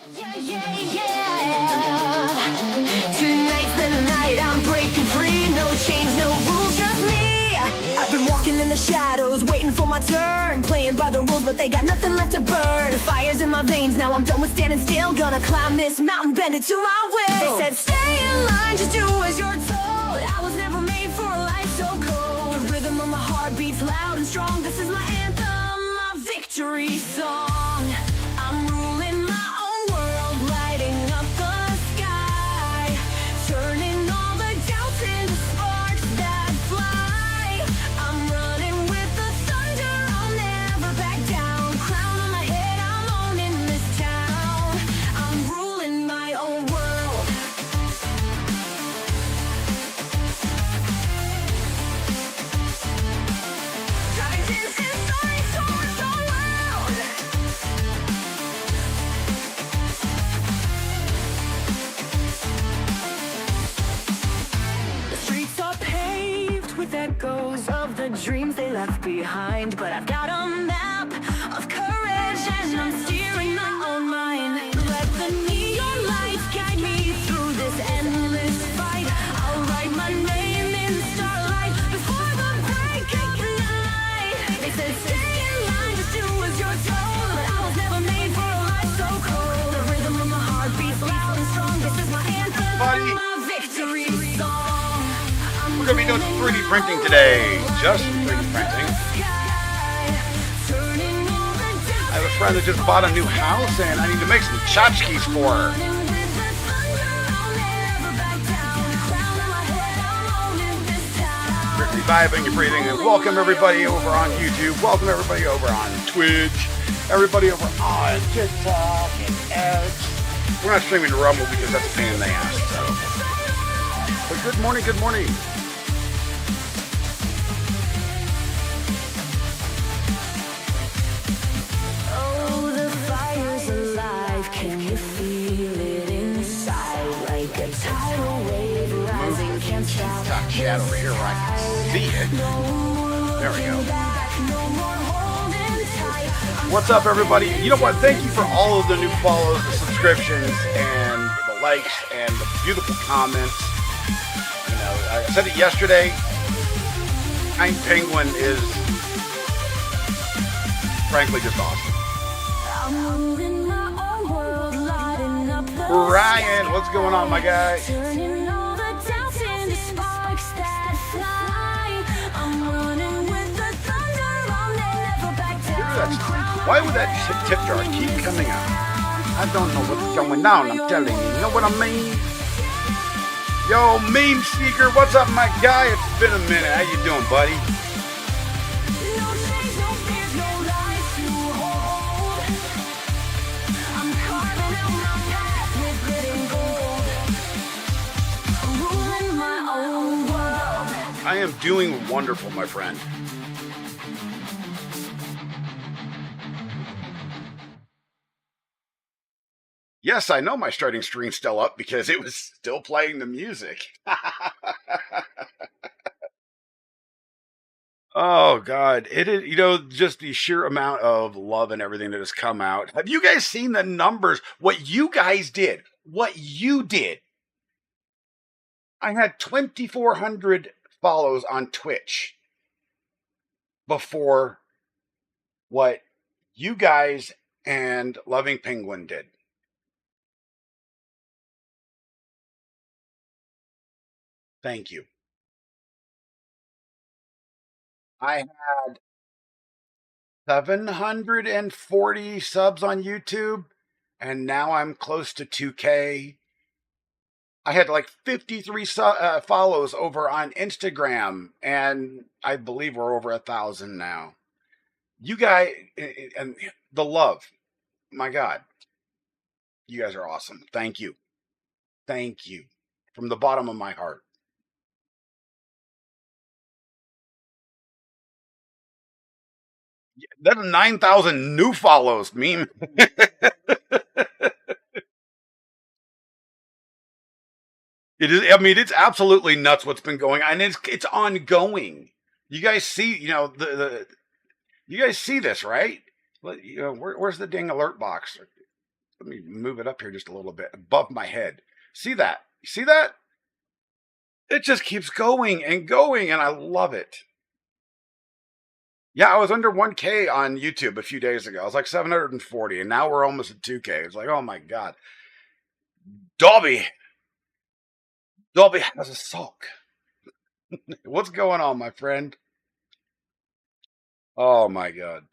Yeah, yeah, yeah. Tonight's the night I'm breaking free. No chains, no rules, just me. I've been walking in the shadows, waiting for my turn. Playing by the rules, but they got nothing left to burn. Fire's in my veins, now I'm done with standing still. Gonna climb this mountain, bend it to my will. They said stay in line, just do as you're told. I was never made for a life so cold. The rhythm of my heart beats loud and strong. This is my anthem, my victory song. I'm ruling my own world, lighting up the sky, turning all the doubts into sparks that fly. I'm running with the thunder, I'll never back down. Crown on my head, I'm owning this town. I'm ruling my own world. Driving distant stories told so loud. The streets are paved with echoes of the dreams they left behind. But I've got a map of courage and I'm steering my own mind. Let the neon lights guide me through this endless fight. I'll write my name in starlight before the break of night. They said stay in line, just do as you're told. But I was never made for a life so cold. The rhythm of my heart beats loud and strong. This is my anthem, Buddy. my victory song. We're going to be doing some 3D printing today. Just 3D printing. I have a friend that just bought a new house and I need to make some tchotchkes for her. You're reviving, you're breathing, and welcome everybody over on YouTube. Welcome everybody over on Twitch. Everybody over on TikTok and X. We're not streaming to Rumble because that's a pain in the ass. So. But good morning, good morning. Oh, the fire's alive. Can you feel it inside? Like a tidal wave rising, can't stop. Got chat over here where I can see it. There we go. What's up, everybody? You know what? Thank you for all of the new follows, the subscriptions, and the likes, and the beautiful comments. You know, I said it yesterday. Giant Penguin is, frankly, just awesome. Ryan, what's going on, my guy? Why would that tip jar keep coming out? I don't know what's going on, I'm telling you. You know what I mean? Yo, Meme Seeker, what's up, my guy? It's been a minute. How you doing, buddy? I am doing wonderful, my friend. Yes, I know my starting screen's still up because it was still playing the music. Oh, God. It is, you know, just the sheer amount of love and everything that has come out. Have you guys seen the numbers? What you guys did? What you did? I had 2,400 follows on Twitch before what you guys and Loving Penguin did. Thank you. I had 740 subs on YouTube, and now I'm close to 2K. I had like 53 follows over on Instagram, and I believe we're over 1,000 now. You guys, and the love, my God, you guys are awesome. Thank you. Thank you from the bottom of my heart. That's 9,000 new follows, Meme. It is. I mean, it's absolutely nuts what's been going on, and it's ongoing. You guys see, you know, you guys see this, right? You know, where's the dang alert box? let me move it up here just a little bit above my head. See that? See that? It just keeps going and going, and I love it. Yeah, I was under 1K on YouTube a few days ago. I was like 740, and now we're almost at 2K. It's like, oh my God. Dolby. Dolby has a sulk. What's going on, my friend? Oh my God.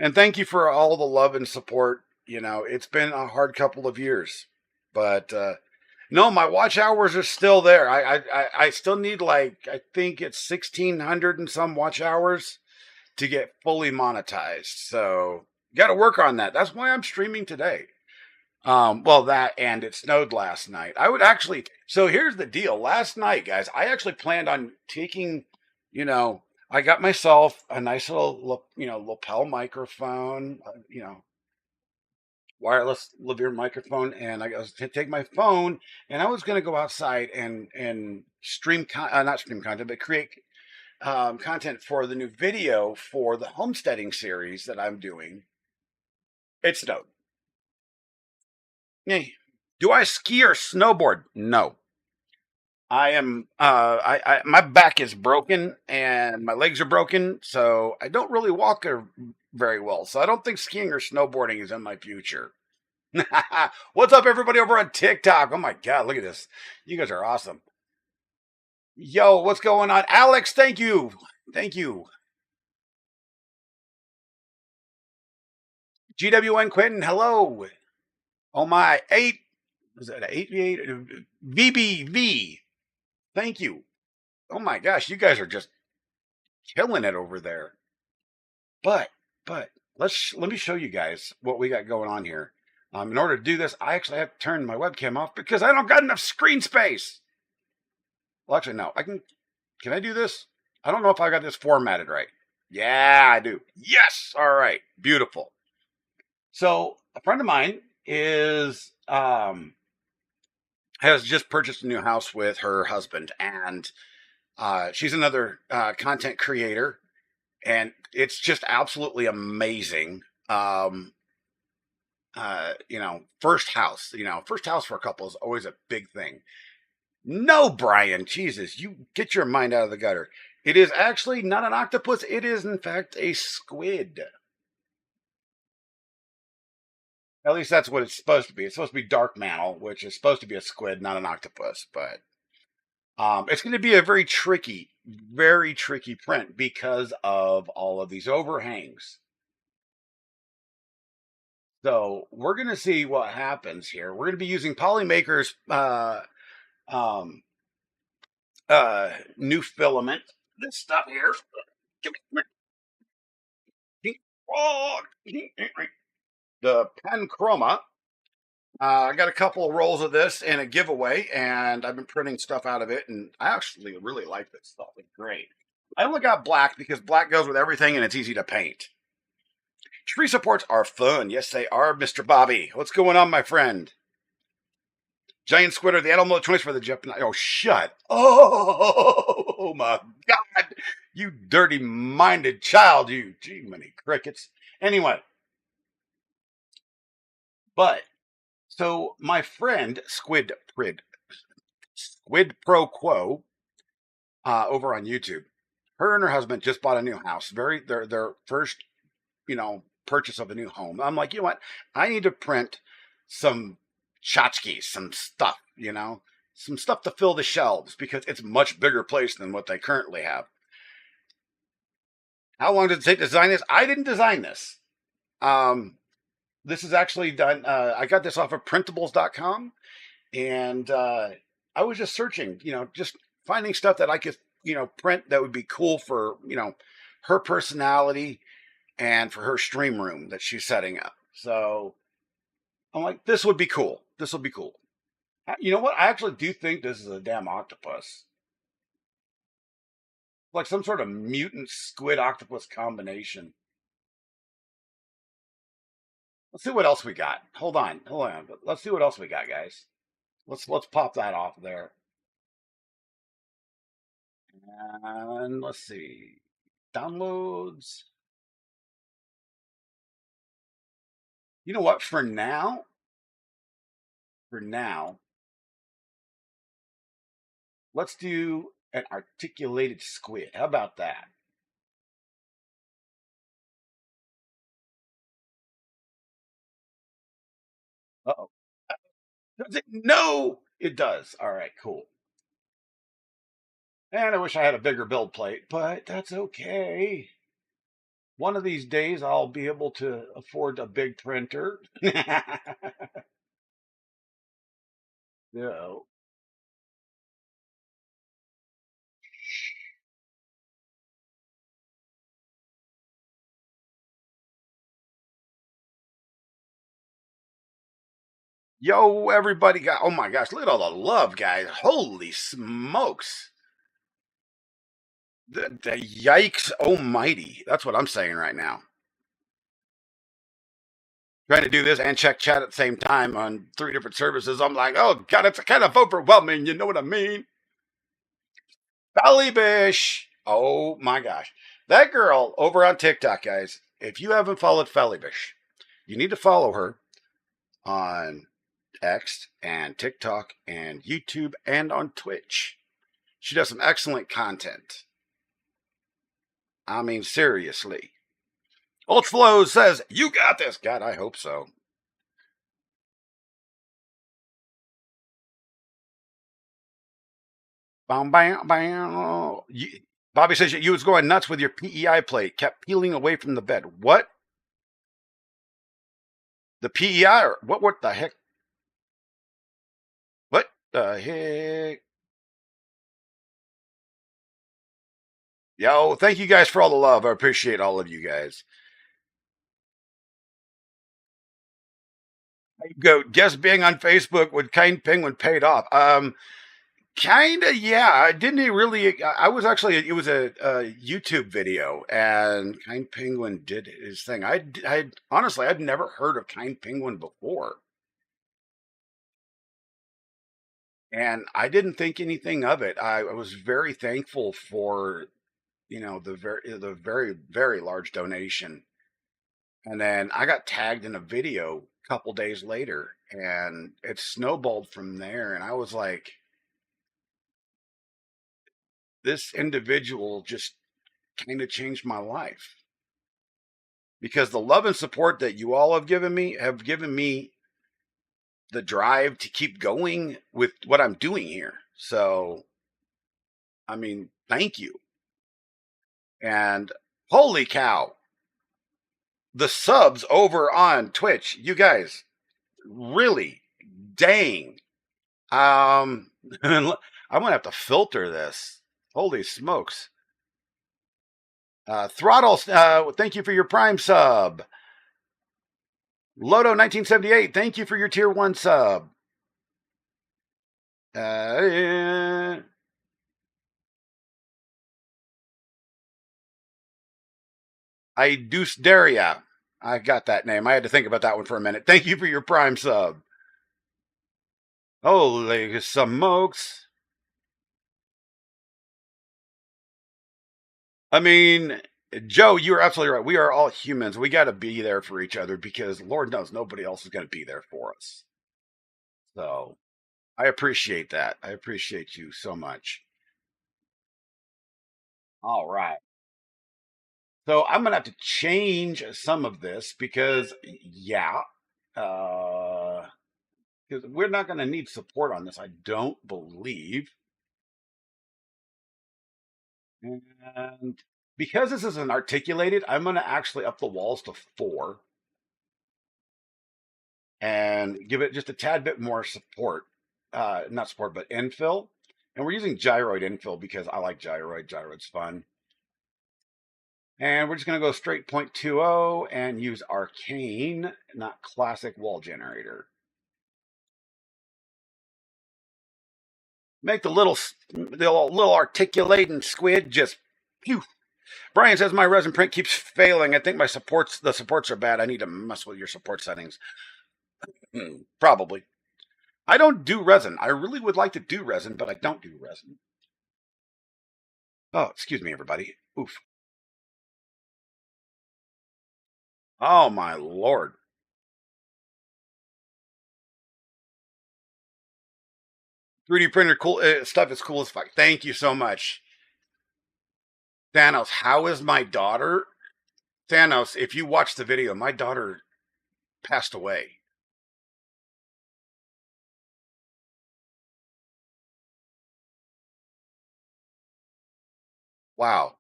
And thank you for all the love and support. It's been a hard couple of years, but no, my watch hours are still there. I still need, like, I think it's 1,600 and some watch hours to get fully monetized. So got to work on that. That's why I'm streaming today. Well, that, and it snowed last night. I would actually. So here's the deal. Last night, guys, I actually planned on taking. You know, I got myself a nice little, lapel microphone. Wireless Lavir microphone, and I was to take my phone, and I was going to go outside and stream, not stream content, but create content for the new video for the homesteading series that I'm doing. It snowed. Hey, do I ski or snowboard? No. I am. My back is broken and my legs are broken, so I don't really walk very well. So I don't think skiing or snowboarding is in my future. What's up, everybody over on TikTok? Oh my God, look at this! You guys are awesome. Yo, what's going on, Alex? Thank you, thank you. GWN Quentin, hello. Oh my, 8. Was that 8v8? VBV. Thank you. Oh my gosh, you guys are just killing it over there. But let me show you guys what we got going on here. In order to do this, I actually have to turn my webcam off because I don't got enough screen space. Well, actually, no. Can I do this? I don't know if I got this formatted right. Yeah, I do. Yes. All right. Beautiful. So a friend of mine has just purchased a new house with her husband, and she's another content creator, and it's just absolutely amazing. First house. First house for a couple is always a big thing. No, Brian, Jesus, you get your mind out of the gutter. It is actually not an octopus. It is, in fact, a squid. At least that's what it's supposed to be. It's supposed to be dark mantle, which is supposed to be a squid, not an octopus. But it's going to be a very tricky print because of all of these overhangs. So we're going to see what happens here. We're going to be using Polymaker's um, new filament. This stuff here. The pen chroma. I got a couple of rolls of this in a giveaway, and I've been printing stuff out of it, and I actually really like this stuff. It's great. I only got black because black goes with everything, and it's easy to paint. Tree supports are fun. Yes, they are, Mr. Bobby. What's going on, my friend? Giant squid are the animal of choice for the Japanese. Oh, shut. Oh, my God. You dirty-minded child, you. Gee, many crickets. Anyway. But, so my friend, Squid Pro Quo, over on YouTube, her and her husband just bought a new house. Their first, purchase of a new home. I'm like, you know what? I need to print some tchotchkes, some stuff, some stuff to fill the shelves because it's a much bigger place than what they currently have. How long did it take to design this? I didn't design this. This is actually done. I got this off of printables.com, and I was just searching, just finding stuff that I could, print that would be cool for, her personality and for her stream room that she's setting up. So I'm like, this would be cool. This will be cool. You know what? I actually do think this is a damn octopus. Like some sort of mutant squid octopus combination. Let's see what else we got. Hold on. Let's see what else we got, guys. Let's pop that off there. And let's see. Downloads. You know what? For now, for now, let's do an articulated squid. How about that? Uh-oh. Does it? No, it does. All right, cool. And I wish I had a bigger build plate, but that's okay. One of these days I'll be able to afford a big printer. Yeah. Yo, everybody got, oh my gosh, look at all the love, guys. Holy smokes. The yikes almighty. That's what I'm saying right now. Trying to do this and check chat at the same time on three different services. I'm like, oh God, it's kind of overwhelming. You know what I mean? Fellybish. Oh my gosh. That girl over on TikTok, guys, if you haven't followed Fellybish, you need to follow her on X and TikTok and YouTube and on Twitch. She does some excellent content. I mean, seriously. Ultflow says, you got this. God, I hope so. Bam, bam, bam. Bobby says you was going nuts with your PEI plate, kept peeling away from the bed. What? The PEI? Or what the heck? What the heck? Yo, thank you guys for all the love. I appreciate all of you guys. Go guess being on Facebook with Kind Penguin paid off. Kinda, yeah. I didn't really. I was actually. It was a YouTube video, and Kind Penguin did his thing. I honestly, I'd never heard of Kind Penguin before, and I didn't think anything of it. I was very thankful for the very large donation, and then I got tagged in a video a couple days later, and it snowballed from there. And I was like, this individual just kind of changed my life because the love and support that you all have given me the drive to keep going with what I'm doing here. So, I mean, thank you. And holy cow, the subs over on Twitch, you guys, really, dang. I'm gonna have to filter this. Holy smokes. Throttle, thank you for your Prime sub. Loto 1978, thank you for your tier 1 sub. I Deuce Daria. I got that name. I had to think about that one for a minute. Thank you for your Prime sub. Holy smokes. I mean, Joe, you're absolutely right. We are all humans. We got to be there for each other because Lord knows nobody else is going to be there for us. So I appreciate that. I appreciate you so much. All right. So I'm going to have to change some of this because, yeah, because we're not going to need support on this, I don't believe. And because this isn't articulated, I'm going to actually up the walls to 4 and give it just a tad bit more support. Not support, but infill. And we're using gyroid infill because I like gyroid. Gyroid's fun. And we're just going to go straight 0.20 and use arcane, not classic wall generator. Make the little articulating squid just phew. Brian says my resin print keeps failing. I think the supports are bad. I need to mess with your support settings. Probably. I don't do resin. I really would like to do resin, but I don't do resin. Oh, excuse me, everybody. Oof. Oh my lord. 3D printer cool stuff is cool as fuck. Thank you so much. Thanos, how is my daughter? Thanos, if you watch the video, my daughter passed away. Wow.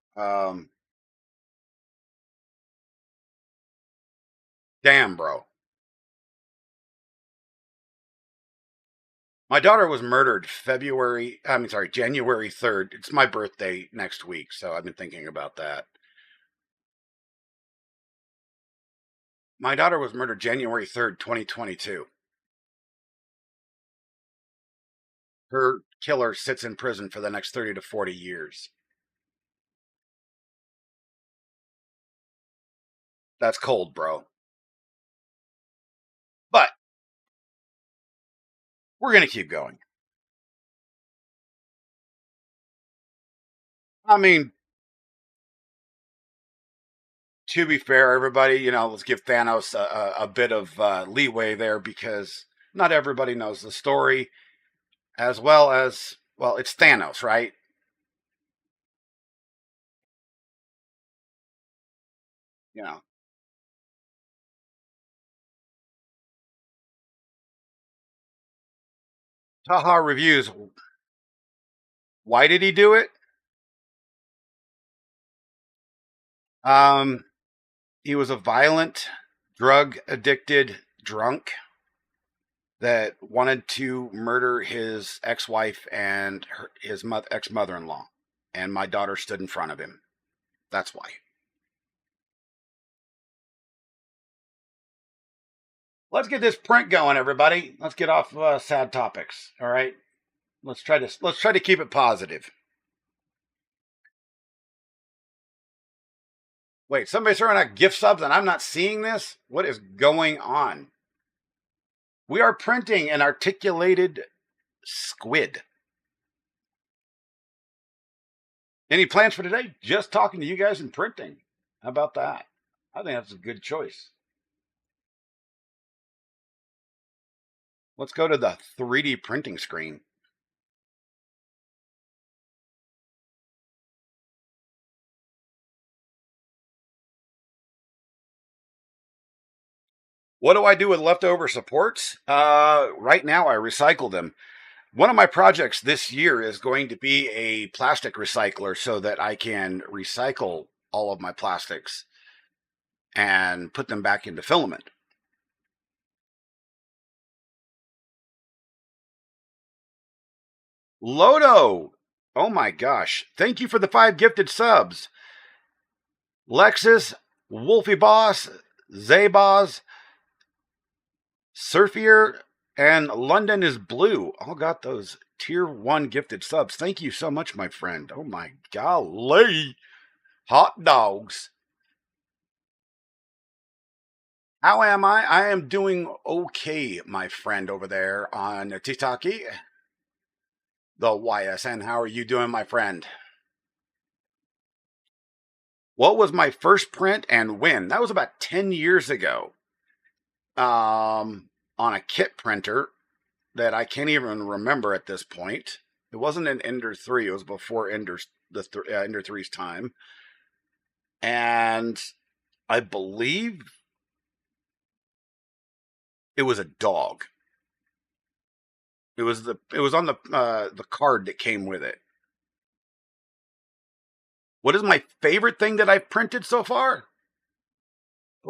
Damn, bro. My daughter was murdered January 3rd. It's my birthday next week, so I've been thinking about that. My daughter was murdered January 3rd, 2022. Her killer sits in prison for the next 30 to 40 years. That's cold, bro. But we're going to keep going. I mean, to be fair, everybody, let's give Thanos a bit of leeway there because not everybody knows the story as well, it's Thanos, right? You know, Taha reviews. Why did he do it? Um, he was a violent, drug addicted drunk that wanted to murder his ex-wife and his ex-mother-in-law, and my daughter stood in front of him. That's why. Let's get this print going, everybody. Let's get off sad topics. All right. Let's try to keep it positive. Wait, somebody's throwing out gift subs and I'm not seeing this? What is going on? We are printing an articulated squid. Any plans for today? Just talking to you guys and printing. How about that? I think that's a good choice. Let's go to the 3D printing screen. What do I do with leftover supports? Right now, I recycle them. One of my projects this year is going to be a plastic recycler so that I can recycle all of my plastics and put them back into filament. Lodo! Oh my gosh. Thank you for the 5 gifted subs. Lexus, Wolfie Boss, Zaybaz, Surfier, and London is Blue. All got those tier 1 gifted subs. Thank you so much, my friend. Oh my golly. Hot dogs. How am I? I am doing okay, my friend over there on Titaki. The YSN. How are you doing, my friend? What was my first print and when? That was about 10 years ago. On a kit printer that I can't even remember at this point. It wasn't an Ender 3. It was before Ender 3's time. And I believe it was a dog. It was on the card that came with it. What is my favorite thing that I've printed so far?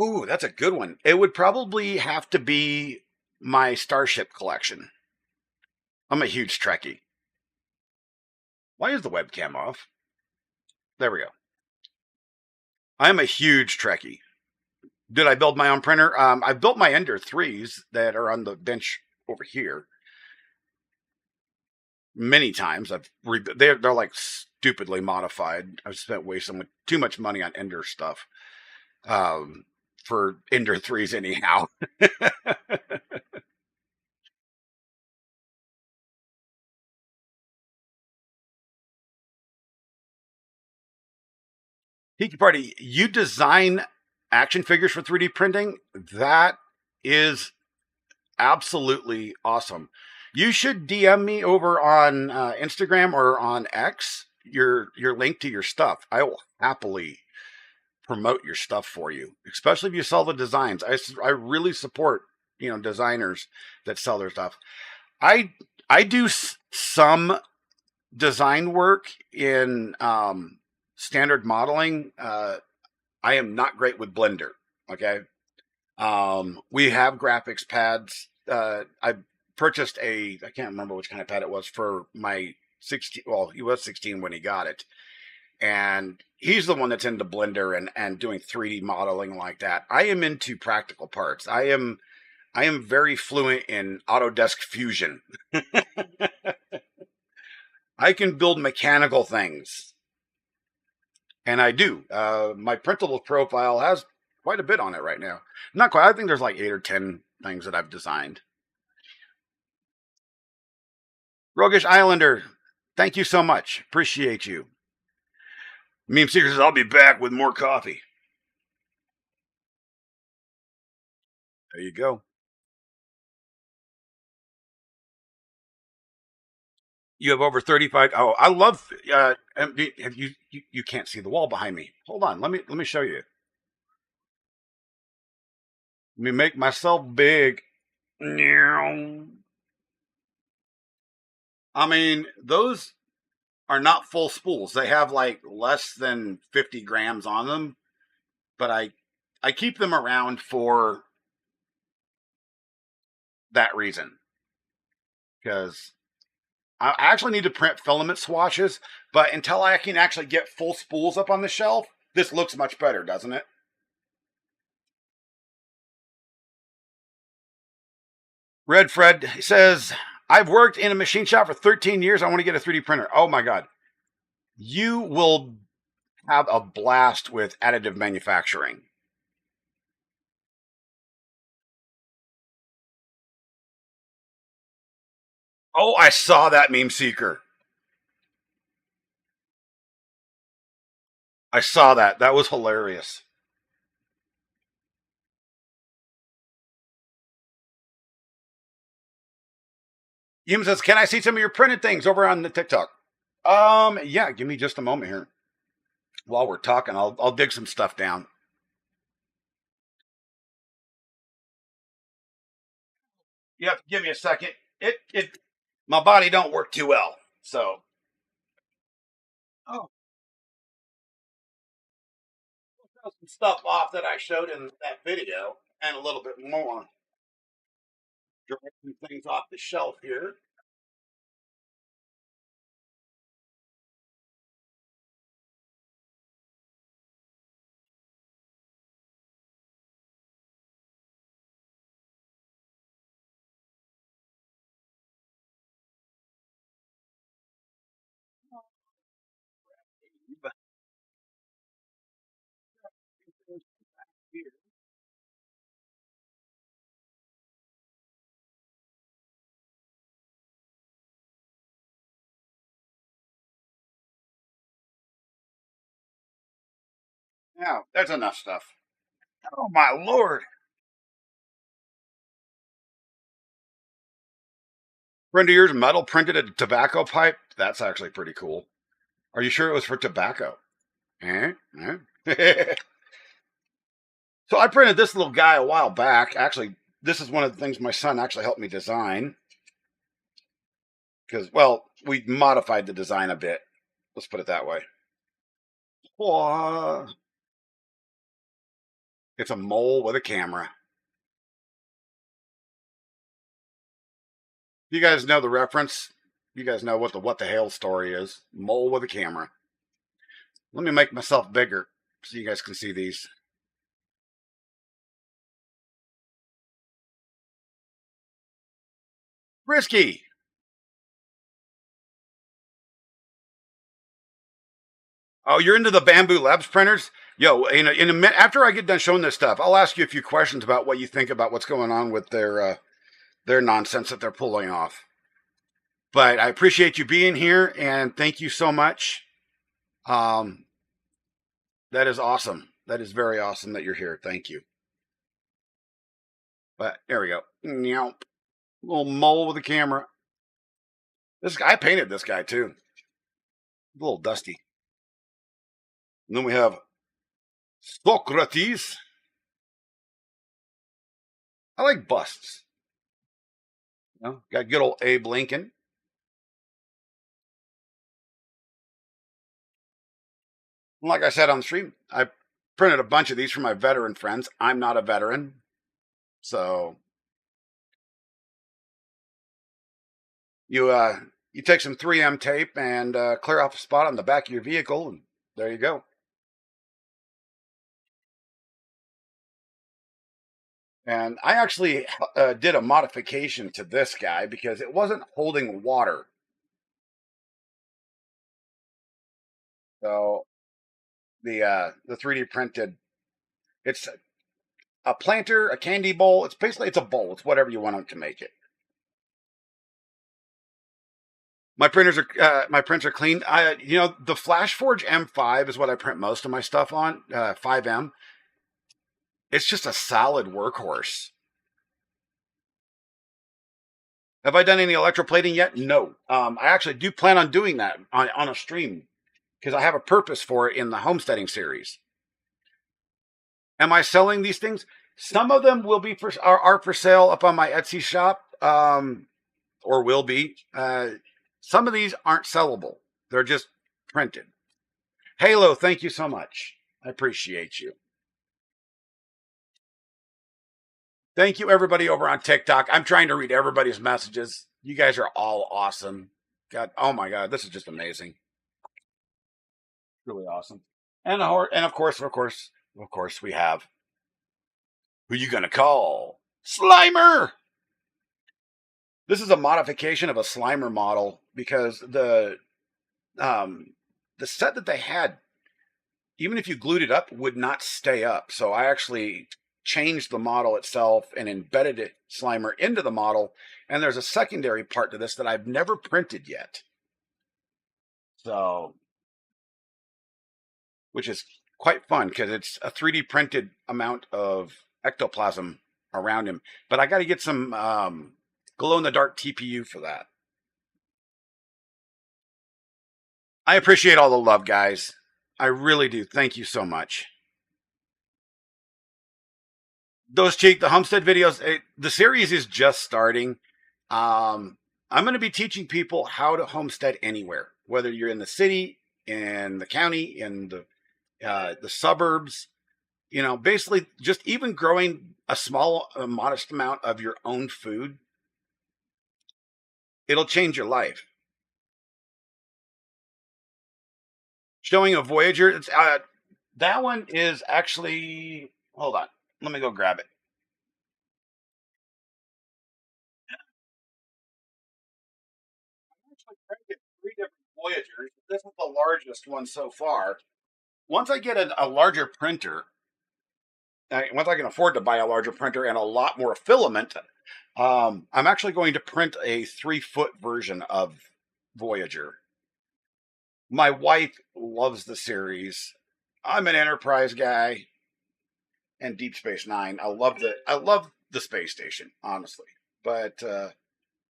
Ooh, that's a good one. It would probably have to be my Starship collection. I'm a huge Trekkie. Why is the webcam off? There we go. I am a huge Trekkie. Did I build my own printer? I built my Ender 3s that are on the bench over here. Many times they're like stupidly modified. I've spent way too much money on Ender stuff for Ender 3s anyhow. Tiki Party, you design action figures for 3D printing? That is absolutely awesome. You should DM me over on Instagram or on X your link to your stuff. I will happily promote your stuff for you, especially if you sell the designs. I really support designers that sell their stuff. I I do some design work in standard modeling. I am not great with Blender. Okay, we have graphics pads. I purchased I can't remember which kind of pad it was for my 16. Well, he was 16 when he got it, and he's the one that's into Blender and doing 3D modeling like that. I am into practical parts. I am very fluent in Autodesk Fusion. I can build mechanical things, and I do. My printable profile has quite a bit on it right now. Not quite. I think there's like 8 or 10 things that I've designed. Roguish Islander, thank you so much. Appreciate you. Meme Seeker says, I'll be back with more coffee. There you go. You have over 35. Oh, I love. Have you can't see the wall behind me. Hold on. Let me show you. Let me make myself big. I mean, those are not full spools. They have like less than 50 grams on them, but I keep them around for that reason because I actually need to print filament swatches, but until I can actually get full spools up on the shelf, this looks much better, doesn't it? Red Fred says, I've worked in a machine shop for 13 years. I want to get a 3D printer. Oh my God. You will have a blast with additive manufacturing. Oh, I saw that, Meme Seeker. I saw that. That was hilarious. Yim says, can I see some of your printed things over on the TikTok? Yeah, give me just a moment here. While we're talking, I'll dig some stuff down. You have to give me a second. It my body don't work too well. So oh, I'll some stuff off that I showed in that video and a little bit more. Dry some things off the shelf here. Now, that's enough stuff. Oh my lord. Friend of yours metal printed a tobacco pipe? That's actually pretty cool. Are you sure it was for tobacco? Eh? Eh? So I printed this little guy a while back. Actually, this is one of the things my son actually helped me design. Because, well, we modified the design a bit. Let's put it that way. Oh, it's a mole with a camera. You guys know the reference? You guys know what the hell story is. Mole with a camera. Let me make myself bigger so you guys can see these. Risky. Oh, you're into the Bamboo Labs printers? Yo, in a minute after I get done showing this stuff, I'll ask you a few questions about what you think about what's going on with their nonsense that they're pulling off. But I appreciate you being here and thank you so much. Um, that is awesome. That is very awesome that you're here. Thank you. But there we go. Little mole with a camera. This guy, I painted this guy too. A little dusty. And then we have Socrates. I like busts. You know, got good old Abe Lincoln. And like I said on the stream, I printed a bunch of these for my veteran friends. I'm not a veteran, so you take some 3M tape and clear off a spot on the back of your vehicle, and there you go. And I actually did a modification to this guy because it wasn't holding water. So the 3D printed, it's a planter, a candy bowl. It's basically it's a bowl. It's whatever you want it to make it. My prints are clean. The FlashForge M5 is what I print most of my stuff on. 5M. It's just a solid workhorse. Have I done any electroplating yet? No. I actually do plan on doing that on a stream because I have a purpose for it in the homesteading series. Am I selling these things? Some of them will be are for sale up on my Etsy shop, or will be. Some of these aren't sellable. They're just printed. Halo, thank you so much. I appreciate you. Thank you, everybody over on TikTok. I'm trying to read everybody's messages. You guys are all awesome. God, oh my God, this is just amazing. Really awesome. And of course, we have who you gonna call? Slimer. This is a modification of a Slimer model because the set that they had, even if you glued it up, would not stay up. So I actually changed the model itself and embedded it Slimer into the model. And there's a secondary part to this that I've never printed yet. So, which is quite fun because it's a 3D printed amount of ectoplasm around him. But I got to get some glow in the dark TPU for that. I appreciate all the love, guys. I really do. Thank you so much. The homestead videos, the series is just starting. I'm going to be teaching people how to homestead anywhere, whether you're in the city, in the county, in the suburbs. Basically just even growing a modest amount of your own food. It'll change your life. Showing a Voyager. That one is actually, hold on. Let me go grab it. I actually printed 3 different Voyagers. This is the largest one so far. Once I get a larger printer, once I can afford to buy a larger printer and a lot more filament, I'm actually going to print a 3-foot version of Voyager. My wife loves the series. I'm an Enterprise guy and Deep Space Nine. I love the space station, honestly. But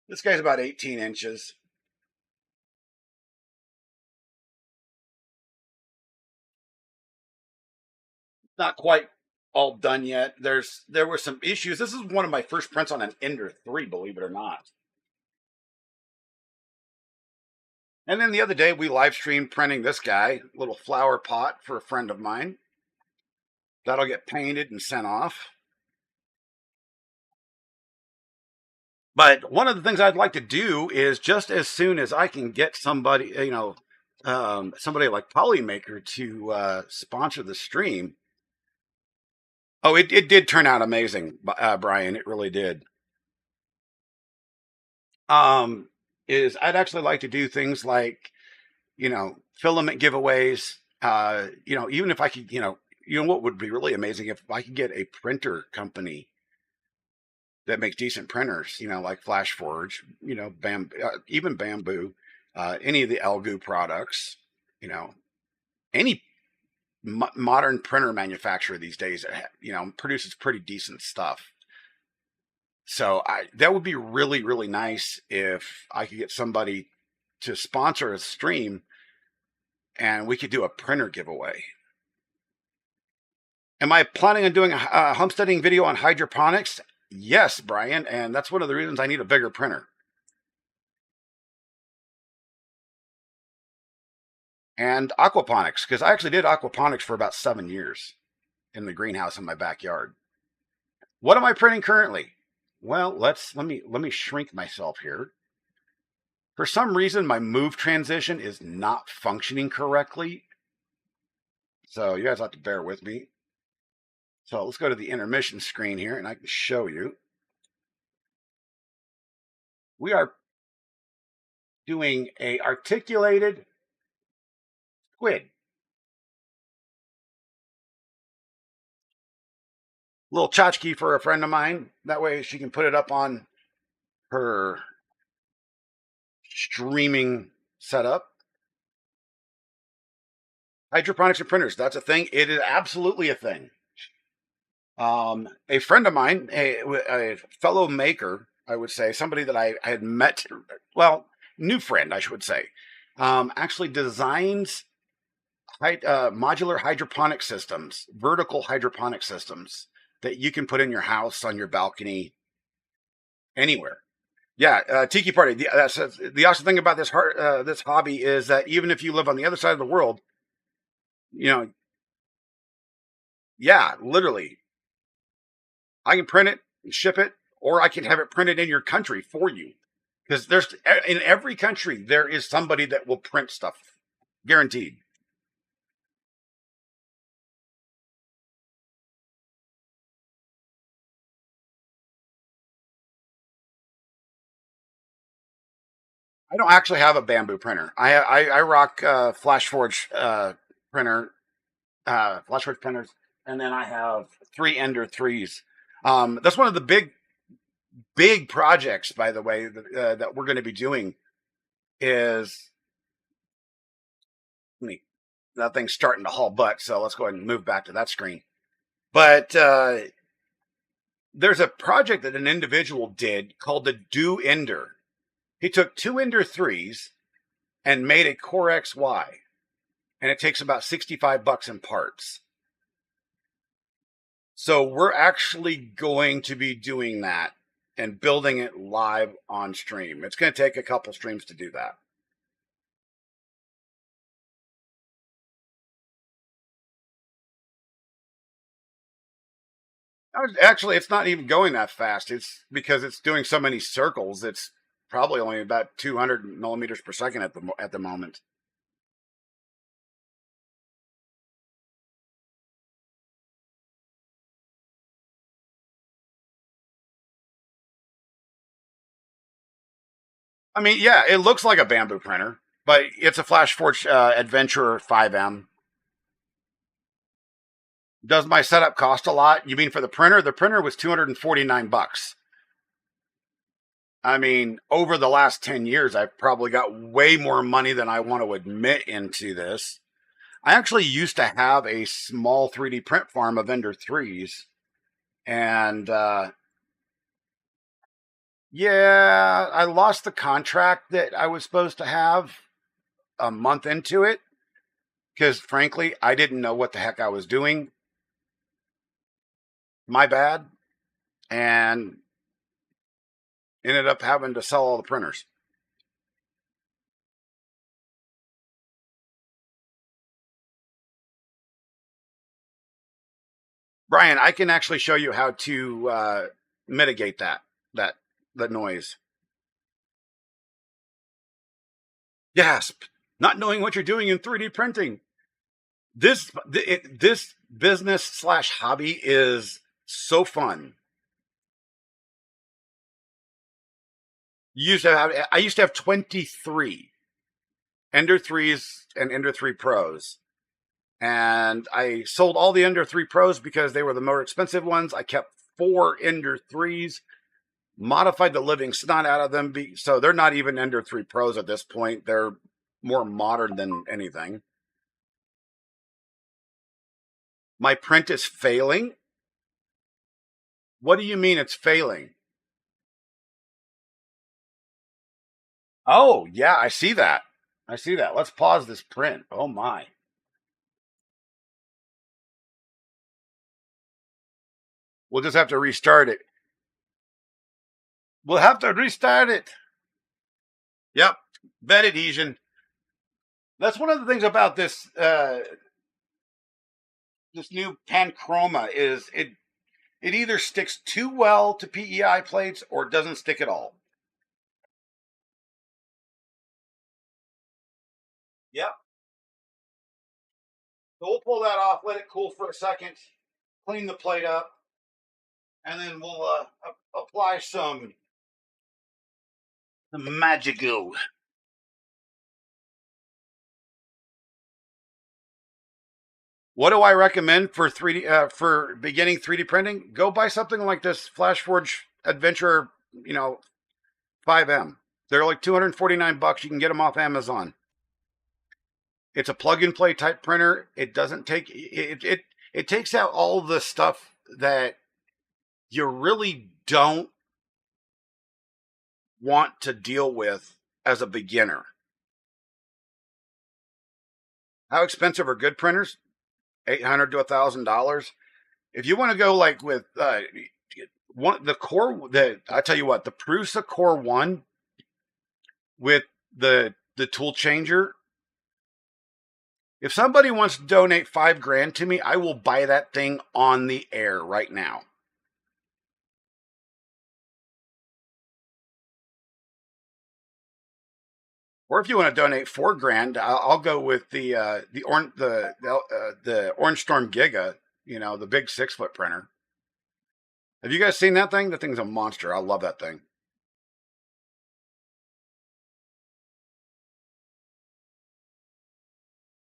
this guy's about 18 inches. Not quite all done yet. There were some issues. This is one of my first prints on an Ender 3, believe it or not. And then the other day we live streamed printing this guy, little flower pot for a friend of mine. That'll get painted and sent off. But one of the things I'd like to do is just as soon as I can get somebody, somebody like Polymaker to sponsor the stream. Oh, it did turn out amazing, Brian. It really did. Is I'd actually like to do things like, filament giveaways. Even if I could, what would be really amazing if I could get a printer company that makes decent printers, like FlashForge, even Bamboo, any of the Elgu products, any modern printer manufacturer these days, produces pretty decent stuff. So that would be really, really nice if I could get somebody to sponsor a stream, and we could do a printer giveaway. Am I planning on doing a homesteading video on hydroponics? Yes, Brian, and that's one of the reasons I need a bigger printer. And aquaponics, because I actually did aquaponics for about 7 years in the greenhouse in my backyard. What am I printing currently? Well, let me shrink myself here. For some reason, my move transition is not functioning correctly. So you guys have to bear with me. So let's go to the intermission screen here and I can show you. We are doing a articulated squid. Little tchotchke for a friend of mine. That way she can put it up on her streaming setup. Hydroponics and printers, that's a thing. It is absolutely a thing. A friend of mine, a fellow maker, I would say, somebody that I had met, well, new friend, I should say, actually designs modular hydroponic systems, vertical hydroponic systems that you can put in your house, on your balcony, anywhere. Yeah, Tiki Party. The awesome thing about this this hobby is that even if you live on the other side of the world, you know, yeah, literally, I can print it and ship it, or I can have it printed in your country for you. Because there's in every country there is somebody that will print stuff, guaranteed. I don't actually have a bamboo printer. I rock FlashForge printer, FlashForge printers, and then I have 3 Ender 3s. That's one of the big projects, by the way, that we're going to be doing. Is that thing's starting to haul butt, so let's go ahead and move back to that screen. But there's a project that an individual did called the Do Ender. He took 2 Ender 3s and made a Core XY, and it takes about $65 in parts. So we're actually going to be doing that and building it live on stream. It's going to take a couple streams to do that. Actually, it's not even going that fast. It's because it's doing so many circles. It's probably only about 200 millimeters per second at the moment. I mean, yeah, it looks like a bamboo printer, but it's a FlashForge Adventurer 5M. Does my setup cost a lot? You mean for the printer? The printer was $249. I mean, over the last 10 years, I've probably got way more money than I want to admit into this. I actually used to have a small 3D print farm of Ender 3s. And yeah, I lost the contract that I was supposed to have a month into it. Because frankly, I didn't know what the heck I was doing. My bad. And ended up having to sell all the printers. Brian, I can actually show you how to mitigate that noise. Gasp! Not knowing what you're doing in 3D printing. This business slash hobby is so fun. I used to have 23 Ender 3s and Ender 3 Pros. And I sold all the Ender 3 Pros because they were the more expensive ones. I kept 4 Ender 3s, modified the living snot out of them. So they're not even Ender 3 Pros at this point. They're more modern than anything. My print is failing? What do you mean it's failing? Oh, yeah, I see that. I see that. Let's pause this print. Oh my. We'll just have to restart it. We'll have to restart it. Yep. Bed adhesion. That's one of the things about this new Panchroma is it either sticks too well to PEI plates or doesn't stick at all. Yep. So we'll pull that off, let it cool for a second, clean the plate up, and then we'll apply some Magic-Goo. What do I recommend for 3D for beginning 3D printing? Go buy something like this FlashForge Adventure, 5M. They're like 249 bucks. You can get them off Amazon. It's a plug and play type printer. It doesn't take it takes out all the stuff that you really don't want to deal with as a beginner. How expensive are good printers? $800 to $1,000. If you want to go like with the core, I tell you what, the Prusa Core One with the tool changer. If somebody wants to donate $5,000 to me, I will buy that thing on the air right now. Or if you want to donate $4,000, I'll go with the Orange Storm Giga, the big 6-foot printer. Have you guys seen that thing? That thing's a monster. I love that thing.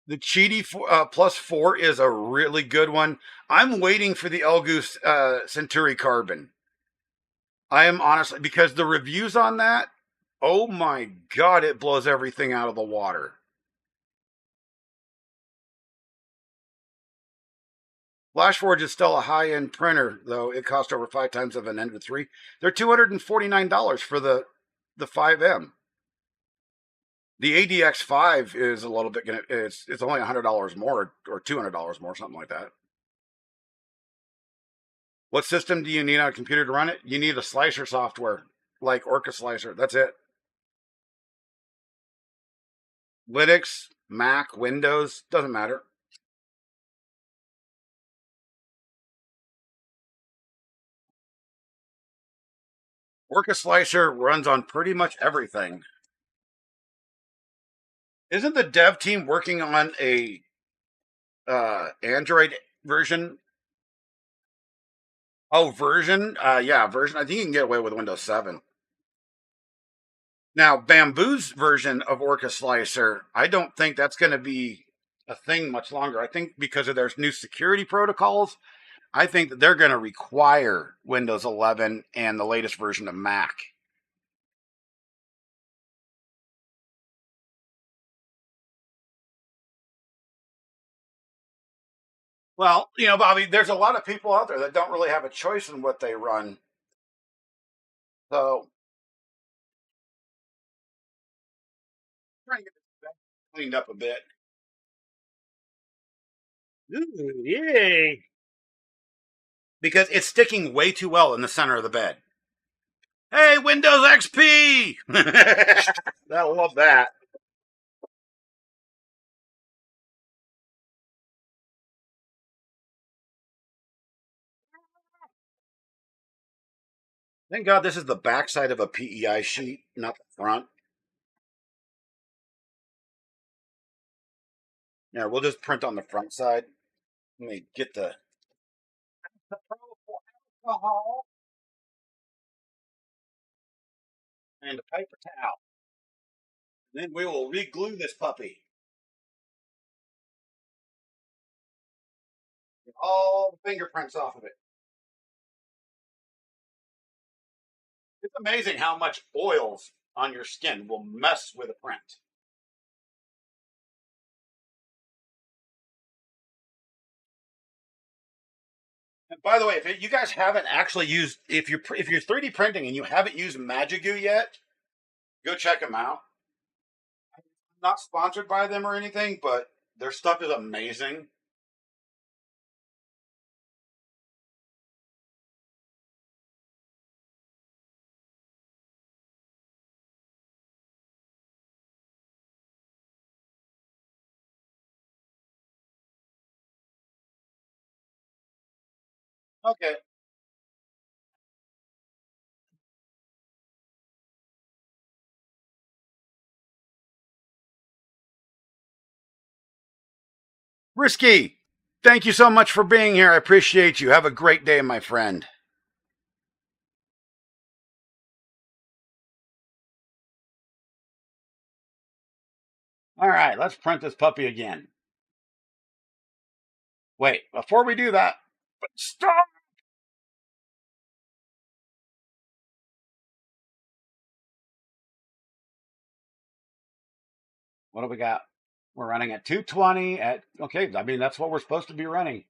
The Cheedy Plus 4 is a really good one. I'm waiting for the Elgoose Centuri Carbon. I am honestly, because the reviews on that, oh my God, it blows everything out of the water. FlashForge is still a high-end printer, though it costs over 5 times of an Ender 3. They're $249 for the 5M. The ADX5 is a little bit. It's only $100 more or $200 more, something like that. What system do you need on a computer to run it? You need a slicer software like Orca Slicer. That's it. Linux, Mac, Windows, doesn't matter. Orca Slicer runs on pretty much everything. Isn't the dev team working on a Android version? Oh, version? Yeah, version. I think you can get away with Windows 7. Now, Bamboo's version of Orca Slicer, I don't think that's going to be a thing much longer. I think because of their new security protocols, I think that they're going to require Windows 11 and the latest version of Mac. Well, Bobby, there's a lot of people out there that don't really have a choice in what they run. So, trying to get this cleaned up a bit. Ooh, yay! Because it's sticking way too well in the center of the bed. Hey, Windows XP! I love that. Thank God this is the backside of a PEI sheet, not the front. Yeah, we'll just print on the front side. Let me get the alcohol and a paper towel. Then we will re-glue this puppy. Get all the fingerprints off of it. It's amazing how much oils on your skin will mess with a print. And by the way, if you guys haven't actually used, if you're 3D printing and you haven't used Magic-Goo yet, Go check them out. Not sponsored by them or anything, but their stuff is amazing. Okay. Risky, thank you so much for being here. I appreciate you. Have a great day, my friend. All right, let's print this puppy again. Wait, before we do that, stop! What do we got? We're running at 220 at, okay, I mean, that's what we're supposed to be running.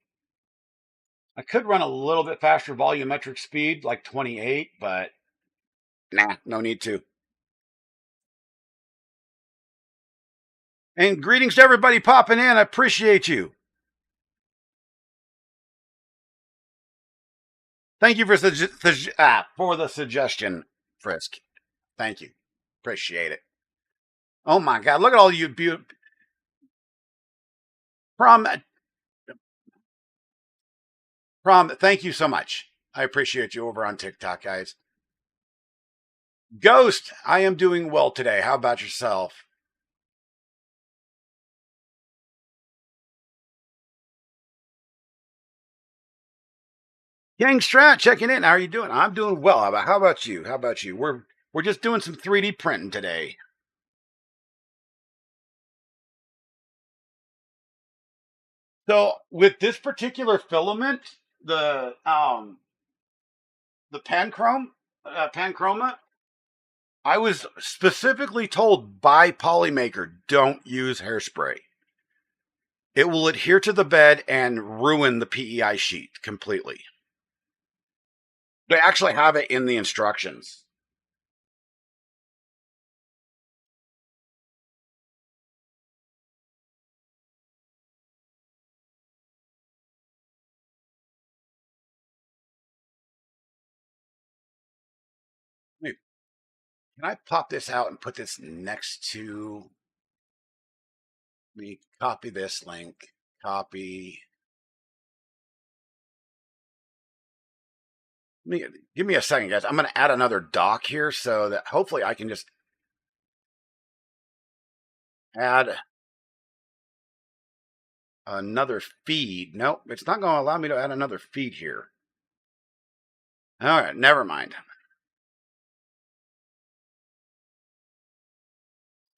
I could run a little bit faster volumetric speed, like 28, but nah, no need to. And greetings to everybody popping in. I appreciate you. Thank you for the suggestion, Frisk. Thank you. Appreciate it. Oh my God, look at all you beautiful. Prom, thank you so much. I appreciate you over on TikTok, guys. Ghost, I am doing well today. How about yourself? Gang Strat checking in. How are you doing? I'm doing well. How about you? How about you? We're just doing some 3D printing today. So with this particular filament, the panchroma, I was specifically told by Polymaker, don't use hairspray. It will adhere to the bed and ruin the PEI sheet completely. They actually have it in the instructions. Wait, can I pop this out and put this next to me? Copy this link. Copy. Give me a second, guys. I'm going to add another doc here so that hopefully I can just add another feed. Nope, it's not going to allow me to add another feed here. All right, never mind.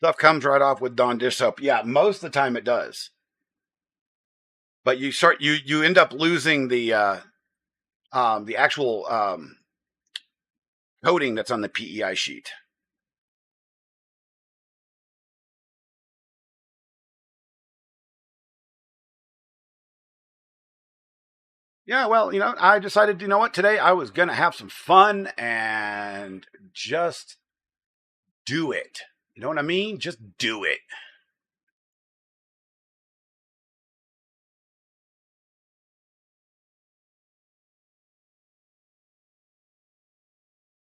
Stuff comes right off with Dawn dish soap. Yeah, most of the time it does. But you end up losing the actual coating that's on the PEI sheet. Yeah, well, I decided, what, today I was going to have some fun and just do it. You know what I mean? Just do it.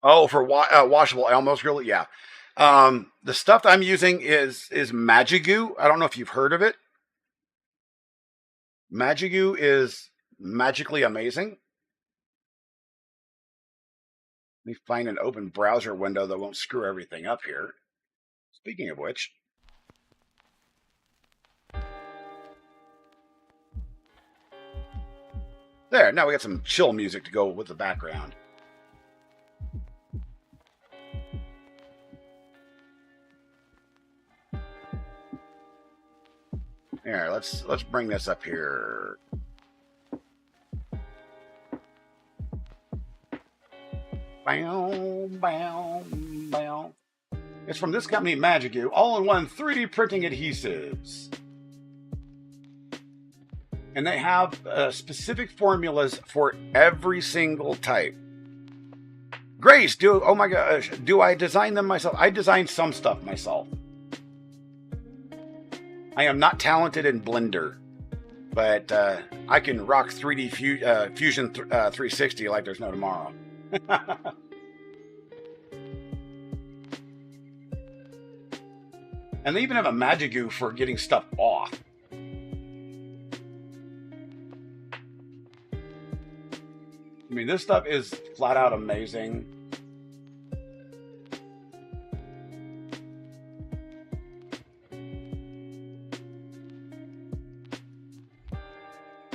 Oh, for washable Elmo's grill, yeah. The stuff I'm using is Magigoo. I don't know if you've heard of it. Magigoo is magically amazing. Let me find an open browser window that won't screw everything up here. Speaking of which, there, now we got some chill music to go with the background. Here, let's bring this up here. Bow, bow, bow. It's from this company, Magigoo, all-in-one 3D printing adhesives. And they have specific formulas for every single type. Grace, oh my gosh, do I design them myself? I design some stuff myself. I am not talented in Blender, but I can rock 3D Fusion 360 like there's no tomorrow. And they even have a Magigoo for getting stuff off. I mean, this stuff is flat out amazing.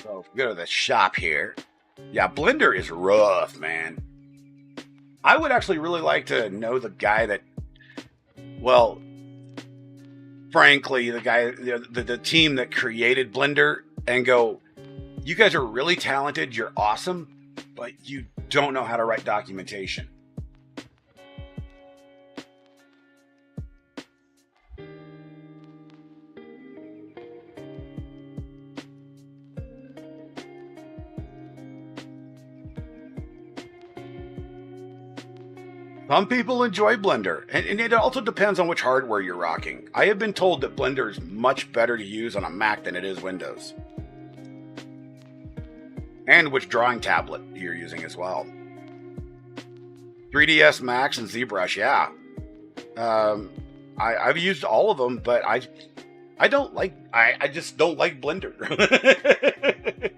So, if we go to the shop here. Yeah, Blender is rough, man. I would actually really like to know the guy that, well, frankly, the guy, the team that created Blender, and go, you guys are really talented, you're awesome, but you don't know how to write documentation. Some people enjoy Blender, and it also depends on which hardware you're rocking. I have been told that Blender is much better to use on a Mac than it is Windows. And which drawing tablet you're using as well. 3ds Max and ZBrush, yeah. I've used all of them, but I just don't like Blender.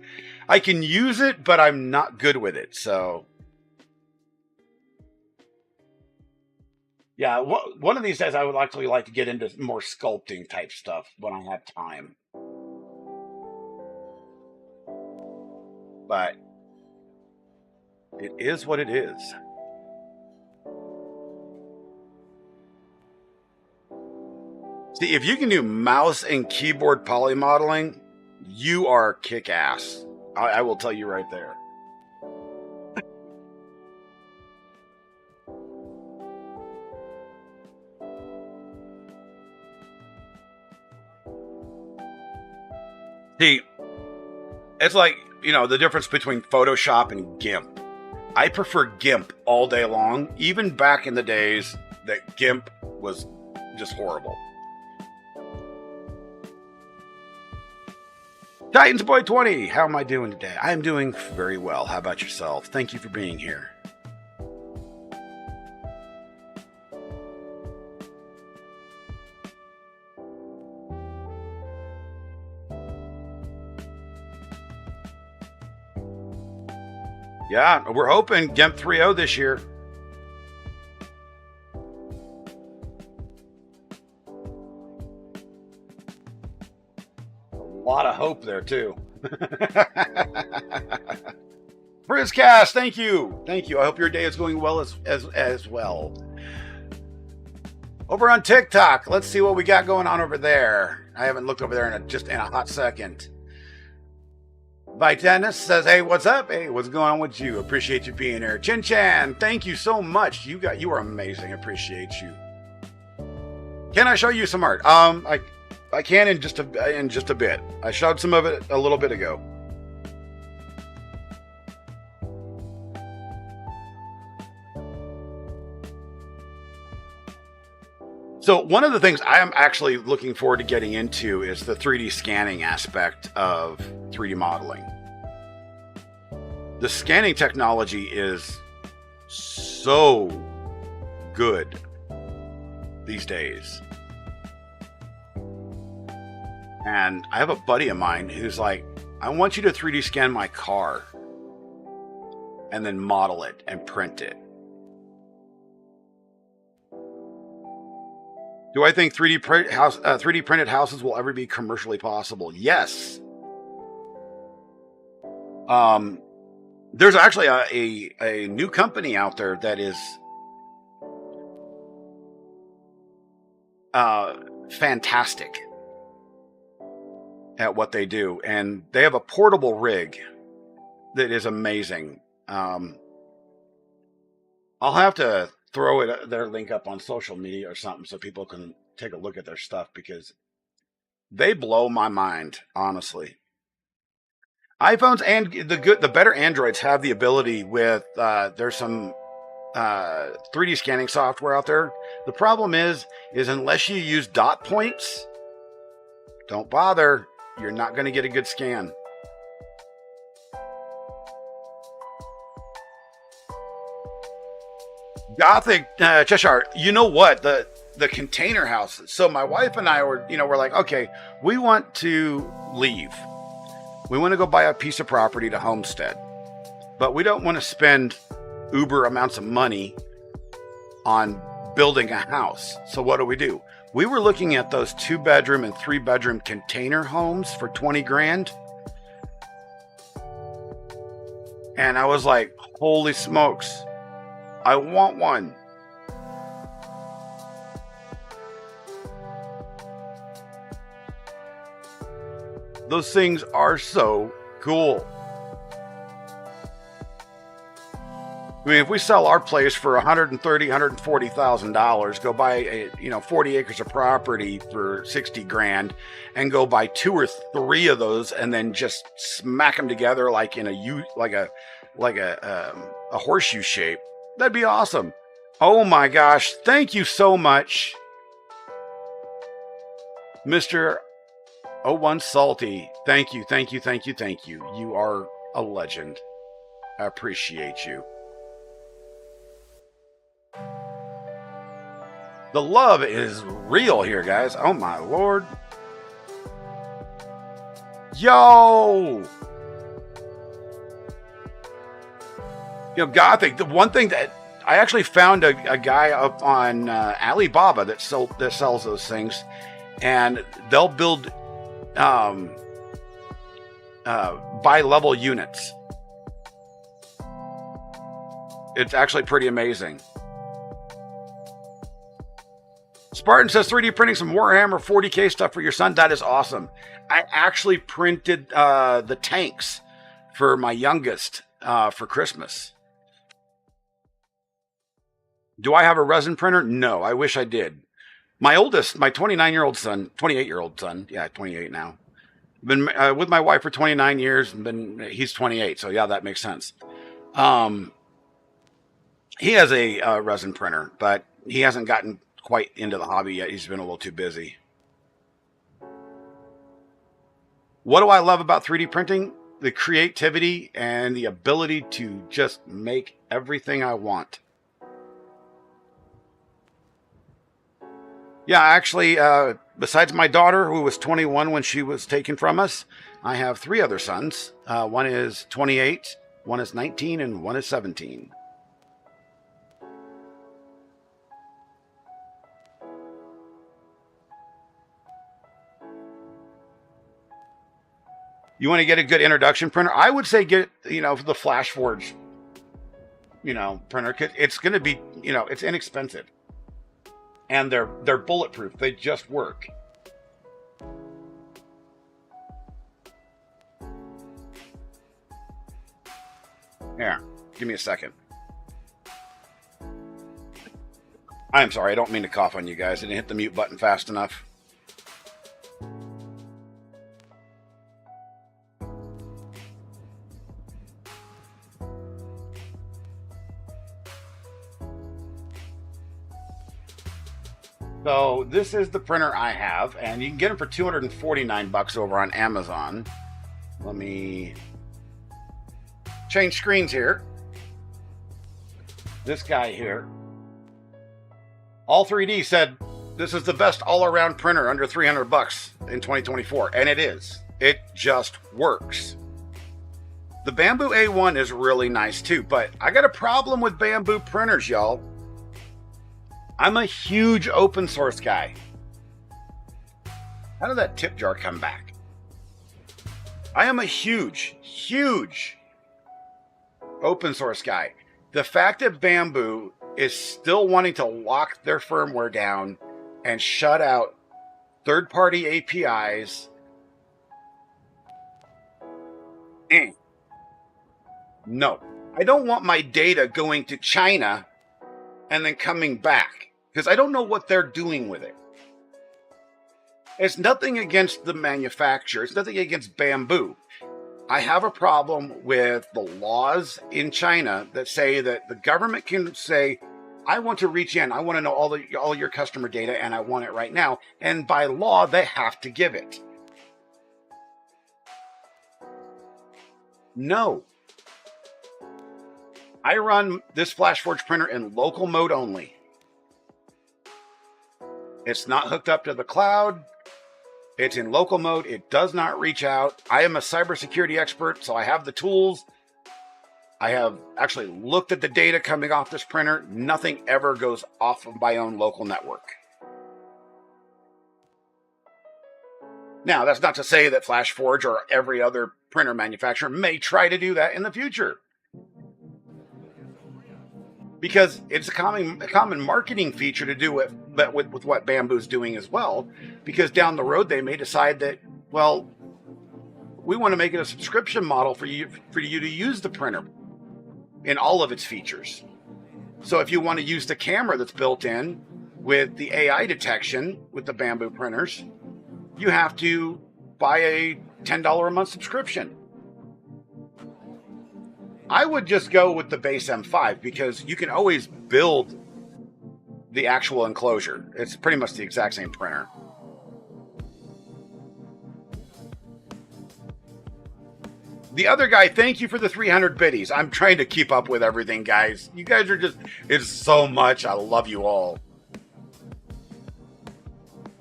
I can use it, but I'm not good with it, so... Yeah, one of these days I would actually like to get into more sculpting type stuff when I have time. But it is what it is. See, if you can do mouse and keyboard polymodeling, you are kick-ass. I will tell you right there. See, it's like, you know, the difference between Photoshop and GIMP. I prefer GIMP all day long, even back in the days that GIMP was just horrible. Titans Boy 20, how am I doing today? I'm doing very well. How about yourself? Thank you for being here. Yeah, we're hoping GIMP 3.0 this year. A lot of hope there, too. Frizzcast, thank you. Thank you. I hope your day is going well as well. Over on TikTok, let's see what we got going on over there. I haven't looked over there in a hot second. Vitennis says, hey, what's up? Hey, what's going on with you? Appreciate you being here. Chin Chan, thank you so much. You are amazing. Appreciate you. Can I show you some art? I can in just a bit. I showed some of it a little bit ago. So one of the things I am actually looking forward to getting into is the 3D scanning aspect of 3D modeling. The scanning technology is so good these days. And I have a buddy of mine who's like, I want you to 3D scan my car and then model it and print it. Do I think 3D printed houses will ever be commercially possible? Yes. There's actually a new company out there that is fantastic at what they do, and they have a portable rig that is amazing. I'll have to throw their link up on social media or something so people can take a look at their stuff, because they blow my mind, honestly. iPhones and the better Androids have the ability with there's some 3D scanning software out there. The problem is unless you use dot points, don't bother. You're not going to get a good scan. Gothic Cheshire, you know what? The container houses. So my wife and I were, we're like, okay, we want to leave. We want to go buy a piece of property to homestead, but we don't want to spend uber amounts of money on building a house. So what do? We were looking at those 2-bedroom and 3-bedroom container homes for 20 grand. And I was like, holy smokes, I want one. Those things are so cool. I mean, if we sell our place for $130,000, $140,000, go buy 40 acres of property for 60 grand, and go buy 2 or 3 of those, and then just smack them together like in a horseshoe shape, that'd be awesome. Oh my gosh! Thank you so much, Mr. 01 Salty. Thank you. You are a legend. I appreciate you. The love is real here, guys. Oh my lord. Yo! Gothic, the one thing that I actually found a guy up on Alibaba that sells those things, and they'll build bi-level units. It's actually pretty amazing. Spartan says 3D printing some Warhammer 40K stuff for your son. That is awesome. I actually printed the tanks for my youngest for Christmas. Do I have a resin printer? No, I wish I did. My oldest, my 28-year-old son, yeah, 28 now. Been with my wife for 29 years. He's 28, so yeah, that makes sense. He has a resin printer, but he hasn't gotten quite into the hobby yet. He's been a little too busy. What do I love about 3D printing? The creativity and the ability to just make everything I want. Yeah, actually, besides my daughter, who was 21 when she was taken from us, I have 3 other sons. One is 28, one is 19, and one is 17. You want to get a good introduction printer? I would say get, the FlashForge, printer. 'Cause it's going to be, it's inexpensive. And they're bulletproof. They just work. Here, give me a second. I'm sorry, I don't mean to cough on you guys. I didn't hit the mute button fast enough. So this is the printer I have, and you can get them for $249 over on Amazon. Let me change screens here. This guy here, All3D, said this is the best all-around printer under $300 in 2024, and it is. It just works. The Bamboo A1 is really nice too, but I got a problem with Bamboo printers, y'all. I'm a huge open source guy. How did that tip jar come back? I am a huge open source guy. The fact that Bamboo is still wanting to lock their firmware down and shut out third-party APIs. No. I don't want my data going to China and then coming back, because I don't know what they're doing with it. It's nothing against the manufacturer. It's nothing against Bamboo. I have a problem with the laws in China that say that the government can say, I want to reach in, I want to know all your customer data, and I want it right now. And by law, they have to give it. No. I run this FlashForge printer in local mode only. It's not hooked up to the cloud. It's in local mode. It does not reach out. I am a cybersecurity expert, so I have the tools. I have actually looked at the data coming off this printer. Nothing ever goes off of my own local network. Now, that's not to say that FlashForge or every other printer manufacturer may try to do that in the future, because it's a common marketing feature to do with what Bamboo's doing as well, because down the road they may decide that, well, we want to make it a subscription model for you to use the printer in all of its features. So if you want to use the camera that's built in with the AI detection with the Bamboo printers, you have to buy a $10 a month subscription. I would just go with the base M5 because you can always build the actual enclosure. It's pretty much the exact same printer. The other guy, thank you for the 300 biddies. I'm trying to keep up with everything, guys. You guys are just, it's so much. I love you all.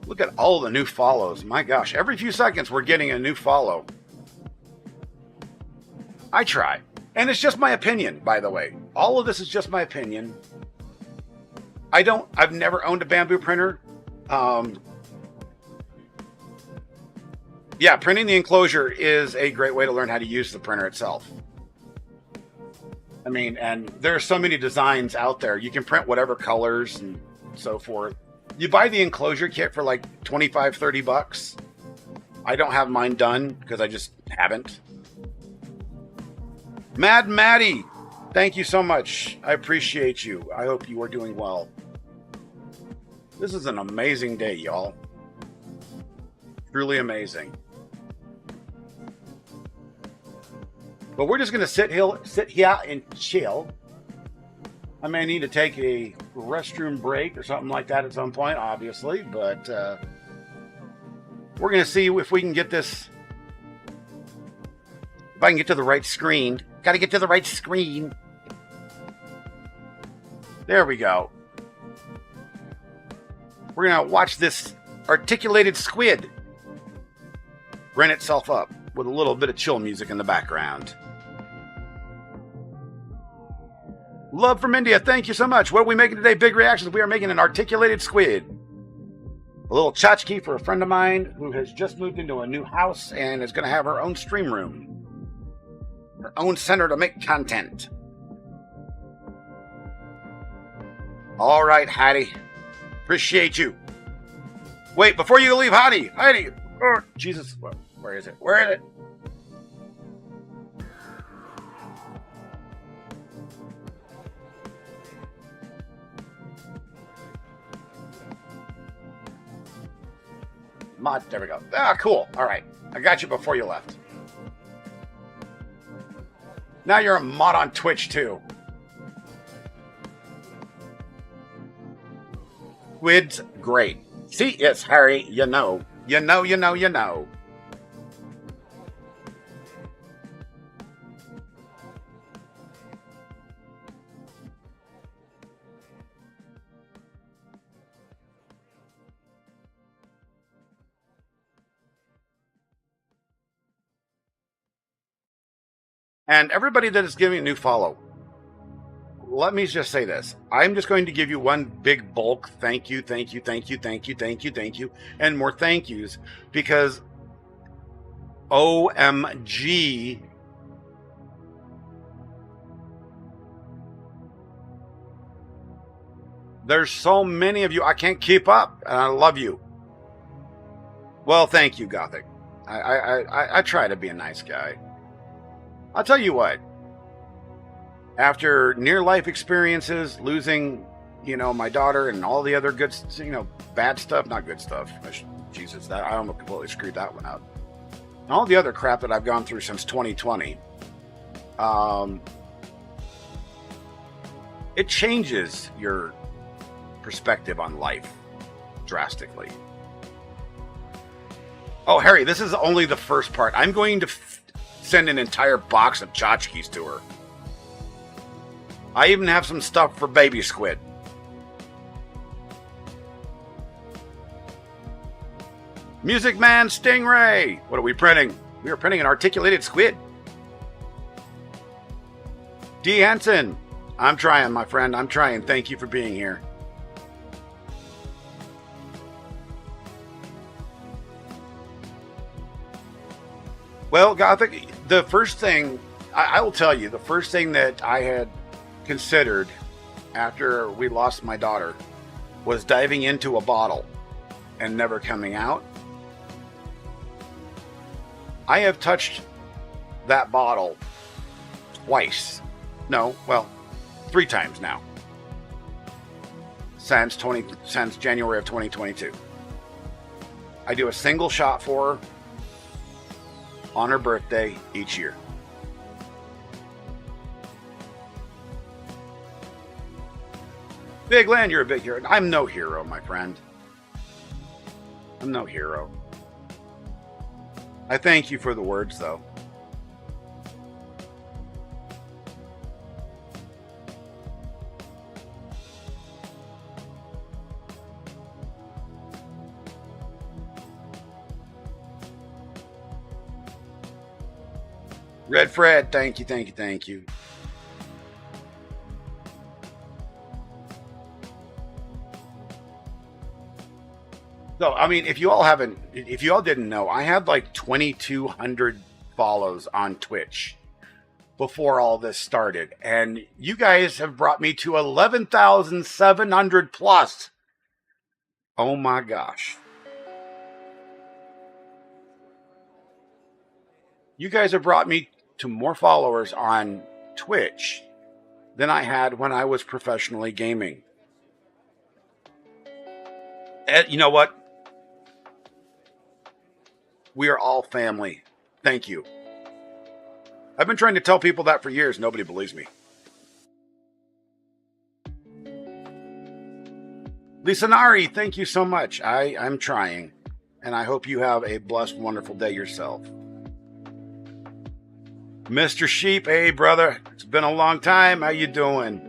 Look at all the new follows. My gosh, every few seconds we're getting a new follow. I try. And it's just my opinion, by the way. All of this is just my opinion. I've never owned a Bamboo printer. Yeah, printing the enclosure is a great way to learn how to use the printer itself. I mean, and there are so many designs out there. You can print whatever colors and so forth. You buy the enclosure kit for like 25, 30 bucks. I don't have mine done because I just haven't. Mad Maddie, thank you so much. I appreciate you. I hope you are doing well. This is an amazing day, y'all. Truly amazing. But we're just going to sit here and chill. I may need to take a restroom break or something like that at some point, obviously. But we're going to see if we can get this. If I can get to the right screen. Got to get to the right screen. There we go. We're going to watch this articulated squid rent itself up with a little bit of chill music in the background. Love from India, thank you so much. What are we making today? Big reactions. We are making an articulated squid. A little tchotchke for a friend of mine who has just moved into a new house and is going to have her own stream room. Her own center to make content. All right, Hattie. Appreciate you. Wait, before you leave, Hattie. Oh, Jesus. Where is it? Where is it? Mod, there we go. Ah, cool. All right. I got you before you left. Now you're a mod on Twitch, too. Squid's great. See, yes, Harry, you know. You know, you know, you know. And everybody that is giving a new follow, let me just say this. I'm just going to give you one big bulk thank you, thank you, thank you, thank you, thank you, thank you, and more thank yous, because OMG, there's so many of you. I can't keep up, and I love you. Well, thank you, Gothic. I try to be a nice guy. I'll tell you what, after near-life experiences, losing, my daughter and all the other good, bad stuff, not good stuff. Jesus, I almost completely screwed that one up. all the other crap that I've gone through since 2020, it changes your perspective on life drastically. Oh, Harry, this is only the first part. I'm going to send an entire box of tchotchkes to her. I even have some stuff for baby squid. Music Man Stingray! What are we printing? We are printing an articulated squid. D. Henson, I'm trying, my friend. I'm trying. Thank you for being here. Well, Gothic, the first thing, I will tell you, the first thing that I had considered after we lost my daughter was diving into a bottle and never coming out. I have touched that bottle twice. No, well, 3 times now. Since January of 2022. I do a single shot for her on her birthday each year. Big Land, you're a big hero. I'm no hero, my friend. I'm no hero. I thank you for the words, though. Red Fred, thank you, thank you, thank you. So, I mean, if you all didn't know, I had like 2,200 follows on Twitch before all this started. And you guys have brought me to 11,700 plus. Oh my gosh. You guys have brought me to more followers on Twitch than I had when I was professionally gaming. And you know what? We are all family. Thank you. I've been trying to tell people that for years. Nobody believes me. Lisanari, thank you so much. I'm trying. And I hope you have a blessed, wonderful day yourself. Mr. Sheep, hey brother. It's been a long time. How you doing?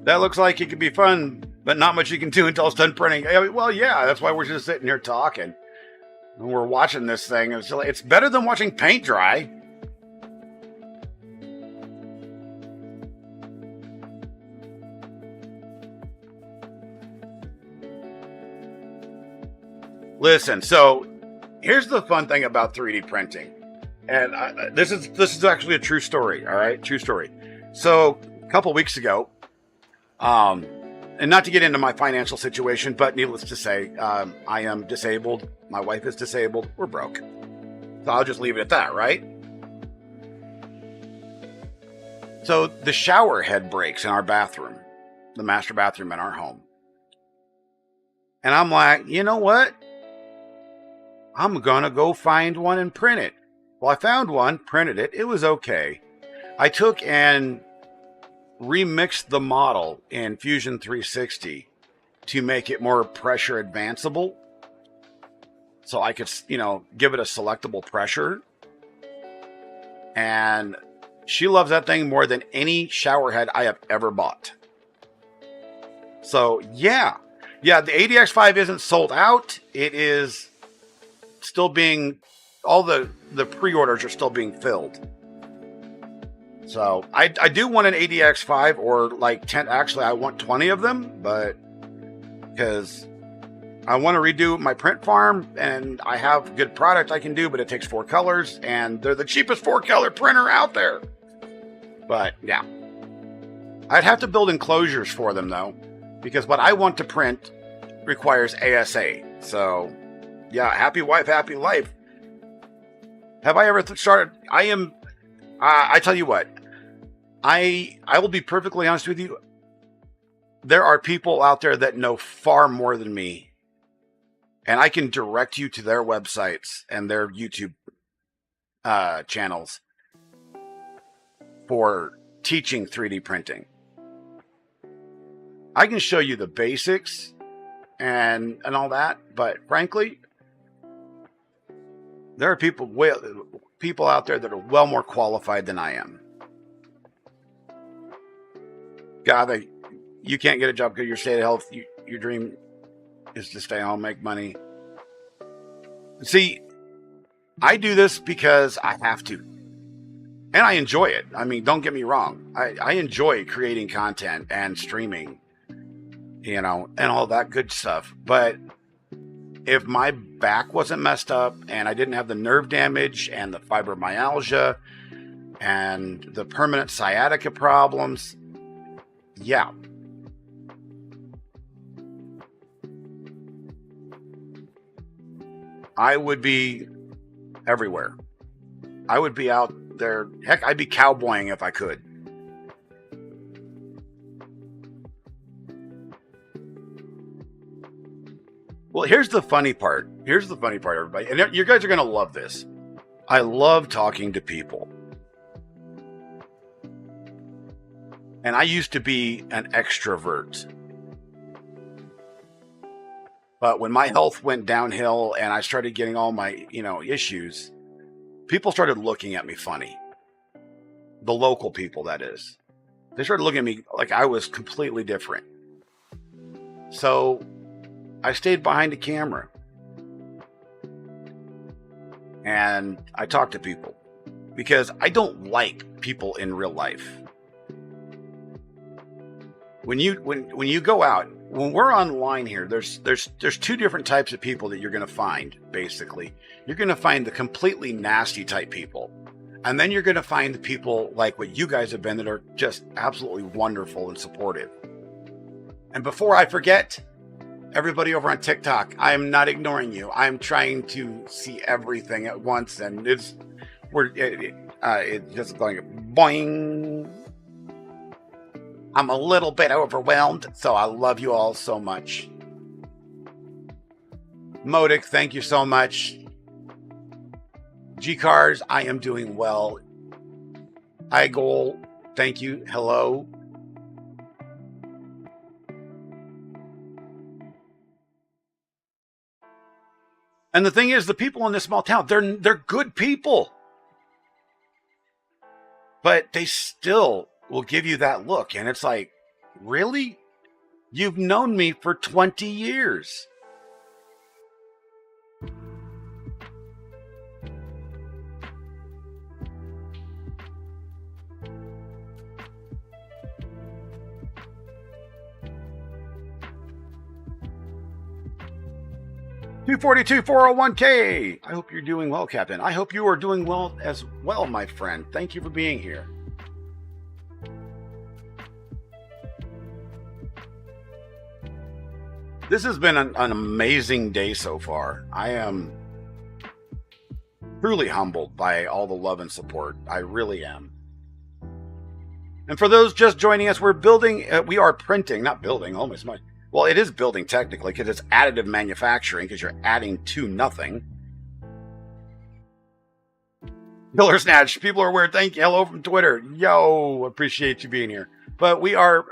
That looks like it could be fun, but not much you can do until it's done printing. Well, yeah, that's why we're just sitting here talking. And we're watching this thing. It's better than watching paint dry. Listen, so here's the fun thing about 3D printing. And this is actually a true story, all right? True story. So a couple weeks ago, and not to get into my financial situation, but needless to say, I am disabled. My wife is disabled. We're broke. So I'll just leave it at that, right? So the shower head breaks in our bathroom, the master bathroom in our home. And I'm like, you know what? I'm going to go find one and print it. Well, I found one, printed it. It was okay. I took and remixed the model in Fusion 360 to make it more pressure advanceable. So I could, give it a selectable pressure. And she loves that thing more than any shower head I have ever bought. So, yeah, the ADX5 isn't sold out. It is still being, all the pre-orders are still being filled. So I do want an ADX5 or like 10. Actually, I want 20 of them, but because I want to redo my print farm and I have good product I can do, but it takes 4 colors and they're the cheapest 4-color printer out there. But yeah, I'd have to build enclosures for them though, because what I want to print requires ASA. So yeah, happy wife, happy life. Have I ever started? I tell you what, I will be perfectly honest with you. there are people out there that know far more than me, and I can direct you to their websites and their YouTube channels for teaching 3D printing. I can show you the basics and all that, but frankly, there are people out there that are well more qualified than I am. God, you can't get a job because your state of health. Your dream is to stay home, make money. See, I do this because I have to. And I enjoy it. I mean, don't get me wrong. I enjoy creating content and streaming, and all that good stuff. But if my back wasn't messed up and I didn't have the nerve damage and the fibromyalgia and the permanent sciatica problems, yeah. I would be everywhere. I would be out there. Heck, I'd be cowboying if I could. Well, here's the funny part. Everybody. And you guys are going to love this. I love talking to people. And I used to be an extrovert. But when my health went downhill and I started getting all my, issues, people started looking at me funny. The local people, that is. They started looking at me like I was completely different. So I stayed behind the camera. And I talked to people. Because I don't like people in real life. When you go out, when we're online here, there's two different types of people that you're going to find, basically. You're going to find the completely nasty type people. And then you're going to find the people like what you guys have been that are just absolutely wonderful and supportive. And before I forget, everybody over on TikTok, I am not ignoring you. I'm trying to see everything at once, and it's just going boing. I'm a little bit overwhelmed, so I love you all so much. Modic, thank you so much. G-Cars, I am doing well. iGoal, thank you. Hello. And the thing is, the people in this small town, they're good people. But they still will give you that look, and it's like, really? You've known me for 20 years. $242 401k. I hope you're doing well, Captain. I hope you are doing well as well, my friend. Thank you for being here. This has been an amazing day so far. I am truly humbled by all the love and support. I really am. And for those just joining us, we are printing, not building, almost much. Well, it is building technically because it's additive manufacturing because you're adding to nothing. Killer Snatch, people are weird. Thank you. Hello from Twitter. Yo, appreciate you being here. But we are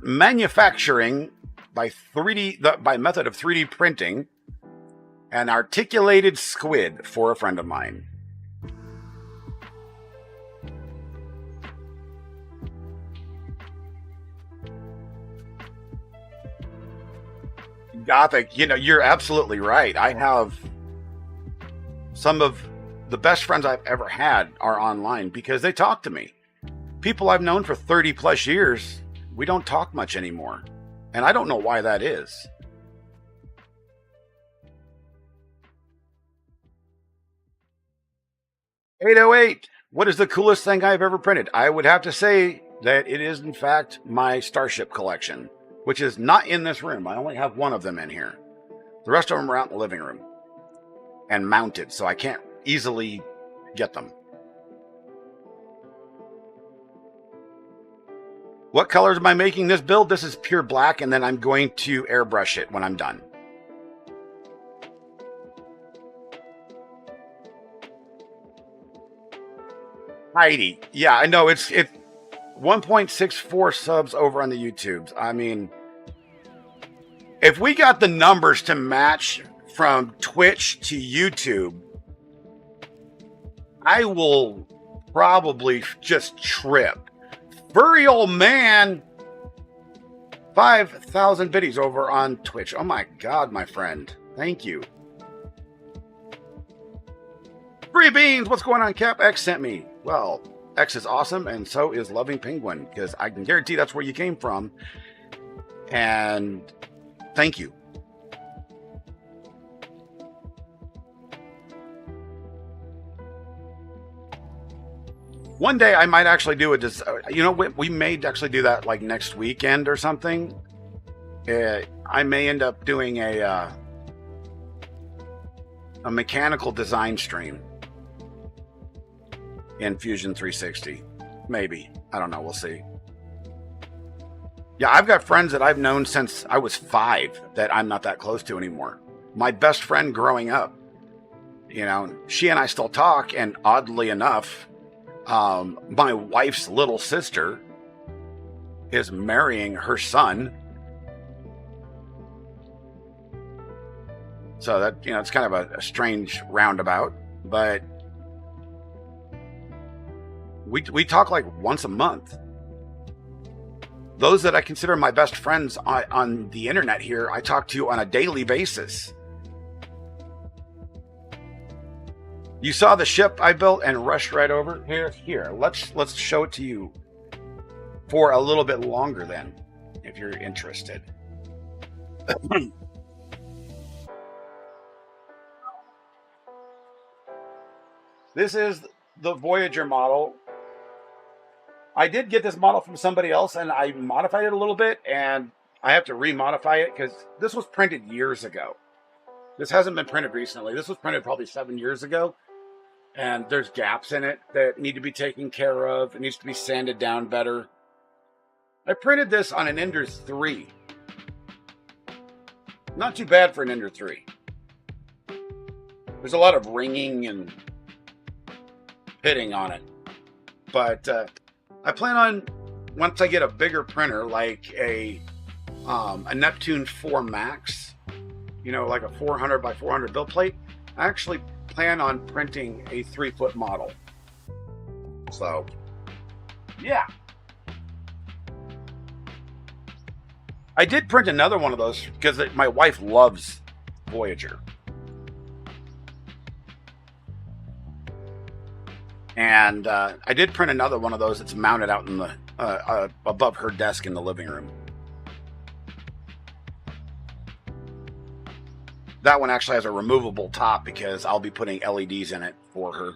manufacturing by method of 3D printing an articulated squid for a friend of mine. Gothic, you're absolutely right. I have some of the best friends I've ever had are online because they talk to me. People I've known for 30 plus years, we don't talk much anymore. And I don't know why that is. $808. What is the coolest thing I've ever printed? I would have to say that it is, in fact, my Starship collection, which is not in this room. I only have one of them in here. The rest of them are out in the living room and mounted, so I can't easily get them. What colors am I making this build? This is pure black, and then I'm going to airbrush it when I'm done. Heidi. Yeah, I know it's 1.64 subs over on the YouTubes. I mean, if we got the numbers to match from Twitch to YouTube, I will probably just trip. Furry old man, 5,000 biddies over on Twitch. Oh my God, my friend. Thank you. Free beans, what's going on, Cap? X sent me. Well, X is awesome, and so is Loving Penguin, because I can guarantee that's where you came from. And thank you. One day I might actually do it. You know, we may actually do that like next weekend or something. I may end up doing a mechanical design stream in Fusion 360. Maybe. I don't know. We'll see. Yeah, I've got friends that I've known since I was 5 that I'm not that close to anymore. My best friend growing up, you know, she and I still talk, and oddly enough, my wife's little sister is marrying her son. So that, you know, it's kind of a strange roundabout, but we talk like once a month. Those that I consider my best friends on the internet here, I talk to on a daily basis. You saw the ship I built and rushed right over. Here, let's show it to you for a little bit longer then, if you're interested. This is the Voyager model. I did get this model from somebody else, and I modified it a little bit, and I have to remodify it because this was printed years ago. This hasn't been printed recently. This was printed probably 7 years ago. And there's gaps in it that need to be taken care of. It needs to be sanded down better. I printed this on an Ender 3. Not too bad for an Ender 3. There's a lot of ringing and pitting on it. But I plan on, once I get a bigger printer, like a Neptune 4 Max, you know, like a 400 by 400 build plate, I actually plan on printing a 3-foot model. So, yeah. I did print another one of those because my wife loves Voyager. And I did print another one of those that's mounted out in the above her desk in the living room. That one actually has a removable top because I'll be putting LEDs in it for her.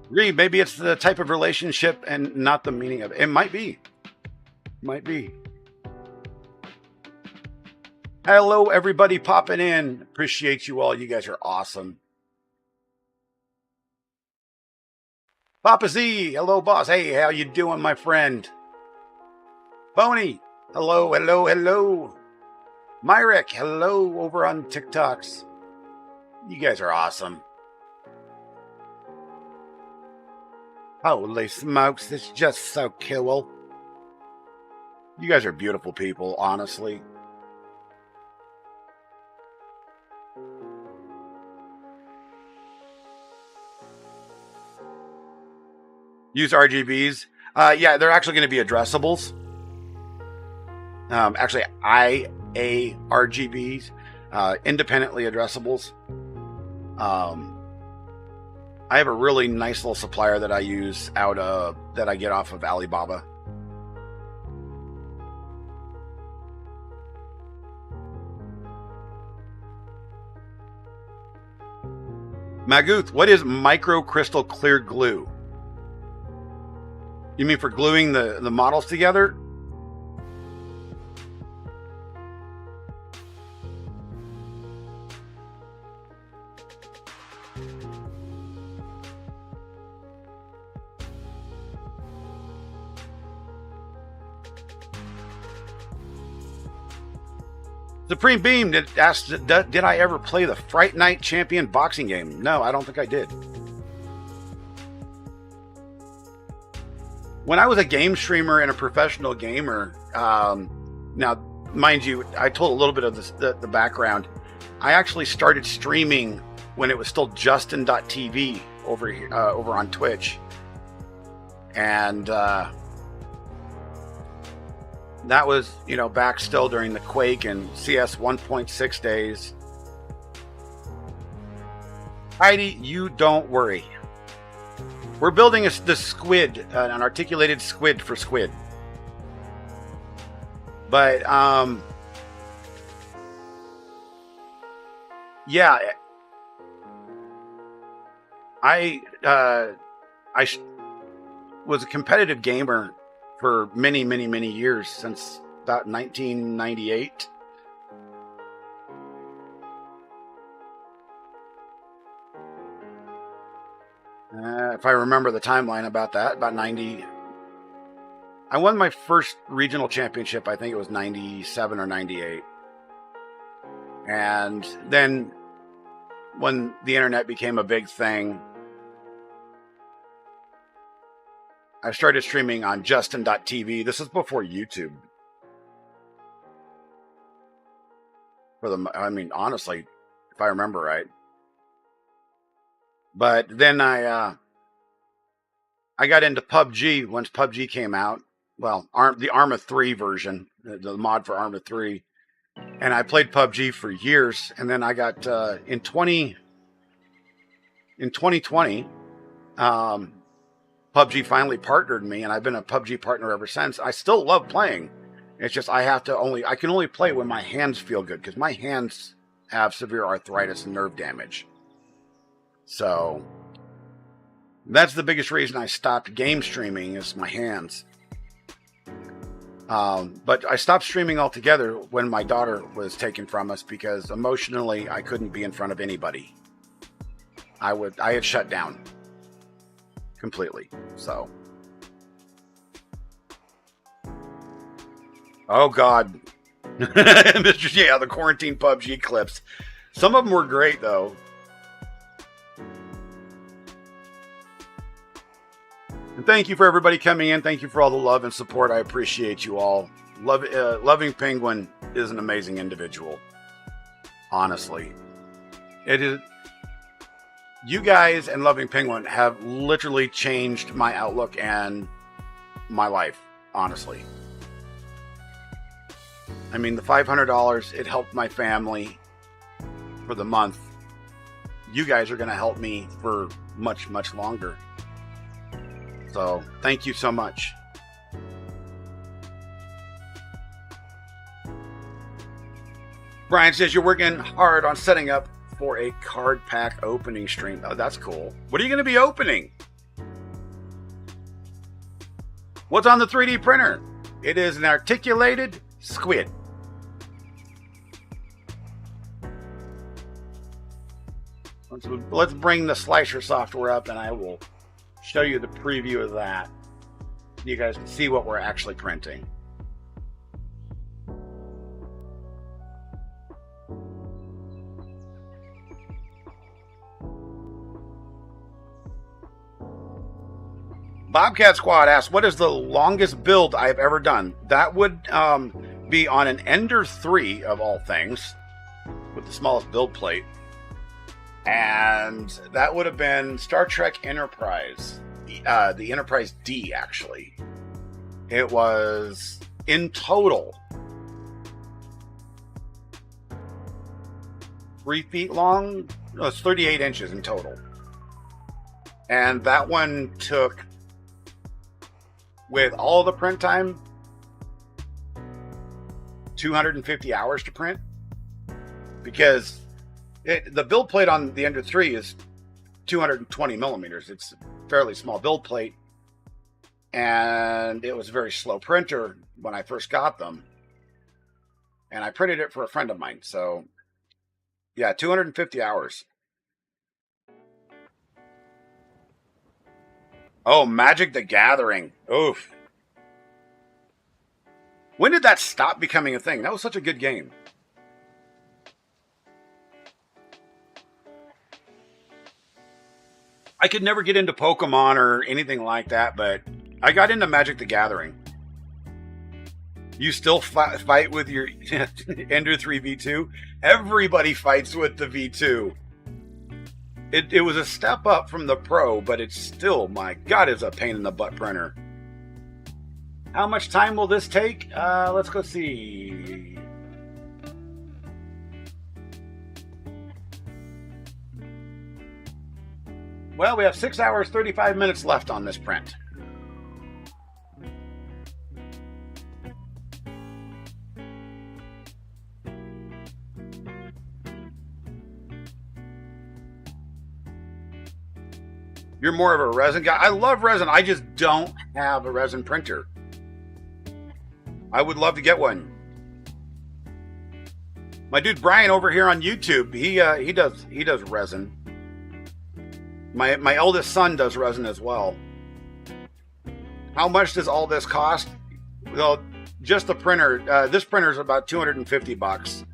Reed, maybe it's the type of relationship and not the meaning of it. It might be. Might be. Hello, everybody popping in. Appreciate you all. You guys are awesome. Papa Z, hello, boss. Hey, how you doing, my friend? Boney, hello, hello, hello. Myrick, hello, over on TikToks. You guys are awesome. Holy smokes, it's just so cool. You guys are beautiful people, honestly. Use RGBs. Yeah, they're actually going to be addressables. Actually, IA RGBs, independently addressables. I have a really nice little supplier that I use that I get off of Alibaba. Maguth, what is microcrystal clear glue? You mean for gluing the models together? Supreme Beam did I ever play the Fright Night Champion boxing game? No, I don't think I did. When I was a game streamer and a professional gamer, now, mind you, I told a little bit of the background. I actually started streaming when it was still Justin.tv over here, over on Twitch. And that was, back still during the Quake and CS 1.6 days. Heidi, you don't worry. We're building the squid, an articulated squid for squid. But, yeah, I was a competitive gamer for many, many, many years, since about 1998. If I remember the timeline about that, about 90. I won my first regional championship, I think it was 97 or 98. And then when the internet became a big thing, I started streaming on Justin.tv. This is before YouTube. Honestly, if I remember right. But then I got into PUBG once PUBG came out. Well, the Arma 3 version, the mod for Arma 3. And I played PUBG for years. And then I got, in 2020, PUBG finally partnered me, and I've been a PUBG partner ever since. I still love playing. It's just I can only play when my hands feel good, because my hands have severe arthritis and nerve damage. So that's the biggest reason I stopped game streaming, is my hands. But I stopped streaming altogether when my daughter was taken from us, because emotionally I couldn't be in front of anybody. I had shut down completely. So, oh God, Mr. Yeah, the quarantine PUBG clips. Some of them were great though. And thank you for everybody coming in. Thank you for all the love and support. I appreciate you all. Loving Penguin is an amazing individual. Honestly, it is. You guys and Loving Penguin have literally changed my outlook and my life, honestly. I mean, the $500, it helped my family for the month. You guys are going to help me for much, much longer. So, thank you so much. Brian says you're working hard on setting up for a card pack opening stream. Oh, that's cool. What are you going to be opening? What's on the 3D printer? It is an articulated squid. Let's bring the slicer software up, and I will show you the preview of that. You guys can see what we're actually printing. Bobcat Squad asks, what is the longest build I've ever done? That would be on an Ender 3 of all things, with the smallest build plate. And that would have been Star Trek Enterprise, the Enterprise D, actually. It was, in total, 3 feet long. No, it's 38 inches in total. And that one took, with all the print time, 250 hours to print. Because the build plate on the Ender 3 is 220 millimeters. It's a fairly small build plate. And it was a very slow printer when I first got them. And I printed it for a friend of mine. So, yeah, 250 hours. Oh, Magic the Gathering. Oof. When did that stop becoming a thing? That was such a good game. I could never get into Pokemon or anything like that, but I got into Magic the Gathering. You still fight with your Ender 3 V2? Everybody fights with the V2. It was a step up from the Pro, but it's still, my God, it's a pain in the butt printer. How much time will this take? Let's go see. Well, we have 6 hours, 35 minutes left on this print. You're more of a resin guy. I love resin. I just don't have a resin printer. I would love to get one. My dude Brian over here on YouTube, he does resin. My eldest son does resin as well. How much does all this cost? Well, just the printer. This printer is about $250.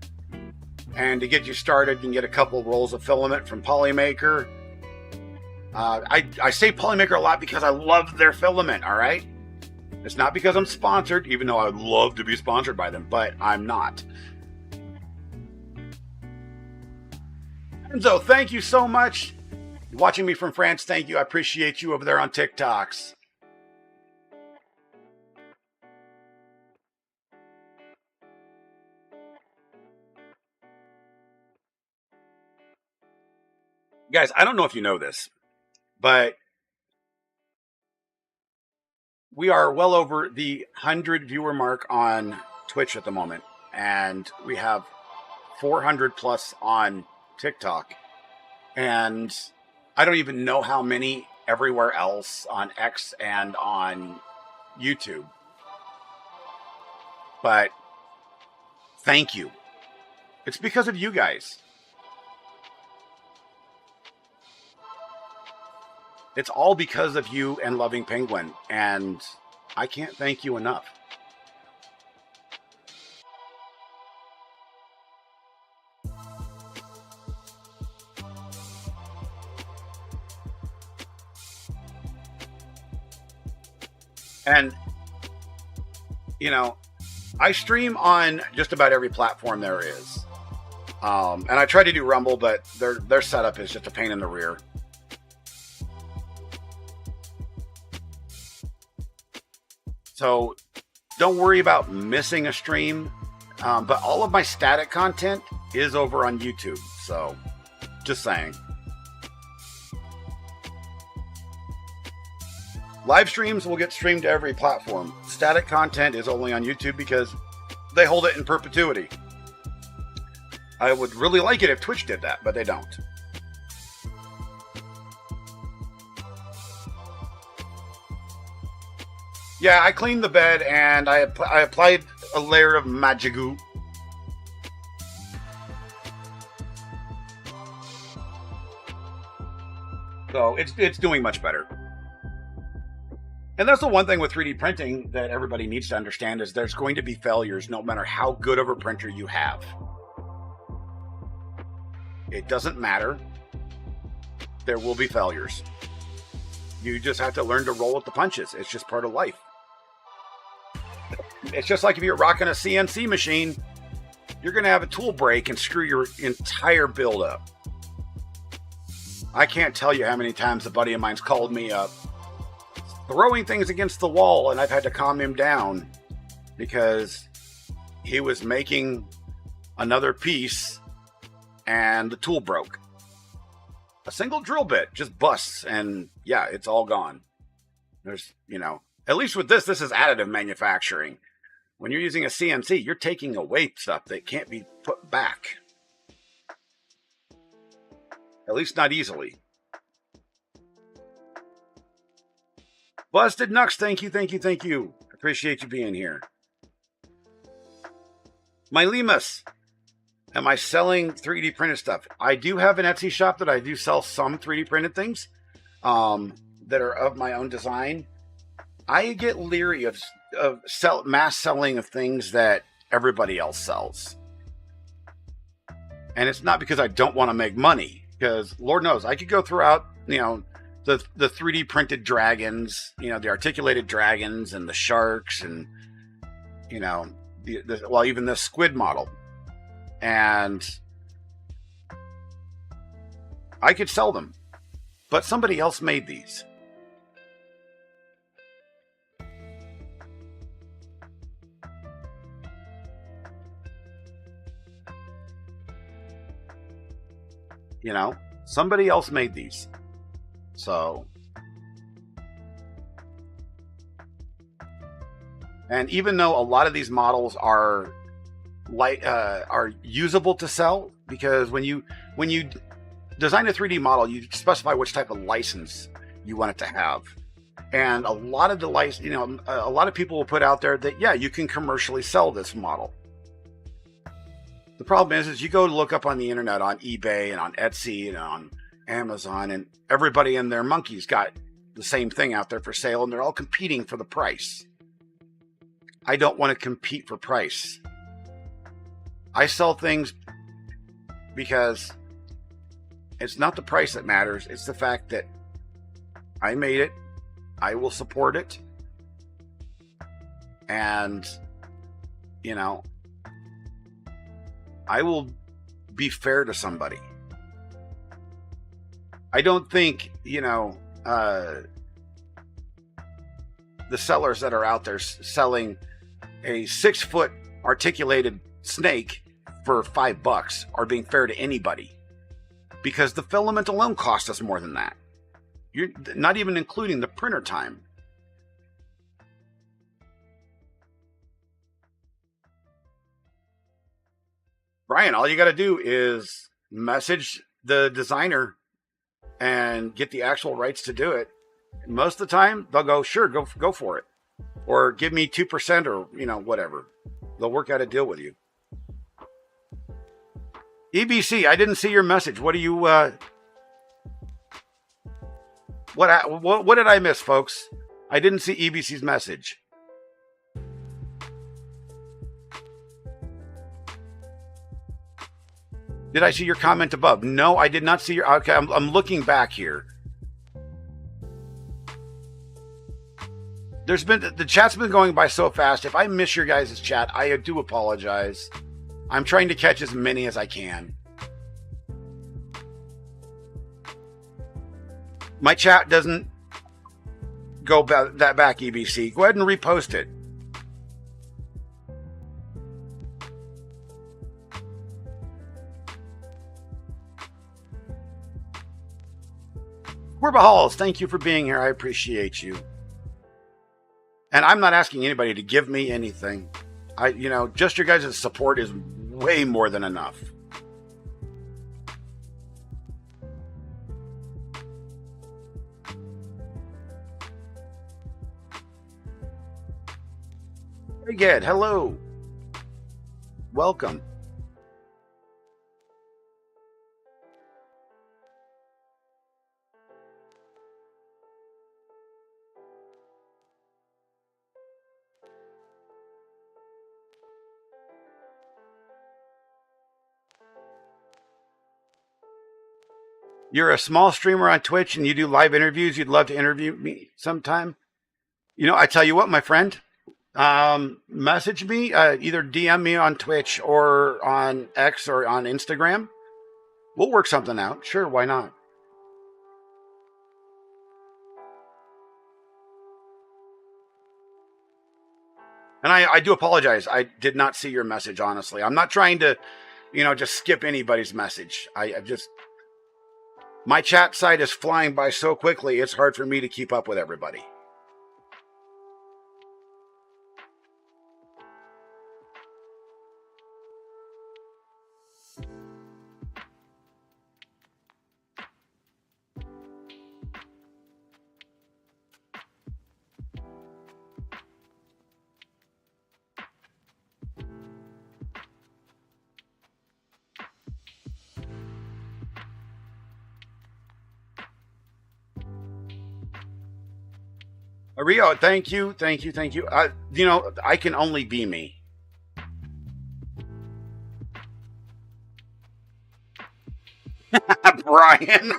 And to get you started, you can get a couple rolls of filament from Polymaker. I say Polymaker a lot because I love their filament, all right? It's not because I'm sponsored, even though I'd love to be sponsored by them, but I'm not. Enzo, thank you so much. Watching me from France, thank you. I appreciate you over there on TikToks. Guys, I don't know if you know this, but we are well over the 100 viewer mark on Twitch at the moment, and we have 400 plus on TikTok, and I don't even know how many everywhere else on X and on YouTube. But thank you. It's because of you guys. It's all because of you and Loving Penguin, and I can't thank you enough. And, you know, I stream on just about every platform there is. And I try to do Rumble, but their setup is just a pain in the rear. So don't worry about missing a stream. But all of my static content is over on YouTube. So just saying. Live streams will get streamed to every platform. Static content is only on YouTube because they hold it in perpetuity. I would really like it if Twitch did that, but they don't. Yeah, I cleaned the bed and I applied a layer of Magigoo. So it's doing much better. And that's the one thing with 3D printing that everybody needs to understand is there's going to be failures no matter how good of a printer you have. It doesn't matter. There will be failures. You just have to learn to roll with the punches. It's just part of life. It's just like if you're rocking a CNC machine, you're going to have a tool break and screw your entire build up. I can't tell you how many times a buddy of mine's called me up throwing things against the wall, and I've had to calm him down because he was making another piece and the tool broke. A single drill bit just busts, and yeah, it's all gone. There's, you know, at least with this is additive manufacturing. When you're using a CNC, you're taking away stuff that can't be put back. At least not easily. Busted Nux, thank you, thank you, thank you. Appreciate you being here. My Limas, am I selling 3D printed stuff? I do have an Etsy shop that I do sell some 3D printed things that are of my own design. I get leery of mass selling of things that everybody else sells. And it's not because I don't want to make money, because Lord knows I could go throughout, you know, the 3D printed dragons, the articulated dragons and the sharks, and well, even the squid model. And I could sell them, but somebody else made these. Somebody else made these. So, and even though a lot of these models are usable to sell, because when you design a 3D model, you specify which type of license you want it to have. And a lot of the a lot of people will put out there that, yeah, you can commercially sell this model. The problem is you go to look up on the internet, on eBay and on Etsy and on Amazon, and everybody and their monkey's got the same thing out there for sale, and they're all competing for the price. I don't want to compete for price. I sell things because it's not the price that matters. It's the fact that I made it. I will support it. And, I will be fair to somebody. I don't think, the sellers that are out there selling a 6-foot articulated snake for $5 are being fair to anybody, because the filament alone costs us more than that. You're not even including the printer time. Brian, all you got to do is message the designer and get the actual rights to do it. Most of the time, they'll go, sure, go for it. Or give me 2% or, whatever. They'll work out a deal with you. EBC, I didn't see your message. What do you, what did I miss, folks? I didn't see EBC's message. Did I see your comment above? No, I did not see your... Okay, I'm looking back here. The chat's been going by so fast. If I miss your guys' chat, I do apologize. I'm trying to catch as many as I can. My chat doesn't go that back, EBC. Go ahead and repost it. Corba Halls, thank you for being here. I appreciate you. And I'm not asking anybody to give me anything. Just your guys' support is way more than enough. Very good. Hello. Welcome. You're a small streamer on Twitch and you do live interviews. You'd love to interview me sometime. I tell you what, my friend, message me, either DM me on Twitch or on X or on Instagram. We'll work something out. Sure, why not? And I do apologize. I did not see your message, honestly. I'm not trying to, just skip anybody's message. My chat site is flying by so quickly, it's hard for me to keep up with everybody. Rio, thank you. I can only be me. Brian.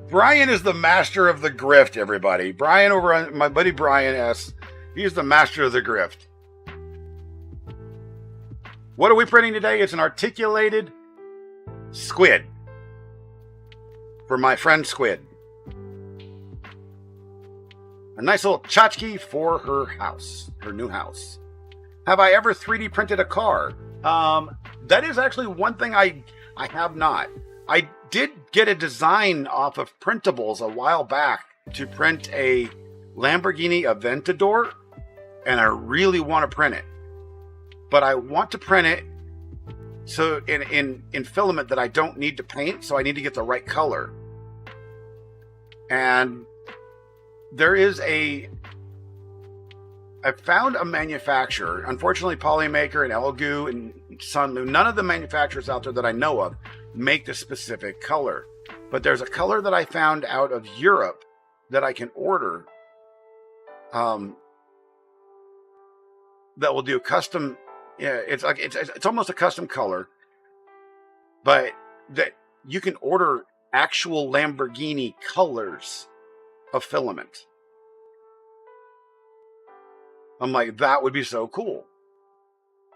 Brian is the master of the grift, everybody. Brian over on my buddy Brian S. He's the master of the grift. What are we printing today? It's an articulated squid for my friend Squid. A nice little tchotchke for her house, her new house. Have I ever 3D printed a car? That is actually one thing I have not. I did get a design off of printables a while back to print a Lamborghini Aventador, and I really want to print it. But I want to print it so in filament that I don't need to paint, so I need to get the right color. And there is I found a manufacturer, unfortunately Polymaker and Elgu and Sunlu, none of the manufacturers out there that I know of make the specific color. But there's a color that I found out of Europe that I can order that will do custom. Yeah, it's almost a custom color, but that you can order actual Lamborghini colors of filament. I'm like, that would be so cool.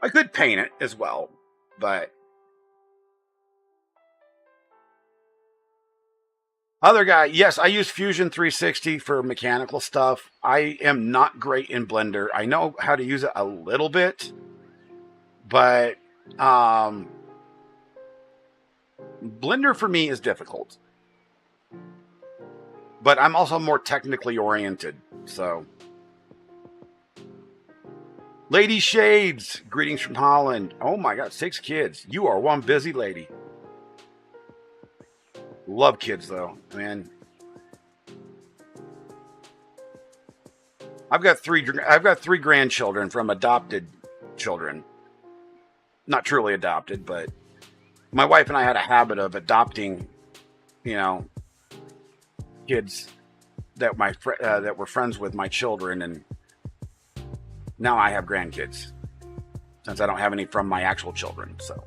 I could paint it as well, but other guy, yes, I use Fusion 360 for mechanical stuff. I am not great in Blender. I know how to use it a little bit, but Blender for me is difficult. But I'm also more technically oriented, so. Lady Shades, greetings from Holland. Oh my God, 6 kids. You are one busy lady. Love kids though, man. I've got three grandchildren from adopted children. Not truly adopted, but my wife and I had a habit of adopting, you know, kids that that were friends with my children, and now I have grandkids since I don't have any from my actual children. So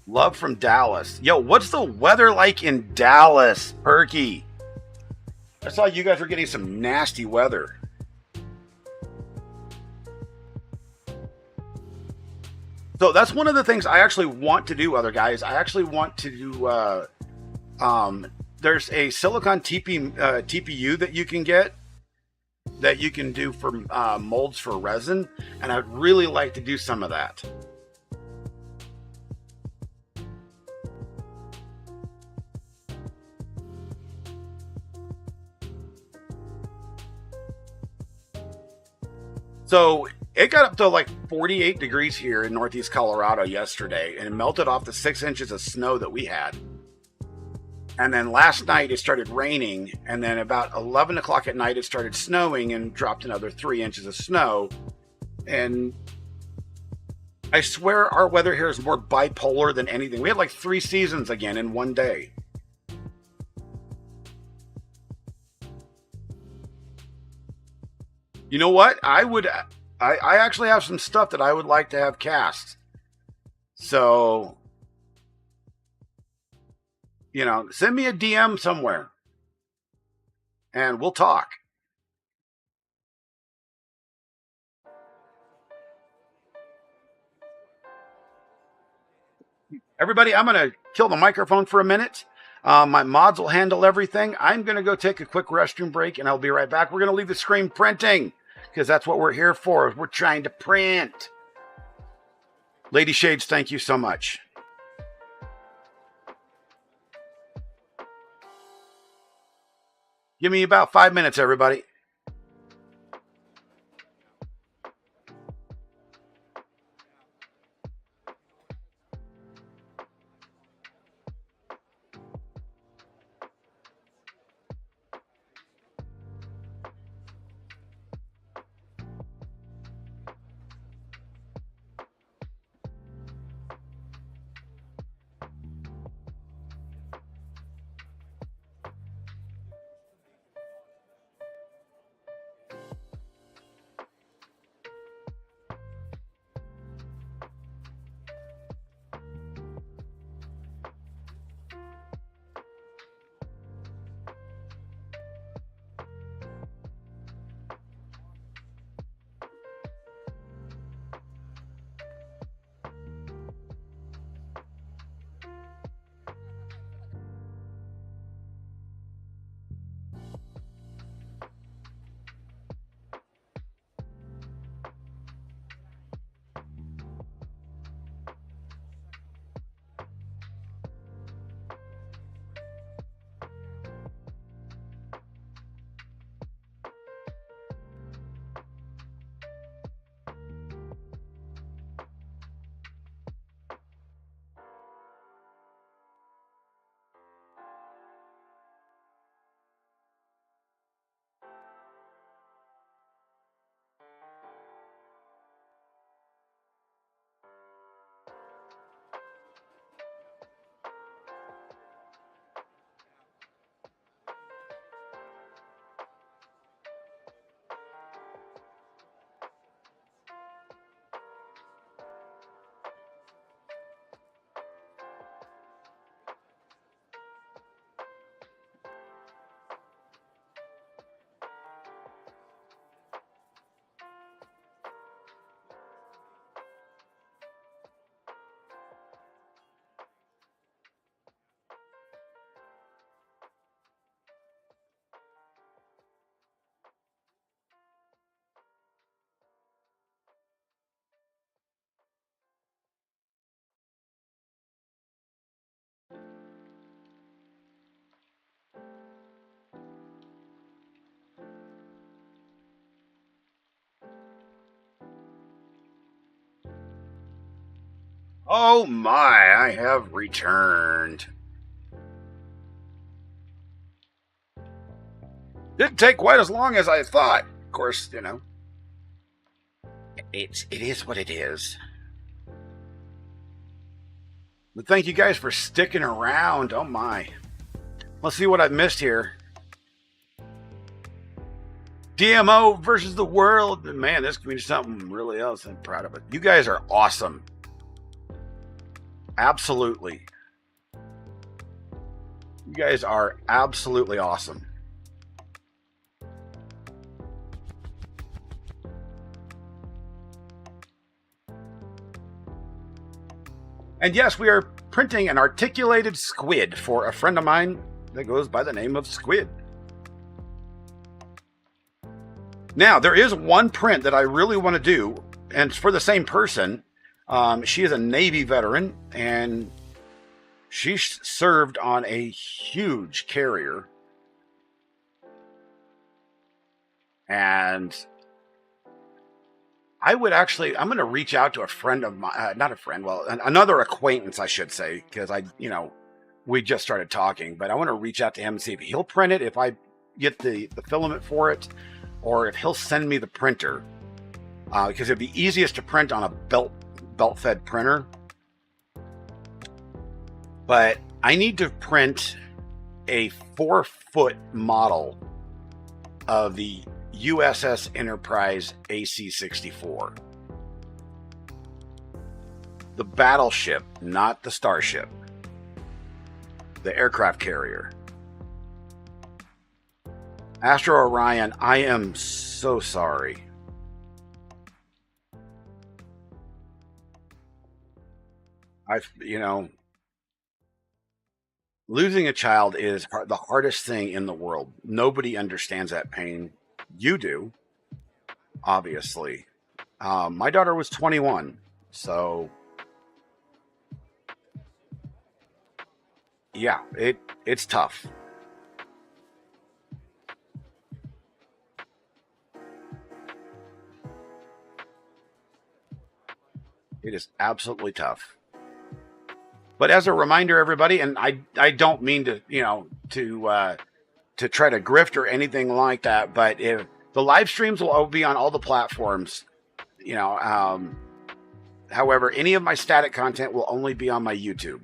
love from Dallas. Yo, what's the weather like in Dallas, Perky? I saw you guys were getting some nasty weather. So that's one of the things I actually want to do, other guys. I actually want to do, there's a silicon TPU that you can get, that you can do for molds for resin, and I'd really like to do some of that. So it got up to like 48 degrees here in Northeast Colorado yesterday, and it melted off the 6 inches of snow that we had. And then last night it started raining, and then about 11 o'clock at night it started snowing and dropped another 3 inches of snow. And I swear our weather here is more bipolar than anything. We had like 3 seasons again in one day. You know what? I actually have some stuff that I would like to have cast. So, you know, send me a DM somewhere and we'll talk. Everybody, I'm going to kill the microphone for a minute. My mods will handle everything. I'm going to go take a quick restroom break, and I'll be right back. We're going to leave the screen printing, because that's what we're here for. We're trying to print. Lady Shades, thank you so much. Give me about 5 minutes, everybody. Oh my, I have returned. Didn't take quite as long as I thought. Of course, you know, it is what it is. But thank you guys for sticking around. Oh my. Let's see what I've missed here. DMO versus the world. Man, this could be something really else. I'm proud of it. You guys are awesome. Absolutely. You guys are absolutely awesome. And yes, we are printing an articulated squid for a friend of mine that goes by the name of Squid. Now, there is one print that I really want to do, and it's for the same person. She is a Navy veteran, and she served on a huge carrier. And I'm going to reach out to a friend of mine, not a friend, well, another acquaintance, I should say, because we just started talking, but I want to reach out to him and see if he'll print it, if I get the filament for it, or if he'll send me the printer, because it'd be easiest to print on a belt-fed printer. But I need to print a 4-foot model of the USS Enterprise AC-64. The battleship, not the starship. The aircraft carrier. Astro Orion, I am so sorry. Losing a child is the hardest thing in the world. Nobody understands that pain. You do, obviously. My daughter was 21, so yeah, it's tough. It is absolutely tough. But as a reminder, everybody, and I don't mean to try to grift or anything like that, but if the live streams will all be on all the platforms, however, any of my static content will only be on my YouTube.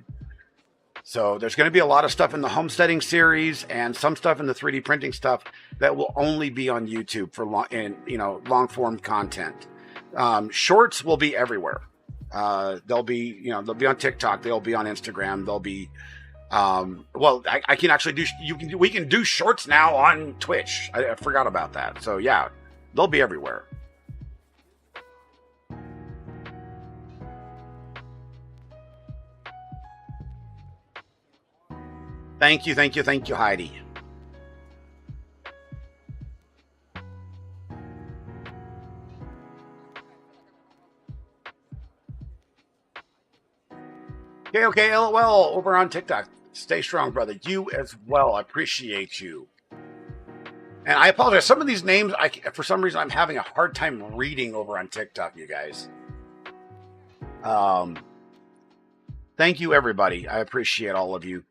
So there's going to be a lot of stuff in the homesteading series and some stuff in the 3D printing stuff that will only be on YouTube for long form content. Shorts will be everywhere. They'll be on TikTok. They'll be on Instagram. They'll be, I can actually we can do shorts now on Twitch. I forgot about that. So yeah, they'll be everywhere. Thank you, Heidi. Okay, LOL over on TikTok. Stay strong, brother. You as well. I appreciate you. And I apologize. Some of these names, for some reason, I'm having a hard time reading over on TikTok, you guys. Thank you, everybody. I appreciate all of you.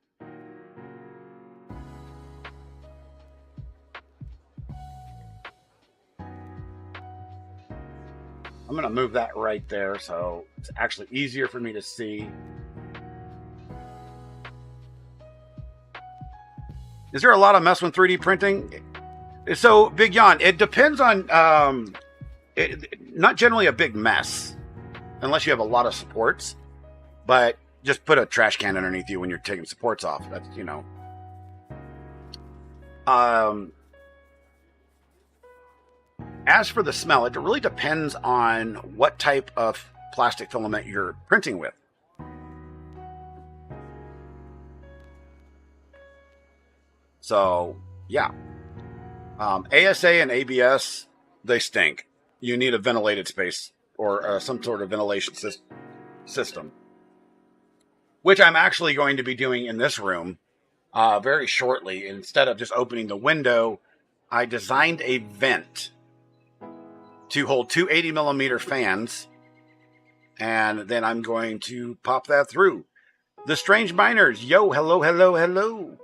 I'm going to move that right there so it's actually easier for me to see. Is there a lot of mess with 3D printing? So, Big Yon, it depends on, not generally a big mess, unless you have a lot of supports, but just put a trash can underneath you when you're taking supports off. That's, As for the smell, it really depends on what type of plastic filament you're printing with. So, yeah. ASA and ABS, they stink. You need a ventilated space or some sort of ventilation system. Which I'm actually going to be doing in this room very shortly. Instead of just opening the window, I designed a vent to hold two 80mm fans And then I'm going to pop that through. The Strange Miners, yo, hello, hello, hello.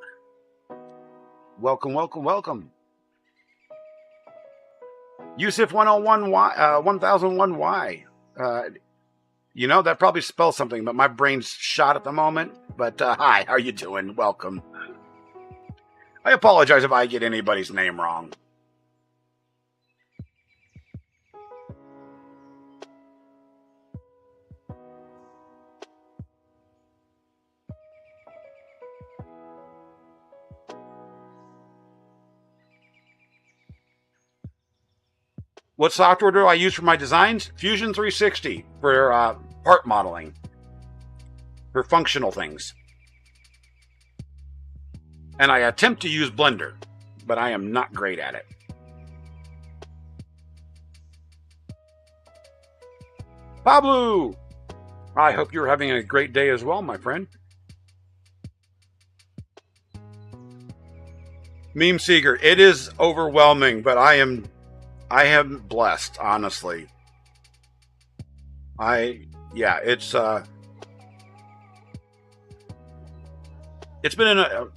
Welcome, welcome, welcome. Yusuf 101Y, 1001Y. You know, that probably spells something, but my brain's shot at the moment. But hi, how are you doing? Welcome. I apologize if I get anybody's name wrong. What software do I use for my designs? Fusion 360 for part modeling, for functional things. And I attempt to use Blender, but I am not great at it. Pablo! I hope you're having a great day as well, my friend. Meme Seeker, it is overwhelming, but I am blessed, honestly. Yeah, it's been an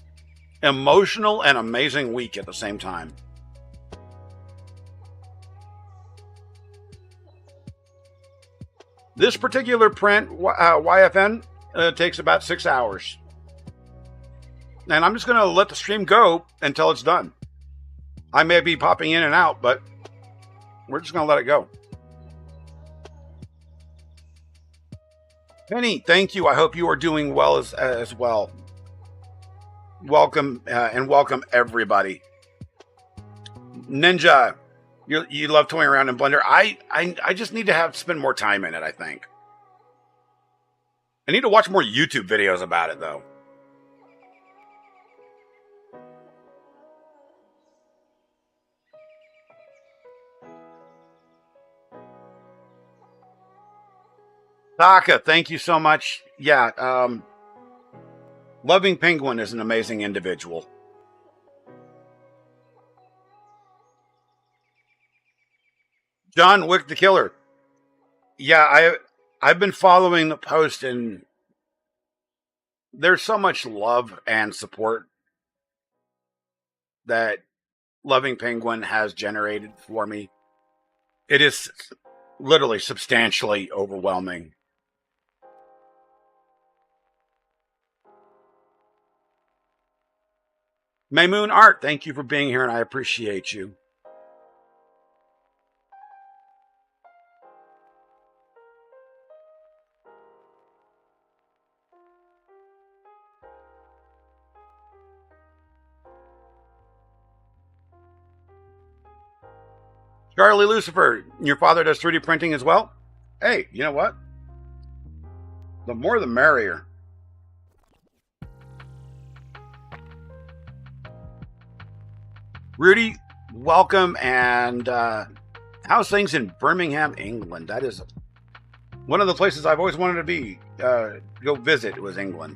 emotional and amazing week at the same time. This particular print, YFN, takes about 6 hours. And I'm just going to let the stream go until it's done. I may be popping in and out, but we're just going to let it go. Penny, thank you. I hope you are doing well as well. Welcome and welcome everybody. Ninja, you love toying around in Blender. I just need to spend more time in it, I think. I need to watch more YouTube videos about it, though. Taka, thank you so much. Yeah, Loving Penguin is an amazing individual. John Wick the Killer. Yeah, I've been following the post, and there's so much love and support that Loving Penguin has generated for me. It is literally substantially overwhelming. Maymoon Art, thank you for being here, and I appreciate you. Charlie Lucifer, your father does 3D printing as well? Hey, you know what? The more the merrier. Rudy, welcome, and how's things in Birmingham, England? That is one of the places I've always wanted to be, go visit was England.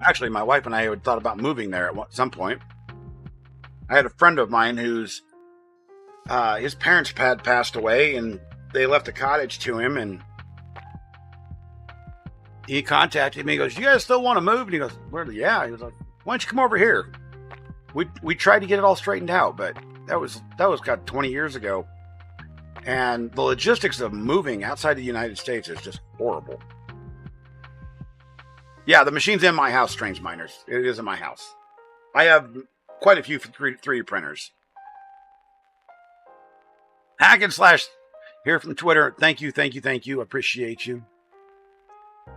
Actually, my wife and I had thought about moving there at some point. I had a friend of mine whose his parents had passed away, and they left a cottage to him, and he contacted me. He goes, "You guys still want to move?" And he goes, "Well, yeah." He was like, "Why don't you come over here?" We tried to get it all straightened out, but that was got 20 years ago, and the logistics of moving outside the United States is just horrible. Yeah, the machine's in my house, Strange Miners. It is in my house. I have quite a few 3D printers. Hack and Slash here from Twitter. Thank you, thank you, thank you. Appreciate you.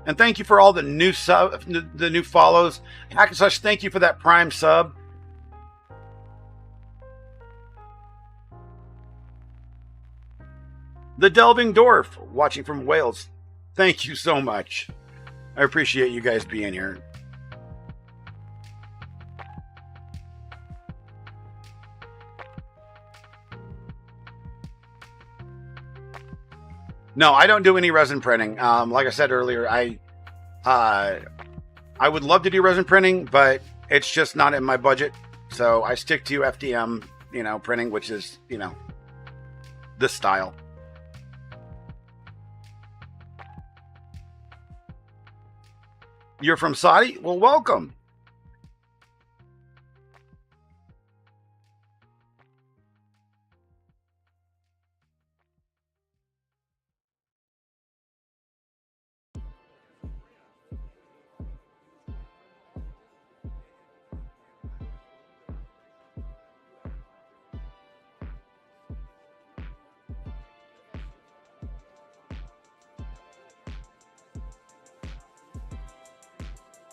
And thank you for all the new the new follows. Hack and Slash, thank you for that Prime sub. The Delving Dwarf, watching from Wales. Thank you so much. I appreciate you guys being here. No, I don't do any resin printing. Like I said earlier, I would love to do resin printing, but it's just not in my budget. So I stick to FDM, printing, which is, this style. You're from Saudi? Well, welcome.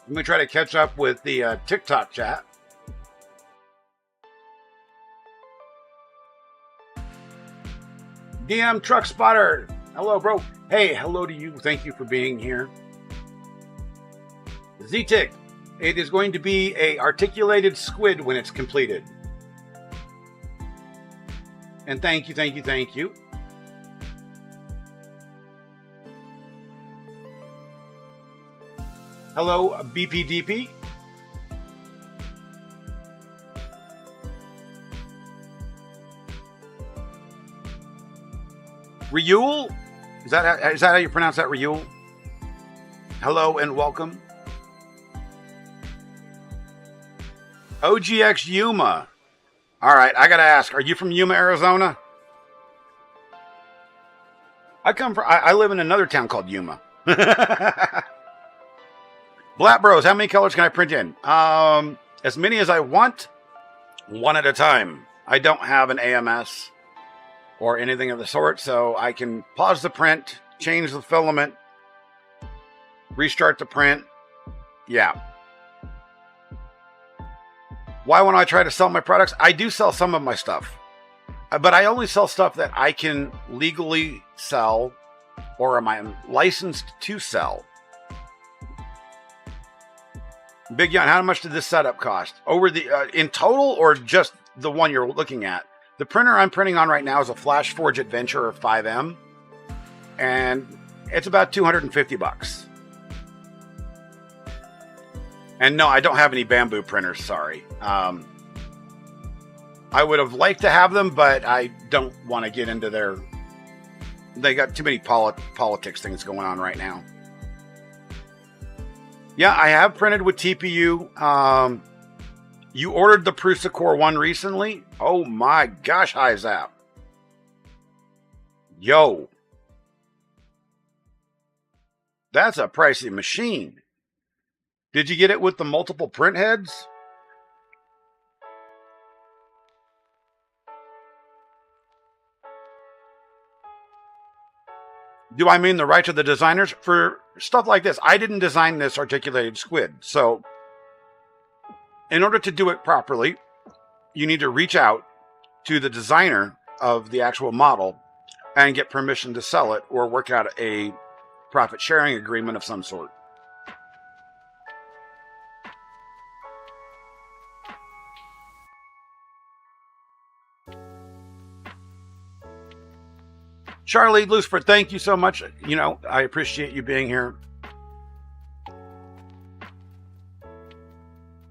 Let me try to catch up with the TikTok chat. DM Truck Spotter. Hello, bro. Hey, hello to you. Thank you for being here. Z-Tick. It is going to be a articulated squid when it's completed. And thank you, thank you, thank you. Hello, BPDP. Ryul? Is that how you pronounce that, Ryul? Hello and welcome. OGX Yuma. All right, I gotta ask, are you from Yuma, Arizona? I live in another town called Yuma. Black Bros, how many colors can I print in? As many as I want, one at a time. I don't have an AMS or anything of the sort, so I can pause the print, change the filament, restart the print. Yeah. Why won't I try to sell my products? I do sell some of my stuff, but I only sell stuff that I can legally sell or am I licensed to sell. Big Young, how much did this setup cost? Over the in total or just the one you're looking at? The printer I'm printing on right now is a FlashForge Adventure 5M, and it's about $250. And no, I don't have any bamboo printers, sorry. I would have liked to have them, but I don't want to get into their... They got too many politics things going on right now. Yeah, I have printed with TPU. You ordered the Prusa Core 1 recently? Oh my gosh, hi Zap. Yo. That's a pricey machine. Did you get it with the multiple print heads? Do I mean the rights of the designers? For stuff like this, I didn't design this articulated squid. So, in order to do it properly, you need to reach out to the designer of the actual model and get permission to sell it or work out a profit sharing agreement of some sort. Charlie Lucifer, thank you so much. You know, I appreciate you being here.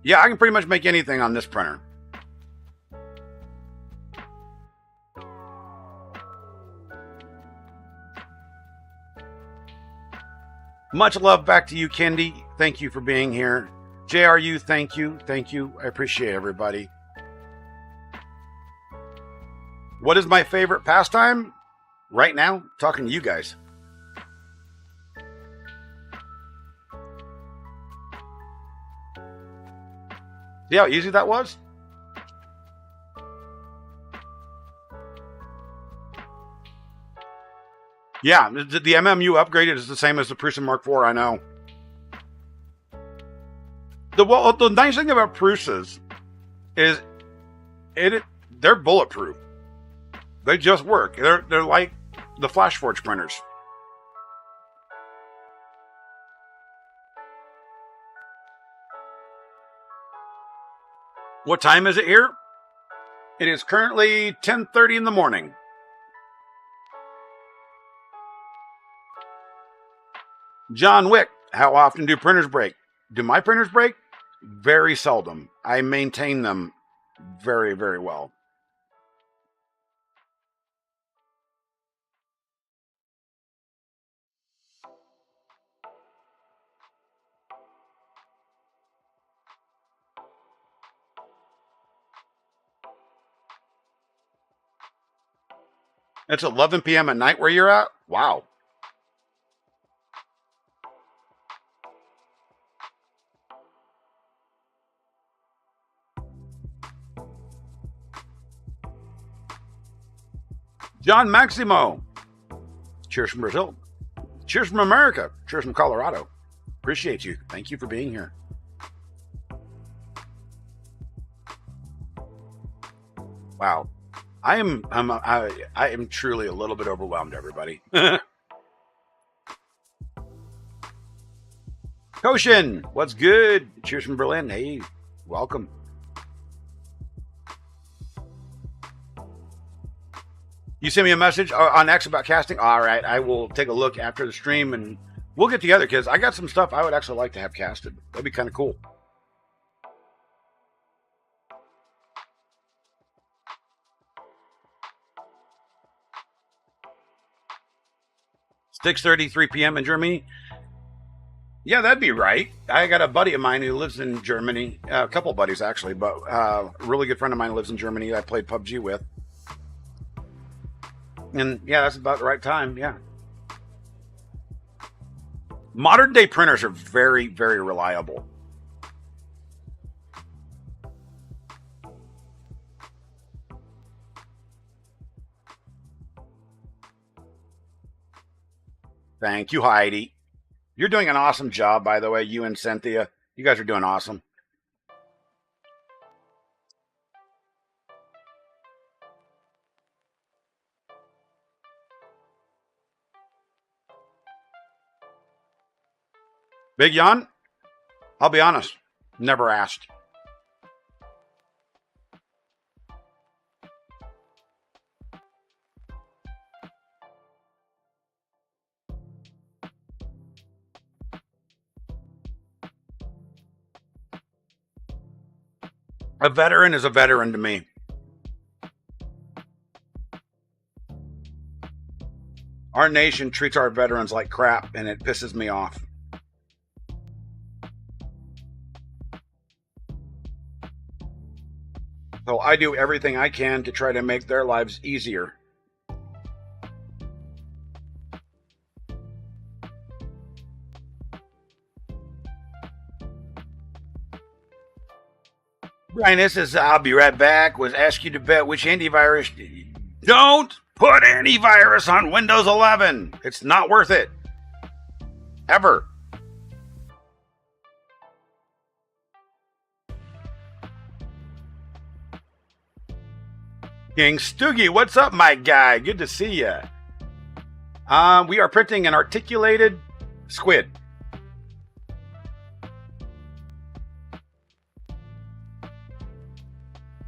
Yeah, I can pretty much make anything on this printer. Much love back to you, Kendi. Thank you for being here. JRU, thank you. Thank you. I appreciate everybody. What is my favorite pastime? Right now, talking to you guys. See how easy that was? Yeah, the MMU upgraded is the same as the Prusa Mark IV, I know. The nice thing about Prusas is they're bulletproof. They just work. They're like the FlashForge printers. What time is it here? It is currently 10:30 in the morning. John Wick, how often do printers break? Do my printers break? Very seldom. I maintain them very, very well. It's 11 p.m. at night where you're at? Wow. John Maximo. Cheers from Brazil. Cheers from America. Cheers from Colorado. Appreciate you. Thank you for being here. Wow. I am truly a little bit overwhelmed, everybody. Koshin, what's good? Cheers from Berlin. Hey, welcome. You sent me a message on X about casting? All right, I will take a look after the stream and we'll get together because I got some stuff I would actually like to have casted. That'd be kind of cool. It's 6:33 p.m. in Germany. Yeah, that'd be right. I got a buddy of mine who lives in Germany. A couple of buddies, actually, but a really good friend of mine lives in Germany I played PUBG with. And yeah, that's about the right time. Yeah. Modern day printers are very, very reliable. Thank you, Heidi. You're doing an awesome job, by the way, you and Cynthia. You guys are doing awesome. Big Jan, I'll be honest, never asked. A veteran is a veteran to me. Our nation treats our veterans like crap, and it pisses me off. So I do everything I can to try to make their lives easier. Brian, this is I'll be right back. Was ask you to bet which antivirus. Don't put antivirus on Windows 11. It's not worth it. Ever. King Stoogie, what's up, my guy? Good to see you. We are printing an articulated squid.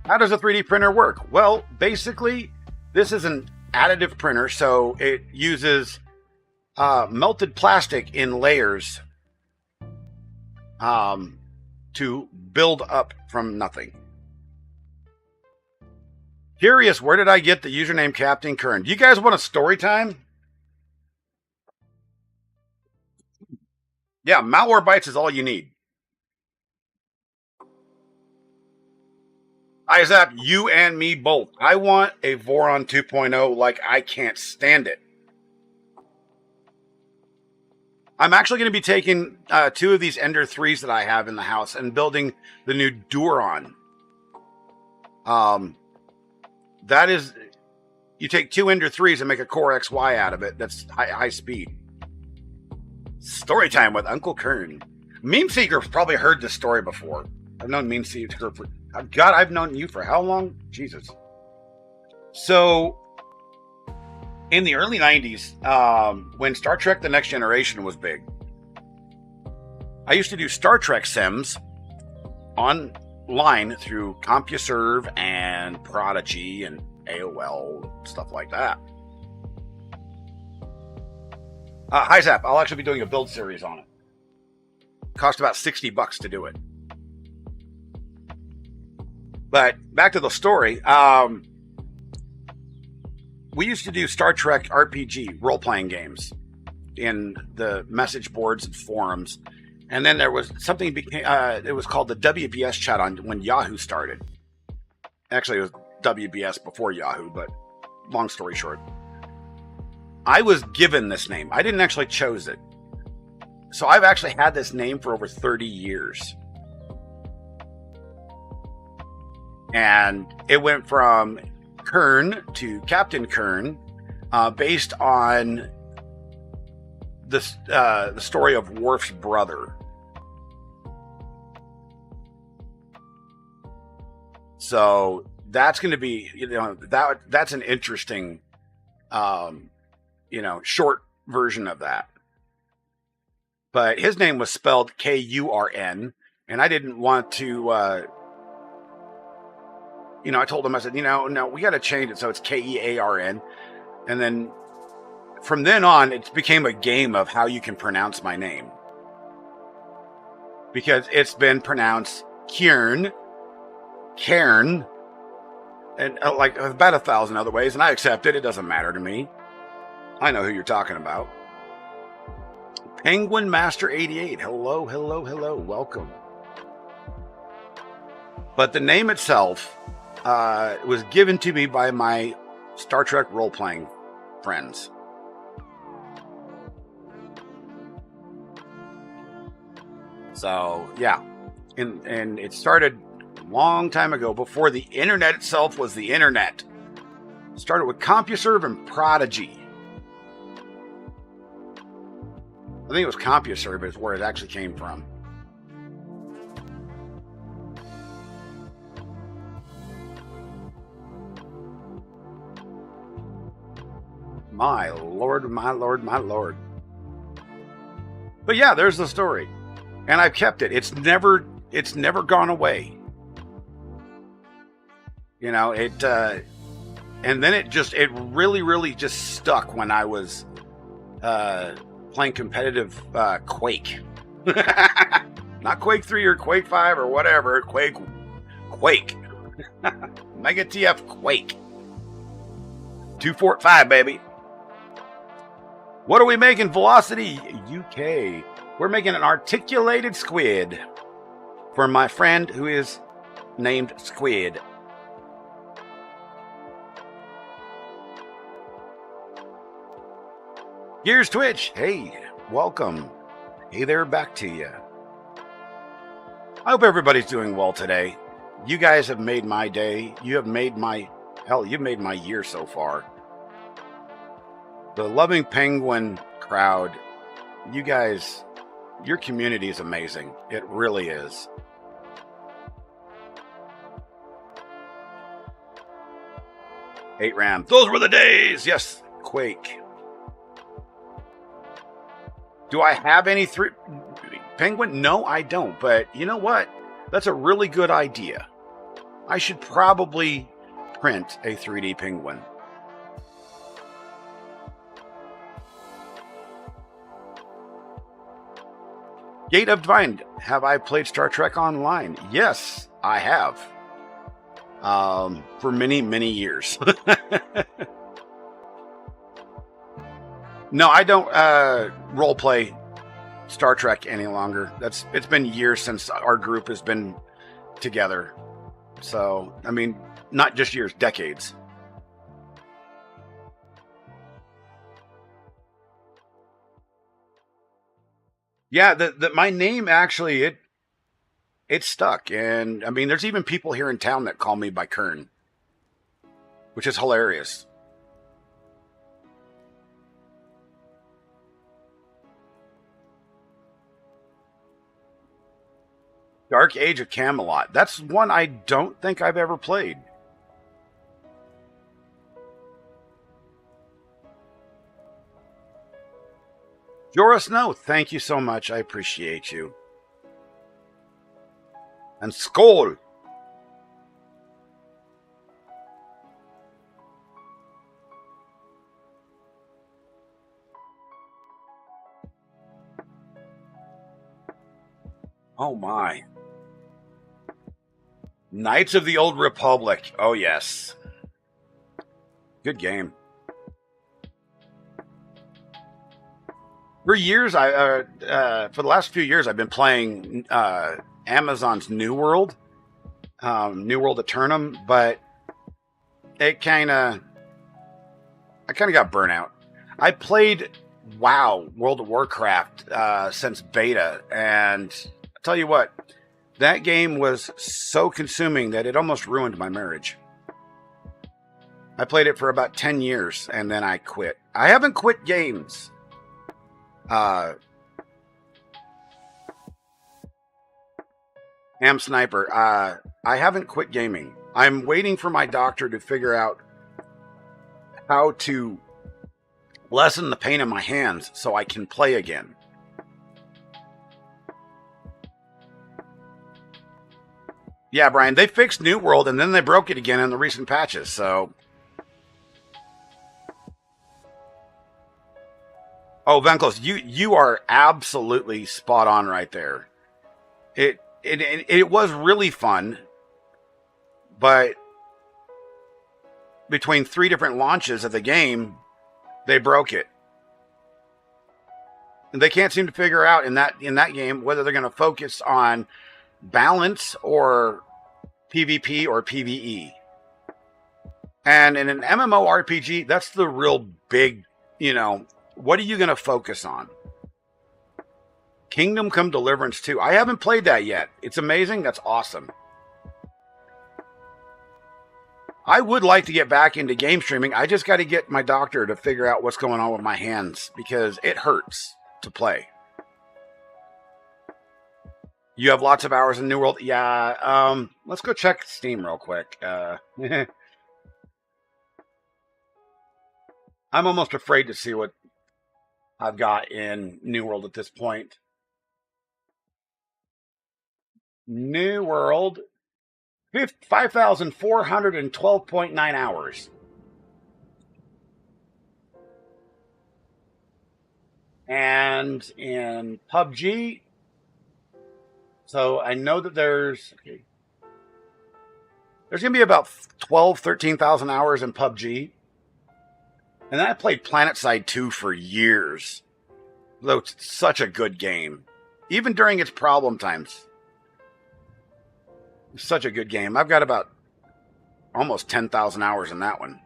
How does a 3D printer work? Well, basically, this is an additive printer, so it uses melted plastic in layers to build up from nothing. Curious, where did I get the username Captain Kern? Do you guys want a story time? Yeah, malware bytes is all you need. Isaac, you and me both. I want a Voron 2.0 like I can't stand it. I'm actually going to be taking 2 of these Ender 3s that I have in the house and building the new Duron. That is, you take 2 Ender 3s and make a Core XY out of it. That's high speed. Story time with Uncle Kern. Meme Seeker's probably heard this story before. I've known Meme Seeker for... God, I've known you for how long? Jesus. So, in the early 90s, when Star Trek The Next Generation was big, I used to do Star Trek sims online through CompuServe and Prodigy and AOL, stuff like that. Hi, Zap. I'll actually be doing a build series on it. Cost about $60 to do it. But back to the story. We used to do Star Trek RPG role-playing games in the message boards and forums. And then there was something, it was called the WBS chat on when Yahoo started. Actually, it was WBS before Yahoo, but long story short. I was given this name. I didn't actually choose it. So I've actually had this name for over 30 years. And it went from Kern to Captain Kern, based on the story of Worf's brother. So that's going to be, that's an interesting, short version of that. But his name was spelled Kurn, and I didn't want to, I told him, I said, no, we got to change it so it's Kearn. And then from then on, it became a game of how you can pronounce my name. Because it's been pronounced Kern, and like about 1,000 other ways, and I accept it. It doesn't matter to me. I know who you're talking about. Penguin Master 88. Hello, hello, welcome. But the name itself was given to me by my Star Trek role-playing friends. So, yeah. And it started a long time ago, before the internet itself was the internet. It started with CompuServe and Prodigy. I think it was CompuServe is where it actually came from. My lord, my lord, my lord. But yeah, there's the story. And I've kept it. It's never gone away. And then it really just stuck when I was playing competitive Quake. Not Quake 3 or Quake 5 or whatever. Quake. Mega TF Quake. 245, baby. What are we making, Velocity UK? We're making an articulated squid for my friend who is named Squid. Gears Twitch, hey, welcome. Hey there, back to you. I hope everybody's doing well today. You guys have made my day. You've made my year so far. The Loving Penguin crowd, you guys, your community is amazing. It really is. Eight Ram, those were the days. Yes, Quake. Do I have any Penguin? No, I don't. But you know what? That's a really good idea. I should probably print a 3D Penguin. Gate of Divine, have I played Star Trek Online? Yes, I have. For many, many years. No, I don't role play Star Trek any longer. It's been years since our group has been together. So, I mean, not just years, decades. Yeah, my name actually it stuck, and I mean, there's even people here in town that call me by Kern, which is hilarious. Dark Age of Camelot. That's one I don't think I've ever played. Joris, no, thank you so much. I appreciate you. And Skål! Oh my. Knights of the Old Republic. Oh yes. Good game. For years, for the last few years, I've been playing Amazon's New World Eternum, but I kind of got burnt out. I played WoW, World of Warcraft, since beta, and I tell you what, that game was so consuming that it almost ruined my marriage. I played it for about 10 years, and then I quit. I haven't quit games. Am Sniper, I haven't quit gaming. I'm waiting for my doctor to figure out how to lessen the pain in my hands so I can play again. Yeah, Brian, they fixed New World and then they broke it again in the recent patches, so... Oh, Venkos, you are absolutely spot on right there. It was really fun, but between 3 different launches of the game, they broke it. And they can't seem to figure out in that game whether they're going to focus on balance or PvP or PvE. And in an MMORPG, that's the real big, what are you going to focus on? Kingdom Come Deliverance 2. I haven't played that yet. It's amazing. That's awesome. I would like to get back into game streaming. I just got to get my doctor to figure out what's going on with my hands because it hurts to play. You have lots of hours in New World? Yeah. Let's go check Steam real quick. I'm almost afraid to see what I've got in New World at this point. New World, 5,412.9 hours. And in PUBG, so I know that there's going to be about 13,000 hours in PUBG. And then I played PlanetSide 2 for years. Though it's such a good game. Even during its problem times. It's such a good game. I've got about almost 10,000 hours in that one.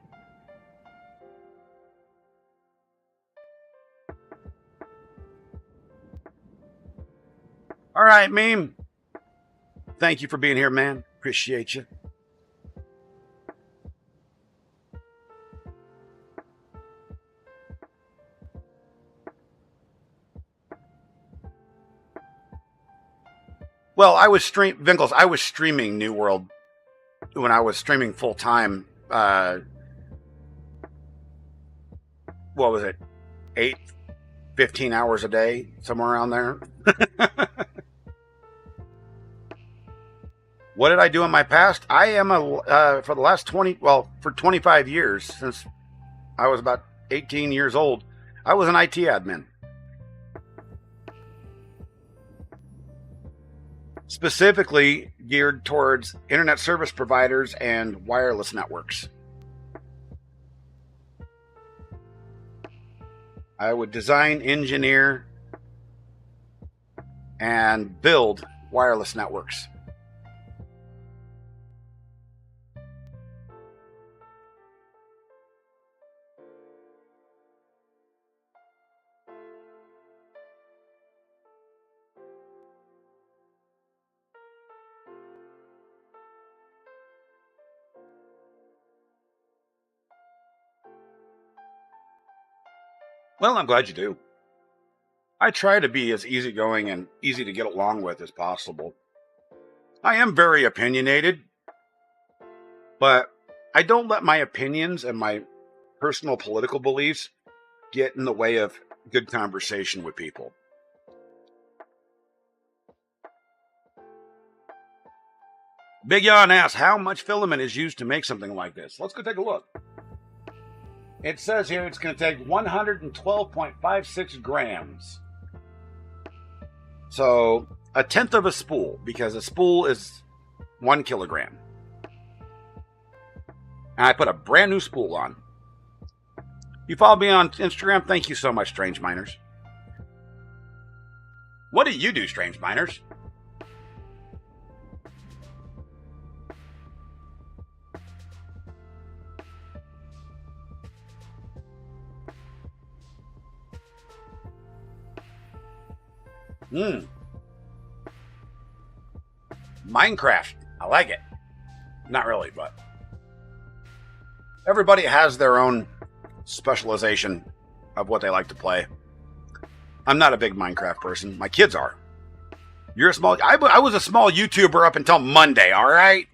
All right, Meme. Thank you for being here, man. Appreciate you. Well, I was streaming New World when I was streaming full time. What was it? 15 hours a day, somewhere around there. What did I do in my past? I am for the last 25 years, since I was about 18 years old, I was an IT admin. Specifically geared towards internet service providers and wireless networks. I would design, engineer, and build wireless networks. Well, I'm glad you do. I try to be as easygoing and easy to get along with as possible. I am very opinionated, but I don't let my opinions and my personal political beliefs get in the way of good conversation with people. Big Yawn asks, how much filament is used to make something like this? Let's go take a look. It says here it's going to take 112.56 grams. So a tenth of a spool, because a spool is 1 kilogram. And I put a brand new spool on. You follow me on Instagram? Thank you so much, Strange Miners. What do you do, Strange Miners? Minecraft. I like it. Not really, but everybody has their own specialization of what they like to play. I'm not a big Minecraft person. My kids are. You're a small... I was a small YouTuber up until Monday, all right?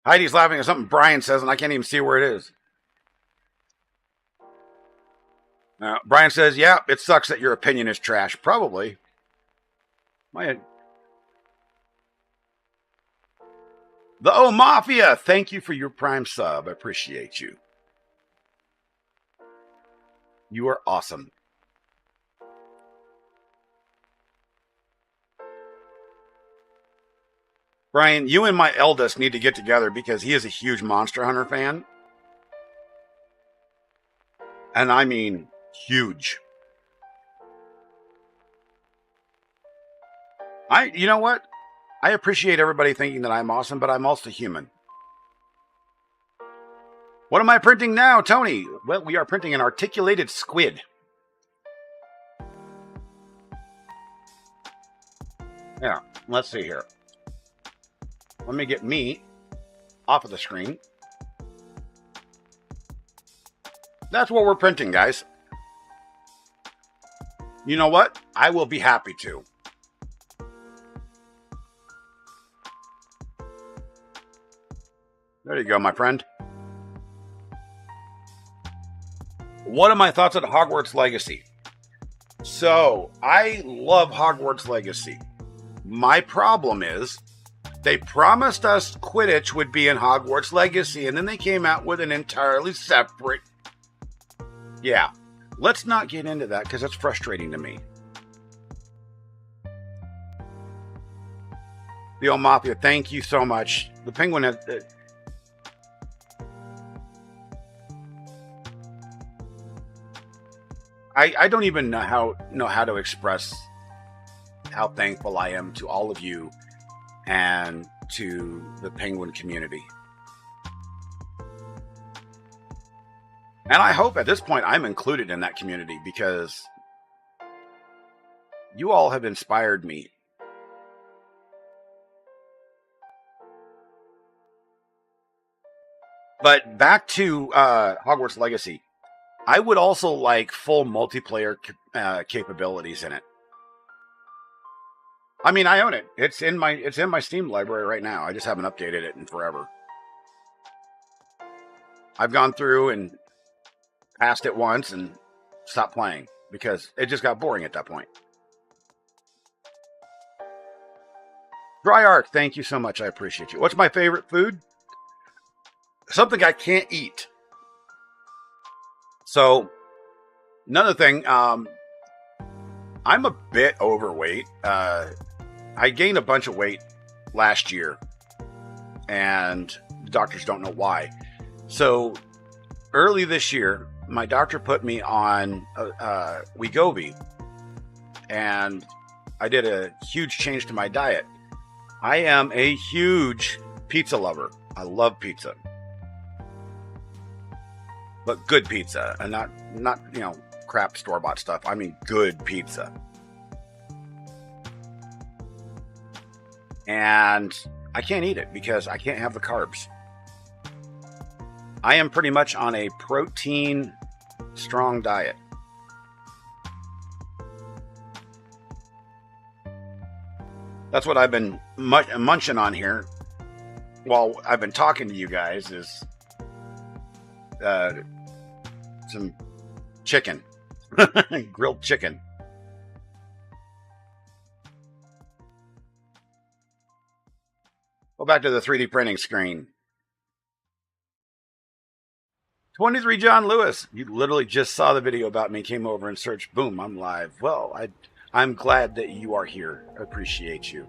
Heidi's laughing at something Brian says, and I can't even see where it is. Brian says, yeah, it sucks that your opinion is trash. Probably. The O Mafia, thank you for your Prime sub. I appreciate you. You are awesome. Brian, you and my eldest need to get together because he is a huge Monster Hunter fan. And I mean huge. You know what? I appreciate everybody thinking that I'm awesome, but I'm also human. What am I printing now, Tony? Well, we are printing an articulated squid. Yeah, let's see here. Let me get me off of the screen. That's what we're printing, guys. You know what? I will be happy to. There you go, my friend. What are my thoughts on Hogwarts Legacy? So, I love Hogwarts Legacy. My problem is, they promised us Quidditch would be in Hogwarts Legacy, and then they came out with an entirely separate... Yeah, let's not get into that, because that's frustrating to me. The old Mafia, thank you so much. The Penguin has... I don't even know how to express how thankful I am to all of you and to the Penguin community. And I hope at this point I'm included in that community because you all have inspired me. But back to Hogwarts Legacy. I would also like full multiplayer capabilities in it. I mean, I own it. It's in my Steam library right now. I just haven't updated it in forever. I've gone through and passed it once and stopped playing because it just got boring at that point. Dry Arc, thank you so much. I appreciate you. What's my favorite food? Something I can't eat. So, another thing, I'm a bit overweight. I gained a bunch of weight last year, and the doctors don't know why. So, early this year, my doctor put me on Wegovy, and I did a huge change to my diet. I am a huge pizza lover. I love pizza. But good pizza, and not crap store-bought stuff. I mean good pizza. And I can't eat it because I can't have the carbs. I am pretty much on a protein strong diet. That's what I've been munching on here while I've been talking to you guys is some chicken. Grilled chicken. Go back to the 3D printing screen. 23 John Lewis. You literally just saw the video about me, came over and searched. Boom, I'm live. Well, I'm glad that you are here. I appreciate you.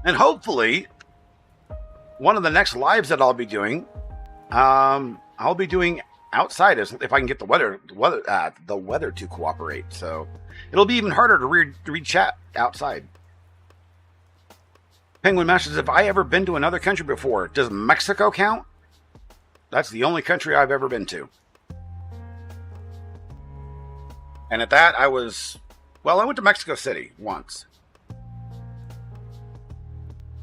And hopefully, one of the next lives that I'll be doing, I'll be doing outside if I can get the weather to cooperate. So it'll be even harder to read chat outside. Penguin Masters, have I ever been to another country before? Does Mexico count? That's the only country I've ever been to. And at that, I went to Mexico City once.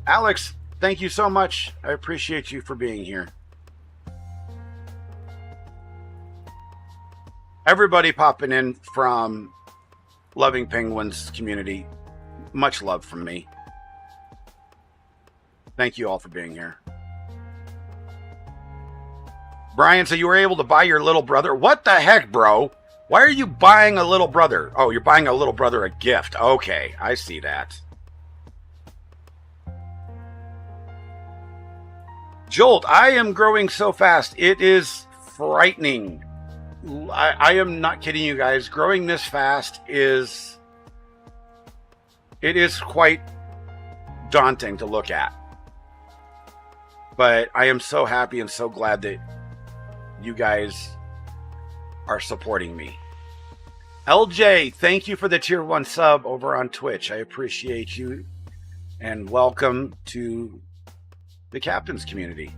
Alex, thank you so much. I appreciate you for being here. Everybody popping in from Loving Penguins community. Much love from me. Thank you all for being here. Brian, so you were able to buy your little brother? What the heck, bro? Why are you buying a little brother? Oh, you're buying a little brother a gift. Okay, I see that. Jolt, I am growing so fast. It is frightening. I am not kidding you guys. Growing this fast is quite daunting to look at. But I am so happy and so glad that you guys are supporting me. LJ, thank you for the tier 1 sub over on Twitch. I appreciate you. And welcome to the Captain's community.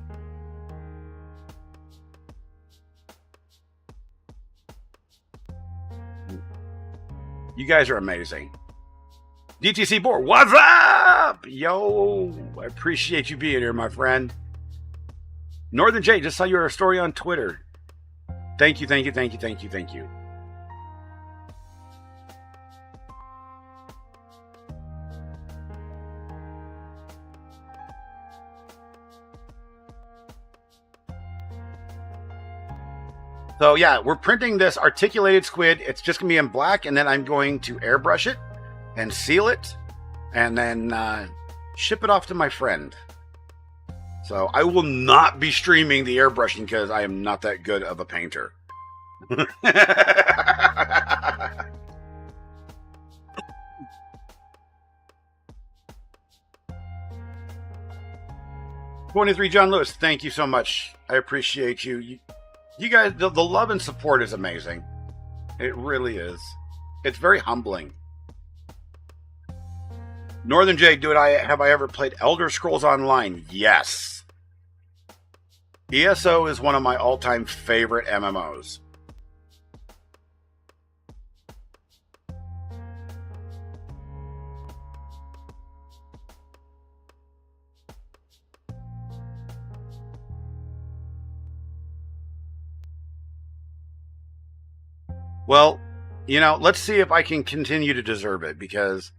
You guys are amazing. DTC Board, what's up? Yo, I appreciate you being here, my friend. Northern J, just saw your story on Twitter. Thank you, thank you, thank you, thank you, thank you. So yeah, we're printing this articulated squid. It's just going to be in black, and then I'm going to airbrush it and seal it, and then ship it off to my friend. So I will not be streaming the airbrushing because I am not that good of a painter. 23 John Lewis, thank you so much. I appreciate you. You guys, the love and support is amazing. It really is. It's very humbling. Northern J, have I ever played Elder Scrolls Online? Yes. ESO is one of my all-time favorite MMOs. Well, you know, let's see if I can continue to deserve it, because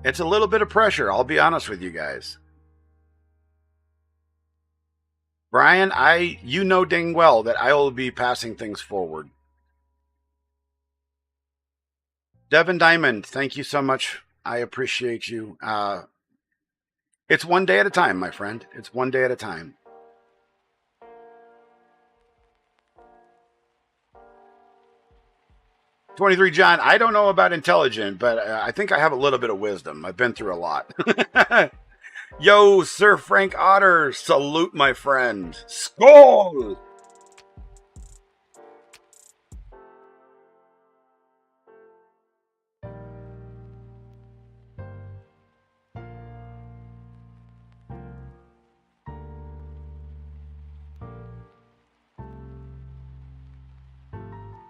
it's a little bit of pressure, I'll be honest with you guys. Brian, you know dang well that I will be passing things forward. Devin Diamond, thank you so much. I appreciate you. It's one day at a time, my friend. It's one day at a time. $23 John, I don't know about intelligent, but I think I have a little bit of wisdom. I've been through a lot. Yo, Sir Frank Otter, salute my friend. Skål!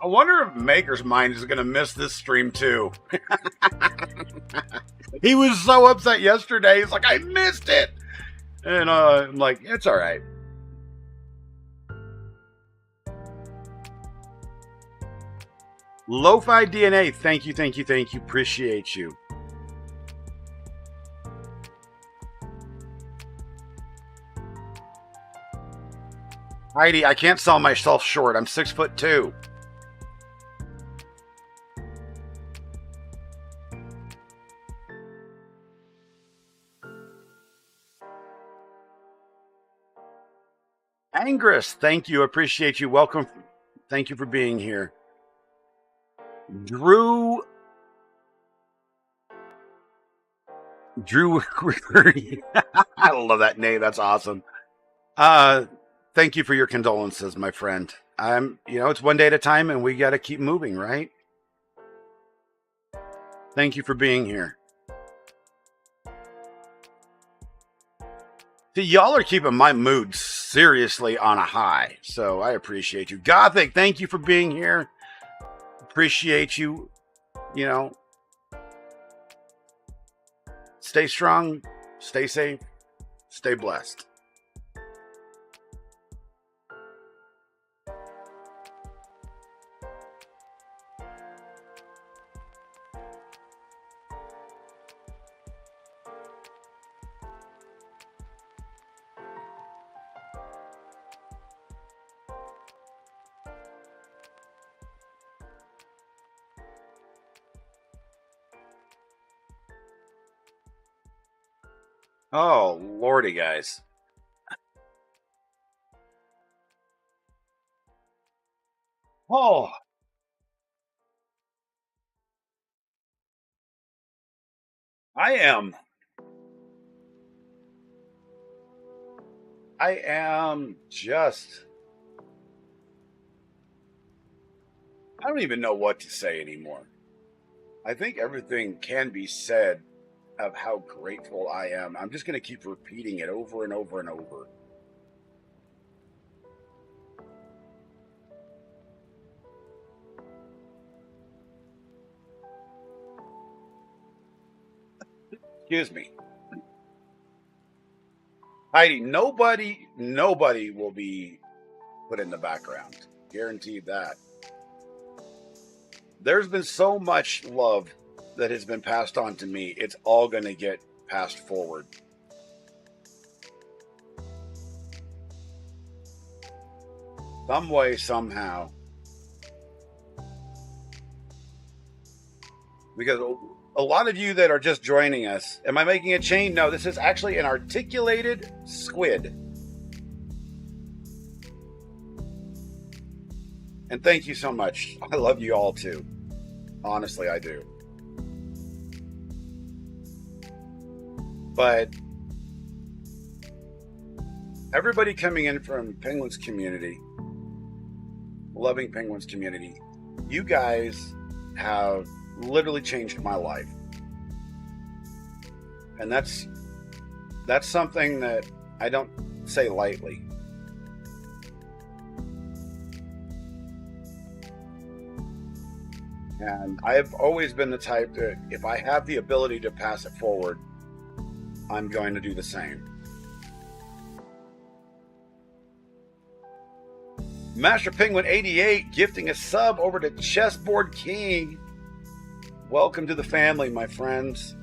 I wonder if Maker's Mind is going to miss this stream too. He was so upset yesterday. He's like, I missed it. And I'm like, it's all right. Lo-Fi DNA, thank you, thank you, thank you. Appreciate you. Heidi, I can't sell myself short. I'm 6'2". Angress, thank you. Appreciate you. Welcome. Thank you for being here. Drew. I love that name. That's awesome. Thank thank you for your condolences, my friend. It's one day at a time and we got to keep moving, right? Thank you for being here. See, y'all are keeping my mood seriously on a high, so I appreciate you. Gothic, thank you for being here. Appreciate you. You know, stay strong, stay safe, stay blessed. Oh, lordy, guys. Oh, I am. I am just. I don't even know what to say anymore. I think everything can be said of how grateful I am. I'm just going to keep repeating it over and over and over. Excuse me. Heidi, nobody will be put in the background. Guaranteed that. There's been so much love that has been passed on to me. It's all going to get passed forward. Some way, somehow. Because a lot of you that are just joining us, am I making a chain? No, this is actually an articulated squid. And thank you so much. I love you all too. Honestly, I do. But everybody coming in from Penguins community, loving Penguins community, you guys have literally changed my life. And that's something that I don't say lightly. And I've always been the type that if I have the ability to pass it forward, I'm going to do the same. Master Penguin 88 gifting a sub over to Chessboard King. Welcome to the family, my friends.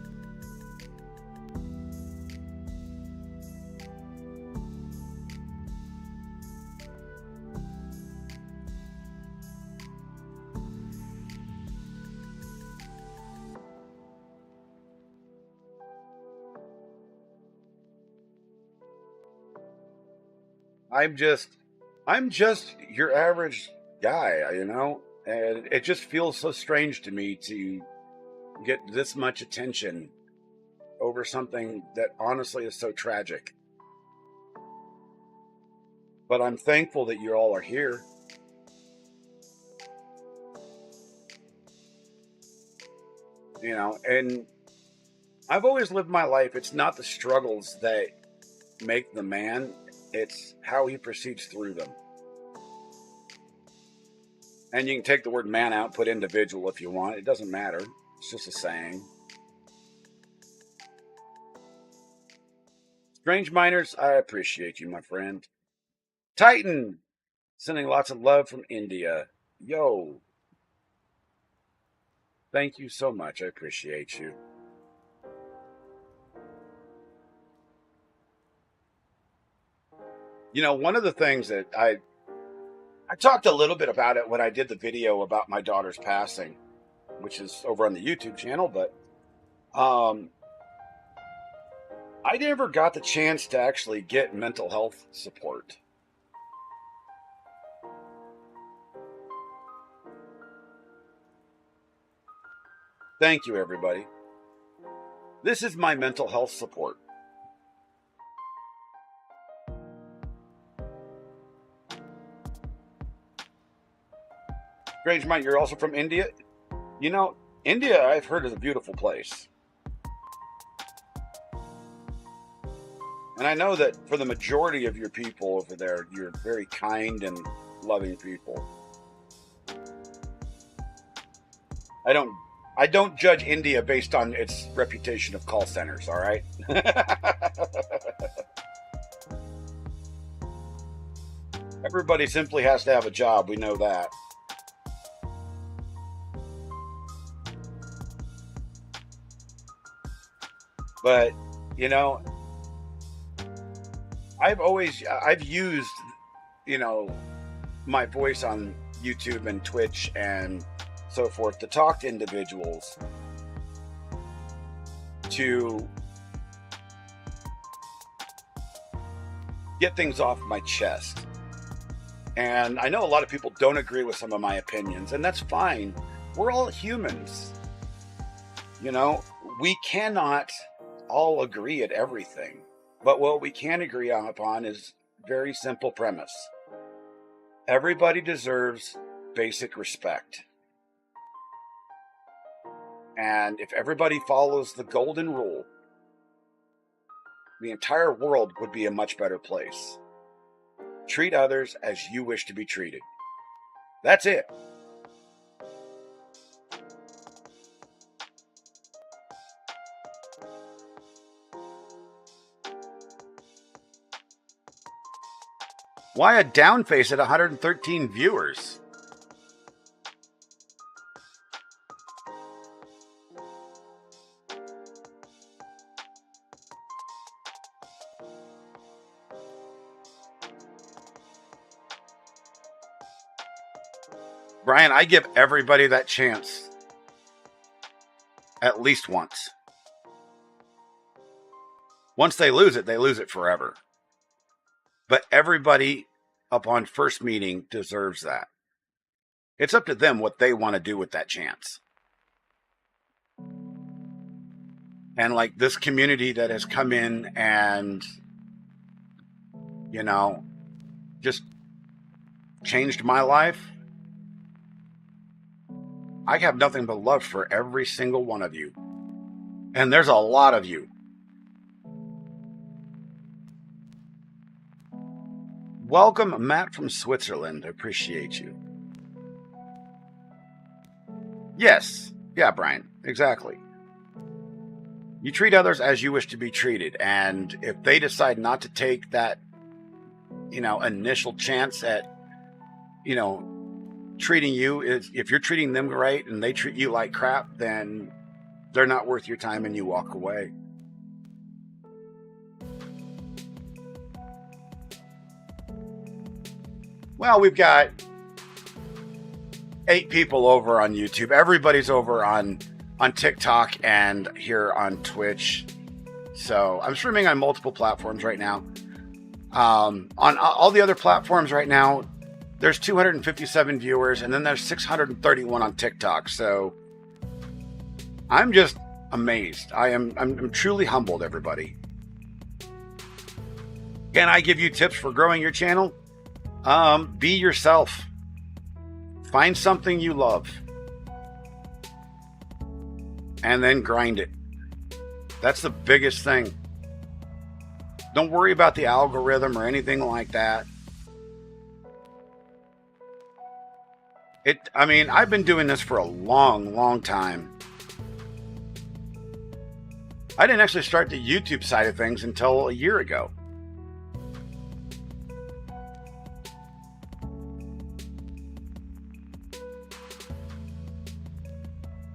I'm just your average guy, and it just feels so strange to me to get this much attention over something that honestly is so tragic. But I'm thankful that you all are here. And I've always lived my life. It's not the struggles that make the man, it's how he proceeds through them. And you can take the word man out, put individual if you want. It doesn't matter. It's just a saying. Strange Miners, I appreciate you, my friend. Titan, sending lots of love from India. Yo. Thank you so much. I appreciate you. One of the things that I talked a little bit about it when I did the video about my daughter's passing, which is over on the YouTube channel, but I never got the chance to actually get mental health support. Thank you, everybody. This is my mental health support. Strange Mind, you're also from India? You know, India, I've heard, is a beautiful place. And I know that for the majority of your people over there, you're very kind and loving people. I don't judge India based on its reputation of call centers, all right? Everybody simply has to have a job, we know that. But, you know, I've used, you know, my voice on YouTube and Twitch and so forth to talk to individuals, to get things off my chest. And I know a lot of people don't agree with some of my opinions, and that's fine. We're all humans. You know, we cannot all agree at everything. But what we can agree upon is very simple premise. Everybody deserves basic respect. And if everybody follows the golden rule, the entire world would be a much better place. Treat others as you wish to be treated. That's it. Why a down face at 113 viewers? Brian, I give everybody that chance at least once. Once they lose it forever. But everybody upon first meeting deserves that. It's up to them what they want to do with that chance. And like this community that has come in and, you know, just changed my life. I have nothing but love for every single one of you. And there's a lot of you. Welcome, Matt from Switzerland. I appreciate you. Yes. Yeah, Brian. Exactly. You treat others as you wish to be treated. And if they decide not to take that, you know, initial chance at, you know, treating you, if you're treating them right and they treat you like crap, then they're not worth your time and you walk away. Well, we've got 8 people over on YouTube. Everybody's over on TikTok and here on Twitch. So I'm streaming on multiple platforms right now. On all the other platforms right now, there's 257 viewers, and then there's 631 on TikTok. So I'm just amazed. I'm truly humbled, everybody. Can I give you tips for growing your channel? Be yourself. Find something you love. And then grind it. That's the biggest thing. Don't worry about the algorithm or anything like that. I mean, I've been doing this for a long, long time. I didn't actually start the YouTube side of things until a year ago.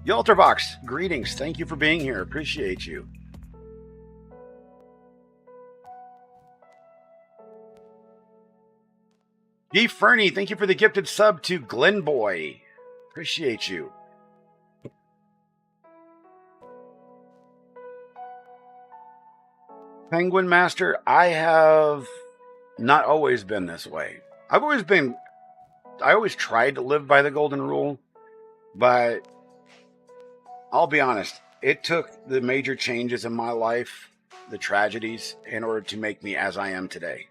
Yaltervox, greetings. Thank you for being here. Appreciate you. G. Fernie, thank you for the gifted sub to Glenboy. Appreciate you. Penguin Master, I have not always been this way. I always tried to live by the golden rule, but I'll be honest, it took the major changes in my life, the tragedies, in order to make me as I am today.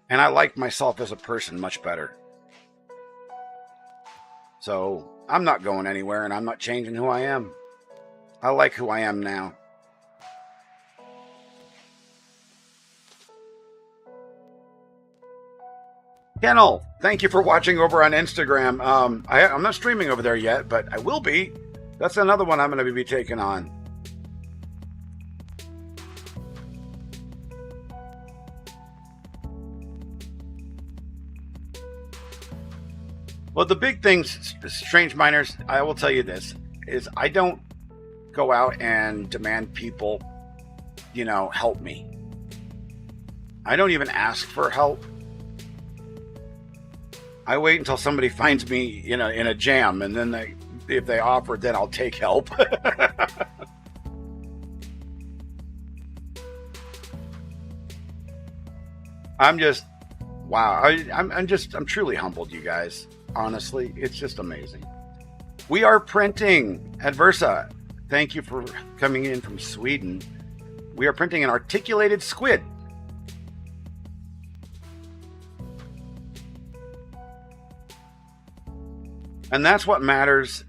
And I like myself as a person much better. So I'm not going anywhere, and I'm not changing who I am. I like who I am now. Kennel, thank you for watching over on Instagram. I'm not streaming over there yet, but I will be. That's another one I'm going to be taking on. Well, the big things, Strange Miners, I will tell you this, is I don't go out and demand people, help me. I don't even ask for help. I wait until somebody finds me, in a jam, and then if they offer, then I'll take help. I'm just, wow. I'm truly humbled, you guys. Honestly, it's just amazing. We are printing Adversa. Thank you for coming in from Sweden. We are printing an articulated squid. And that's what matters,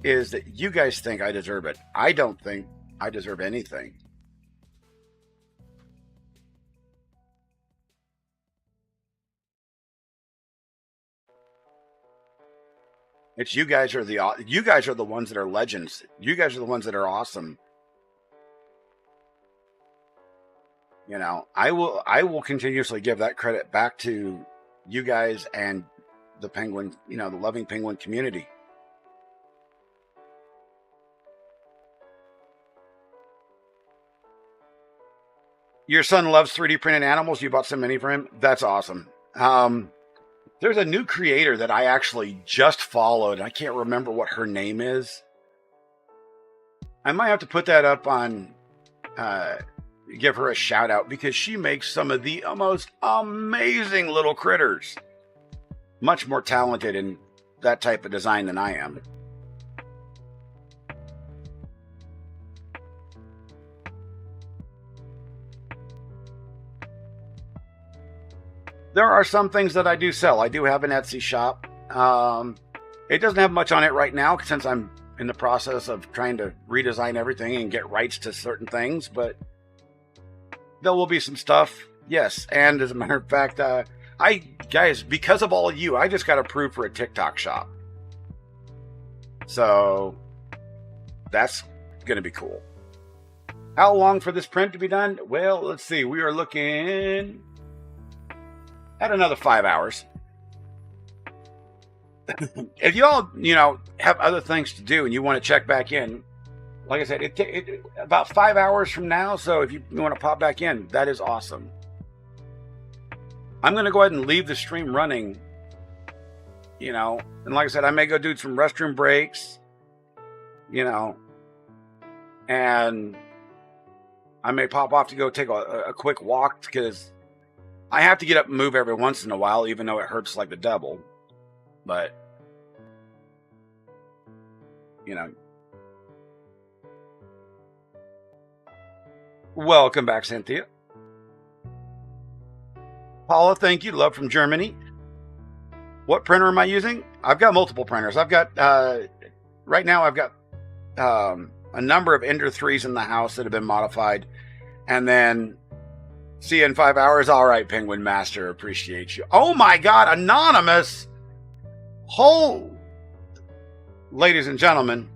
is that you guys think I deserve it. I don't think I deserve anything. It's you guys are the ones that are legends. You guys are the ones that are awesome. I will continuously give that credit back to you guys and the penguin, the loving penguin community. Your son loves 3D printed animals. You bought so many for him. That's awesome. There's a new creator that I actually just followed. I can't remember what her name is. I might have to put that up on, give her a shout out, because she makes some of the most amazing little critters. Much more talented in that type of design than I am. There are some things that I do sell. I do have an Etsy shop. It doesn't have much on it right now since I'm in the process of trying to redesign everything and get rights to certain things, but there will be some stuff. Yes. And as a matter of fact, guys, because of all of you, I just got approved for a TikTok shop. So that's going to be cool. How long for this print to be done? Well, let's see. We are looking at another 5 hours. If you all, have other things to do and you want to check back in, like I said, it about 5 hours from now. So if you want to pop back in, that is awesome. I'm going to go ahead and leave the stream running, and like I said, I may go do some restroom breaks, and I may pop off to go take a quick walk, because I have to get up and move every once in a while, even though it hurts like the devil. But, welcome back, Cynthia. Paula, thank you. Love from Germany. What printer am I using? I've got multiple printers. I've got, right now I've got a number of Ender 3s in the house that have been modified. And then, see you in 5 hours. All right, Penguin Master, appreciate you. Oh my God, anonymous. Ladies and gentlemen.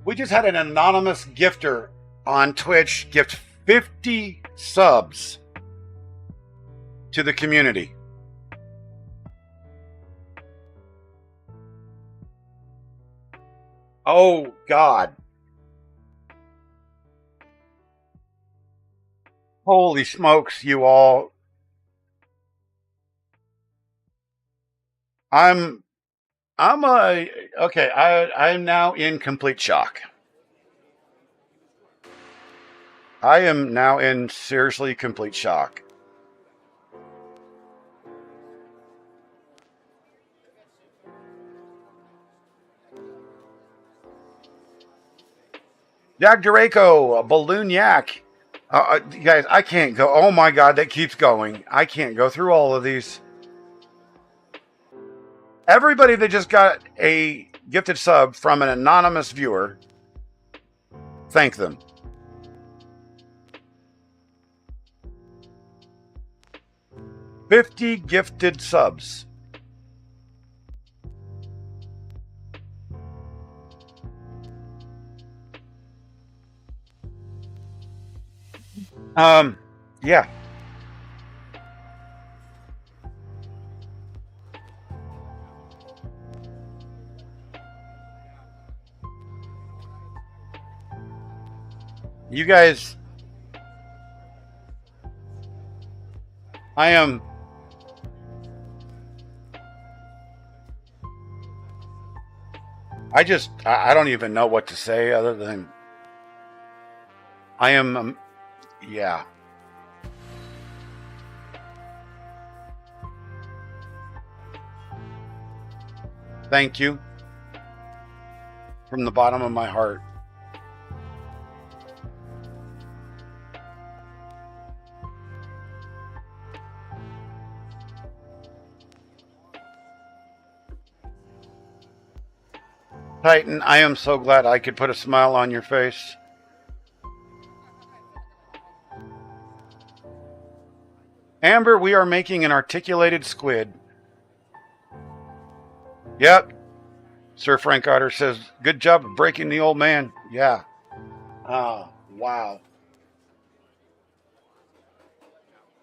We just had an anonymous gifter on Twitch gift 50 subs to the community. Oh, God. Holy smokes, you all. I'm now in complete shock. I am now in seriously complete shock. Yak Draco, Balloon Yak. You guys, I can't go. Oh my God, that keeps going. I can't go through all of these. Everybody that just got a gifted sub from an anonymous viewer, thank them. $50 gifted subs. Yeah. You guys, I don't even know what to say other than I am, yeah. Thank you from the bottom of my heart. Titan, I am so glad I could put a smile on your face. Amber, we are making an articulated squid. Yep. Sir Frank Otter says, good job of breaking the old man. Yeah. Oh, wow.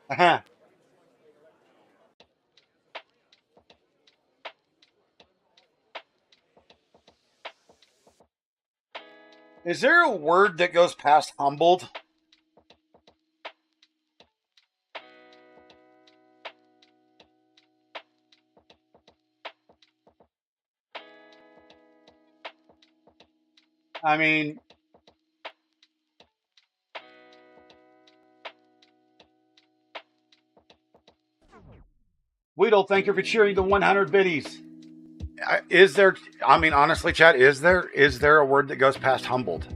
Uh-huh. Is there a word that goes past humbled? I mean, Weedle, thank you for cheering the 100 biddies. Is there, I mean, honestly, Chad, is there a word that goes past humbled?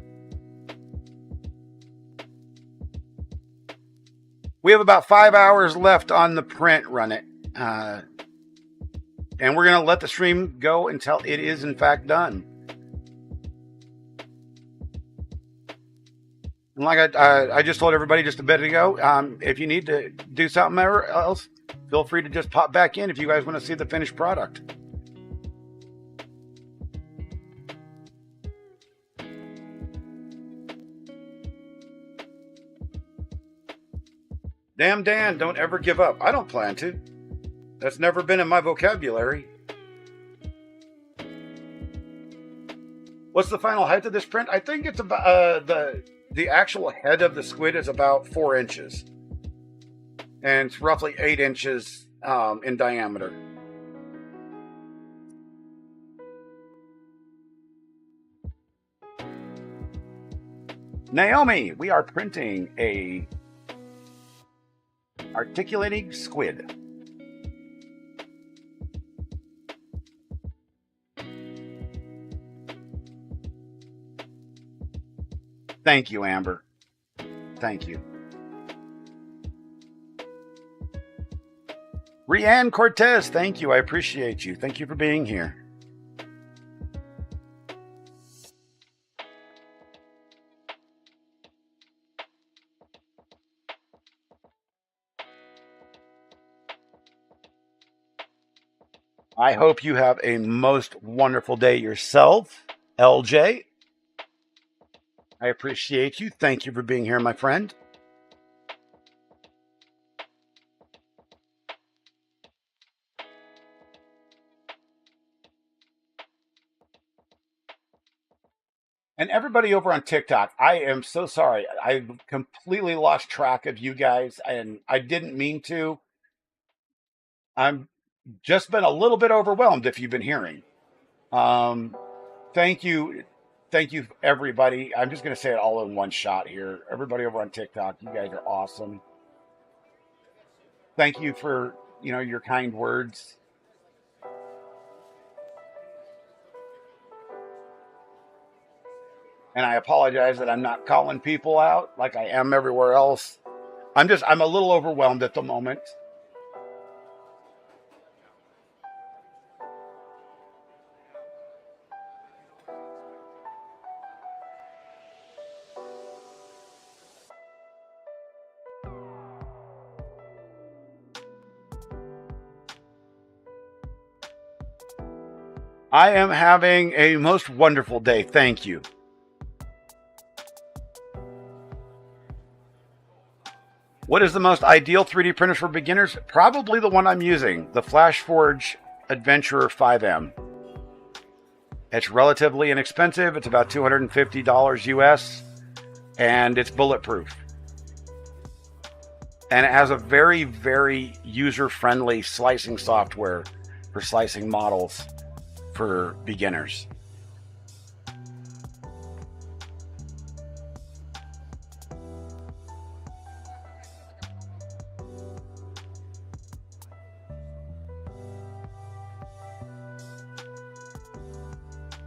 We have about 5 hours left on the print run it. And we're going to let the stream go until it is, in fact, done. And like I just told everybody just a bit ago, if you need to do something else, feel free to just pop back in if you guys want to see the finished product. Damn Dan, don't ever give up. I don't plan to. That's never been in my vocabulary. What's the final height of this print? I think it's about the actual head of the squid is about 4 inches, and it's roughly 8 inches in diameter. Naomi, we are printing a articulating squid. Thank you, Amber. Thank you. Rianne Cortez, thank you. I appreciate you. Thank you for being here. I hope you have a most wonderful day yourself, LJ. I appreciate you. Thank you for being here, my friend. And everybody over on TikTok, I am so sorry. I completely lost track of you guys, and I didn't mean to. I'm just been a little bit overwhelmed, if you've been hearing. Thank you. Thank you, everybody. I'm just going to say it all in one shot here. Everybody over on TikTok, you guys are awesome. Thank you for, your kind words. And I apologize that I'm not calling people out like I am everywhere else. I'm a little overwhelmed at the moment. I am having a most wonderful day. Thank you. What is the most ideal 3D printer for beginners? Probably the one I'm using, the FlashForge Adventurer 5M. It's relatively inexpensive. It's about $250 US, and it's bulletproof. And it has a very, very user-friendly slicing software for slicing models for beginners.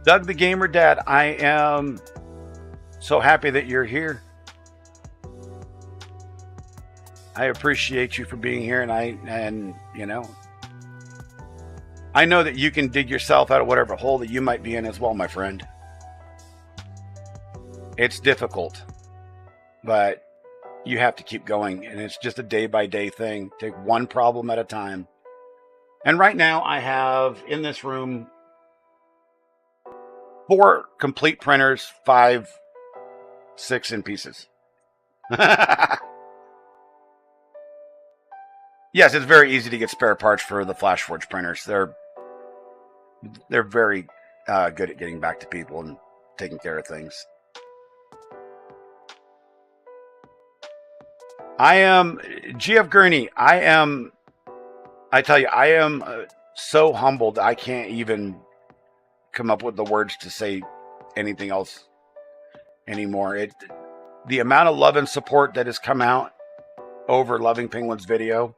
Doug the Gamer Dad, I am so happy that you're here. I appreciate you for being here, and you know, I know that you can dig yourself out of whatever hole that you might be in as well, my friend. It's difficult, but you have to keep going, and it's just a day-by-day thing. Take one problem at a time. And right now I have in this room 4 complete printers, 5, 6 in pieces. Yes, it's very easy to get spare parts for the FlashForge printers. They're very good at getting back to people and taking care of things. I am GF Gurney. I tell you, I am so humbled. I can't even come up with the words to say anything else anymore. The amount of love and support that has come out over Loving Penguin's video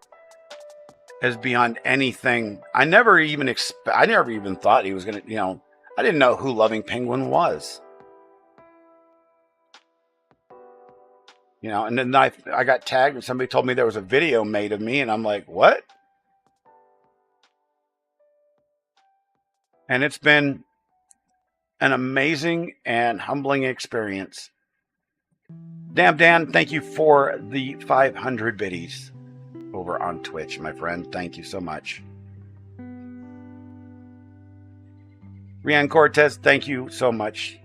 is beyond anything. I never even thought he was gonna, I didn't know who Loving Penguin was. And then I got tagged and somebody told me there was a video made of me, and I'm like, what? And it's been an amazing and humbling experience. Damn Dan, thank you for the 500 biddies over on Twitch, my friend. Thank you so much. Rian Cortez, thank you so much.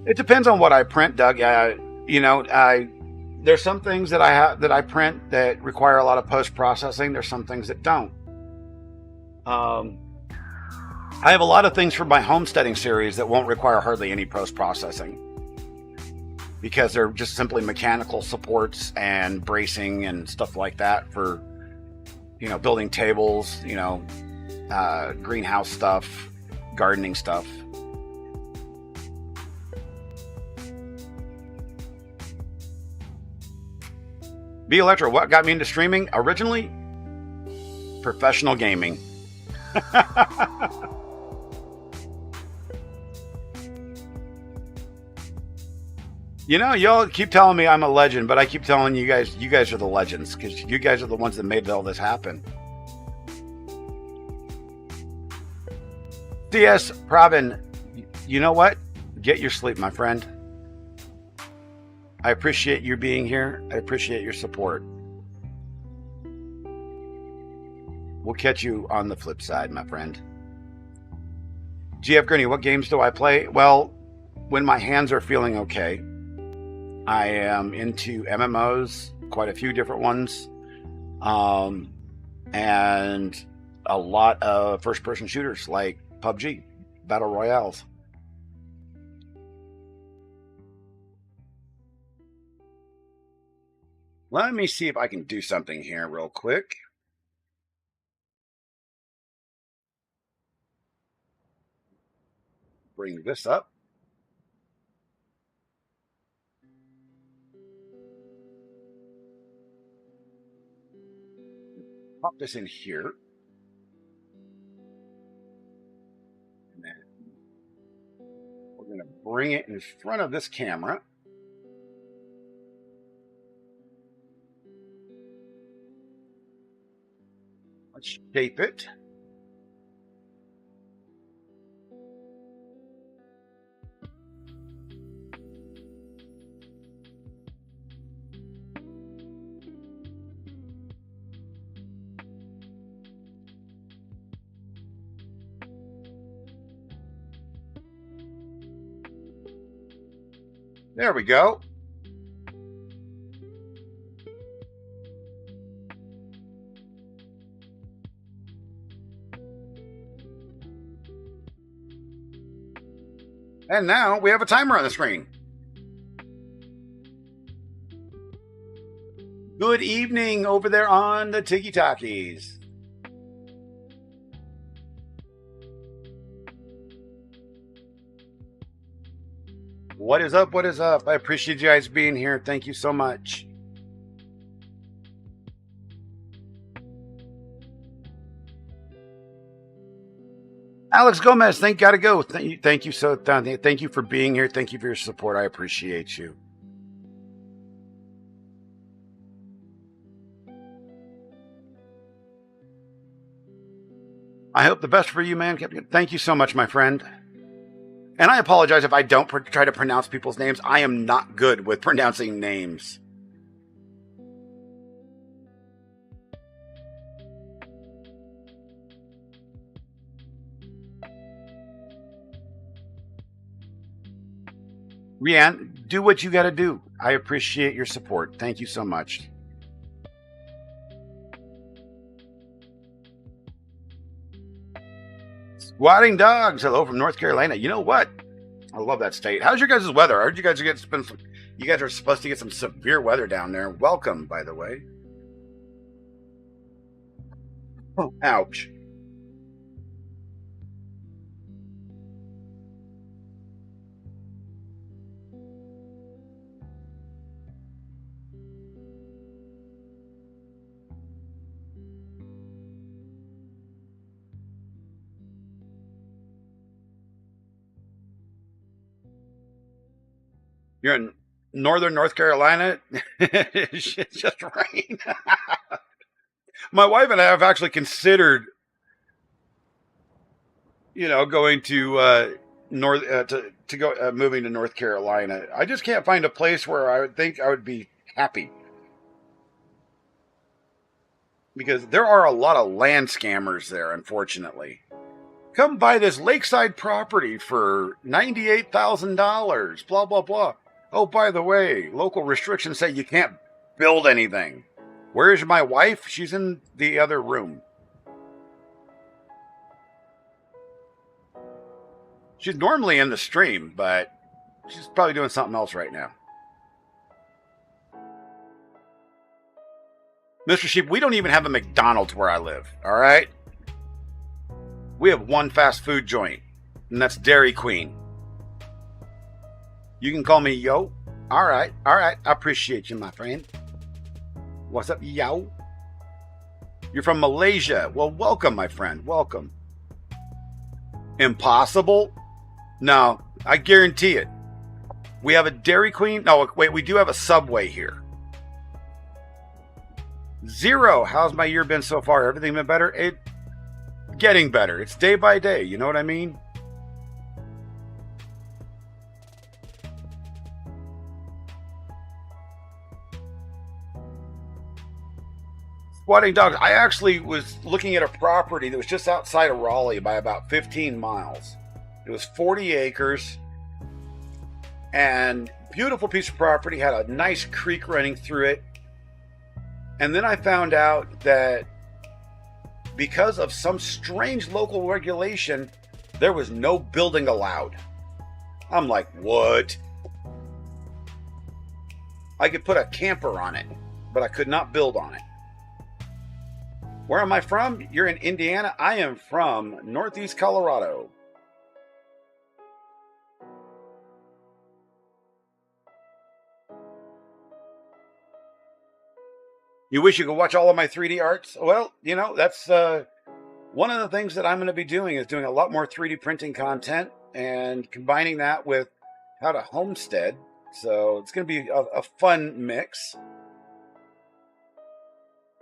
It depends on what I print, Doug. There's some things that I print that require a lot of post-processing. There's some things that don't. I have a lot of things for my Homesteading series that won't require hardly any post-processing because they're just simply mechanical supports and bracing and stuff like that for, building tables, greenhouse stuff, gardening stuff. B Electro, what got me into streaming? Originally, professional gaming. Y'all keep telling me I'm a legend, but I keep telling you guys are the legends, because you guys are the ones that made all this happen. CS Pravin, you know what? Get your sleep, my friend. I appreciate you being here. I appreciate your support. We'll catch you on the flip side, my friend. GF Gurney, what games do I play? Well, when my hands are feeling okay, I am into MMOs, quite a few different ones, and a lot of first-person shooters like PUBG, Battle Royales. Let me see if I can do something here real quick. Bring this up. pop this in here. And then we're going to bring it in front of this camera. Let's shape it. There we go. And now we have a timer on the screen. Good evening over there on the Tiki Talkies. What is up? What is up? I appreciate you guys being here. Thank you so much. Alex Gomez, gotta go. Thank you so. Thank you for being here. Thank you for your support. I appreciate you. I hope the best for you, man. Thank you so much, my friend. And I apologize if I don't try to pronounce people's names. I am not good with pronouncing names. Rianne, do what you got to do. I appreciate your support. Thank you so much. Squatting Dogs, hello from North Carolina. You know what? I love that state. How's your guys' weather? I heard you guys are supposed to get some severe weather down there. Welcome, by the way. Oh, ouch. You're in northern North Carolina. It's just rain. My wife and I have actually considered, going to moving to North Carolina. I just can't find a place where I would think I would be happy, because there are a lot of land scammers there, unfortunately. Come buy this lakeside property for $98,000. Blah blah blah. Oh, by the way, local restrictions say you can't build anything. Where's my wife? She's in the other room. She's normally in the stream, but she's probably doing something else right now. Mr. Sheep, we don't even have a McDonald's where I live, all right? We have one fast food joint, and that's Dairy Queen. You can call me Yo. All right. I appreciate you, my friend. What's up, Yo? You're from Malaysia. Well, welcome, my friend. Welcome. Impossible? No, I guarantee it. We have a Dairy Queen. No, wait, we do have a Subway here. Zero. How's my year been so far? Everything been better? It's getting better. It's day by day. You know what I mean? Squatting Dogs. I actually was looking at a property that was just outside of Raleigh by about 15 miles. It was 40 acres and beautiful piece of property, had a nice creek running through it. And then I found out that because of some strange local regulation, there was no building allowed. I'm like, what? I could put a camper on it, but I could not build on it. Where am I from? You're in Indiana. I am from Northeast Colorado. You wish you could watch all of my 3D arts? Well, you know, that's one of the things that I'm going to be doing is doing a lot more 3D printing content and combining that with how to homestead. So it's going to be a fun mix.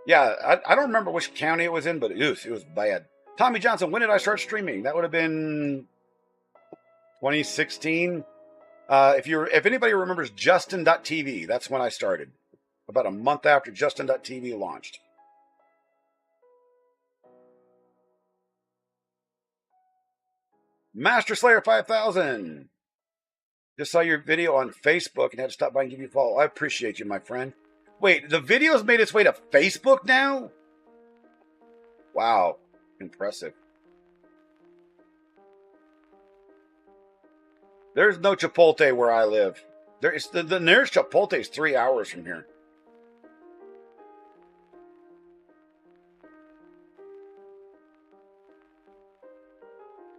Yeah, I don't remember which county it was in, but it was bad. Tommy Johnson, when did I start streaming? That would have been 2016. If anybody remembers Justin.tv, that's when I started. About a month after Justin.tv launched. Master Slayer 5000. Just saw your video on Facebook and had to stop by and give you a follow. I appreciate you, my friend. Wait, the video's made its way to Facebook now? Wow, impressive. There's no Chipotle where I live. The nearest Chipotle is 3 hours from here.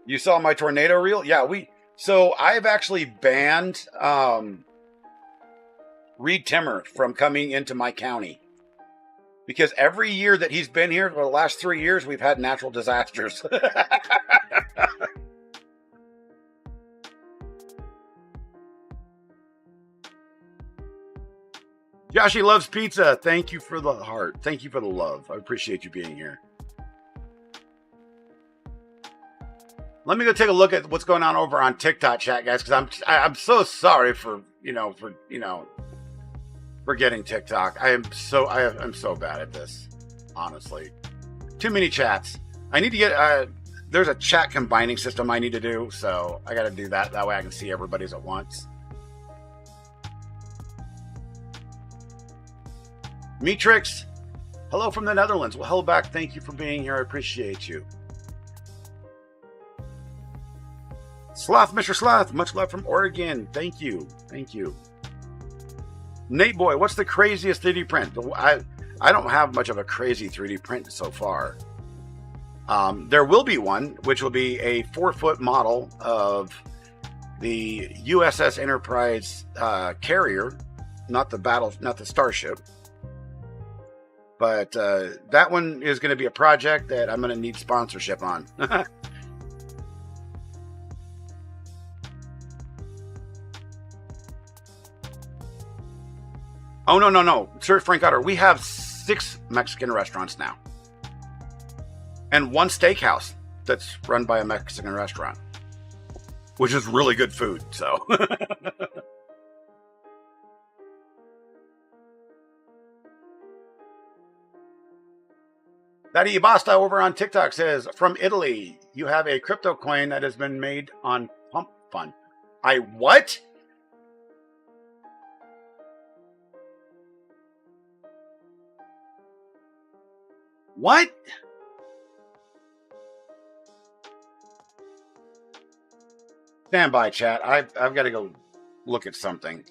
You saw my tornado reel? Yeah, so I've actually banned Reed Timmer from coming into my county. Because every year that he's been here, for the last 3 years, we've had natural disasters. Joshy loves pizza. Thank you for the heart. Thank you for the love. I appreciate you being here. Let me go take a look at what's going on over on TikTok chat, guys, because I'm so sorry for getting TikTok. I'm so bad at this, honestly. Too many chats. I need to get there's a chat combining system I need to do, so I got to do that. That way I can see everybody's at once. Metrix, hello from the Netherlands. Well, hello back. Thank you for being here. I appreciate you. Sloth, Mr. Sloth, much love from Oregon. Thank you. Thank you. Nate Boy, what's the craziest 3D print? I don't have much of a crazy 3D print so far. There will be one, which will be a 4-foot model of the USS Enterprise carrier, not the Starship. But that one is going to be a project that I'm going to need sponsorship on. Oh, no. Sir Frank Otter, we have 6 Mexican restaurants now. And 1 steakhouse that's run by a Mexican restaurant. Which is really good food, so. Daddy Basta over on TikTok says, from Italy, you have a crypto coin that has been made on Pump Fund. I what? What? Stand by, chat. I've got to go look at something.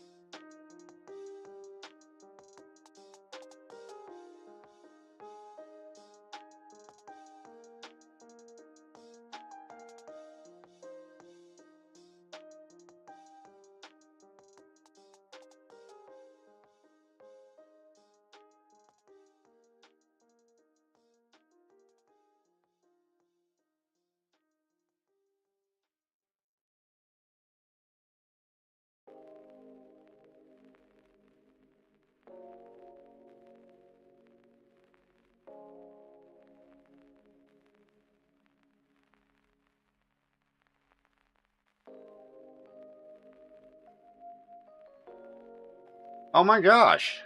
Oh my gosh.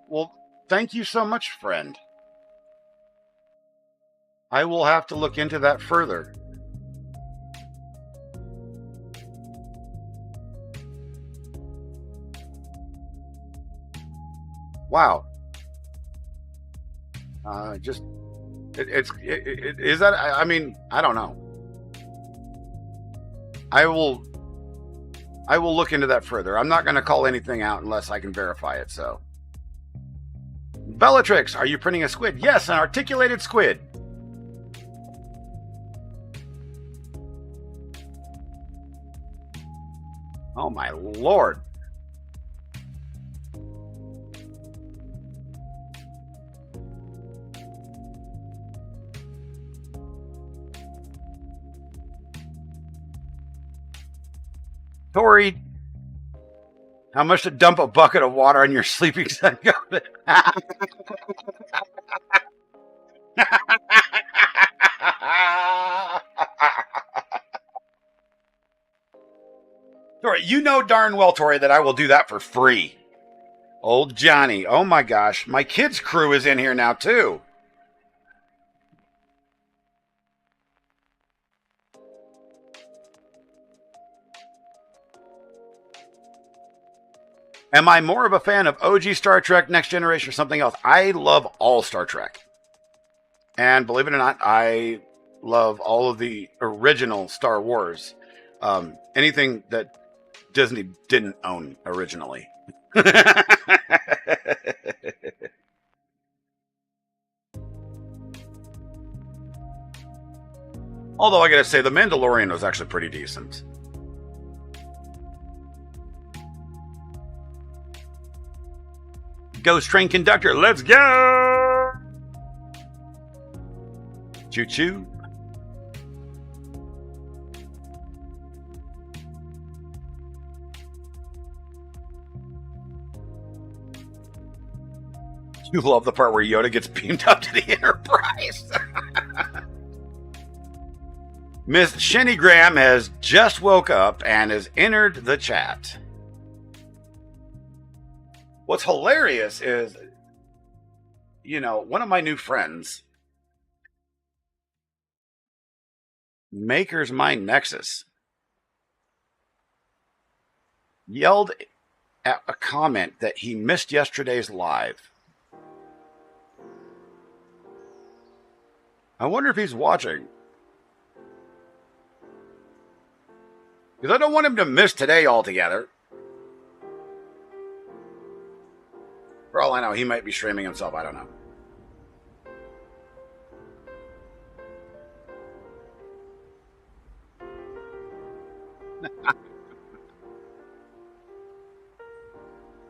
Well, thank you so much, friend. I will have to look into that further. Wow. Is that, I mean, I don't know. I will look into that further. I'm not going to call anything out unless I can verify it, so. Bellatrix, are you printing a squid? Yes, an articulated squid. Oh my lord. Tori, how much to dump a bucket of water on your sleeping son? Tori, you know darn well, Tori, that I will do that for free. Old Johnny. Oh my gosh. My kids' crew is in here now, too. Am I more of a fan of OG Star Trek, Next Generation, or something else? I love all Star Trek. And believe it or not, I love all of the original Star Wars. Anything that Disney didn't own originally. Although I gotta say, The Mandalorian was actually pretty decent. Ghost Train Conductor, let's go! Choo choo. You love the part where Yoda gets beamed up to the Enterprise. Miss Shenny Graham has just woke up and has entered the chat. What's hilarious is, one of my new friends, Maker's Mind Nexus, yelled at a comment that he missed yesterday's live. I wonder if he's watching. Because I don't want him to miss today altogether. For all I know, he might be streaming himself. I don't know.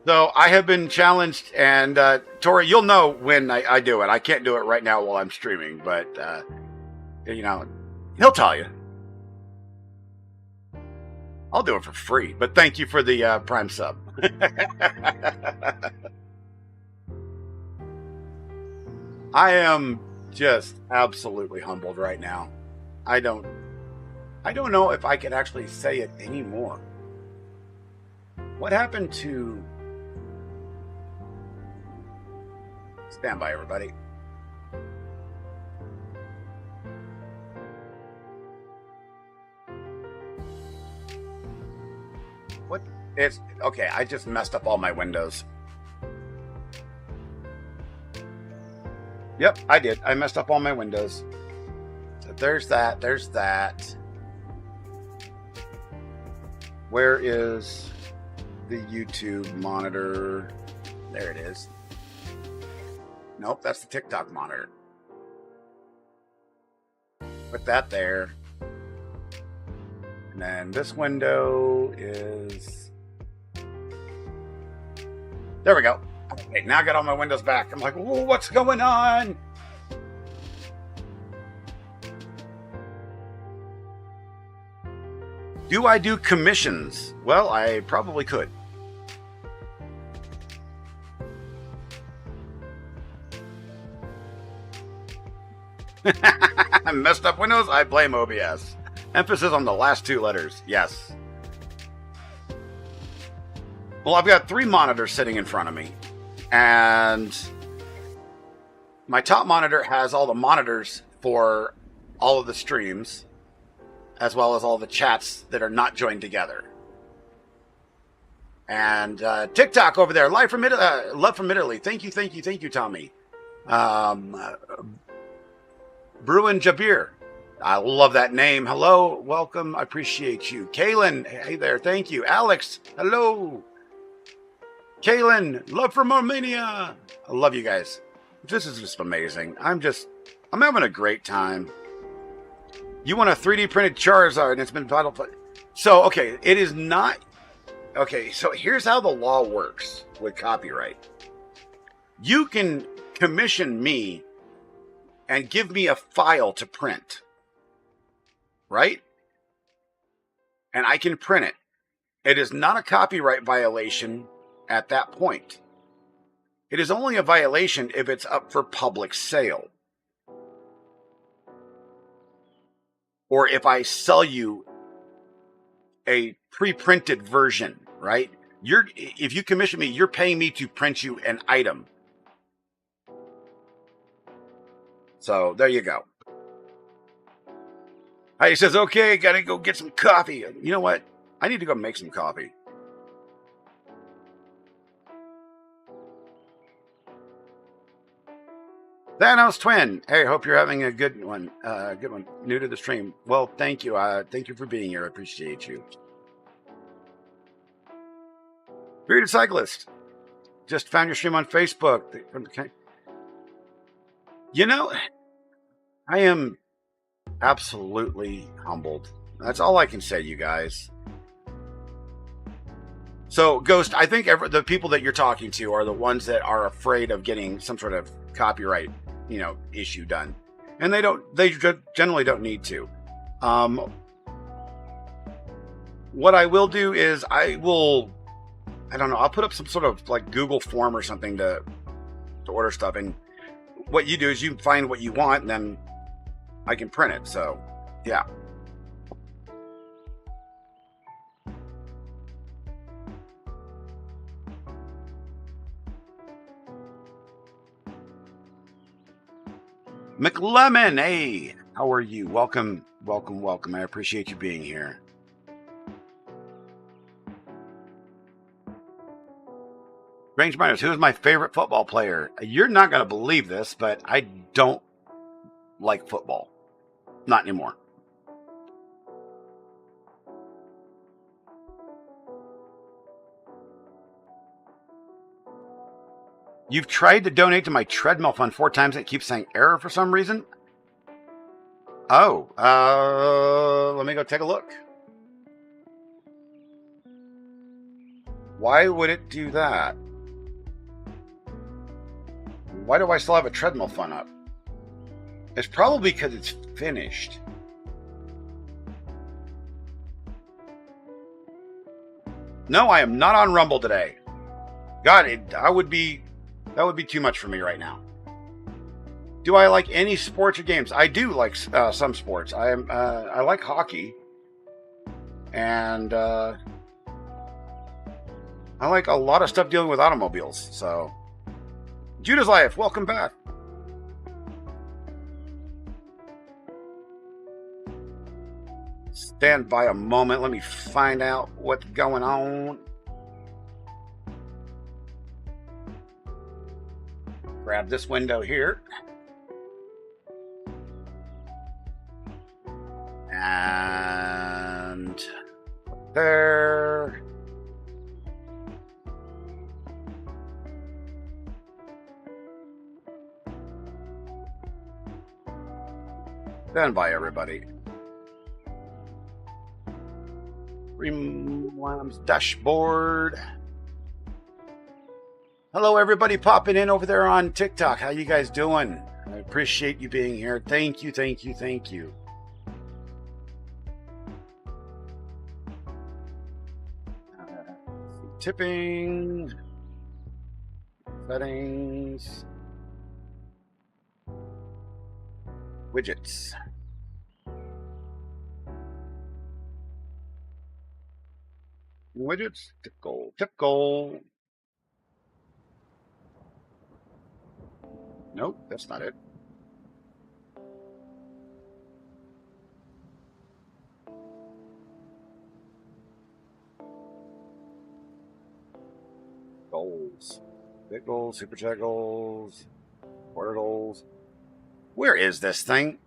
So I have been challenged, and Tori, you'll know when I do it. I can't do it right now while I'm streaming, but he'll tell you. I'll do it for free, but thank you for the Prime sub. I am just absolutely humbled right now. I don't know if I can actually say it anymore. What happened to... Stand by, everybody. What? It's... Okay, I just messed up all my windows. Yep, I did. I messed up all my windows. So there's that. There's that. Where is the YouTube monitor? There it is. Nope, that's the TikTok monitor. Put that there. And then this window is... There we go. Okay, now I got all my windows back. I'm like, whoa, what's going on? Do I do commissions? Well, I probably could. I messed up Windows. I blame OBS. Emphasis on the last two letters. Yes. Well, I've got 3 monitors sitting in front of me. And my top monitor has all the monitors for all of the streams, as well as all the chats that are not joined together. And TikTok over there, love from Italy. Thank you, Tommy. Bruin Jabir, I love that name. Hello, welcome, I appreciate you. Kaylin, hey there, thank you. Alex, hello. Kaylin, love from Armenia. I love you guys. This is just amazing. I'm having a great time. You want a 3D printed Charizard and it's been battle. So, okay, it is not. Okay, so here's how the law works with copyright. You can commission me and give me a file to print. Right? And I can print it. It is not a copyright violation at that point. It is only a violation if it's up for public sale. Or if I sell you a pre-printed version, right? If you commission me, you're paying me to print you an item. So there you go. He says, okay, gotta go get some coffee. You know what? I need to go make some coffee. Thanos Twin. Hey, hope you're having a good one. Good one. New to the stream. Well, thank you. Thank you for being here. I appreciate you. Bearded Cyclist. Just found your stream on Facebook. Okay. You know, I am absolutely humbled. That's all I can say, you guys. So, Ghost, I think the people that you're talking to are the ones that are afraid of getting some sort of copyright, issue done, and they generally don't need to. What I will do is I don't know, I'll put up some sort of like Google form or something to order stuff, and what you do is you find what you want, and then I can print it. So, yeah. McLemmon, hey, how are you? Welcome, welcome, welcome. I appreciate you being here. Range Miners, who is my favorite football player? You're not going to believe this, but I don't like football. Not anymore. You've tried to donate to my treadmill fund 4 times and it keeps saying error for some reason? Oh, let me go take a look. Why would it do that? Why do I still have a treadmill fund up? It's probably because it's finished. No, I am not on Rumble today. God, that would be too much for me right now. Do I like any sports or games? I do like some sports. I like hockey, and I like a lot of stuff dealing with automobiles. So, Judah's Life, welcome back. Stand by a moment. Let me find out what's going on. Grab this window here. And there. Stand by, everybody. Remlam's dashboard. Hello, everybody popping in over there on TikTok. How you guys doing? I appreciate you being here. Thank you, thank you, thank you. Tipping. Settings. Widgets. Widgets. Tip goal. Tip goal. Nope, that's not it. Goals. Big goals, super chat goals, quarter goals. Where is this thing?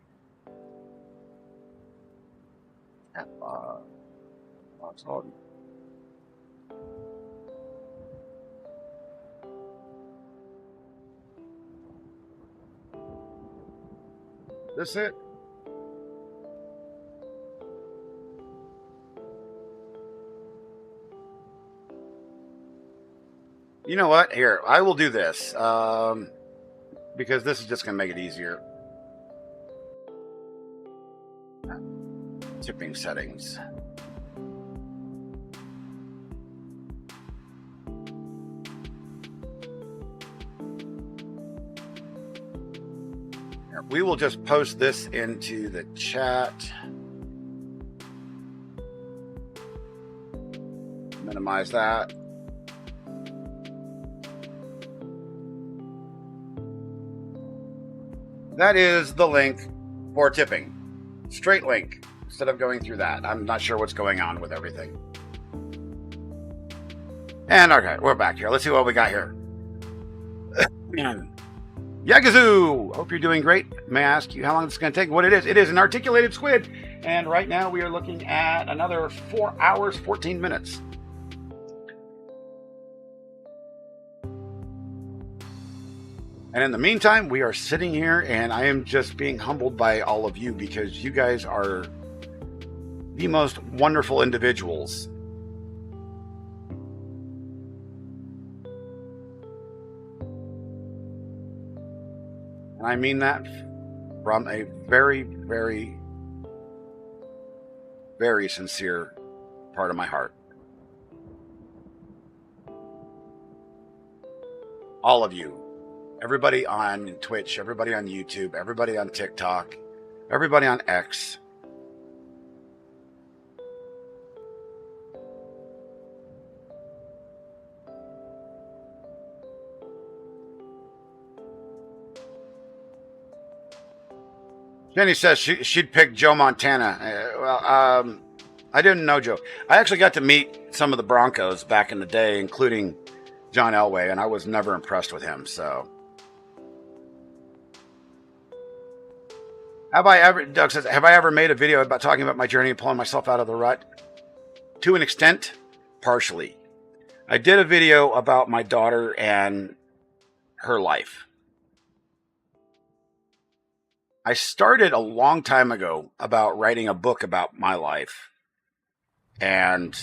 This it? You know what? Here, I will do this. Because this is just going to make it easier. Tipping settings. we will just post this into the chat. Minimize that. That is the link for tipping. Straight link, instead of going through that. I'm not sure what's going on with everything. And okay, we're back here. Let's see what we got here. Yagazoo! Hope you're doing great. May I ask you how long it's going to take? What it is? It is an articulated squid. And right now we are looking at another 4 hours, 14 minutes. And in the meantime, we are sitting here and I am just being humbled by all of you because you guys are the most wonderful individuals. And I mean that from a very, very, very sincere part of my heart. All of you. Everybody on Twitch, everybody on YouTube, everybody on TikTok, everybody on X. Jenny says she'd pick Joe Montana. I didn't know Joe. I actually got to meet some of the Broncos back in the day, including John Elway, and I was never impressed with him, so... Doug says, have I ever made a video about talking about my journey and pulling myself out of the rut? To an extent, partially. I did a video about my daughter and her life. I started a long time ago about writing a book about my life. And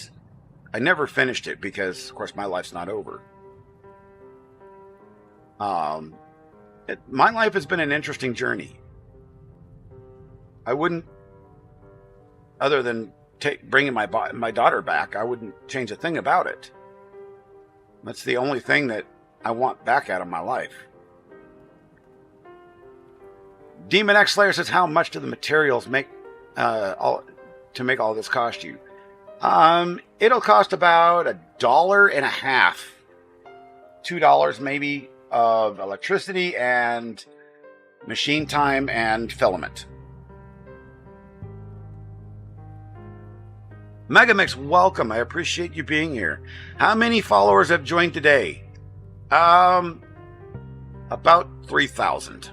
I never finished it because, of course, my life's not over. My life has been an interesting journey. I wouldn't, other than bringing my daughter back, I wouldn't change a thing about it. That's the only thing that I want back out of my life. Demon X Slayer says, how much do the materials make all this cost you? It'll cost about $1.50, $2 maybe of electricity and machine time and filament. Megamix, welcome. I appreciate you being here. How many followers have joined today? About 3,000.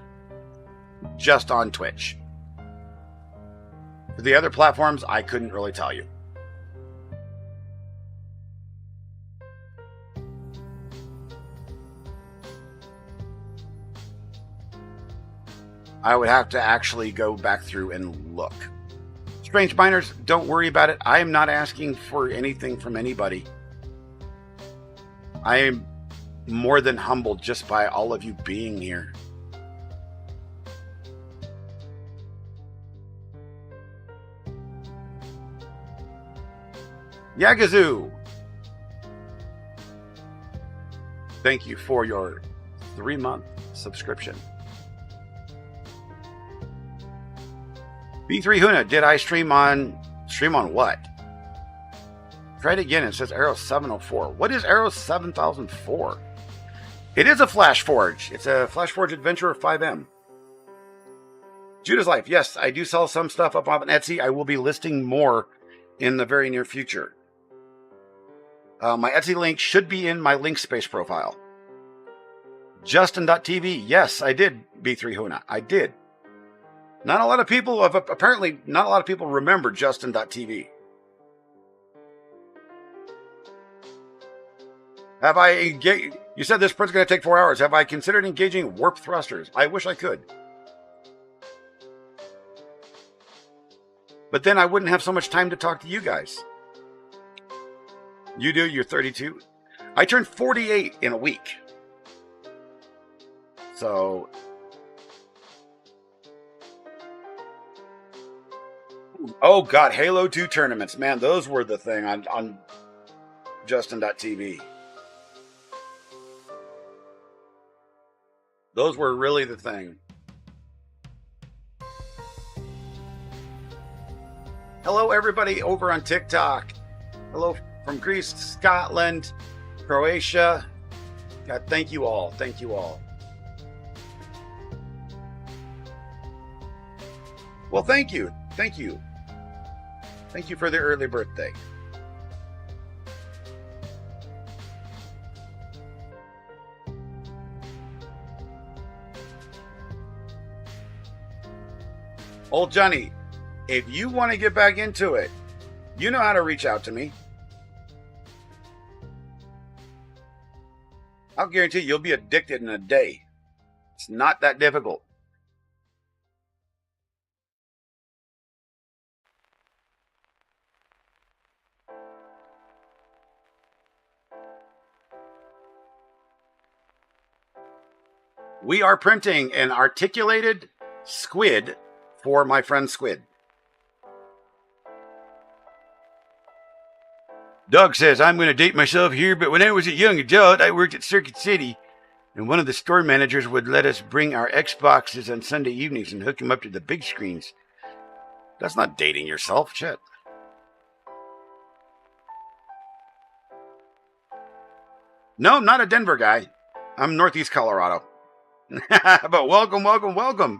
Just on Twitch. For the other platforms, I couldn't really tell you. I would have to actually go back through and look. Strange Miners, don't worry about it. I am not asking for anything from anybody. I am more than humbled just by all of you being here. Yagazoo! Thank you for your 3-month subscription. B3 Huna, did I stream on what? Try it again. It says Arrow 704. What is Arrow 7004? It is a Flash Forge. It's a Flash Forge Adventure of 5M. Judah's Life. Yes, I do sell some stuff up on Etsy. I will be listing more in the very near future. My Etsy link should be in my link space profile. Justin.tv. Yes, I did, B3 Huna. I did. Not a lot of people apparently not a lot of people remember Justin.tv. Have I engaged? You said this print's going to take 4 hours. Have I considered engaging warp thrusters? I wish I could. But then I wouldn't have so much time to talk to you guys. You do, you're 32. I turned 48 in a week. So... Oh God, Halo 2 tournaments. Man, those were the thing on Justin.tv. Those were really the thing. Hello, everybody over on TikTok. Hello from Greece, Scotland, Croatia. God, thank you all. Thank you all. Well, thank you. Thank you. Thank you for the early birthday. Old Johnny, if you want to get back into it, you know how to reach out to me. I'll guarantee you'll be addicted in a day. It's not that difficult. We are printing an articulated squid for my friend Squid. Doug says, I'm going to date myself here, but when I was a young adult, I worked at Circuit City, and one of the store managers would let us bring our Xboxes on Sunday evenings and hook them up to the big screens. That's not dating yourself, shit. No, I'm not a Denver guy. I'm Northeast Colorado. But welcome, welcome, welcome.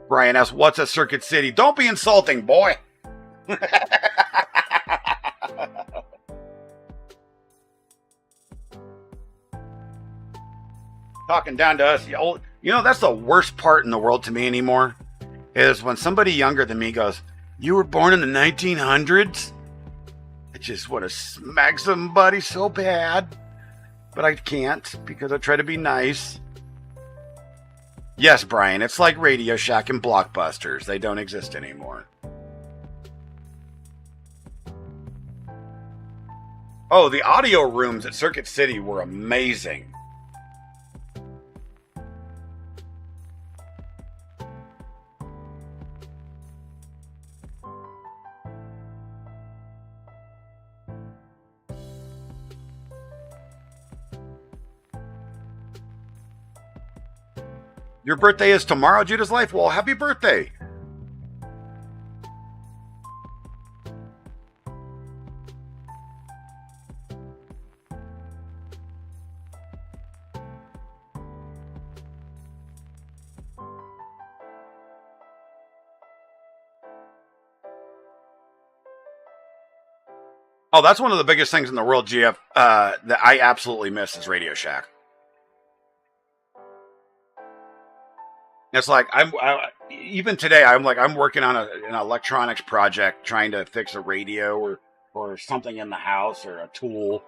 Brian asks, what's a Circuit City? Don't be insulting, boy. Talking down to us. You know, that's the worst part in the world to me anymore, is when somebody younger than me goes, you were born in the 1900s? I just want to smack somebody so bad, but I can't because I try to be nice. Yes, Brian, it's like Radio Shack and Blockbusters. They don't exist anymore. Oh, the audio rooms at Circuit City were amazing. Your birthday is tomorrow, Judah's Life? Well, happy birthday. Oh, that's one of the biggest things in the world, GF, that I absolutely miss is Radio Shack. It's like even today I'm working on an electronics project, trying to fix a radio or something in the house or a tool,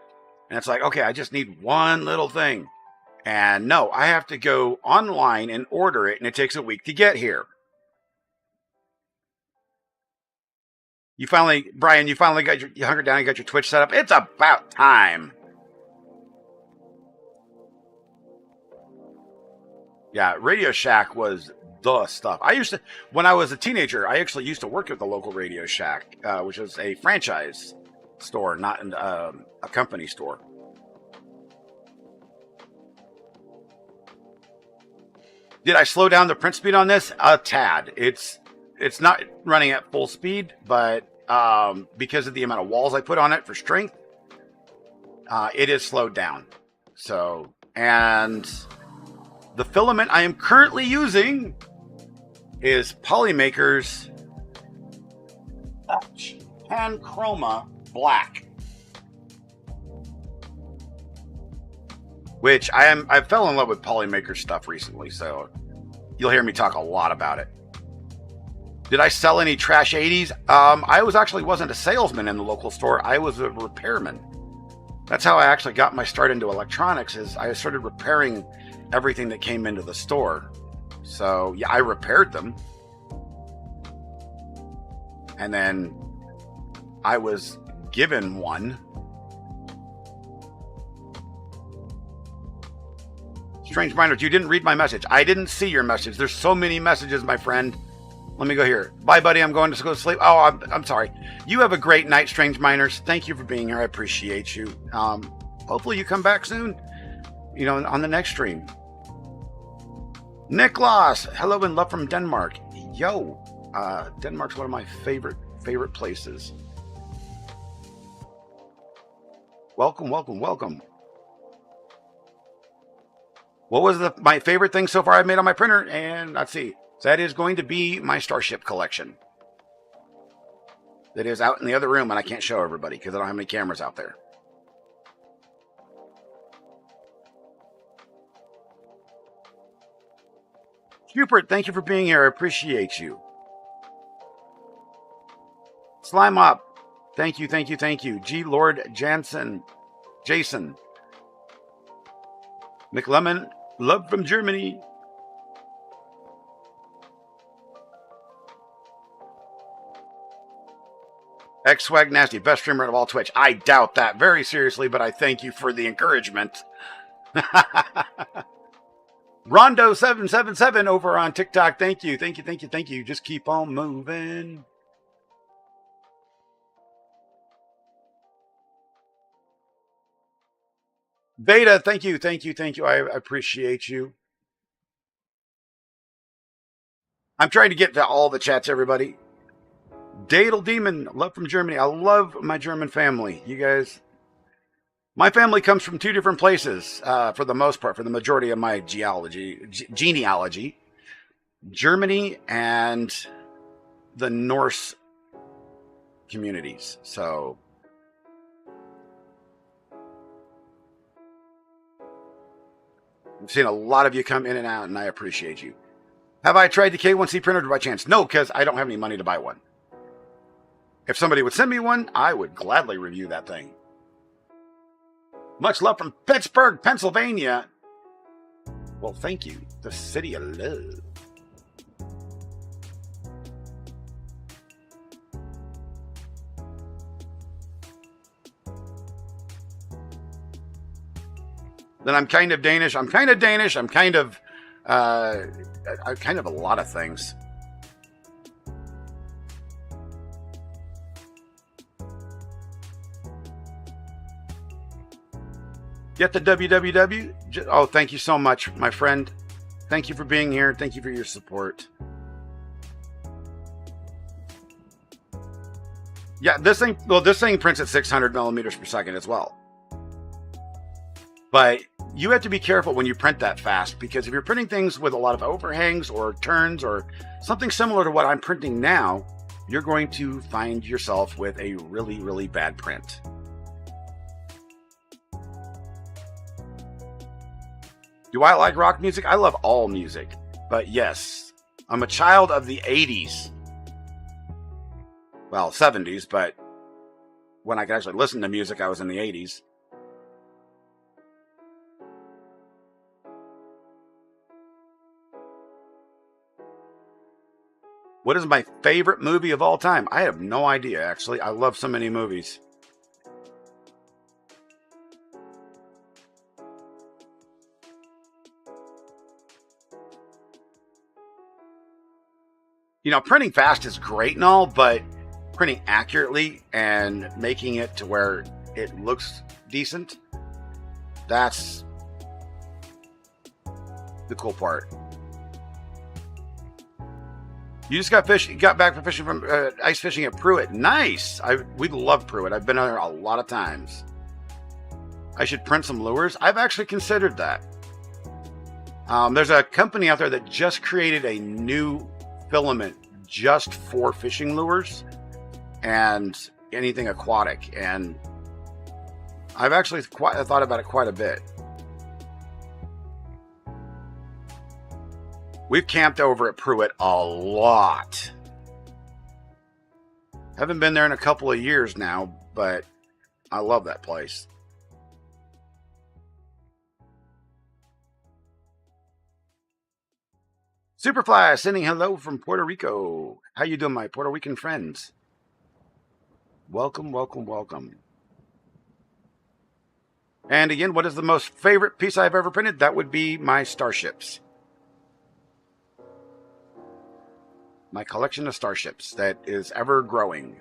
and it's like, okay, I just need one little thing, and no, I have to go online and order it, and it takes a week to get here. You finally, Brian, you hunkered down and got your Twitch set up. It's about time. Yeah, Radio Shack was the stuff. When I was a teenager, I actually used to work at the local Radio Shack, which is a franchise store, not a company store. Did I slow down the print speed on this? A tad. It's not running at full speed, but because of the amount of walls I put on it for strength, it is slowed down. So, and the filament I am currently using is Polymaker's Pan Chroma Black, which I fell in love with Polymaker stuff recently, so you'll hear me talk a lot about it. Did I sell any trash 80s? I wasn't a salesman in the local store. I was a repairman. That's how I actually got my start into electronics, is I started repairing everything that came into the store. So yeah, I repaired them. And then I was given one. Strange Minders, you didn't read my message. I didn't see your message. There's so many messages, my friend. Let me go here. Bye, buddy. I'm going to go to sleep. Oh, I'm sorry. You have a great night, Strange Miners. Thank you for being here. I appreciate you. Hopefully you come back soon, on the next stream. Niklas, hello and love from Denmark. Yo, Denmark's one of my favorite places. Welcome, welcome, welcome. What was my favorite thing so far I've made on my printer? And let's see. That is going to be my Starship collection. That is out in the other room, and I can't show everybody because I don't have any cameras out there. Hubert, thank you for being here. I appreciate you. Slime Up, thank you, thank you, thank you. G. Lord Jansen, Jason. McLemmon, love from Germany. X-Swag Nasty, best streamer of all Twitch. I doubt that very seriously, but I thank you for the encouragement. Rondo777 over on TikTok. Thank you, thank you, thank you, thank you. Just keep on moving. Beta, thank you, thank you, thank you. I appreciate you. I'm trying to get to all the chats, everybody. Dadel Demon, love from Germany. I love my German family. You guys, my family comes from two different places for the most part, for the majority of my genealogy. Germany and the Norse communities. So I've seen a lot of you come in and out, and I appreciate you. Have I tried the K1C printer by chance? No, because I don't have any money to buy one. If somebody would send me one, I would gladly review that thing. Much love from Pittsburgh, Pennsylvania. Well, thank you. The city of love. Then I'm kind of Danish. I'm kind of Danish. I'm kind of a lot of things. Get the www. Oh, thank you so much, my friend. Thank you for being here. Thank you for your support. Yeah, this thing prints at 600 millimeters per second as well. But you have to be careful when you print that fast, because if you're printing things with a lot of overhangs or turns or something similar to what I'm printing now, you're going to find yourself with a really, really bad print. Do I like rock music? I love all music. But yes, I'm a child of the 80s. Well, 70s, but when I could actually listen to music, I was in the 80s. What is my favorite movie of all time? I have no idea, actually. I love so many movies. You know, printing fast is great and all, but printing accurately and making it to where it looks decent, that's the cool part. You just got back from fishing from ice fishing at Pruitt. Nice. We love Pruitt. I've been there a lot of times. I should print some lures. I've actually considered that. There's a company out there that just created a new filament just for fishing lures and anything aquatic, and I've actually thought about it quite a bit. We've camped over at Pruitt a lot. Haven't been there in a couple of years now, but I love that place. Superfly sending hello from Puerto Rico. How you doing, my Puerto Rican friends? Welcome, welcome, welcome. And again, what is the most favorite piece I've ever printed? That would be my starships. My collection of starships that is ever growing.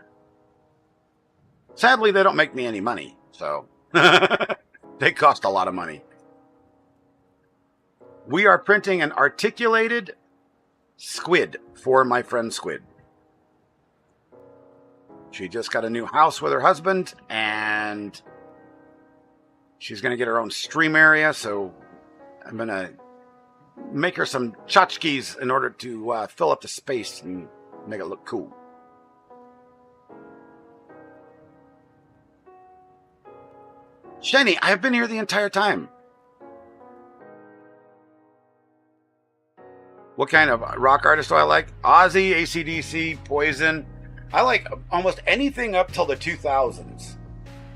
Sadly, they don't make me any money, so they cost a lot of money. We are printing an articulated Squid for my friend Squid. She just got a new house with her husband, and she's going to get her own stream area, so I'm going to make her some tchotchkes in order to fill up the space and make it look cool. Shani, I've been here the entire time. What kind of rock artist do I like? Ozzy, AC/DC, Poison. I like almost anything up till the 2000s.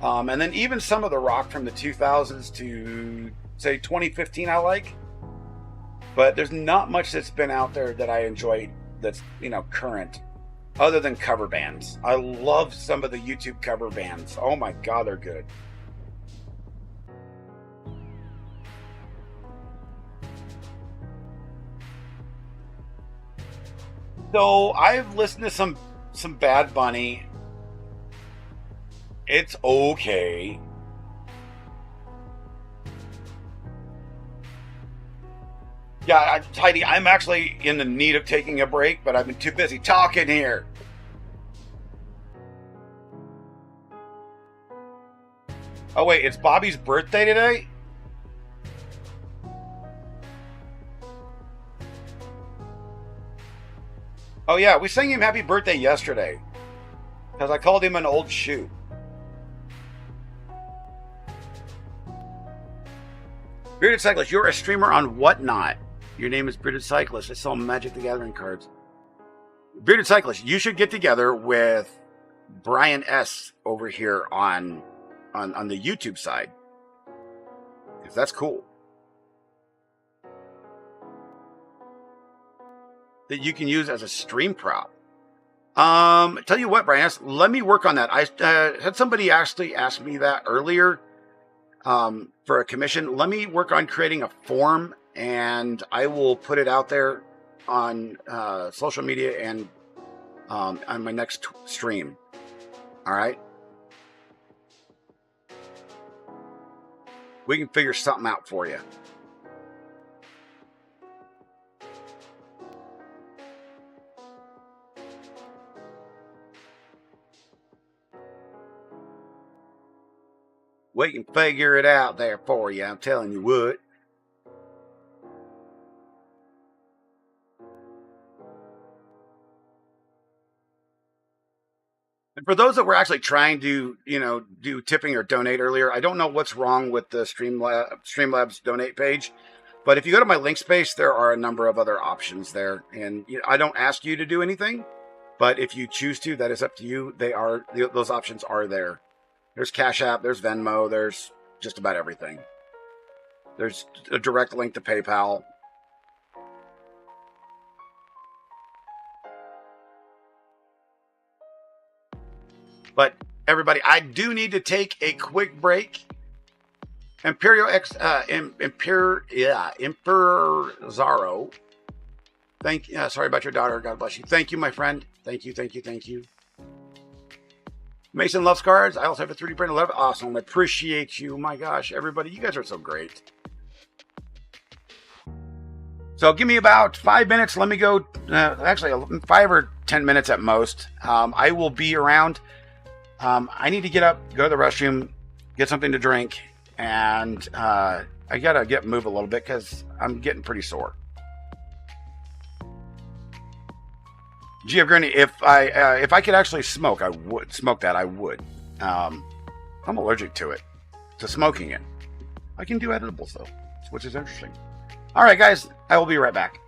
And then even some of the rock from the 2000s to, say, 2015 I like. But there's not much that's been out there that I enjoy that's, current, other than cover bands. I love some of the YouTube cover bands. Oh my God, they're good. So I've listened to some Bad Bunny. It's okay. Yeah, Heidi, I'm actually in the need of taking a break, but I've been too busy talking here. Oh wait, it's Bobby's birthday today? Oh yeah, we sang him happy birthday yesterday. Because I called him an old shoe. Bearded Cyclist, you're a streamer on Whatnot. Your name is Bearded Cyclist. I saw Magic the Gathering cards. Bearded Cyclist, you should get together with Brian S. over here on the YouTube side. Because that's cool. That you can use as a stream prop. Tell you what, Brian, let me work on that. I had somebody actually ask me that earlier for a commission. Let me work on creating a form, and I will put it out there on social media and on my next stream. All right? We can figure something out for you. We can figure it out there for you. I'm telling you what. And for those that were actually trying to, do tipping or donate earlier, I don't know what's wrong with the Streamlabs donate page. But if you go to my link space, there are a number of other options there. And I don't ask you to do anything. But if you choose to, that is up to you. Those options are there. There's Cash App, there's Venmo, there's just about everything. There's a direct link to PayPal. But everybody, I do need to take a quick break. Emperor Zaro. Sorry about your daughter. God bless you. Thank you, my friend. Thank you. Mason loves cards. I also have a 3D printer. Love it. Awesome. I appreciate you. My gosh, everybody, you guys are so great. So give me about 5 minutes. Let me go. Actually, 5 or 10 minutes at most. I will be around. I need to get up, go to the restroom, get something to drink, and I gotta move a little bit because I'm getting pretty sore. Gia Gurney, if I could actually smoke, I would smoke that. I would. I'm allergic to smoking it. I can do edibles though, which is interesting. All right, guys, I will be right back.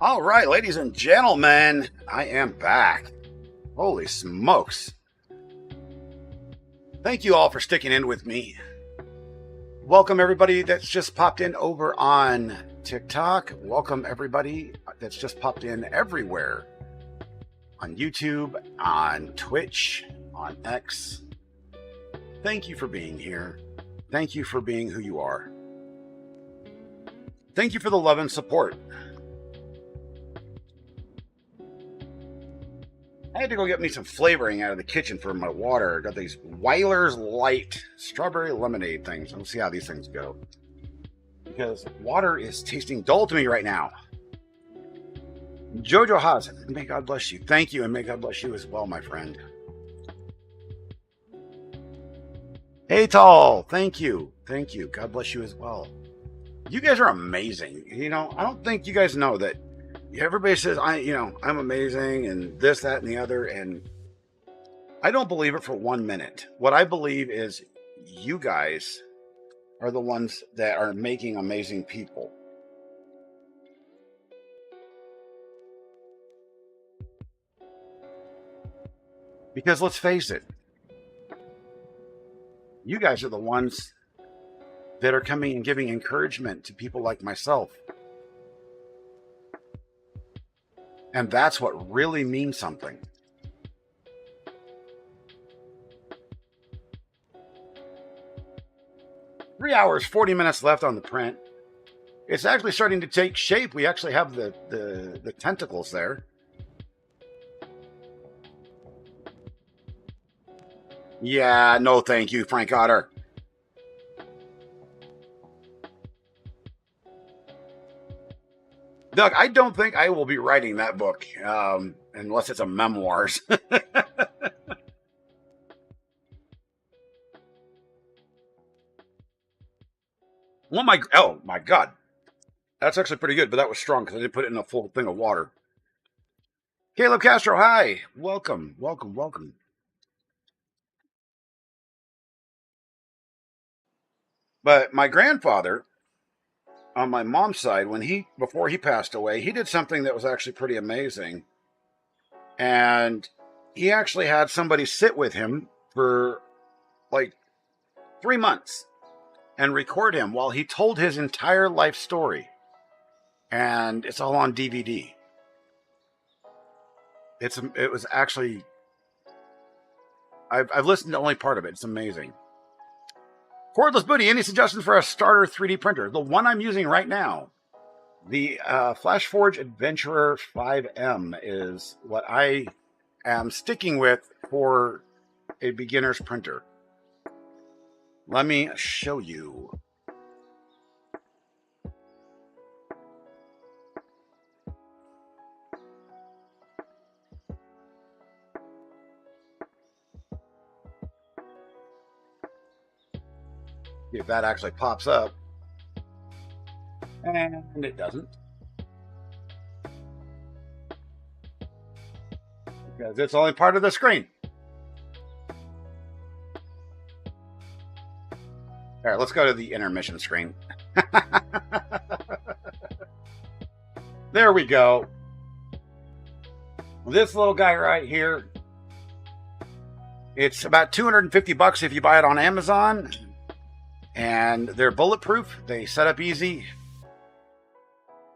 All right, ladies and gentlemen, I am back. Holy smokes. Thank you all for sticking in with me. Welcome everybody that's just popped in over on TikTok. Welcome everybody that's just popped in everywhere. On YouTube, on Twitch, on X. Thank you for being here. Thank you for being who you are. Thank you for the love and support. I had to go get me some flavoring out of the kitchen for my water. I got these Weiler's Light strawberry lemonade things. We'll see how these things go. Because water is tasting dull to me right now. Jojo Haas, may God bless you. Thank you, and may God bless you as well, my friend. Hey, Tall, thank you. Thank you. God bless you as well. You guys are amazing. You know, I don't think you guys know that everybody says, I'm amazing and this, that, and the other. And I don't believe it for 1 minute. What I believe is you guys are the ones that are making amazing people. Because let's face it, you guys are the ones that are coming and giving encouragement to people like myself. And that's what really means something. Three hours, 40 minutes left on the print. It's actually starting to take shape. We actually have the tentacles there. Yeah, no thank you, Frank Otter. Doug, I don't think I will be writing that book unless it's a memoirs. Oh my God. That's actually pretty good, but that was strong because I didn't put it in a full thing of water. Caleb Castro, hi. Welcome, welcome, welcome. But my grandfather, on my mom's side, before he passed away, he did something that was actually pretty amazing. And he actually had somebody sit with him for like 3 months and record him while he told his entire life story. And it's all on DVD. It was actually, I've listened to only part of it. It's amazing. Cordless Booty, any suggestions for a starter 3D printer? The one I'm using right now, the FlashForge Adventurer 5M, is what I am sticking with for a beginner's printer. Let me show you. If that actually pops up. And it doesn't. Because it's only part of the screen. All right, let's go to the intermission screen. There we go. This little guy right here, it's about $250 if you buy it on Amazon. And they're bulletproof. They set up easy.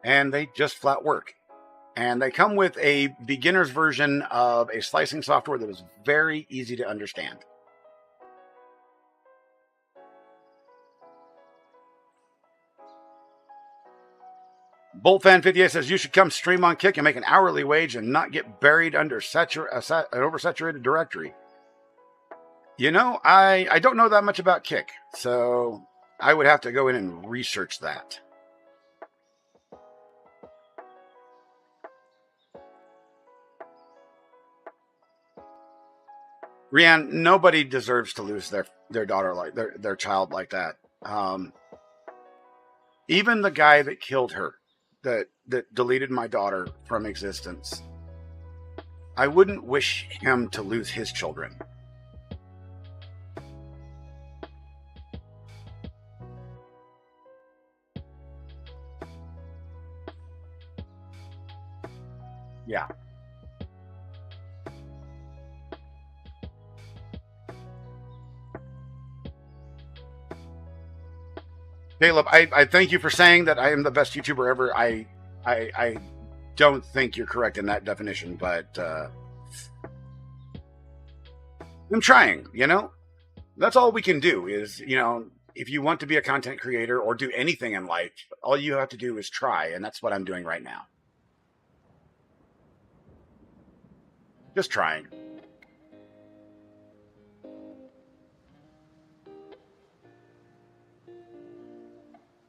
And they just flat work. And they come with a beginner's version of a slicing software that is very easy to understand. Boltfan58 says you should come stream on Kick and make an hourly wage and not get buried under an oversaturated directory. You know, I don't know that much about Kick, so I would have to go in and research that. Rianne, nobody deserves to lose their daughter like their child like that. Even the guy that killed her, that deleted my daughter from existence, I wouldn't wish him to lose his children. Yeah. Caleb, I thank you for saying that I am the best YouTuber ever. I don't think you're correct in that definition, but I'm trying, you know? That's all we can do is, you know, if you want to be a content creator or do anything in life, all you have to do is try, and that's what I'm doing right now. Just trying.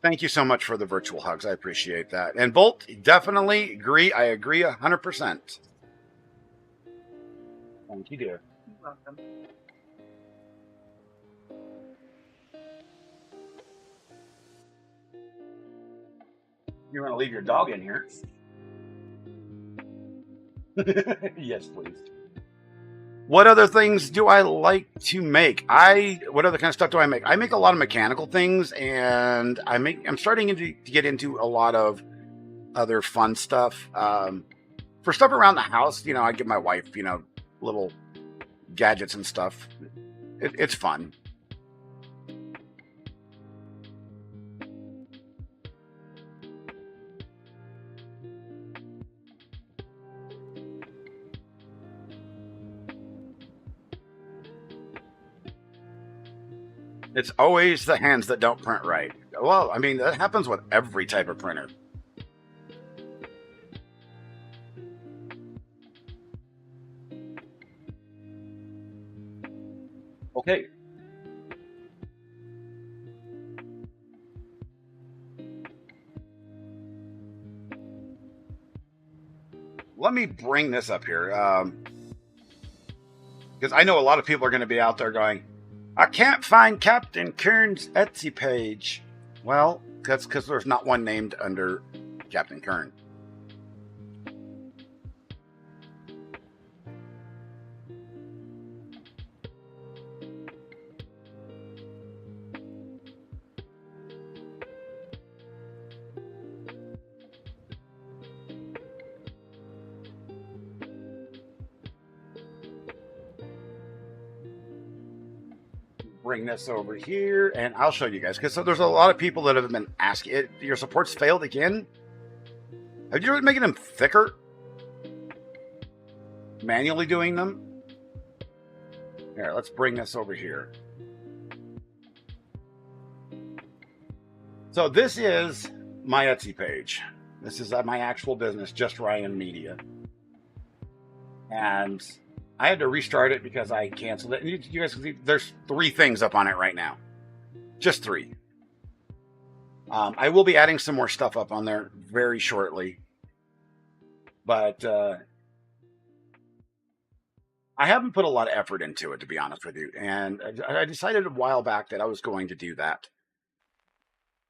Thank you so much for the virtual hugs. I appreciate that. And Bolt, definitely agree. I agree 100%. Thank you, dear. You're welcome. You want to leave your dog in here? Yes, please. What other things do I like to make? What other kind of stuff do I make? I make a lot of mechanical things, and I'm starting to get into a lot of other fun stuff. For stuff around the house, you know, I give my wife, you know, little gadgets and stuff. It's fun. It's always the hands that don't print right. Well, I mean, that happens with every type of printer. Okay. Let me bring this up here. Because I know a lot of people are going to be out there going, I can't find Captain Kern's Etsy page. Well, that's because there's not one named under Captain Kern. Bring this over here and I'll show you guys, because so there's a lot of people that have been asking your supports failed again. Have you tried making them thicker, manually doing them? Here, let's bring this over here. So this is my Etsy page. This is my actual business, Just Ryan Media, and I had to restart it because I canceled it. And you guys can see there's 3 things up on it right now. Just 3. I will be adding some more stuff up on there very shortly. But I haven't put a lot of effort into it, to be honest with you. And I decided a while back that I was going to do that.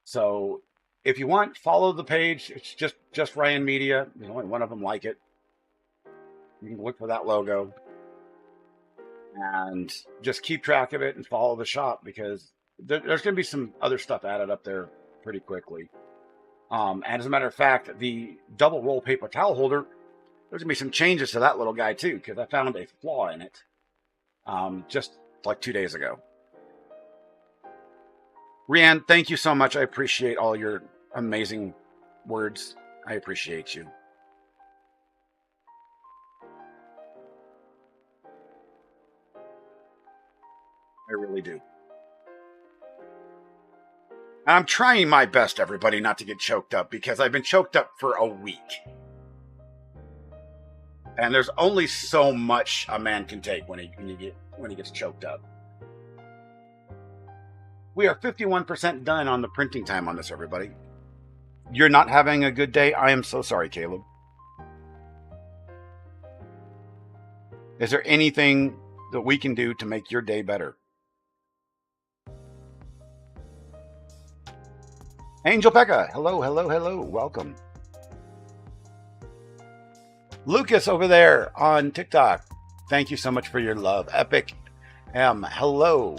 So if you want, follow the page. It's just Ryan Media. There's only one of them like it. You can look for that logo. And just keep track of it and follow the shop, because there's going to be some other stuff added up there pretty quickly. And as a matter of fact, the double roll paper towel holder, there's going to be some changes to that little guy too, because I found a flaw in it just like 2 days ago. Rianne, thank you so much. I appreciate all your amazing words. I appreciate you. I really do. I'm trying my best, everybody, not to get choked up, because I've been choked up for a week. And there's only so much a man can take when he gets choked up. We are 51% done on the printing time on this, everybody. You're not having a good day? I am so sorry, Caleb. Is there anything that we can do to make your day better? Angel Pekka, hello, hello, hello, welcome. Lucas over there on TikTok, thank you so much for your love. Epic M, hello.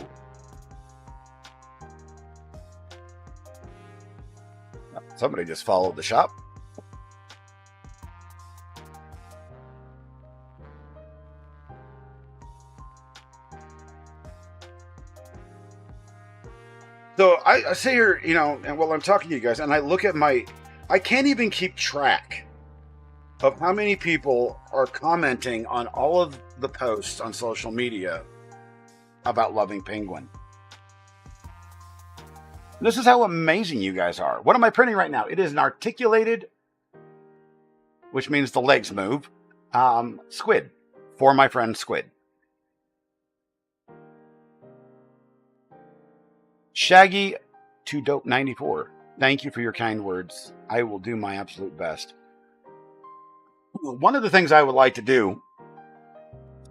Somebody just followed the shop. I sit here, you know, and while I'm talking to you guys, and I look at I can't even keep track of how many people are commenting on all of the posts on social media about loving penguin. This is how amazing you guys are. What am I printing right now? It is an articulated, which means the legs move, squid for my friend Squid. Shaggy to Dope 94. Thank you for your kind words. I will do my absolute best. One of the things I would like to do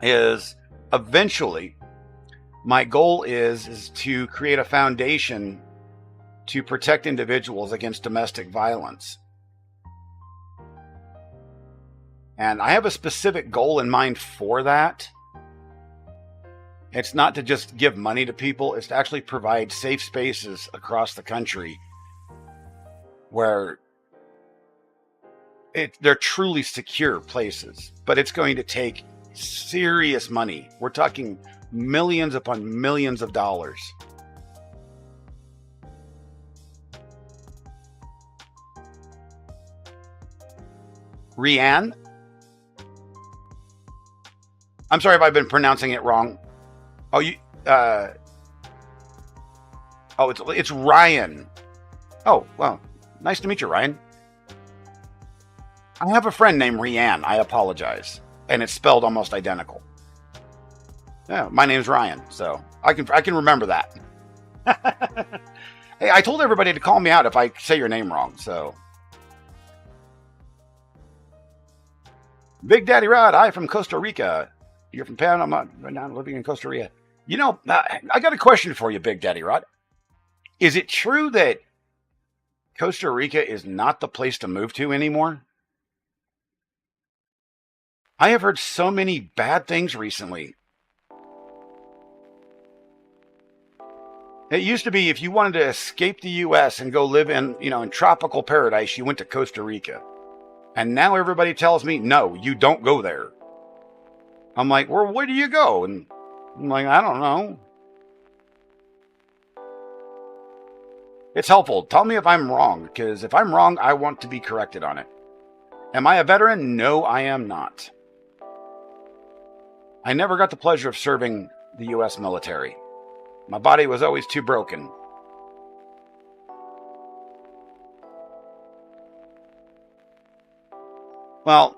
is eventually, my goal is to create a foundation to protect individuals against domestic violence. And I have a specific goal in mind for that. It's not to just give money to people, it's to actually provide safe spaces across the country where they're truly secure places. But it's going to take serious money. We're talking millions upon millions of dollars. Rianne? I'm sorry if I've been pronouncing it wrong. Oh, it's Ryan. Oh, well, nice to meet you, Ryan. I have a friend named Rianne. I apologize. And it's spelled almost identical. Yeah, my name's Ryan, so I can remember that. Hey, I told everybody to call me out if I say your name wrong, so. Big Daddy Rod, I from Costa Rica. You're from Panama, right now living in Costa Rica. You know, I got a question for you, Big Daddy Rod. Is it true that Costa Rica is not the place to move to anymore? I have heard so many bad things recently. It used to be if you wanted to escape the U.S. and go live in tropical paradise, you went to Costa Rica. And now everybody tells me, no, you don't go there. I'm like, well, where do you go? And I'm like, I don't know. It's helpful. Tell me if I'm wrong, because if I'm wrong, I want to be corrected on it. Am I a veteran? No, I am not. I never got the pleasure of serving the U.S. military. My body was always too broken. Well,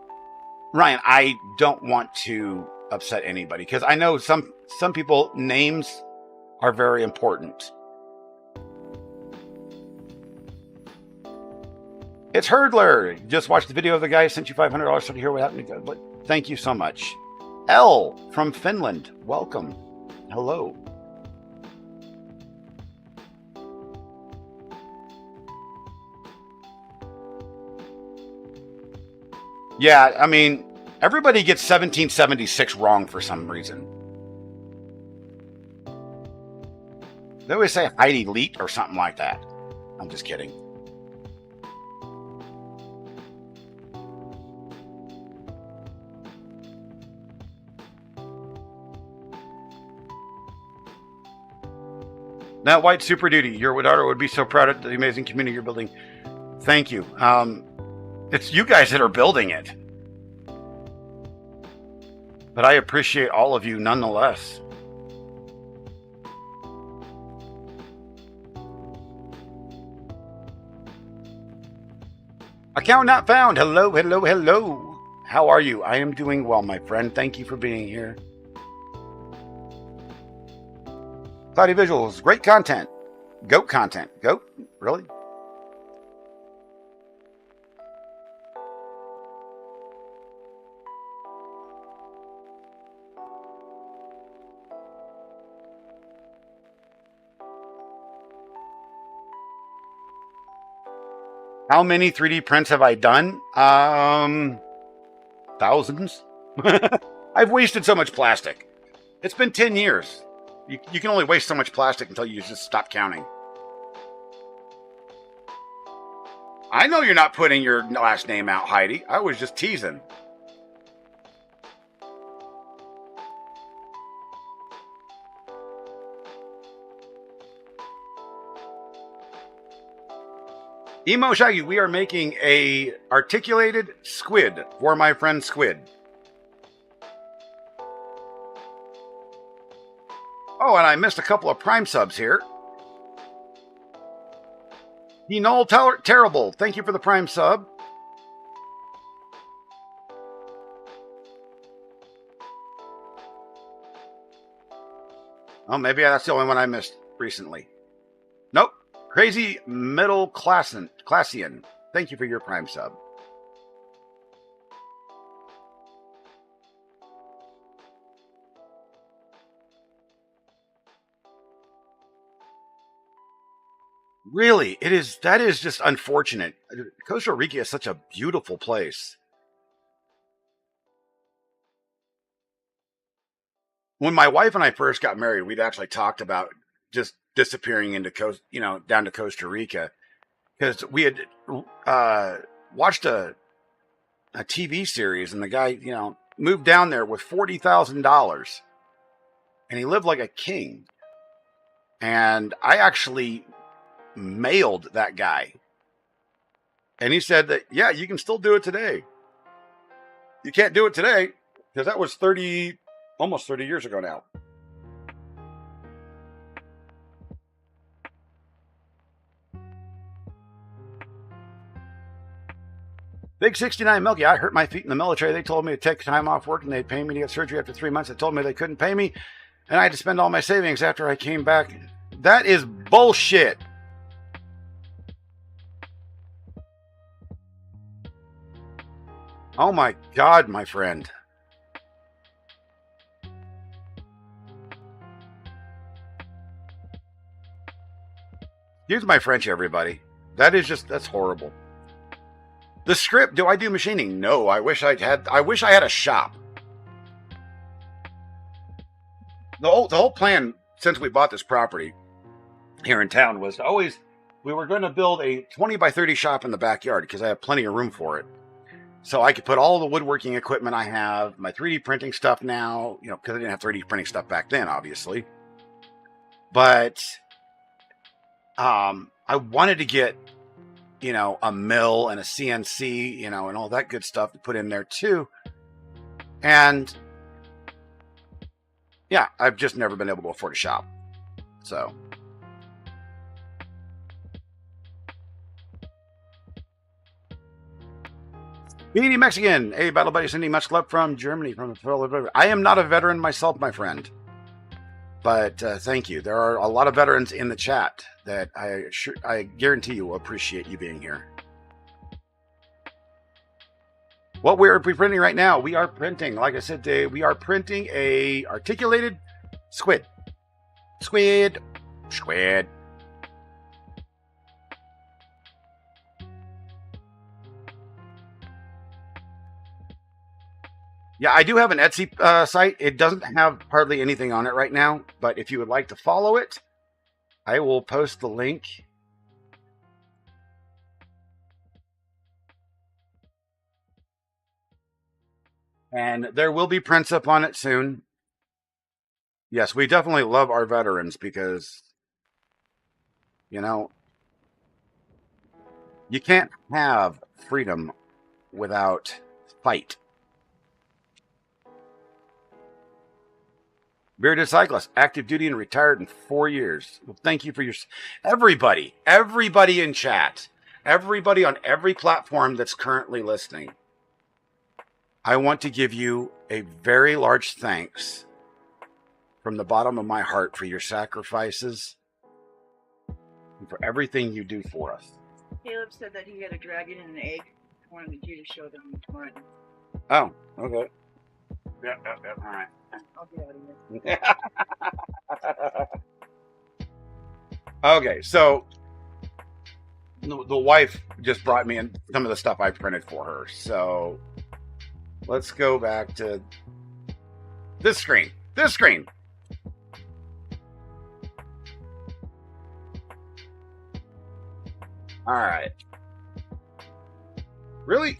Ryan, I don't want to upset anybody because I know some people names are very important. It's Hurdler. Just watched the video of the guy who sent you $500 to hear what happened. But thank you so much. L from Finland. Welcome. Hello. Yeah, I mean, everybody gets 1776 wrong for some reason. They always say Heidi Leet or something like that. I'm just kidding. Now, White Super Duty, your daughter would be so proud of the amazing community you're building. Thank you. It's you guys that are building it. But I appreciate all of you nonetheless. Account not found. Hello, hello, hello. How are you? I am doing well, my friend. Thank you for being here. Cloudy Visuals, great content. Goat content. Goat? Really? How many 3D prints have I done? Thousands. I've wasted so much plastic. It's been 10 years. You can only waste so much plastic until you just stop counting. I know you're not putting your last name out, Heidi. I was just teasing. Emo Shaggy, we are making a articulated squid for my friend Squid. Oh, and I missed a couple of Prime subs here. Terrible, thank you for the Prime sub. Oh, maybe that's the only one I missed recently. Nope. Crazy Middle Classian. Thank you for your Prime sub. Really, that is just unfortunate. Costa Rica is such a beautiful place. When my wife and I first got married, we'd actually talked about just disappearing into down to Costa Rica, because we had watched a TV series, and the guy, moved down there with $40,000, and he lived like a king. And I actually mailed that guy, and he said that, yeah, you can still do it today. You can't do it today because that was almost 30 years ago now. Big 69 Milky, I hurt my feet in the military. They told me to take time off work and they'd pay me to get surgery after 3 months. They told me they couldn't pay me, and I had to spend all my savings after I came back. That is bullshit. Oh my God, my friend. Excuse my French, everybody. That's horrible. The script, do I do machining? No, I wish I had a shop. The whole plan since we bought this property here in town was we were going to build a 20 by 30 shop in the backyard because I have plenty of room for it. So I could put all the woodworking equipment I have, my 3D printing stuff now, because I didn't have 3D printing stuff back then, obviously. But I wanted to get, a mill and a CNC, and all that good stuff to put in there too. And yeah, I've just never been able to afford a shop. So. Beanie Mexican, hey, Battle Buddy, sending much love from Germany. I am not a veteran myself, my friend. But thank you. There are a lot of veterans in the chat that I guarantee you will appreciate you being here. What we are printing right now, we are printing, like I said today, we are printing a articulated squid. Squid. Yeah, I do have an Etsy site. It doesn't have hardly anything on it right now, but if you would like to follow it, I will post the link. And there will be prints up on it soon. Yes, we definitely love our veterans because, you can't have freedom without fight. Bearded Cyclist, active duty and retired in 4 years. Well, thank you for everybody in chat, everybody on every platform that's currently listening. I want to give you a very large thanks from the bottom of my heart for your sacrifices and for everything you do for us. Caleb said that he had a dragon and an egg. I wanted you to show them tomorrow. Oh, okay. Yeah, all right. I'll be out of here. Okay, so the wife just brought me in some of the stuff I printed for her. So let's go back to this screen. All right. Really?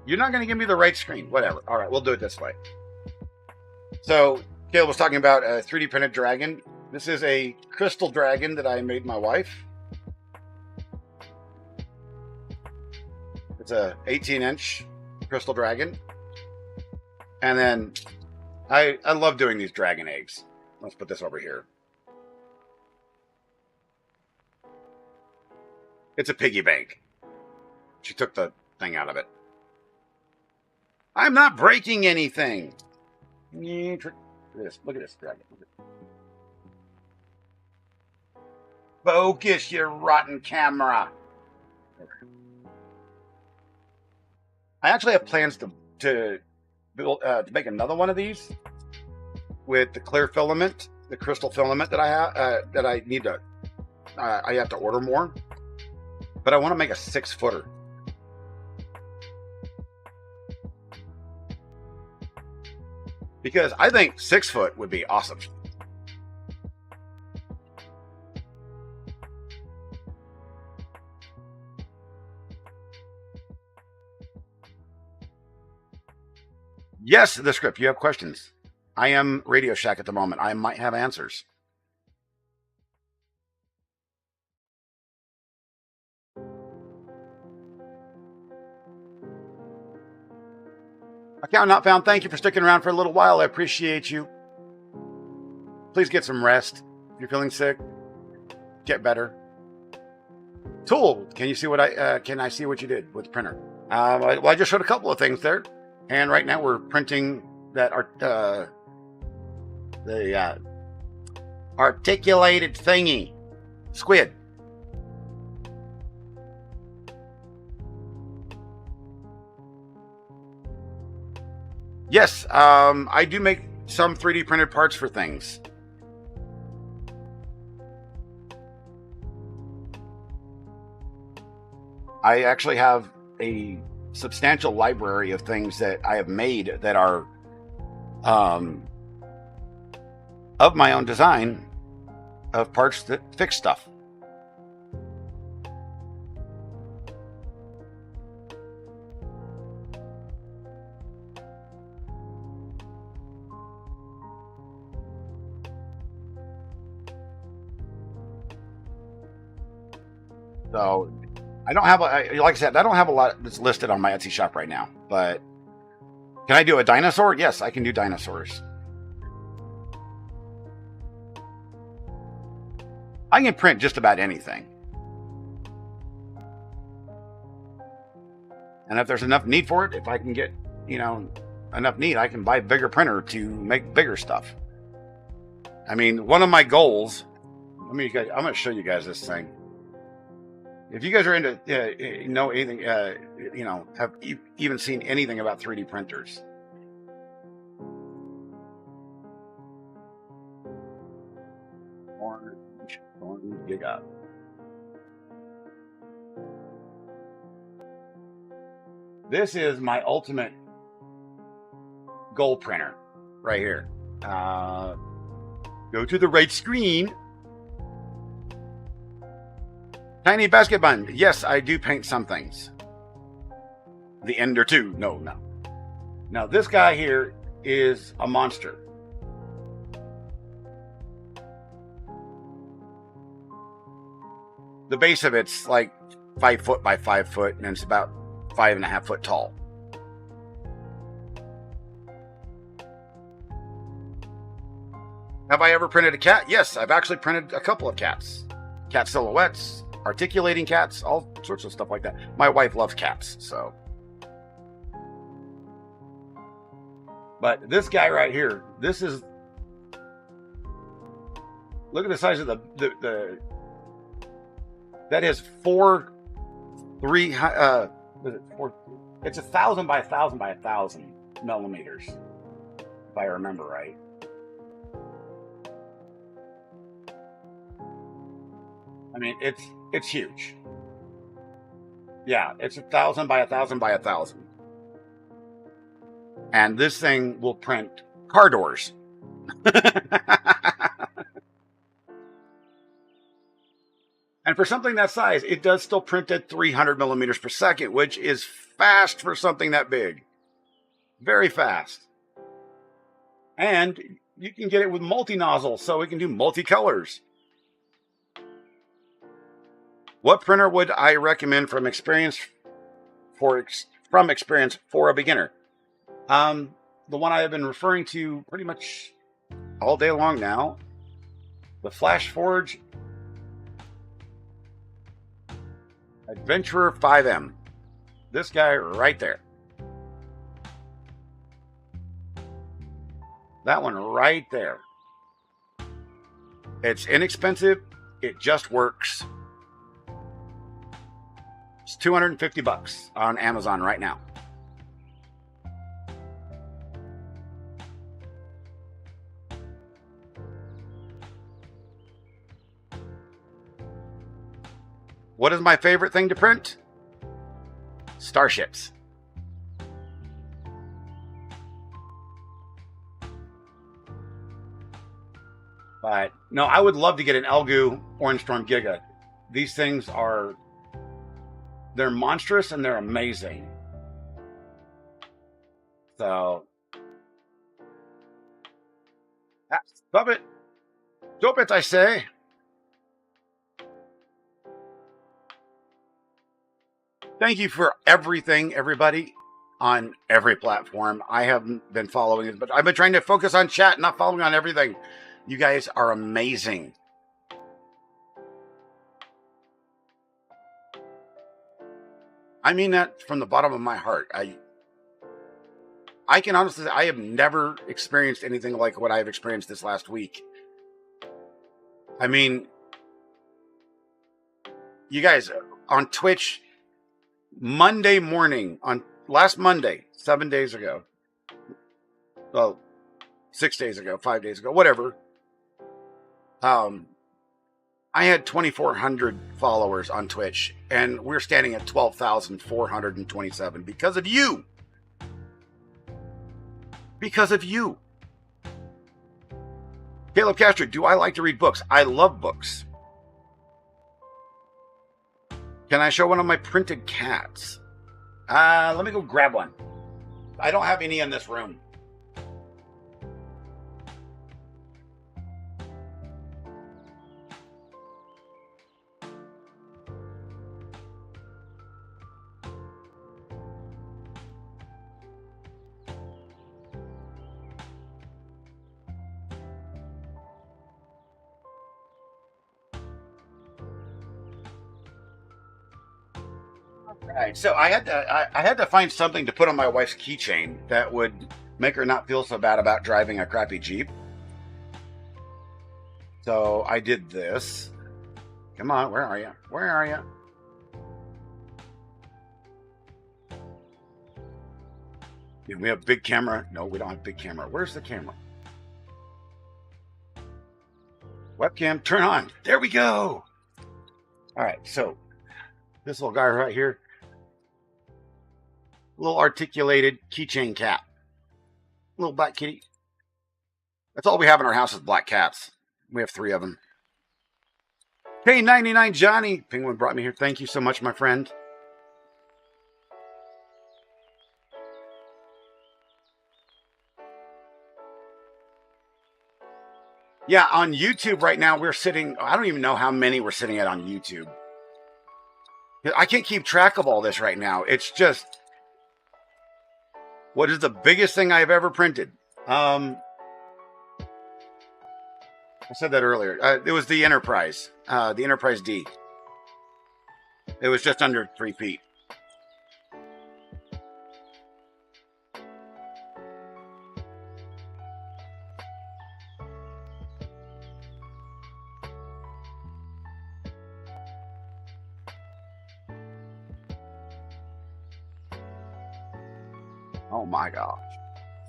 You're not going to give me the right screen? Whatever. All right, we'll do it this way. So Caleb was talking about a 3D printed dragon. This is a crystal dragon that I made my wife. It's a 18-inch Crystal Dragon. And then I love doing these dragon eggs. Let's put this over here. It's a piggy bank. She took the thing out of it. I'm not breaking anything. Look at this. Look at this dragon. Focus, you rotten camera. I actually have plans to build to make another one of these with the clear filament, the crystal filament that I have that I need to. I have to order more, but I want to make a 6-footer. Because I think 6 foot would be awesome. Yes, the script. You have questions. I am Radio Shack at the moment. I might have answers. Account not found. Thank you for sticking around for a little while. I appreciate you. Please get some rest. If you're feeling sick, get better. Tool, can you see what can I see what you did with the printer? Well, I just showed a couple of things there, and right now we're printing that the articulated thingy, squid. Yes, I do make some 3D printed parts for things. I actually have a substantial library of things that I have made that are of my own design, of parts that fix stuff. So I don't have, like I said, I don't have a lot that's listed on my Etsy shop right now, but can I do a dinosaur? Yes, I can do dinosaurs. I can print just about anything. And if there's enough need for it, if I can get, enough need, I can buy a bigger printer to make bigger stuff. I mean, one of my goals, I'm going to show you guys this thing. If you guys are into, know anything, have even seen anything about 3D printers. Orange gig up. This is my ultimate goal printer right here. Go to the right screen. Tiny basket bun. Yes, I do paint some things. The Ender 2. No. Now, this guy here is a monster. The base of it's like 5 foot by 5 foot, and it's about 5.5 foot tall. Have I ever printed a cat? Yes, I've actually printed a couple of cats. Cat silhouettes, articulating cats, all sorts of stuff like that. My wife loves cats, so. But this guy right here, this is, look at the size of the that is it's 1,000 by 1,000 by 1,000 millimeters, if I remember right. I mean, it's huge. Yeah, it's 1,000 by 1,000 by 1,000. And this thing will print car doors. And for something that size, it does still print at 300 millimeters per second, which is fast for something that big. Very fast. And you can get it with multi-nozzle, so it can do multi-colors. What printer would I recommend from experience from experience for a beginner. The one I have been referring to pretty much all day long now, the Flash Forge Adventurer 5M. This guy right there. That one right there. It's inexpensive. It just works. It's $250 on Amazon right now. What is my favorite thing to print? Starships. But no, I would love to get an Elgu Orange Storm Giga. These things are, they're monstrous and they're amazing. So, love it. Dope it, I say. Thank you for everything, everybody, on every platform. I haven't been following it, but I've been trying to focus on chat, not following on everything. You guys are amazing. I mean that from the bottom of my heart. I can honestly say I have never experienced anything like what I've experienced this last week. I mean, you guys on Twitch, Monday morning, on last Monday, 7 days ago, well, 6 days ago, 5 days ago, whatever. I had 2,400 followers on Twitch, and we're standing at 12,427 because of you. Because of you. Caleb Castro, do I like to read books? I love books. Can I show one of my printed cats? Let me go grab one. I don't have any in this room. Right. So I had to find something to put on my wife's keychain that would make her not feel so bad about driving a crappy Jeep. So I did this. Come on, where are you? Where are you? Yeah, we have big camera. No, we don't have big camera. Where's the camera? Webcam, turn on. There we go. All right, so this little guy right here, little articulated keychain cat, little black kitty. That's all we have in our house is black cats. We have 3 of them. Hey, 99 Johnny, Penguin brought me here. Thank you so much, my friend. Yeah, on YouTube right now, we're sitting, I don't even know how many we're sitting at on YouTube. I can't keep track of all this right now. It's just, what is the biggest thing I've ever printed? I said that earlier. It was the Enterprise D. It was just under 3 feet. Oh my gosh.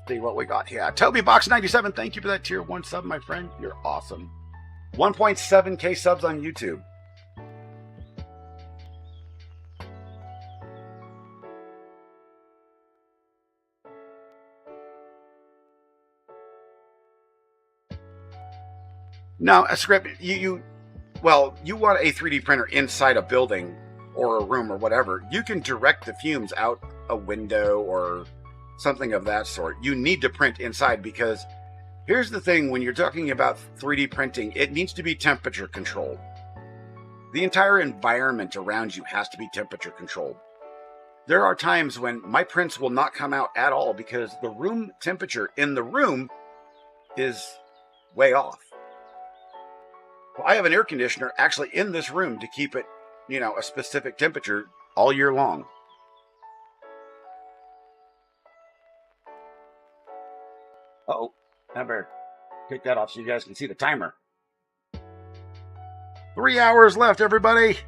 See what we got here. Toby Box 97, thank you for that tier 1 sub, my friend. You're awesome. 1.7K subs on YouTube. Now, a script, you want a 3D printer inside a building or a room or whatever. You can direct the fumes out a window or something of that sort. You need to print inside because here's the thing, when you're talking about 3D printing, it needs to be temperature controlled. The entire environment around you has to be temperature controlled. There are times when my prints will not come out at all because the room temperature in the room is way off. Well, I have an air conditioner actually in this room to keep it, a specific temperature all year long. Uh-oh, I better take that off so you guys can see the timer. 3 hours left, everybody.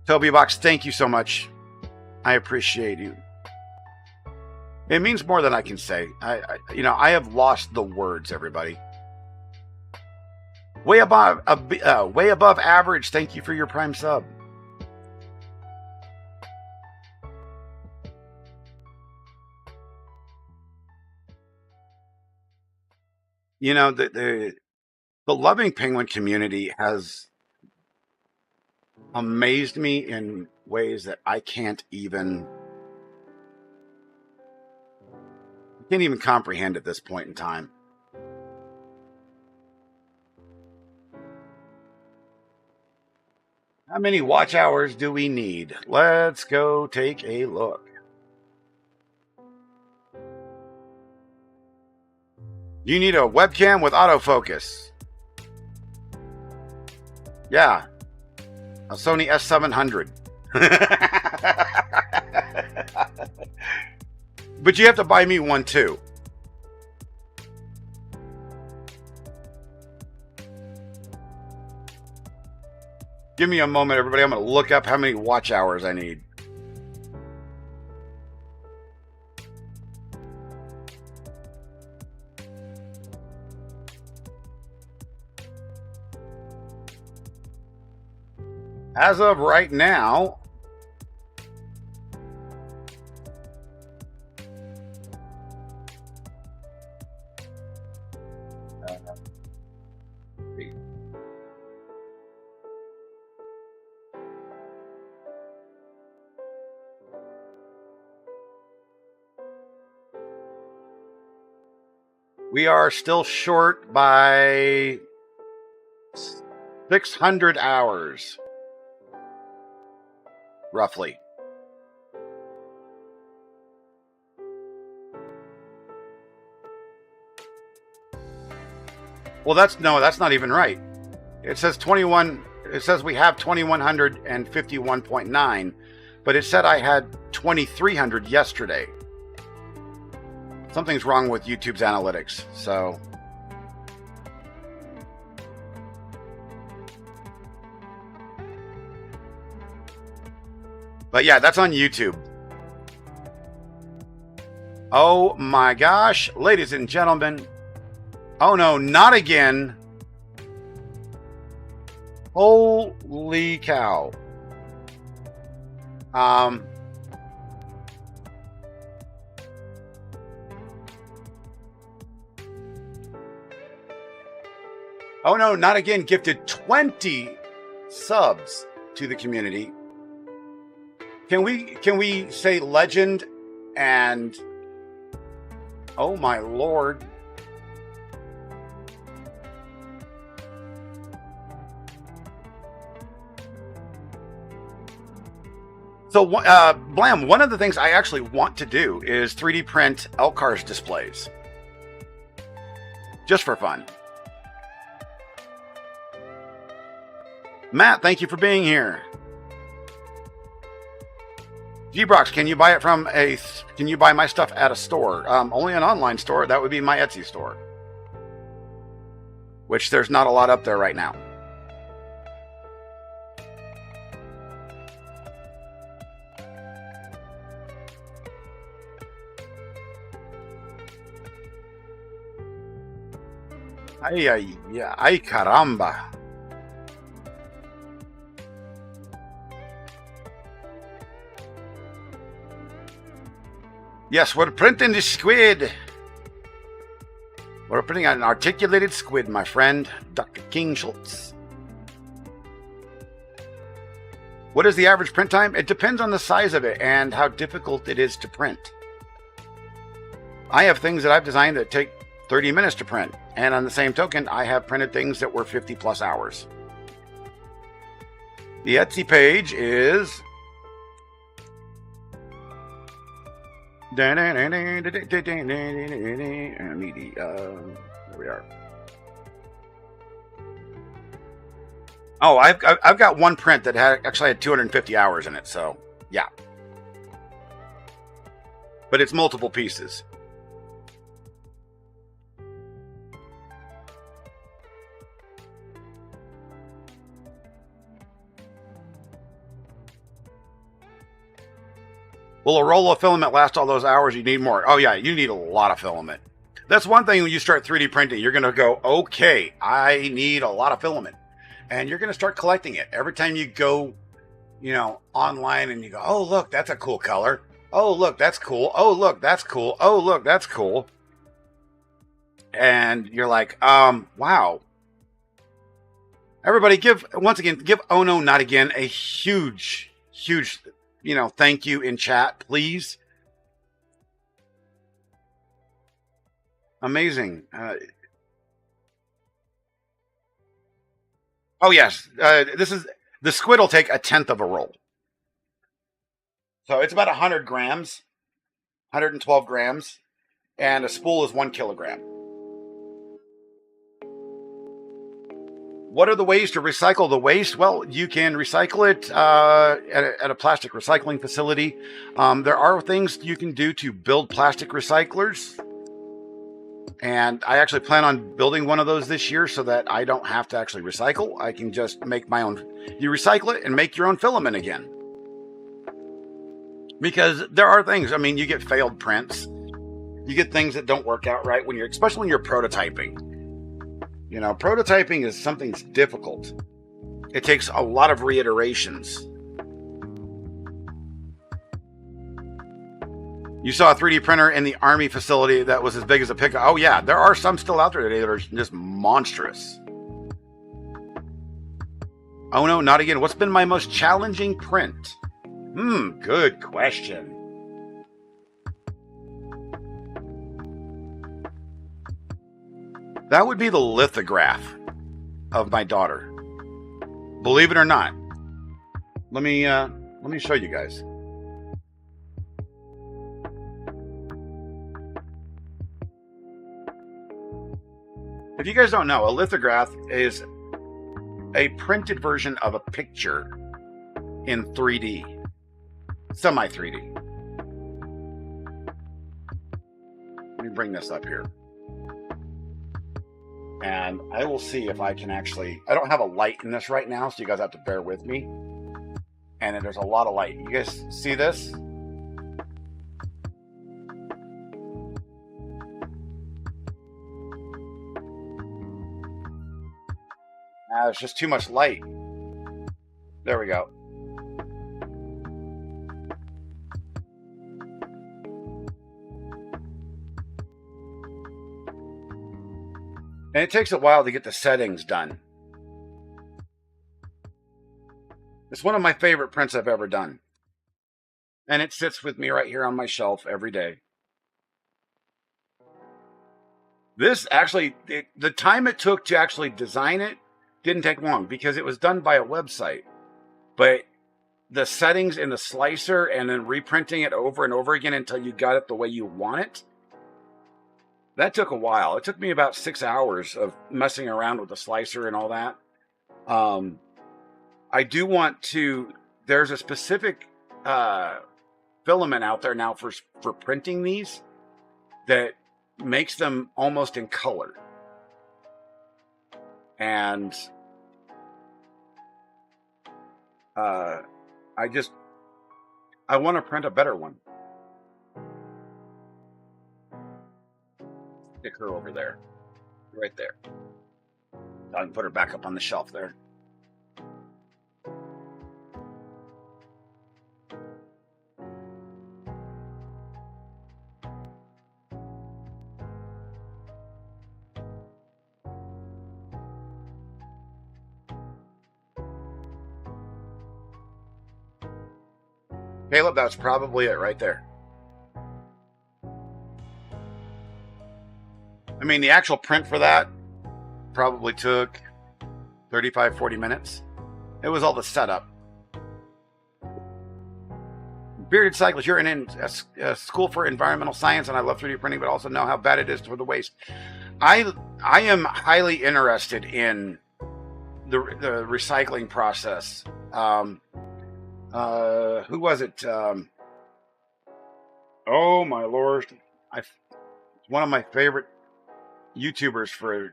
Toby Box, thank you so much. I appreciate you. It means more than I can say. I have lost the words, everybody. Way above average. Thank you for your Prime sub. The loving penguin community has amazed me in ways that I can't even comprehend at this point in time. How many watch hours do we need? Let's go take a look. You need a webcam with autofocus. Yeah. A Sony S700. But you have to buy me one too. Give me a moment, everybody. I'm going to look up how many watch hours I need. As of right now, we are still short by 600 hours. Roughly. Well, that's not even right. It says 21. It says we have 2151.9, but it said I had 2300 yesterday. Something's wrong with YouTube's analytics. So but yeah, that's on YouTube. Oh my gosh, ladies and gentlemen. Oh no, not again. Holy cow. Oh no, not again. Gifted 20 subs to the community. Can we say legend and oh my lord. So Blam, one of the things I actually want to do is 3D print Elcar's displays. Just for fun. Matt, thank you for being here. G-Brox, can you buy my stuff at a store? Only an online store. That would be my Etsy store. Which there's not a lot up there right now. Ay caramba. Yes, we're printing the squid. We're printing an articulated squid, my friend, Dr. King Schultz. What is the average print time? It depends on the size of it and how difficult it is to print. I have things that I've designed that take 30 minutes to print. And on the same token, I have printed things that were 50 plus hours. The Etsy page is there we are. Oh, I've got one print that actually had 250 hours in it, so yeah. But it's multiple pieces. Will a roll of filament last all those hours? You need more. Oh yeah, you need a lot of filament. That's one thing when you start 3D printing, you're going to go, okay, I need a lot of filament. And you're going to start collecting it. Every time you go, online and you go, oh, look, that's a cool color. Oh, look, that's cool. Oh, look, that's cool. Oh, look, that's cool. And you're like, wow. Everybody give Oh No Not Again a huge, thank you in chat, please. Amazing. Oh yes, the squid will take 1/10 of a roll. So it's about 100 grams, 112 grams, and a spool is 1 kilogram. What are the ways to recycle the waste? Well, you can recycle it at a plastic recycling facility. There are things you can do to build plastic recyclers. And I actually plan on building one of those this year so that I don't have to actually recycle. I can just make my own. You recycle it and make your own filament again. Because there are things, you get failed prints. You get things that don't work out right especially when you're prototyping. Prototyping is something that's difficult. It takes a lot of reiterations. You saw a 3D printer in the Army facility that was as big as a pickup. Oh yeah, there are some still out there today that are just monstrous. Oh no, not again. What's been my most challenging print? Good question. That would be the lithograph of my daughter. Believe it or not. Let me show you guys. If you guys don't know, a lithograph is a printed version of a picture in 3D. Semi 3D. Let me bring this up here. And I will see if I can actually... I don't have a light in this right now, so you guys have to bear with me. And there's a lot of light. You guys see this? There's just too much light. There we go. And it takes a while to get the settings done. It's one of my favorite prints I've ever done. And it sits with me right here on my shelf every day. This actually, the time it took to actually design it didn't take long because it was done by a website. But the settings in the slicer and then reprinting it over and over again until you got it the way you want it, that took a while. It took me about 6 hours of messing around with the slicer and all that. I do want to, there's a specific filament out there now for printing these that makes them almost in color. And I want to print a better one. Stick her over there, right there. I can put her back up on the shelf there. Caleb, that's probably it right there. I mean, the actual print for that probably took 35, 40 minutes. It was all the setup. Bearded Cyclist, you're in a school for environmental science, and I love 3D printing, but also know how bad it is for the waste. I am highly interested in the recycling process. Who was it? Oh my lord! One of my favorite YouTubers for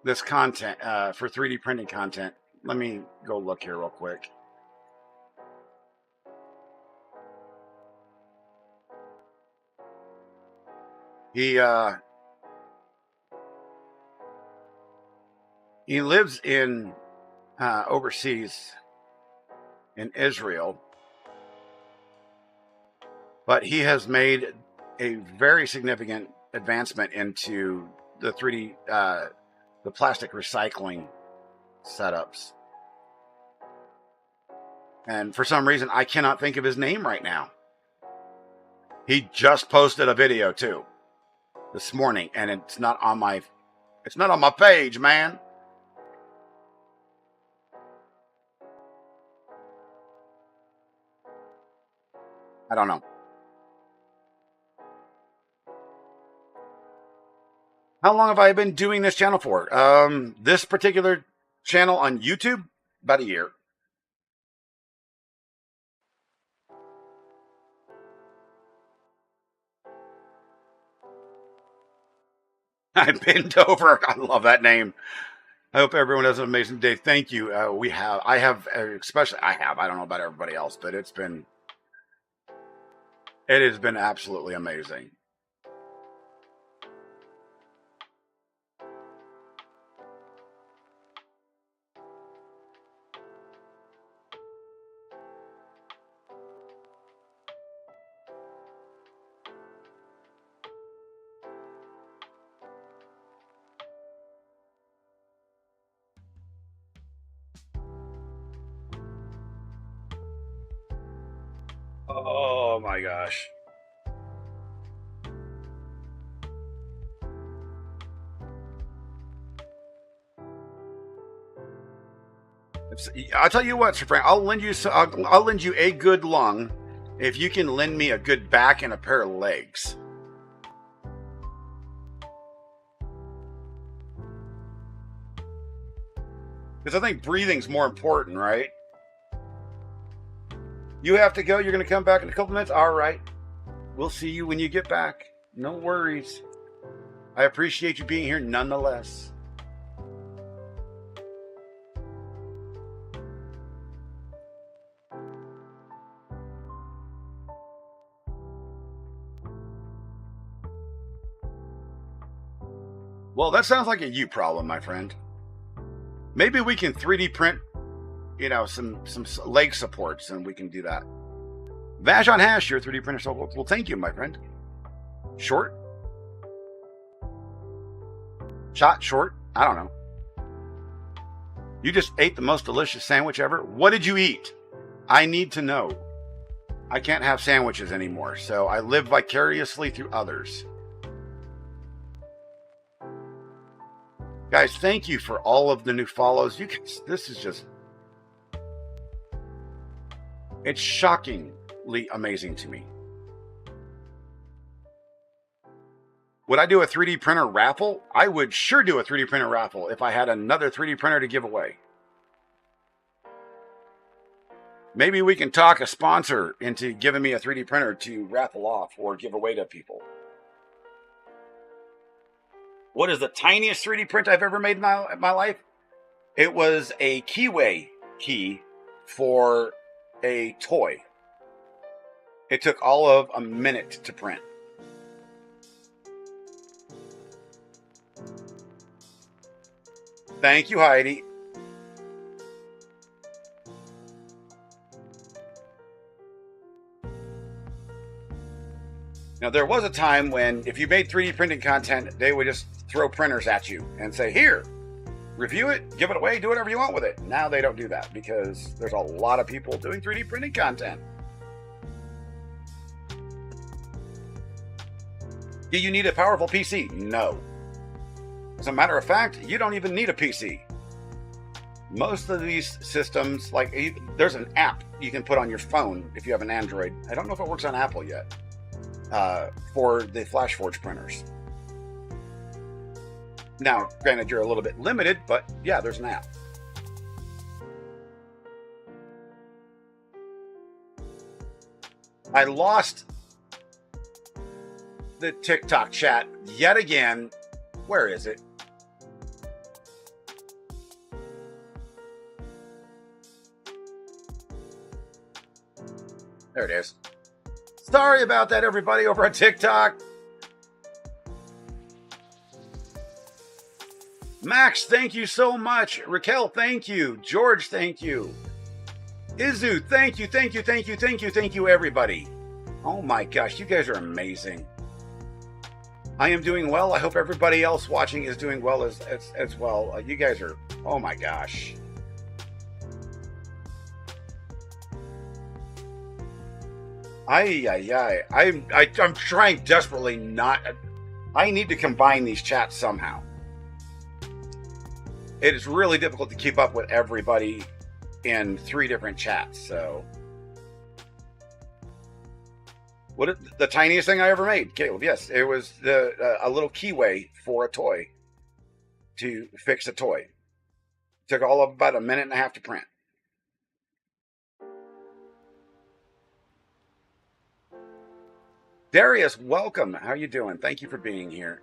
this content, for 3D printing content. Let me go look here real quick. He lives in overseas in Israel, but he has made a very significant advancement into the 3D, the plastic recycling setups. And for some reason, I cannot think of his name right now. He just posted a video too this morning, and it's not on my page, man. I don't know. How long have I been doing this channel for? This particular channel on YouTube, about a year. I bent over. I love that name. I hope everyone has an amazing day. Thank you. I don't know about everybody else, but it has been absolutely amazing. Oh my gosh. I'll tell you what, Sir Frank, I'll lend you a good lung if you can lend me a good back and a pair of legs. Because I think breathing's more important, right? You have to go. You're going to come back in a couple minutes. All right. We'll see you when you get back. No worries. I appreciate you being here nonetheless. Well, that sounds like a you problem, my friend. Maybe we can 3D print, you know, some leg supports, and we can do that. Vash on Hash, your 3D printer. So, well, thank you, my friend. Short? Shot? Short? I don't know. You just ate the most delicious sandwich ever? What did you eat? I need to know. I can't have sandwiches anymore, so I live vicariously through others. Guys, thank you for all of the new follows. You guys, this is just... it's shockingly amazing to me. Would I do a 3D printer raffle? I would sure do a 3D printer raffle if I had another 3D printer to give away. Maybe we can talk a sponsor into giving me a 3D printer to raffle off or give away to people. What is the tiniest 3D print I've ever made in my life? It was a keyway key for a toy. It took all of a minute to print. Thank you, Heidi. Now, there was a time when if you made 3D printing content, they would just throw printers at you and say, here, review it, give it away, do whatever you want with it. Now they don't do that because there's a lot of people doing 3D printing content. Do you need a powerful PC? No. As a matter of fact, you don't even need a PC. Most of these systems, like there's an app you can put on your phone if you have an Android. I don't know if it works on Apple yet, for the FlashForge printers. Now, granted, you're a little bit limited, but yeah, there's an app. I lost the TikTok chat yet again. Where is it? There it is. Sorry about that, everybody over on TikTok. Max, thank you so much. Raquel, thank you. George, thank you. Izu, thank you, thank you, thank you, thank you, thank you, everybody. Oh my gosh, you guys are amazing. I am doing well. I hope everybody else watching is doing well as well. You guys are, oh my gosh. I'm trying desperately not. I need to combine these chats somehow. It is really difficult to keep up with everybody in 3 different chats. So, the tiniest thing I ever made, Caleb? Yes, it was a little keyway for a toy to fix a toy. It took all of about 1.5 minutes to print. Darius, welcome. How are you doing? Thank you for being here.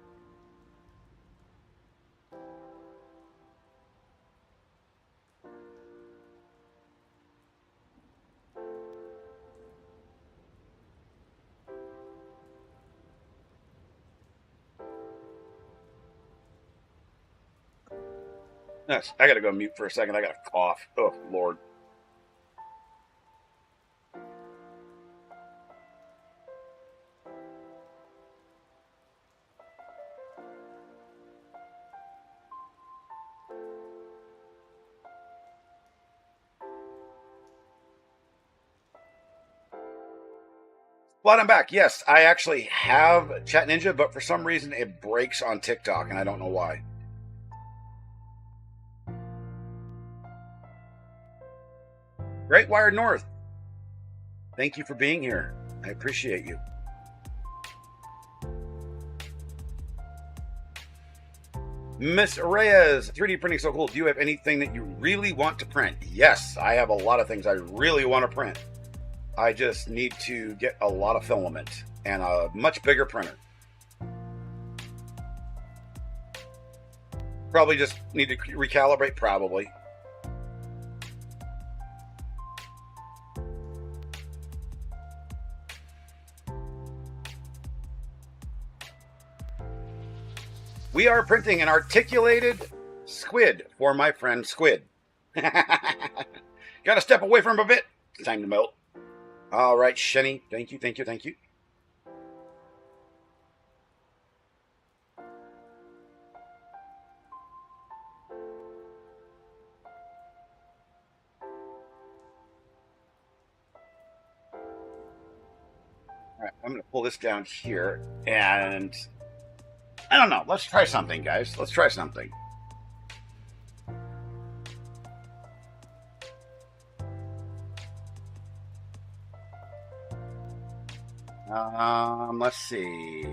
Yes, I gotta go mute for a second. I got a cough. Oh, Lord. But I'm back. Yes, I actually have Chat Ninja, but for some reason it breaks on TikTok, and I don't know why. Great Wire North, thank you for being here. I appreciate you. Miss Reyes, 3D printing so cool. Do you have anything that you really want to print? Yes, I have a lot of things I really want to print. I just need to get a lot of filament and a much bigger printer. Probably just need to recalibrate, probably. We are printing an articulated squid for my friend Squid. Gotta step away from him a bit. It's time to melt. All right, Shenny. Thank you, thank you, thank you. All right, I'm going to pull this down here, and I don't know. Let's try something, guys. Let's try something. Let's see.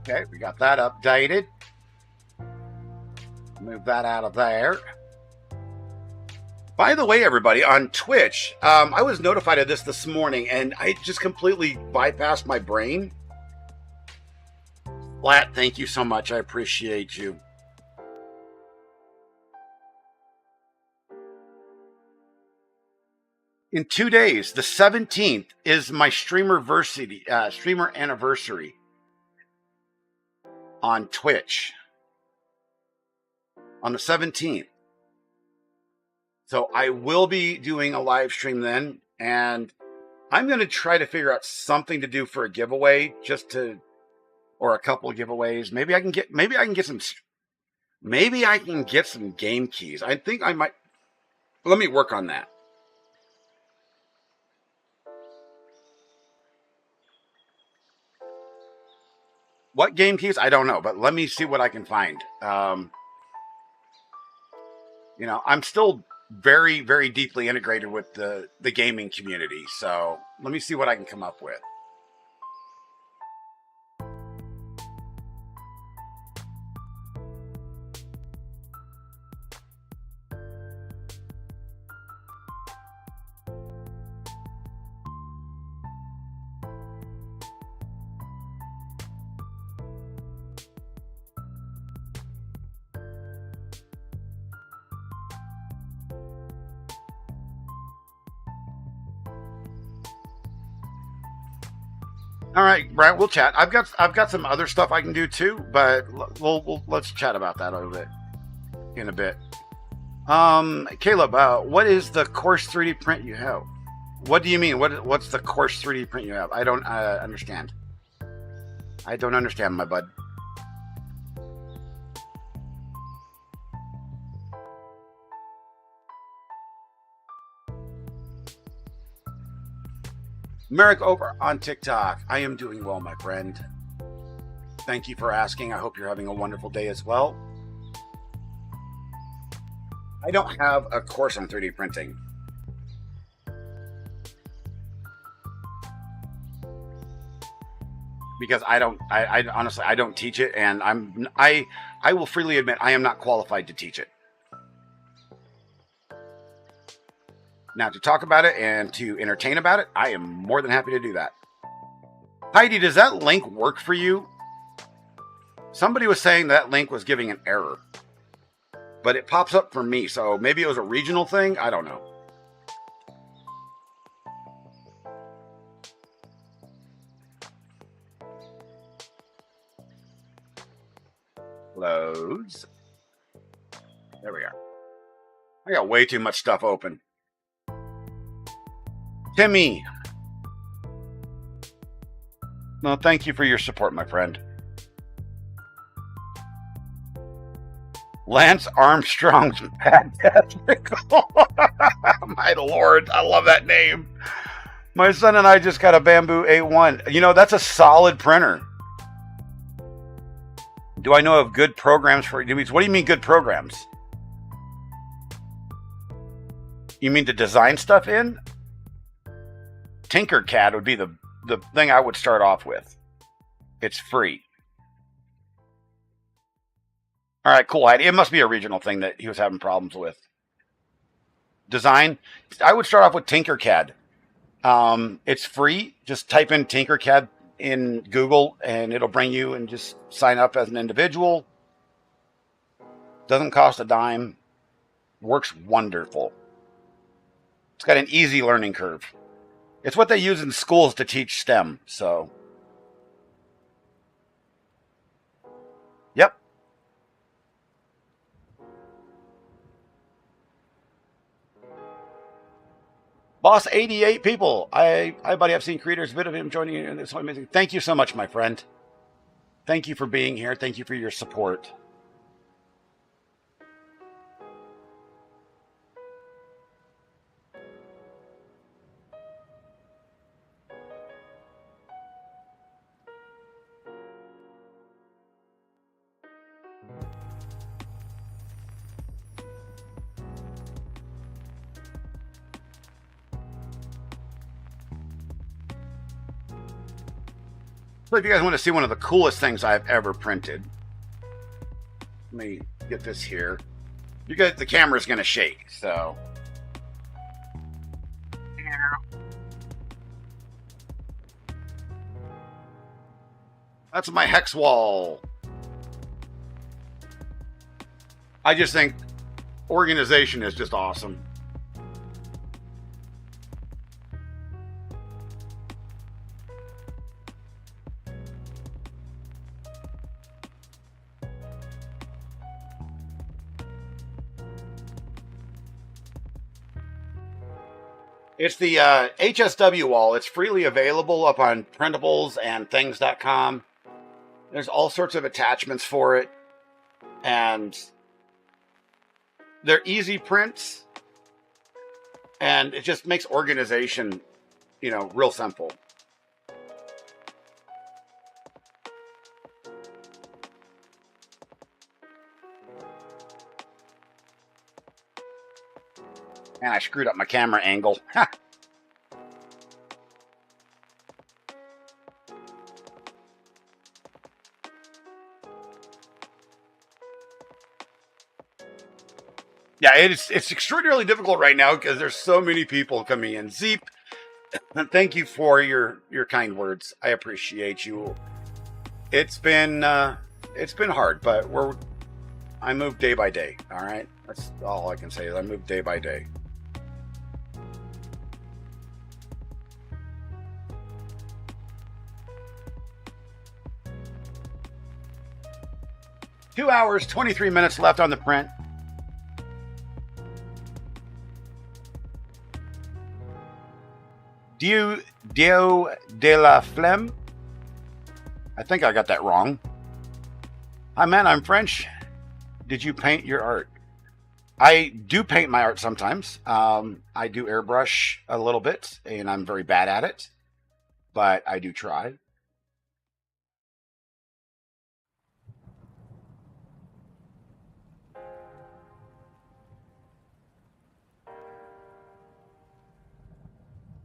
Okay, we got that updated. Move that out of there. By the way, everybody, on Twitch, I was notified of this morning, and I just completely bypassed my brain. Flat, thank you so much. I appreciate you. In 2 days, the 17th, is my streamer anniversary on Twitch. On the 17th. So I will be doing a live stream then, and I'm going to try to figure out something to do for a giveaway, or a couple of giveaways. Maybe I can get some Maybe I can get some game keys. I think I might. Let me work on that. What game keys? I don't know, but let me see what I can find. I'm still very, very deeply integrated with the gaming community, so let me see what I can come up with. All right, Brian, we'll chat. I've got some other stuff I can do too, but let's chat about that in a bit. Caleb, what is the course 3D print you have? What do you mean? What's the course 3D print you have? I don't understand. I don't understand, my bud. Merrick over on TikTok. I am doing well, my friend. Thank you for asking. I hope you're having a wonderful day as well. I don't have a course on 3D printing. Because I honestly, I don't teach it, and I will freely admit I am not qualified to teach it. Now, to talk about it and to entertain about it, I am more than happy to do that. Heidi, does that link work for you? Somebody was saying that link was giving an error, but it pops up for me, so maybe it was a regional thing? I don't know. Loads. There we are. I got way too much stuff open. Timmy. No, thank you for your support, my friend. Lance Armstrong's fantastic. My Lord, I love that name. My son and I just got a Bamboo A1. You know, that's a solid printer. Do I know of good programs for it? What do you mean good programs? You mean to design stuff in? Tinkercad would be the thing I would start off with. It's free. All right, cool. It must be a regional thing that he was having problems with. Design. I would start off with Tinkercad. It's free. Just type in Tinkercad in Google and it'll bring you, and just sign up as an individual. Doesn't cost a dime. Works wonderful. It's got an easy learning curve. It's what they use in schools to teach STEM, so. Yep. Boss 88 people. Hi, buddy. I've seen creators, a bit of him joining you, and it's so amazing. Thank you so much, my friend. Thank you for being here. Thank you for your support. So if you guys want to see one of the coolest things I've ever printed, let me get this here. The camera's going to shake, so. That's my hex wall. I just think organization is just awesome. It's the HSW wall. It's freely available up on printables and things.com. There's all sorts of attachments for it. And they're easy prints, and it just makes organization, you know, real simple. And I screwed up my camera angle. Yeah, it's extraordinarily difficult right now because there's so many people coming in. Zeep, thank you for your kind words. I appreciate you. It's been hard, but I move day by day. All right, that's all I can say is I move day by day. Two hours, 23 minutes left on the print. Dio de la Flemme. I think I got that wrong. Hi, man, I'm French. Did you paint your art? I do paint my art sometimes. I do airbrush a little bit, and I'm very bad at it, but I do try.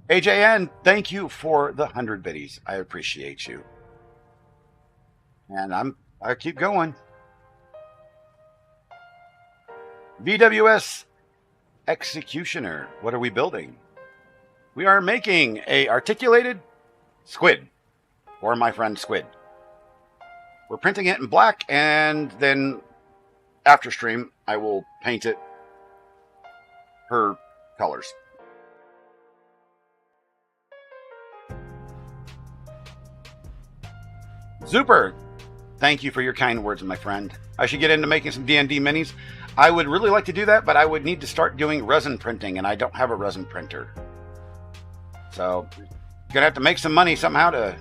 AJN, thank you for the 100 biddies. I appreciate you. And I keep going. VWS Executioner. What are we building? We are making a articulated squid for my friend Squid. We're printing it in black, and then after stream I will paint it her colors. Zuper, thank you for your kind words, my friend. I should get into making some D&D minis. I would really like to do that, but I would need to start doing resin printing, and I don't have a resin printer. So, gonna have to make some money somehow to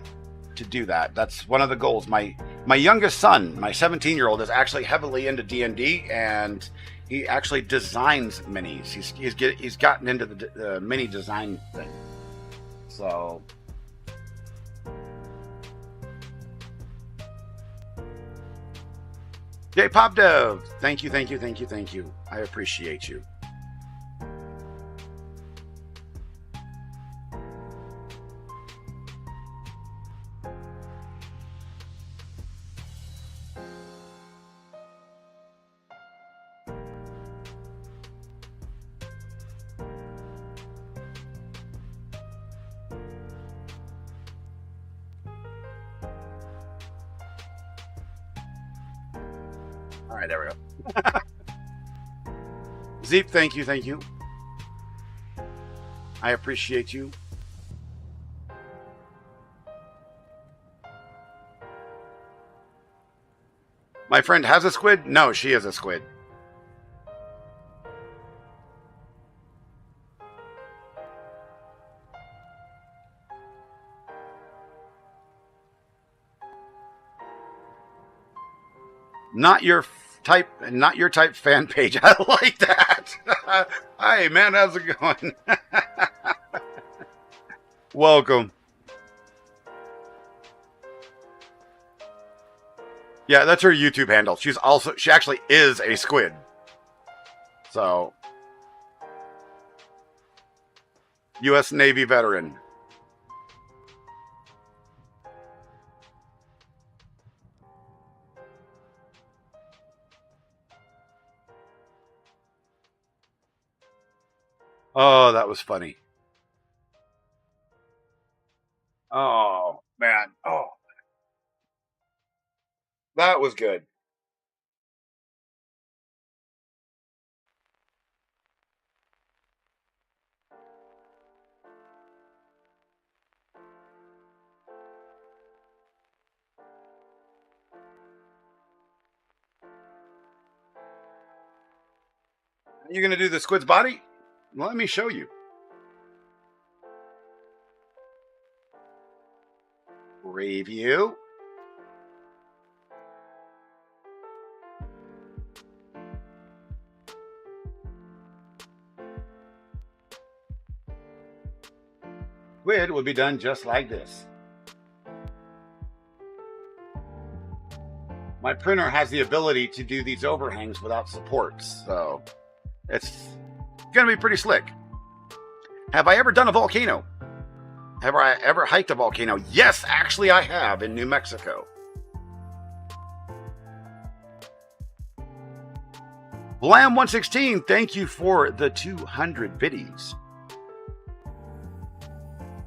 do that. That's one of the goals. My youngest son, my 17-year-old, is actually heavily into D&D, and he actually designs minis. He's gotten into the mini design thing. So. J Pop Dev, thank you. I appreciate you. All right, there we go. Zeep, thank you. I appreciate you. My friend has a squid? No, she is a squid. Not your type fan page. I like that. Hi, man, how's it going? Welcome. Yeah, that's her YouTube handle. She actually is a squid. So, U.S. Navy veteran. Oh, that was funny. Oh, man. Oh, that was good. You gonna do the squid's body? Let me show you. Review. squid would be done just like this. My printer has the ability to do these overhangs without supports, so it's gonna be pretty slick. Have I ever done a volcano? Have I ever hiked a volcano? Yes, actually I have, in New Mexico. Blam116, thank you for the 200 biddies.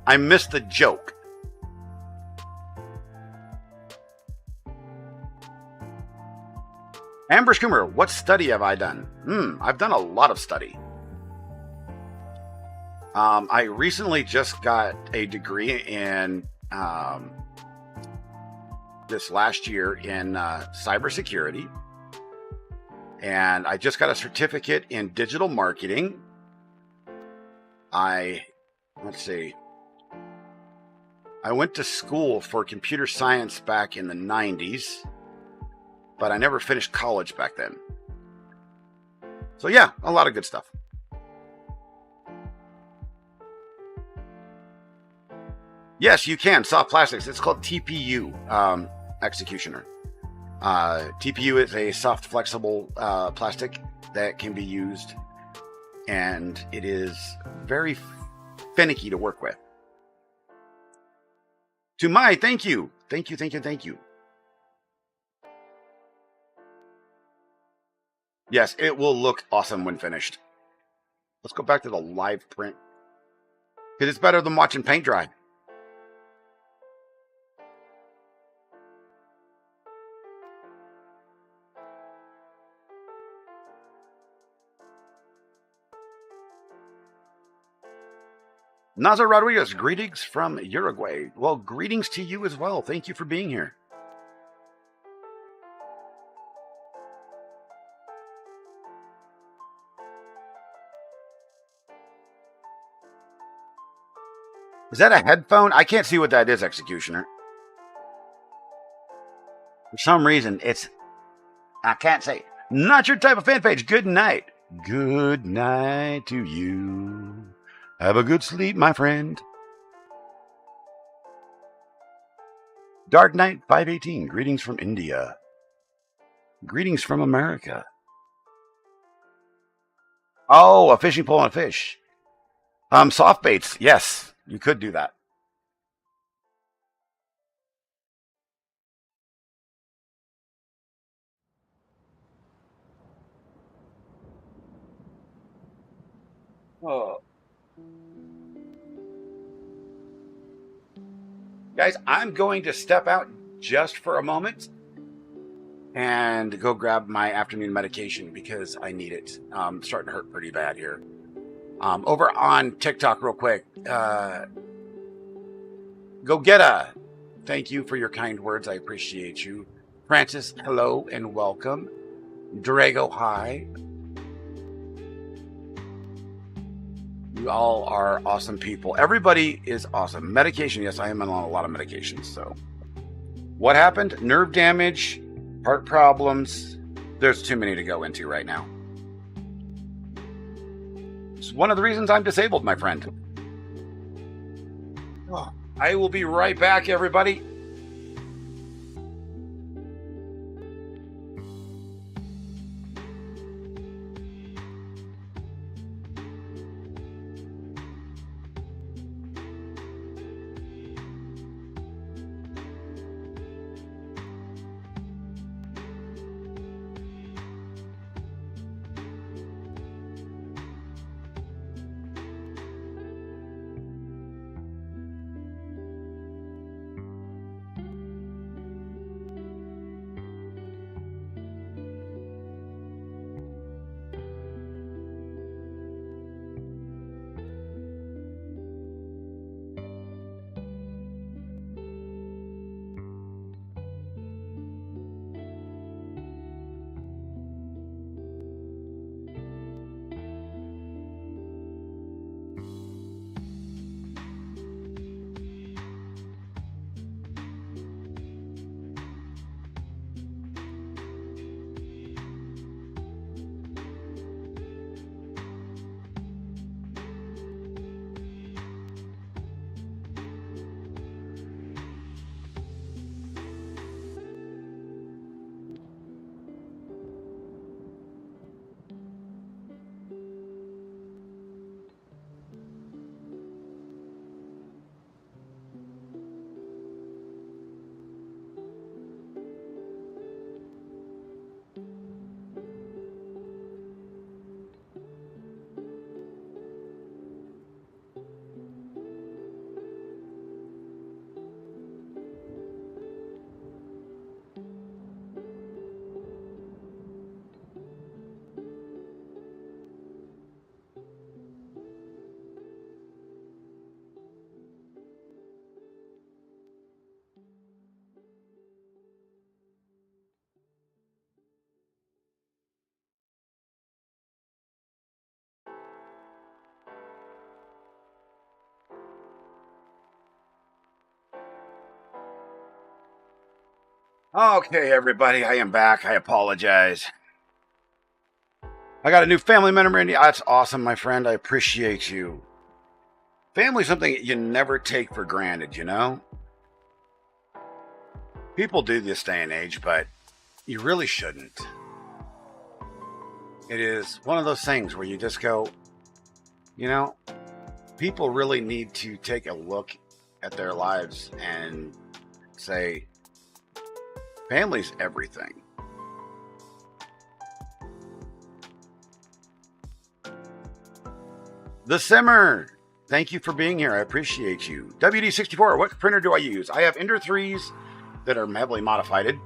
I missed the joke. Amber Schoomer, what study have I done? I've done a lot of study. I recently just got a degree in this last year in cybersecurity. And I just got a certificate in digital marketing. Let's see. I went to school for computer science back in the 90s, but I never finished college back then. So yeah, a lot of good stuff. Yes, you can. Soft plastics. It's called TPU, Executioner. TPU is a soft, flexible plastic that can be used, and it is very finicky to work with. To my, thank you. Thank you, thank you, thank you. Yes, it will look awesome when finished. Let's go back to the live print, because it's better than watching paint dry. Nazar Rodriguez, greetings from Uruguay. Well, greetings to you as well. Thank you for being here. Is that a headphone? I can't see what that is, Executioner. For some reason, I can't say. Not your type of fan page. Good night. Good night to you. Have a good sleep, my friend. Dark Knight 518, greetings from India. Greetings from America. Oh, a fishing pole and a fish. Soft baits, yes, you could do that. Oh. Guys, I'm going to step out just for a moment and go grab my afternoon medication because I need it. It's starting to hurt pretty bad here. Over on TikTok real quick. Go get a. Thank you for your kind words. I appreciate you. Francis, hello and welcome. Drago, hi. You all are awesome people. Everybody is awesome. Medication, yes, I am on a lot of medications. So, what happened? Nerve damage, heart problems. There's too many to go into right now. It's one of the reasons I'm disabled, my friend. Oh, I will be right back, everybody. Okay, everybody, I am back. I apologize. I got a new family member in. That's awesome, my friend. I appreciate you. Family's something you never take for granted, you know? People do this day and age, but you really shouldn't. It is one of those things where you just go, you know, people really need to take a look at their lives and say, family's everything. The Simmer, thank you for being here. I appreciate you. WD64, what printer do I use? I have Ender 3s that are heavily modified,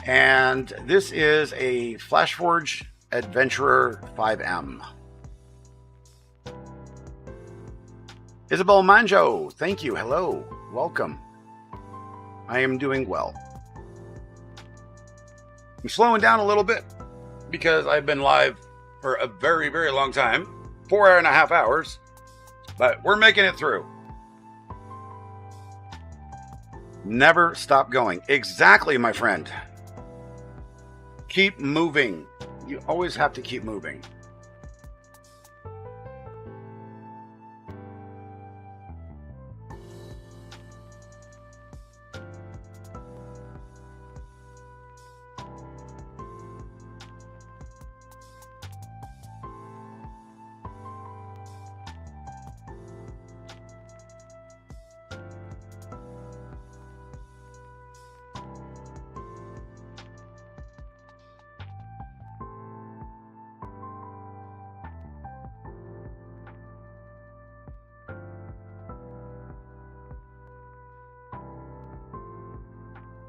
and this is a Flashforge Adventurer 5M. Isabel Manjo, thank you. Hello, welcome. I am doing well. I'm slowing down a little bit because I've been live for a very, very long time, 4.5 hours, but we're making it through. Never stop going. Exactly, my friend. Keep moving. You always have to keep moving.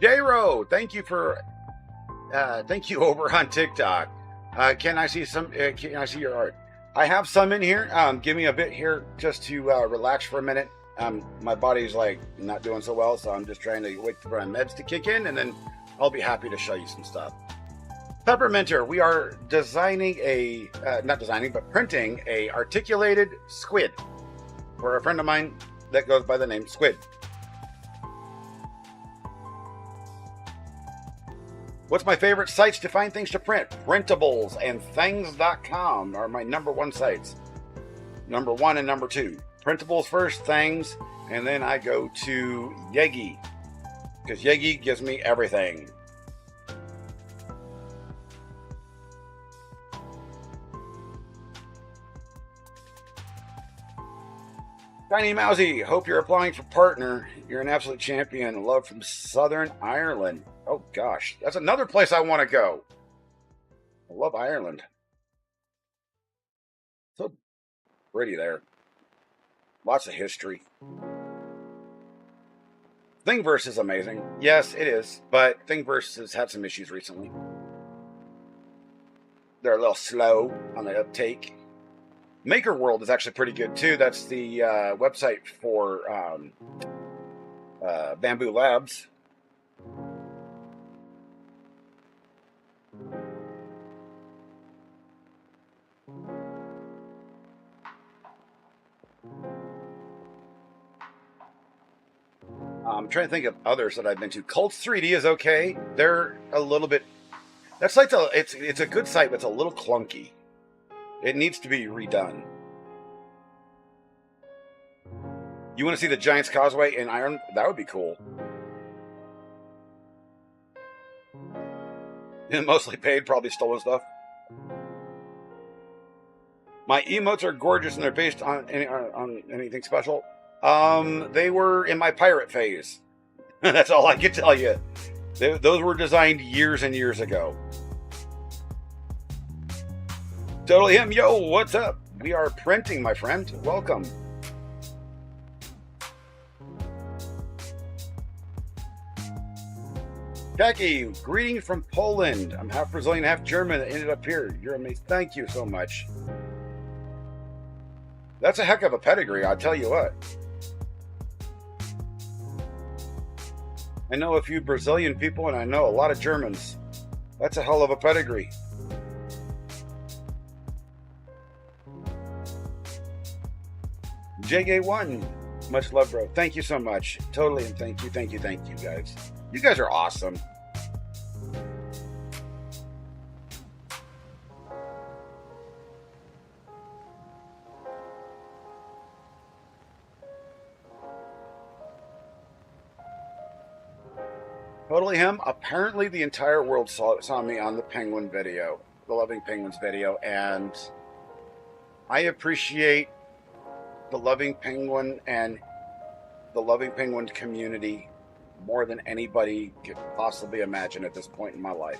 J-Ro, thank you over on TikTok. Can I see can I see your art? I have some in here. Give me a bit here just to relax for a minute. My body's like not doing so well, so I'm just trying to wait for my meds to kick in, and then I'll be happy to show you some stuff. Pepperminter, we are designing printing a articulated squid for a friend of mine that goes by the name Squid. What's my favorite sites to find things to print? Printables and things.com are my number one sites. Number one and number two. Printables first, Things, and then I go to Yegi, because Yegi gives me everything. Tiny Mousy, hope you're applying for partner. You're an absolute champion. Love from Southern Ireland. Oh gosh, that's another place I want to go. I love Ireland. So pretty there. Lots of history. Thingiverse is amazing. Yes, it is, but Thingiverse has had some issues recently. They're a little slow on the uptake. Maker World is actually pretty good too. That's the website for Bamboo Labs. I'm trying to think of others that I've been to. Cults 3D is okay. They're a little bit. That site's it's a good site, but it's a little clunky. It needs to be redone. You want to see the Giant's Causeway in Ireland? That would be cool. And mostly paid, probably stolen stuff. My emotes are gorgeous and they're based on anything special. They were in my pirate phase. That's all I can tell you. Those were designed years and years ago. Totally him. Yo, what's up? We are printing, my friend. Welcome. Jackie, greetings from Poland. I'm half Brazilian, half German. I ended up here. You're amazing. Thank you so much. That's a heck of a pedigree, I'll tell you what. I know a few Brazilian people and I know a lot of Germans. That's a hell of a pedigree. JG1, much love, bro. Thank you so much. Totally, and thank you, guys. You guys are awesome. Totally him. Apparently, the entire world saw me on the Penguin video, the Loving Penguins video, and I appreciate the Loving Penguin and the Loving Penguin community more than anybody could possibly imagine at this point in my life.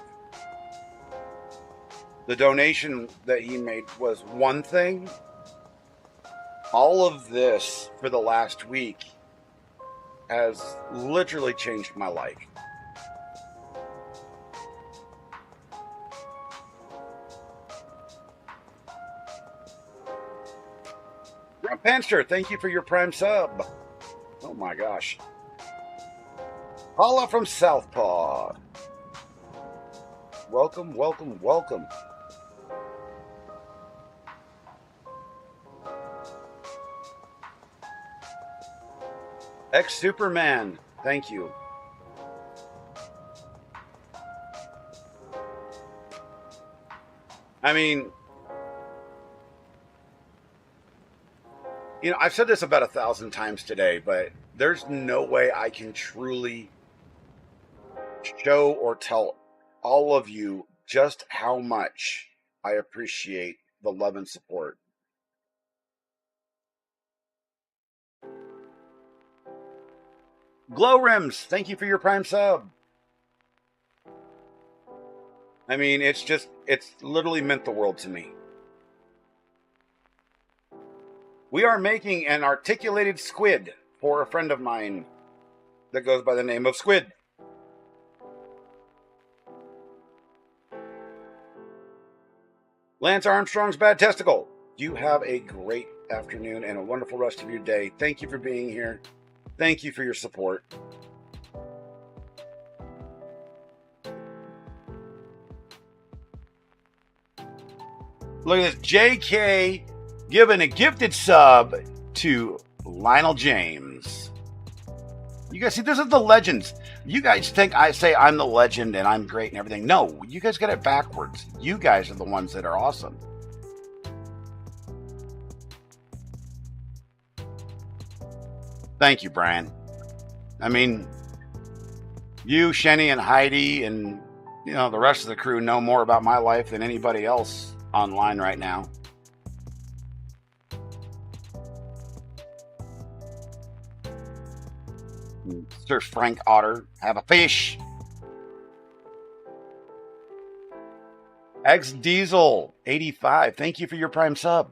The donation that he made was one thing. All of this for the last week has literally changed my life. Panster, thank you for your prime sub. Oh my gosh. Paula from Southpaw. Welcome, welcome, welcome. Ex-Superman, thank you. I mean, you know, I've said this about 1,000 times today, but there's no way I can truly show or tell all of you just how much I appreciate the love and support. Glow Rims, thank you for your prime sub. I mean, it's literally meant the world to me. We are making an articulated squid for a friend of mine that goes by the name of Squid. Lance Armstrong's Bad Testicle. You have a great afternoon and a wonderful rest of your day. Thank you for being here. Thank you for your support. Look at this. JK giving a gifted sub to Lionel James. You guys see, this is the legends. You guys think I say I'm the legend and I'm great and everything. No, you guys get it backwards. You guys are the ones that are awesome. Thank you, Brian. I mean, you, Shenny, and Heidi, and you know the rest of the crew know more about my life than anybody else online right now. Sir Frank Otter, have a fish. X Diesel 85, thank you for your prime sub.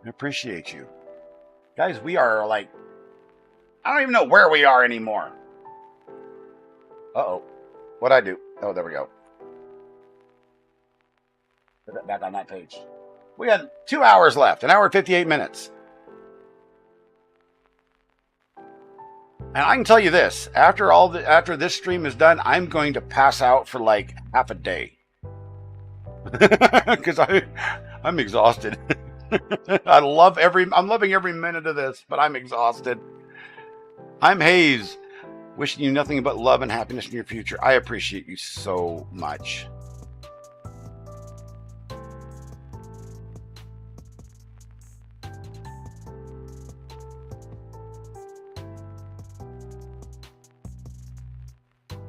I appreciate you. Guys, we are like, I don't even know where we are anymore. Uh-oh. What'd I do? Oh, there we go. Put that back on that page. We had 2 hours left, 1 hour and 58 minutes. And I can tell you this, after this stream is done, I'm going to pass out for like half a day. Because I'm exhausted. I'm loving every minute of this, but I'm exhausted. I'm Hayes, wishing you nothing but love and happiness in your future. I appreciate you so much.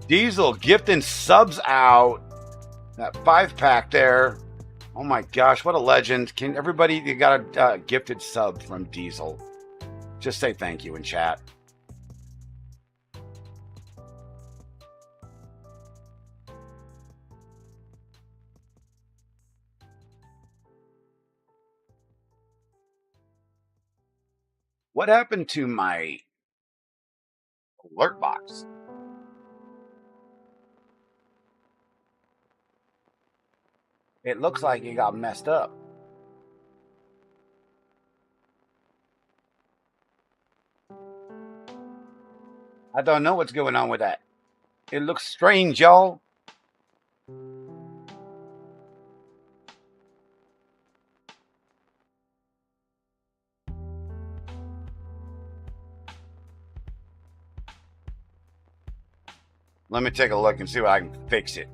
Diesel gifting subs out. That 5-pack there. Oh my gosh, what a legend. Can everybody, you got a gifted sub from Diesel. Just say thank you in chat. What happened to my alert box? It looks like it got messed up. I don't know what's going on with that. It looks strange, y'all. Let me take a look and see if I can fix it.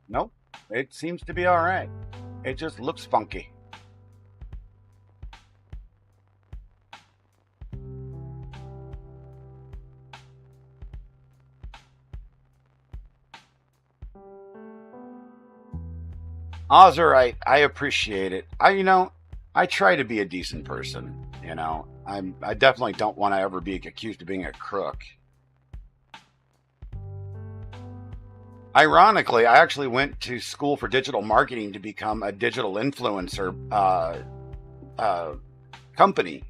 Nope, it seems to be all right. It just looks funky. Ozerite, I appreciate it. I try to be a decent person. I definitely don't want to ever be accused of being a crook. Ironically, I actually went to school for digital marketing to become a digital influencer company,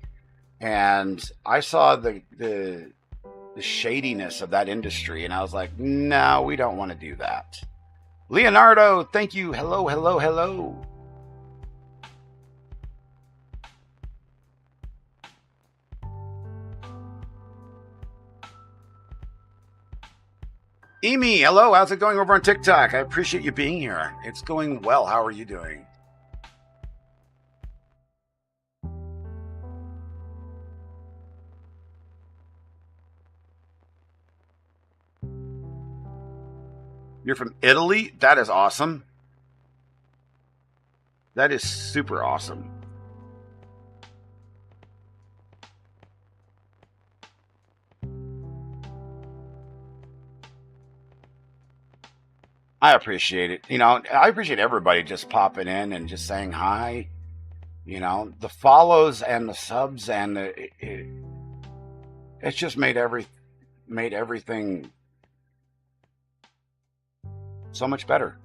and I saw the shadiness of that industry, and I was like, no, we don't want to do that. Leonardo, thank you. Hello, hello, hello. Amy, hello. How's it going over on TikTok? I appreciate you being here. It's going well. How are you doing? You're from Italy? That is awesome. That is super awesome. I appreciate it. I appreciate everybody just popping in and just saying hi. The follows and the subs and it's just made everything so much better.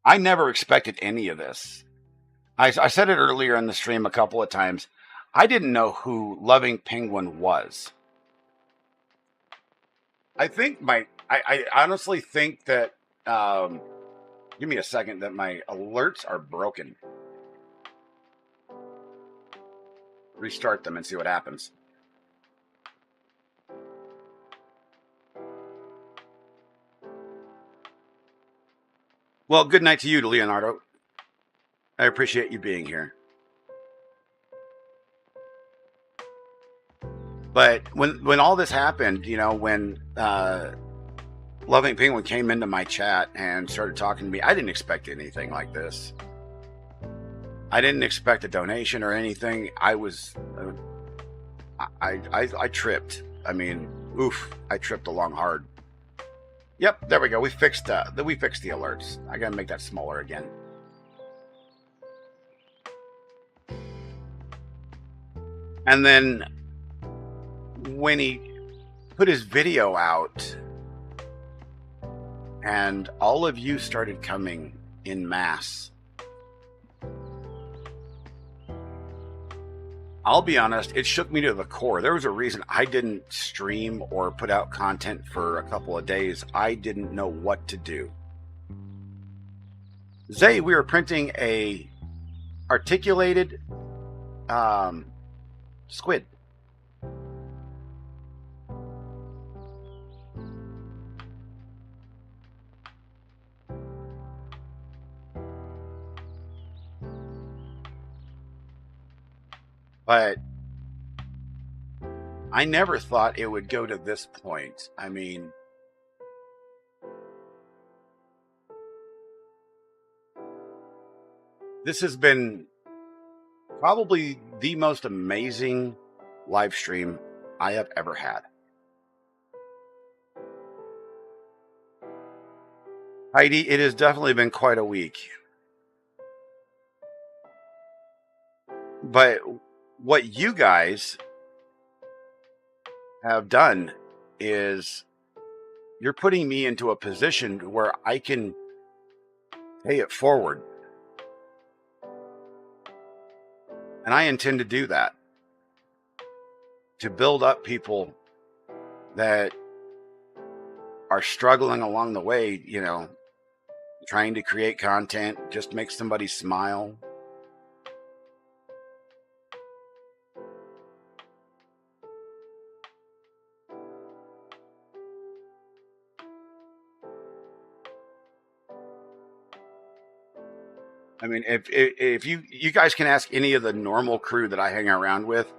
I never expected any of this. I said it earlier in the stream a couple of times. I didn't know who Loving Penguin was. I honestly think that, give me a second, that my alerts are broken. Restart them and see what happens. Well, good night to you, Leonardo. I appreciate you being here. But when all this happened, when Loving Penguin came into my chat and started talking to me, I didn't expect anything like this. I didn't expect a donation or anything. I tripped. I tripped along hard. Yep, there we go. We fixed the alerts. I gotta make that smaller again. And then when he put his video out and all of you started coming in mass, I'll be honest, it shook me to the core. There was a reason I didn't stream or put out content for a couple of days. I didn't know what to do. Zay, we were printing a articulated squid. But I never thought it would go to this point. This has been probably the most amazing live stream I have ever had. Heidi, it has definitely been quite a week. But what you guys have done is you're putting me into a position where I can pay it forward. And I intend to do that. To build up people that are struggling along the way, trying to create content, just make somebody smile. If you guys can ask any of the normal crew that I hang around with,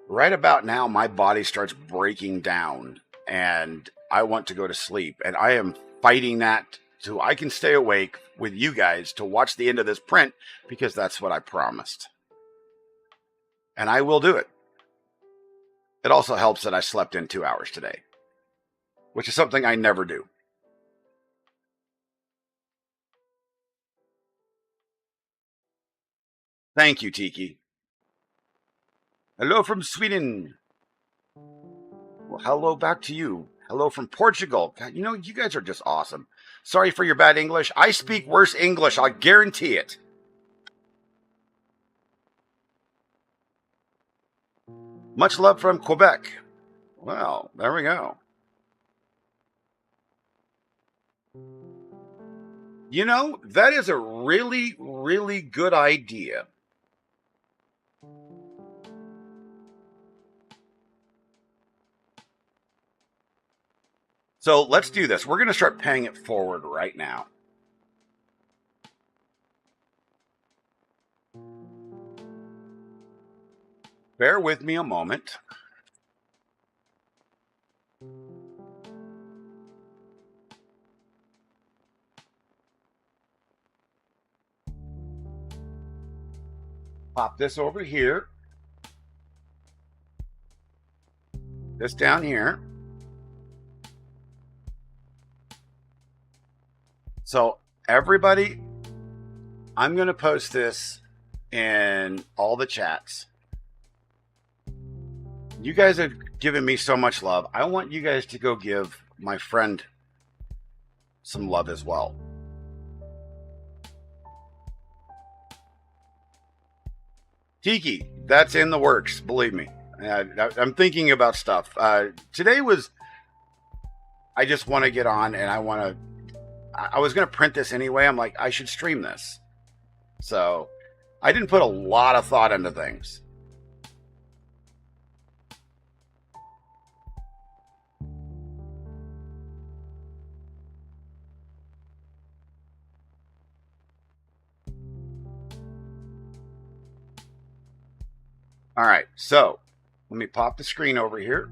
right about now, my body starts breaking down and I want to go to sleep. And I am fighting that so I can stay awake with you guys to watch the end of this print because that's what I promised. And I will do it. It also helps that I slept in 2 hours today, which is something I never do. Thank you, Tiki. Hello from Sweden. Well, hello back to you. Hello from Portugal. God, you know, you guys are just awesome. Sorry for your bad English. I speak worse English, I guarantee it. Much love from Quebec. Well, there we go. You know, that is a really, really good idea. So let's do this. We're going to start paying it forward right now. Bear with me a moment. Pop this over here. This down here. So everybody, I'm going to post this in all the chats. You guys have given me so much love. I want you guys to go give my friend some love as well. Tiki, that's in the works, believe me. I'm thinking about stuff. Today was, I just want to get on and I was going to print this anyway. I'm like, I should stream this. So I didn't put a lot of thought into things. All right, so let me pop the screen over here.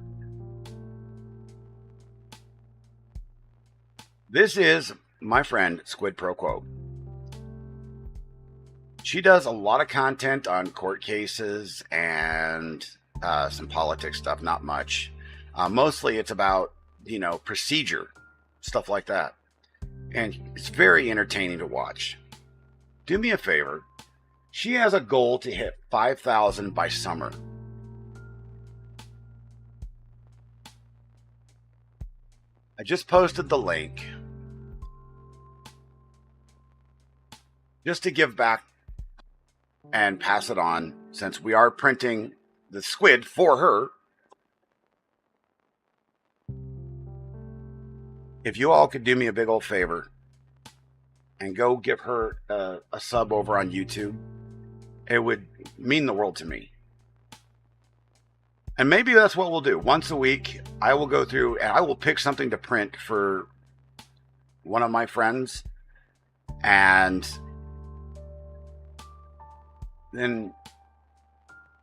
This is my friend Squid Pro Quo. She does a lot of content on court cases and some politics stuff, not much. Mostly it's about, you know, procedure, stuff like that. And it's very entertaining to watch. Do me a favor. She has a goal to hit 5,000 by summer. I just posted the link. Just to give back and pass it on, since we are printing the squid for her. If you all could do me a big old favor and go give her a sub over on YouTube, it would mean the world to me. And maybe that's what we'll do. Once a week, I will go through and I will pick something to print for one of my friends. And then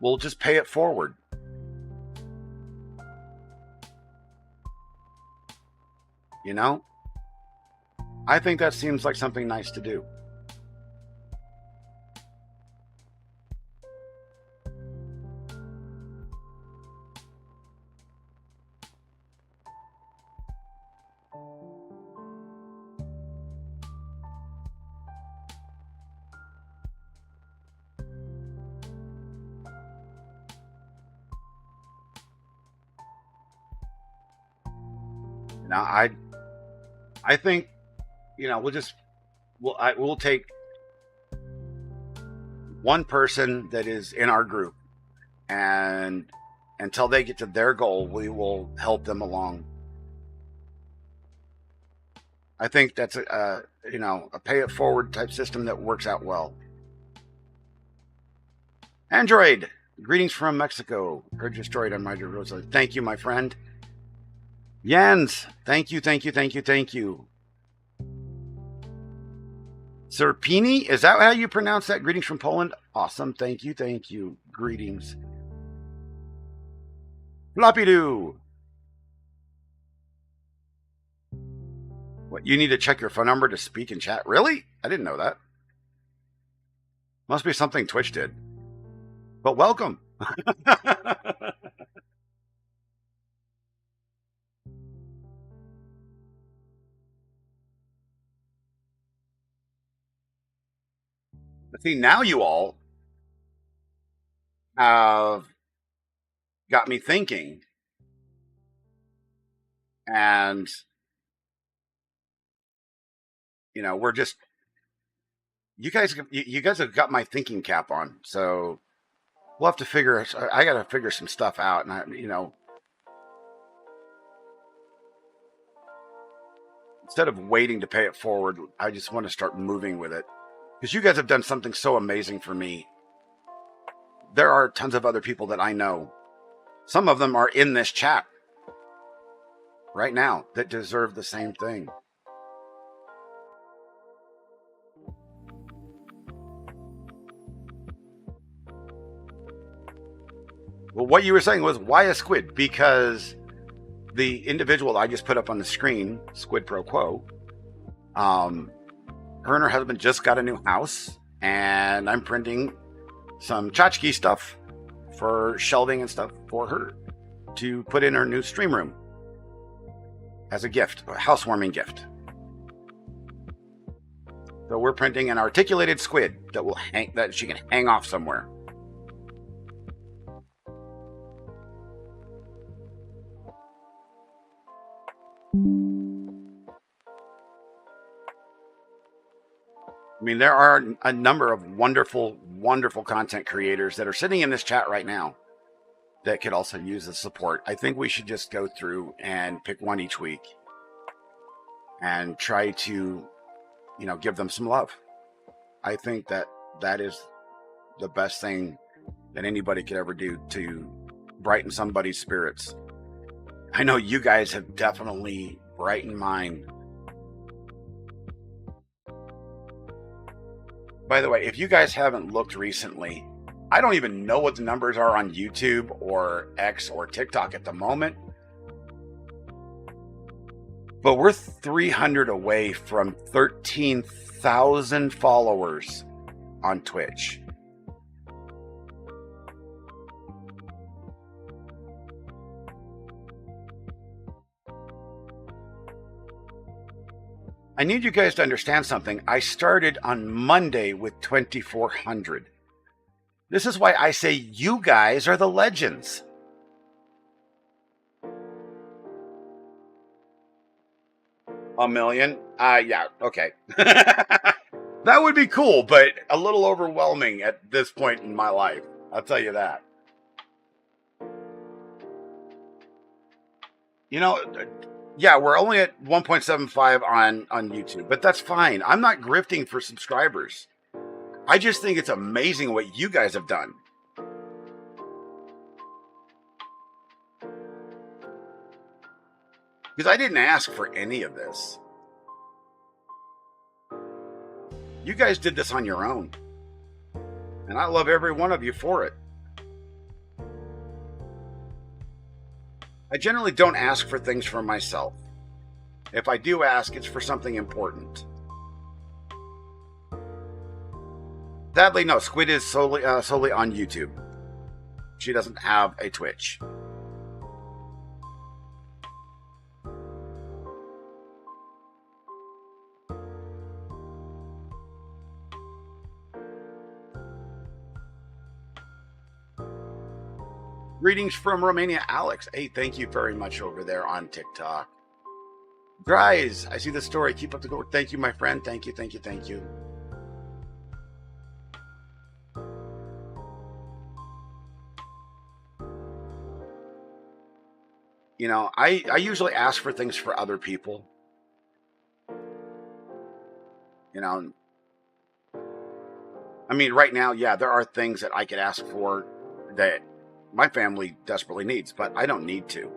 we'll just pay it forward. You know? I think that seems like something nice to do. Now, I think, you know, we'll take one person that is in our group, and until they get to their goal, we will help them along. I think that's a pay it forward type system that works out well. Android, greetings from Mexico. Heard your story on my Rosa. Thank you, my friend. Jens, thank you. Serpini, is that how you pronounce that? Greetings from Poland. Awesome, thank you. Greetings. Floppy doo. What, you need to check your phone number to speak and chat? Really? I didn't know that. Must be something Twitch did. But welcome. But see, now you all have got me thinking. And, you know, you guys have got my thinking cap on. So we'll have to I got to figure some stuff out. And, instead of waiting to pay it forward, I just want to start moving with it. Because you guys have done something so amazing for me. There are tons of other people that I know. Some of them are in this chat right now that deserve the same thing. Well, what you were saying was, why a squid? Because the individual I just put up on the screen, Squid Pro Quo, her and her husband just got a new house, and I'm printing some tchotchke stuff for shelving and stuff for her to put in her new stream room as a gift, a housewarming gift. So we're printing an articulated squid that she can hang off somewhere. I mean, there are a number of wonderful, wonderful content creators that are sitting in this chat right now that could also use the support. I think we should just go through and pick one each week and try to, give them some love. I think that is the best thing that anybody could ever do to brighten somebody's spirits. I know you guys have definitely brightened mine. By the way, if you guys haven't looked recently, I don't even know what the numbers are on YouTube or X or TikTok at the moment. But we're 300 away from 13,000 followers on Twitch. I need you guys to understand something. I started on Monday with 2,400. This is why I say you guys are the legends. A million? Yeah, okay. That would be cool, but a little overwhelming at this point in my life. I'll tell you that. Yeah, we're only at 1.75 on YouTube, but that's fine. I'm not grifting for subscribers. I just think it's amazing what you guys have done. Because I didn't ask for any of this. You guys did this on your own. And I love every one of you for it. I generally don't ask for things for myself. If I do ask, it's for something important. Sadly, no, Squid is solely on YouTube. She doesn't have a Twitch. Greetings from Romania, Alex. Hey, thank you very much over there on TikTok. Dries, I see the story. Keep up the good work. Thank you, my friend. Thank you, thank you, thank you. I usually ask for things for other people. I mean, right now, yeah, there are things that I could ask for that my family desperately needs, but I don't need to.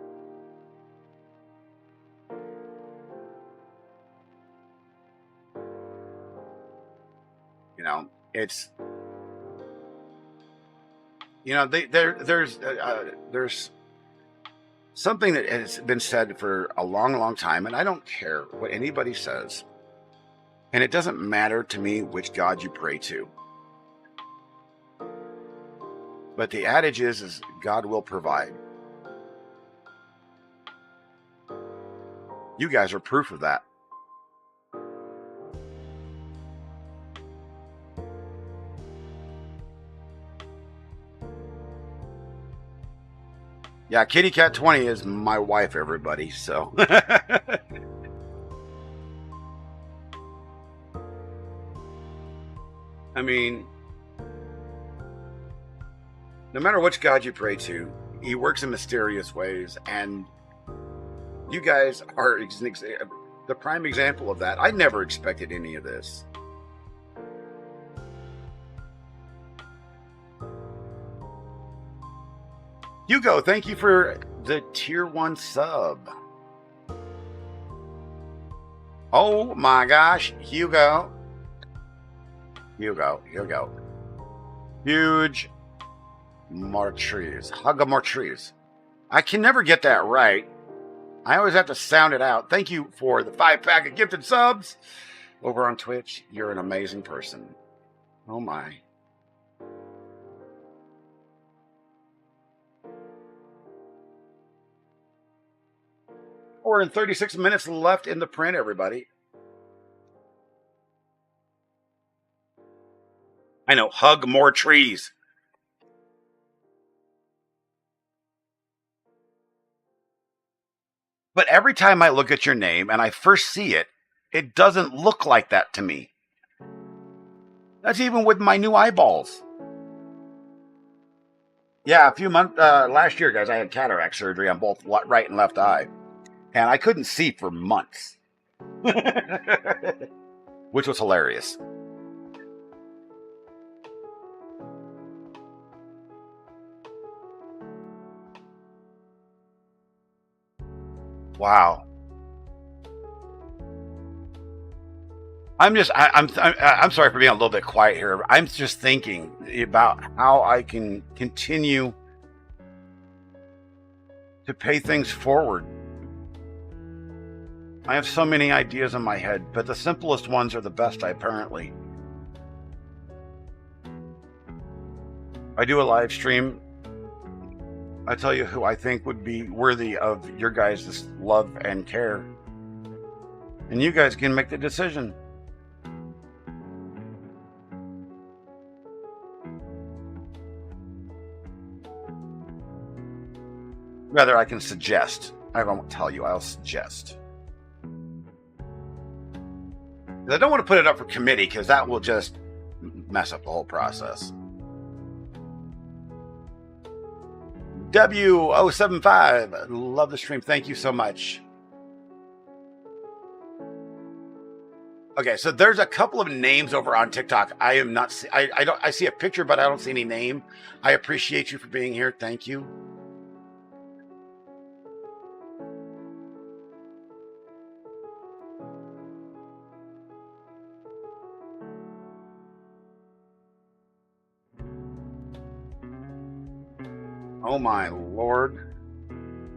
It's there's something that has been said for a long, long time, and I don't care what anybody says, and it doesn't matter to me which God you pray to. But the adage is God will provide. You guys are proof of that. Yeah, Kitty Cat 20 is my wife, everybody. So. I mean, no matter which God you pray to, he works in mysterious ways, and you guys are the prime example of that. I never expected any of this. Hugo, thank you for the tier 1 sub. Oh my gosh, Hugo. Huge more trees. Hug more trees. I can never get that right. I always have to sound it out. Thank you for the 5-pack of gifted subs over on Twitch. You're an amazing person. Oh my. We're in 36 minutes left in the print, everybody. I know, hug more trees. But every time I look at your name and I first see it, it doesn't look like that to me. That's even with my new eyeballs. Yeah, a few months, last year, guys, I had cataract surgery on both right and left eye. And I couldn't see for months. Which was hilarious. Wow. I'm sorry for being a little bit quiet here. I'm just thinking about how I can continue to pay things forward. I have so many ideas in my head, but the simplest ones are the best, apparently. I do a live stream. I tell you who I think would be worthy of your guys' love and care. And you guys can make the decision. Rather, I can suggest. I won't tell you, I'll suggest. I don't want to put it up for committee because that will just mess up the whole process. W075, love the stream. Thank you so much. Okay, so there's a couple of names over on TikTok. I am not. I see a picture, but I don't see any name. I appreciate you for being here. Thank you. Oh my lord.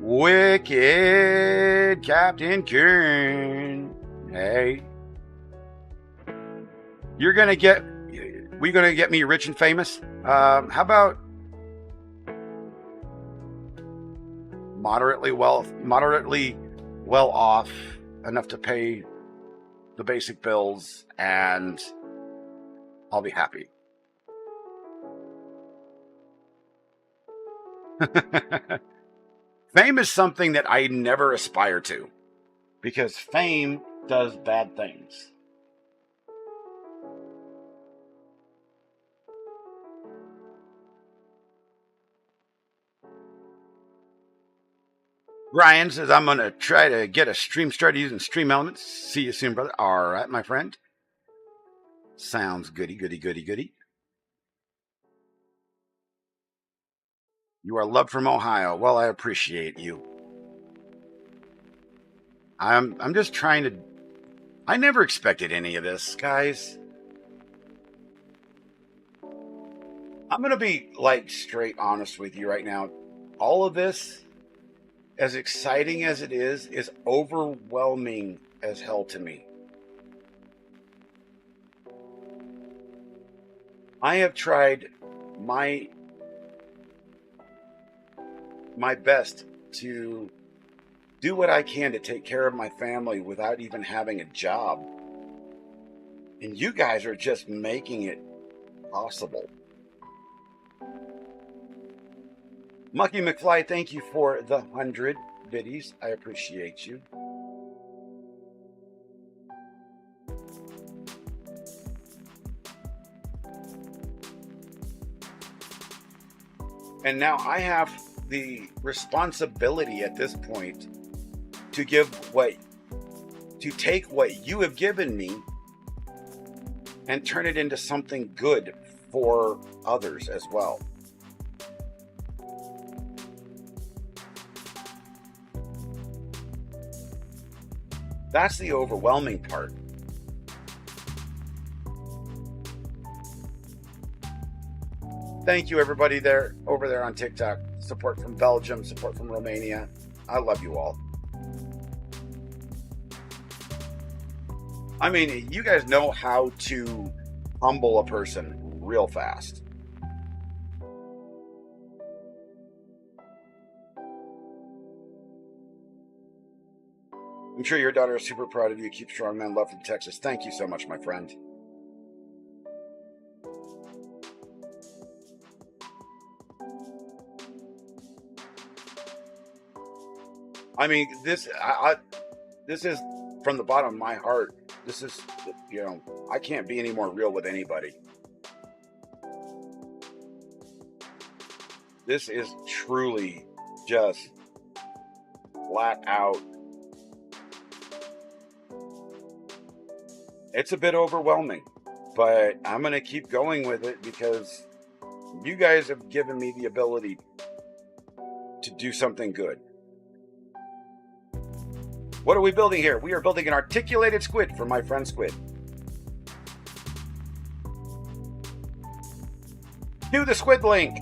Wicked Captain Kern. Hey. We're gonna get me rich and famous? How about moderately well off enough to pay the basic bills, and I'll be happy. Fame is something that I never aspire to, because fame does bad things. Ryan says, I'm going to try to get a stream started using Stream Elements. See you soon, brother. All right, my friend. Sounds goody, goody, goody, goody. You are loved from Ohio. Well, I appreciate you. I'm just trying to... I never expected any of this, guys. I'm going to be, like, straight honest with you right now. All of this, as exciting as it is overwhelming as hell to me. I have tried my best to do what I can to take care of my family without even having a job. And you guys are just making it possible. Mucky McFly, thank you for the 100 biddies. I appreciate you. And now I have the responsibility at this point to take what you have given me and turn it into something good for others as well. That's the overwhelming part. Thank you, everybody over there on TikTok. Support from Belgium, support from Romania. I love you all. I mean, you guys know how to humble a person real fast. I'm sure your daughter is super proud of you. Keep strong, man. Love from Texas. Thank you so much, my friend. I mean, this is from the bottom of my heart. This is, I can't be any more real with anybody. This is truly just flat out. It's a bit overwhelming, but I'm going to keep going with it because you guys have given me the ability to do something good. What are we building here? We are building an articulated squid for my friend Squid. Do the squid link.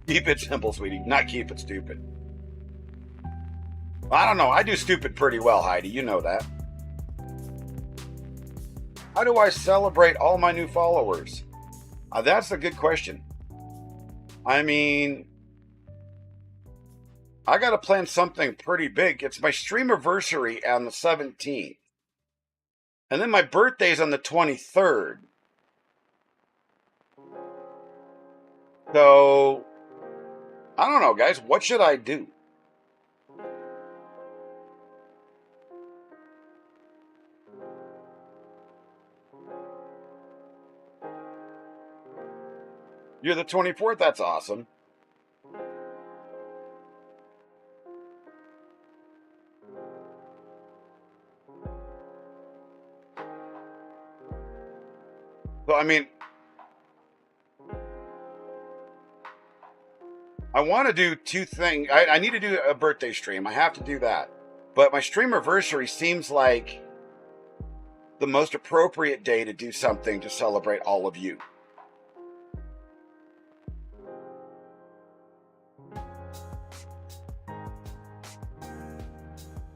Keep it simple, sweetie. Not keep it stupid. I don't know. I do stupid pretty well, Heidi. You know that. How do I celebrate all my new followers? That's a good question. I mean, I got to plan something pretty big. It's my streamiversary on the 17th. And then my birthday's on the 23rd. So, I don't know, guys. What should I do? You're the 24th? That's awesome. So, I mean, I want to do two things. I need to do a birthday stream. I have to do that. But my streamiversary seems like the most appropriate day to do something to celebrate all of you.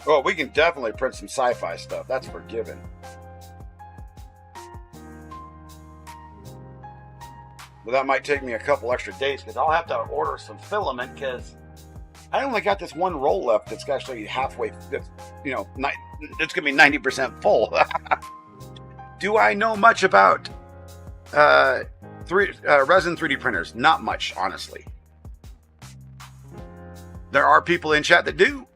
Well, we can definitely print some sci-fi stuff. That's forgiven. But that might take me a couple extra days because I'll have to order some filament because I only got this one roll left that's actually halfway, it's going to be 90% full. Do I know much about resin 3D printers? Not much, honestly. There are people in chat that do.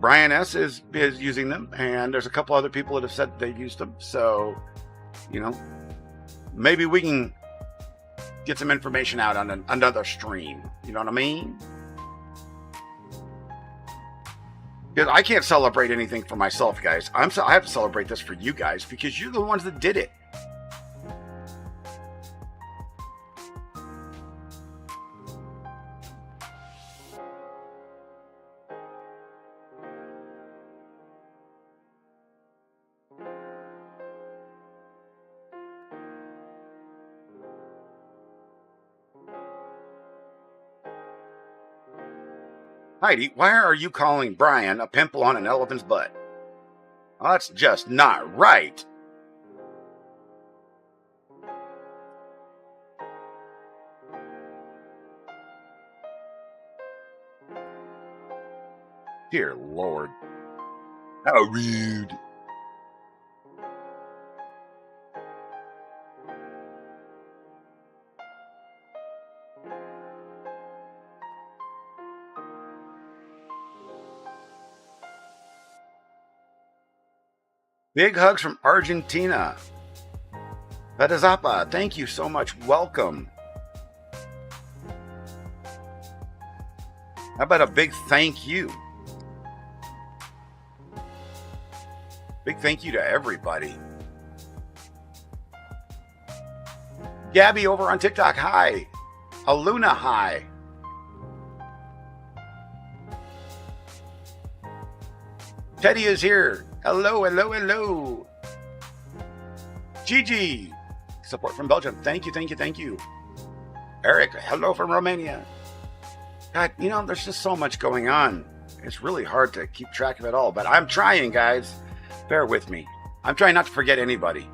Brian S. is using them, and there's a couple other people that have said they've used them. So, maybe we can get some information out on another stream. You know what I mean? Because I can't celebrate anything for myself, guys. I have to celebrate this for you guys because you're the ones that did it. Heidi, why are you calling Brian a pimple on an elephant's butt? Well, that's just not right. Dear Lord. How rude. Big hugs from Argentina. Betazapa, thank you so much. Welcome. How about a big thank you? Big thank you to everybody. Gabby over on TikTok, hi. Aluna, hi. Teddy is here. Hello, hello, hello. Gigi, support from Belgium. Thank you, thank you, thank you. Eric, hello from Romania. God, you know, there's just so much going on. It's really hard to keep track of it all, but I'm trying, guys. Bear with me. I'm trying not to forget anybody.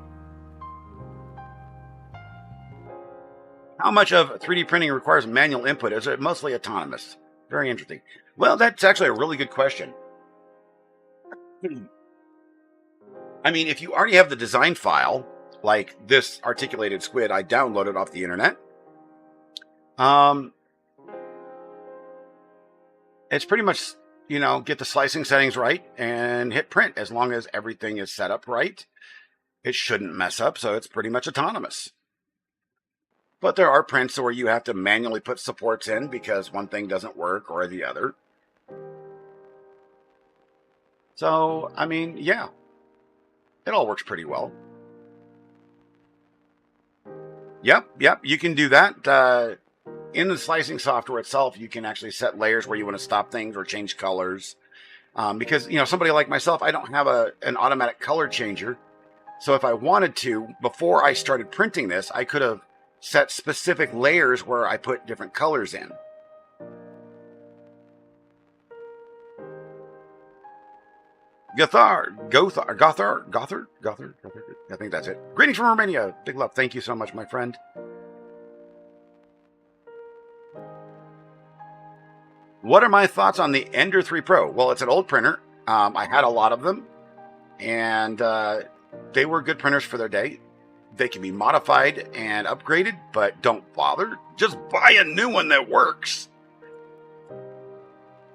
How much of 3D printing requires manual input? Is it mostly autonomous? Very interesting. Well, that's actually a really good question. I mean, if you already have the design file, like this articulated squid I downloaded off the internet, it's pretty much, you know, get the slicing settings right and hit print. As long as everything is set up right, it shouldn't mess up, so it's pretty much autonomous. But there are prints where you have to manually put supports in because one thing doesn't work or the other. So, I mean, yeah, it all works pretty well. Yep, you can do that. In the slicing software itself, you can actually set layers where you want to stop things or change colors. Because, you know, somebody like myself, I don't have an automatic color changer. So if I wanted to, before I started printing this, I could have set specific layers where I put different colors in. Gothar. I think that's it. Greetings from Romania. Big love. Thank you so much, my friend. What are my thoughts on the Ender 3 Pro? Well, it's an old printer. I had a lot of them, and they were good printers for their day. They can be modified and upgraded, but don't bother. Just buy a new one that works.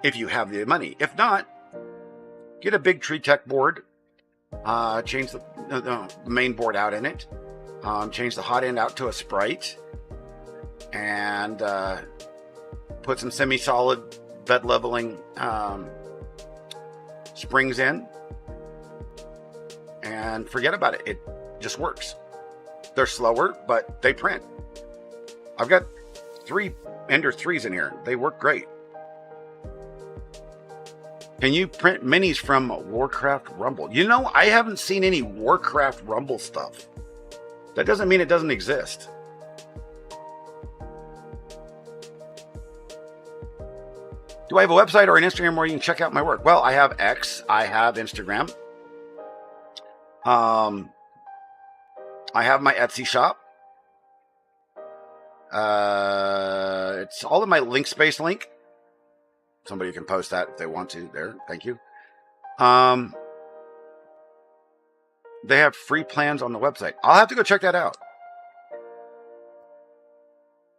If you have the money. If not, get a big TreeTech board. Change the main board out in it. Change the hot end out to a Sprite. And put some semi-solid bed leveling springs in. And forget about it. It just works. They're slower, but they print. I've got 3 Ender 3s in here. They work great. Can you print minis from Warcraft Rumble? You know, I haven't seen any Warcraft Rumble stuff. That doesn't mean it doesn't exist. Do I have a website or an Instagram where you can check out my work? Well, I have X. I have Instagram. I have my Etsy shop. It's all in my link space link. Somebody can post that if they want to there. Thank you. They have free plans on the website. I'll have to go check that out.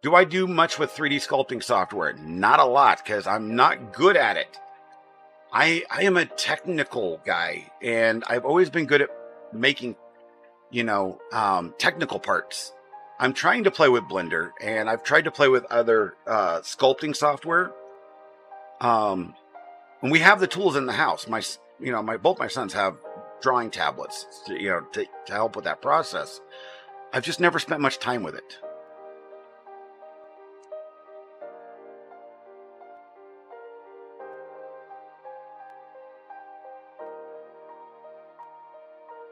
Do I do much with 3D sculpting software? Not a lot, because I'm not good at it. I am a technical guy, and I've always been good at making, you know, technical parts. I'm trying to play with Blender, and I've tried to play with other sculpting software. And we have the tools in the house. Both my sons have drawing tablets, to help with that process. I've just never spent much time with it.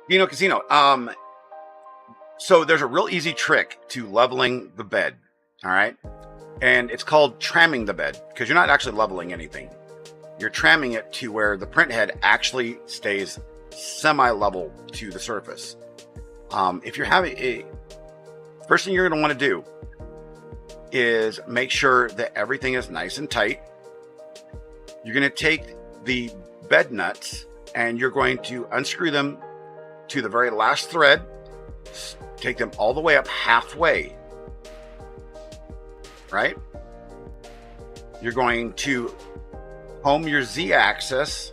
Casino. So there's a real easy trick to leveling the bed. All right. And it's called tramming the bed, because you're not actually leveling anything. You're tramming it to where the print head actually stays semi-level to the surface. If you're having first thing you're going to want to do is make sure that everything is nice and tight. You're going to take the bed nuts and you're going to unscrew them to the very last thread, take them all the way up halfway, right? You're going to home your Z-axis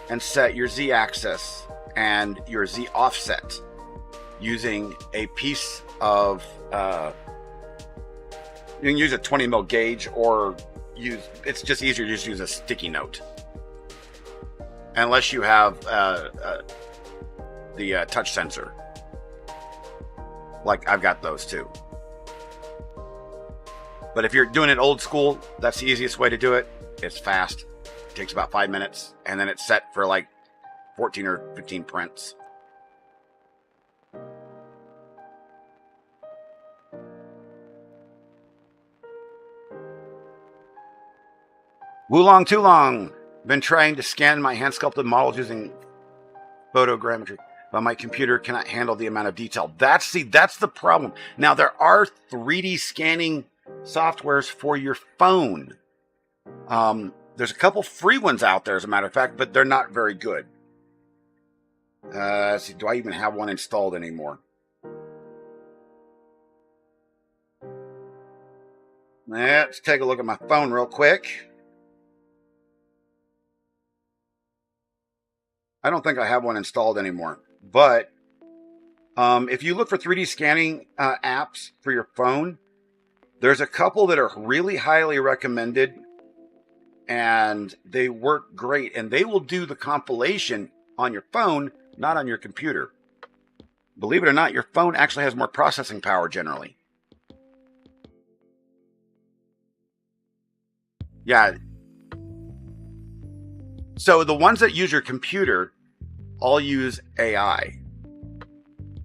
and set your Z-axis and your Z offset using a piece of, you can use a 20 mil gauge, or it's just easier to just use a sticky note. Unless you have the touch sensor. Like I've got those too. But if you're doing it old school, that's the easiest way to do it. It's fast. It takes about 5 minutes, and then it's set for like 14 or 15 prints. Wulong Too Long. Been trying to scan my hand sculpted models using photogrammetry, but my computer cannot handle the amount of detail. That's the problem. Now there are 3D scanning softwares for your phone. There's a couple free ones out there, as a matter of fact, but they're not very good. Let's see, do I even have one installed anymore? Let's take a look at my phone real quick. I don't think I have one installed anymore, but if you look for 3D scanning apps for your phone, there's a couple that are really highly recommended, and they work great, and they will do the compilation on your phone, not on your computer. Believe it or not, your phone actually has more processing power generally. Yeah. So the ones that use your computer all use AI.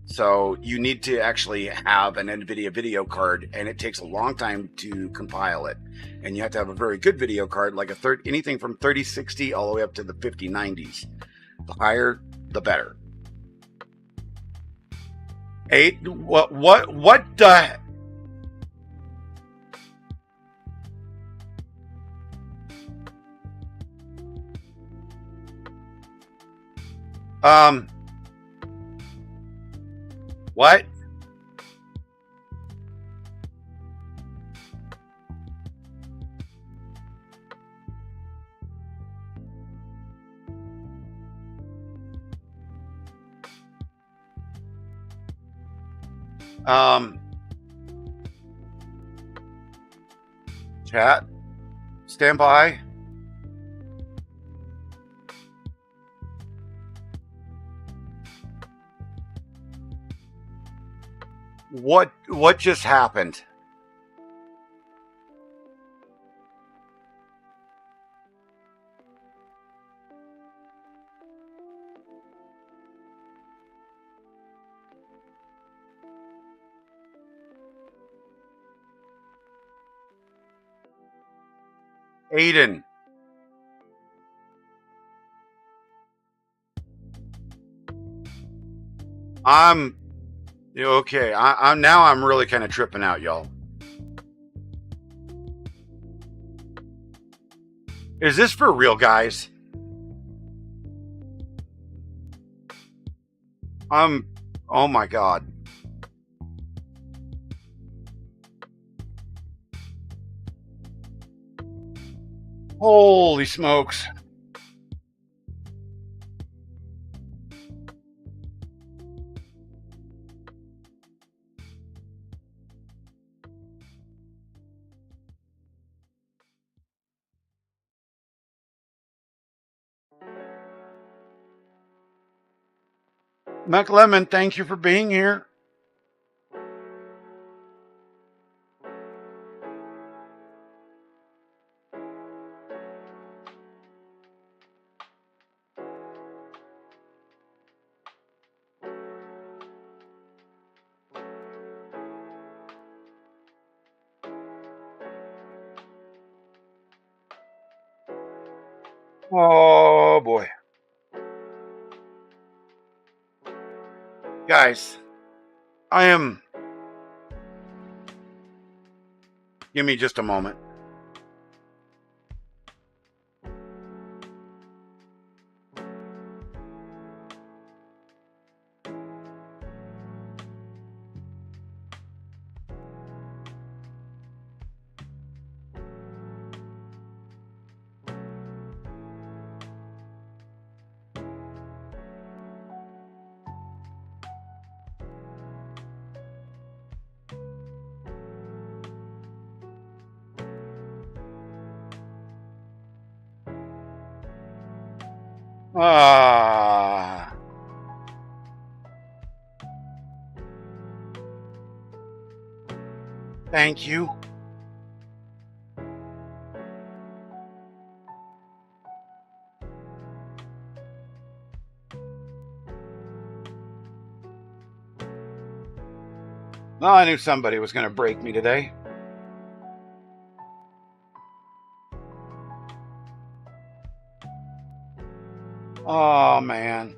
So you need to actually have an NVIDIA video card, and it takes a long time to compile it. And you have to have a very good video card, like anything from 3060 all the way up to the 5090s. The higher, the better. What the... What? Chat, stand by. What just happened? Aiden. I'm okay. I'm really kind of tripping out, y'all. Is this for real, guys? Oh my God. Holy smokes. McLemon, thank you for being here. Oh boy. Guys, give me just a moment. Ah. Thank you. Well, I knew somebody was going to break me today. Oh, man.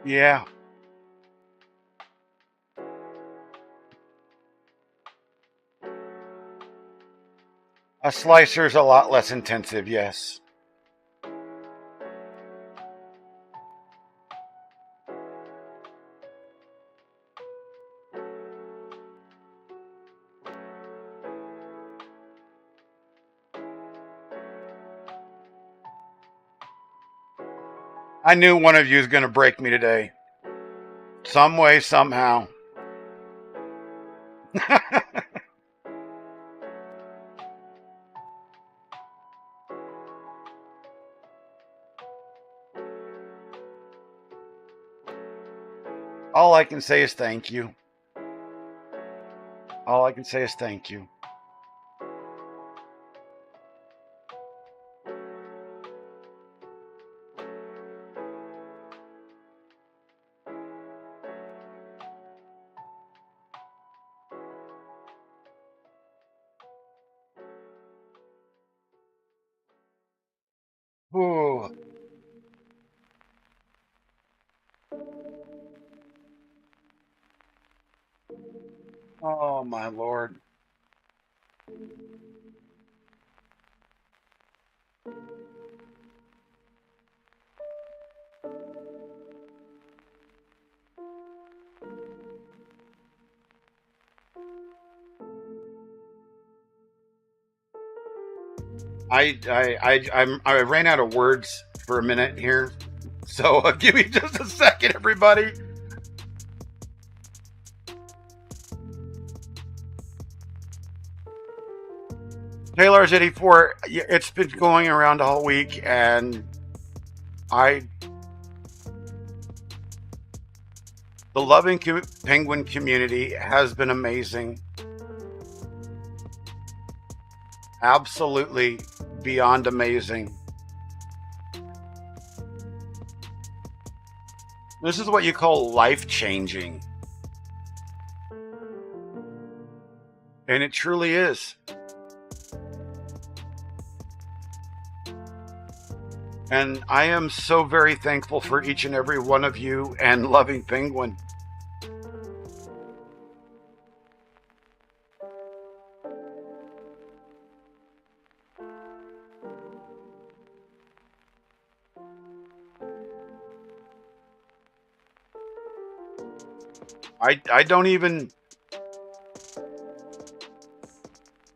Yeah. A slicer's a lot less intensive, yes. I knew one of you was going to break me today. Some way, somehow. All I can say is thank you. All I can say is thank you. Ooh. Oh, my Lord. I ran out of words for a minute here, so give me just a second, everybody. Taylor's 84. It's been going around all week, and I the loving penguin community has been amazing. Absolutely beyond amazing. This is what you call life changing. And it truly is. And I am so very thankful for each and every one of you and Loving Penguin. I don't even...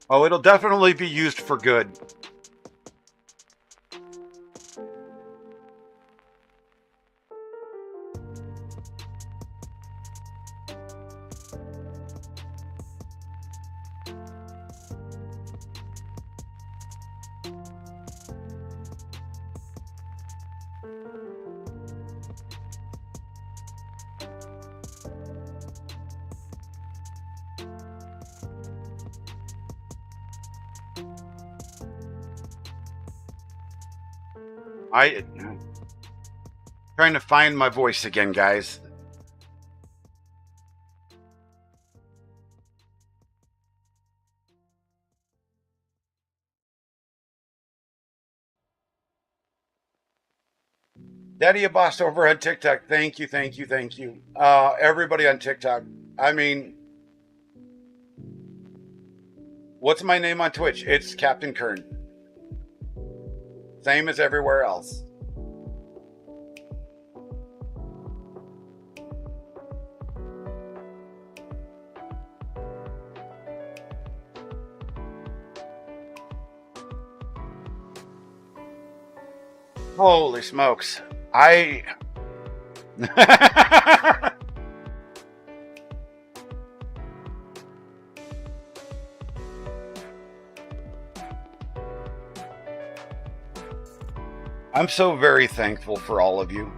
Oh, it'll definitely be used for good. Trying to find my voice again, guys. Daddy, a boss over on TikTok. Thank you, thank you, thank you. Everybody on TikTok. I mean, what's my name on Twitch? It's Captain Kern. Same as everywhere else. Holy smokes. I... I'm so very thankful for all of you.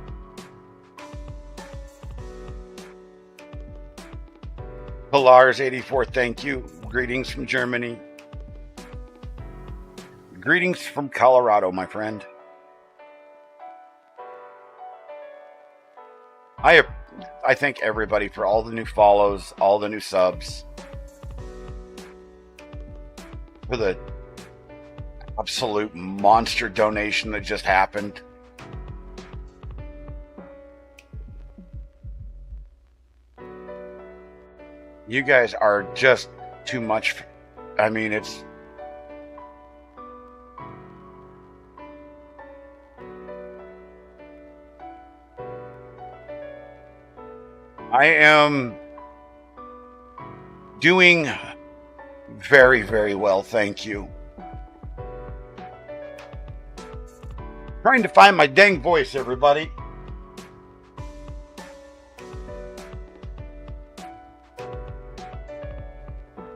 Pilars84, thank you. Greetings from Germany. Greetings from Colorado, my friend. I thank everybody for all the new follows, all the new subs, for the absolute monster donation that just happened. You guys are just too much. I mean, it's... I am doing very, very well, thank you. Trying to find my dang voice, everybody.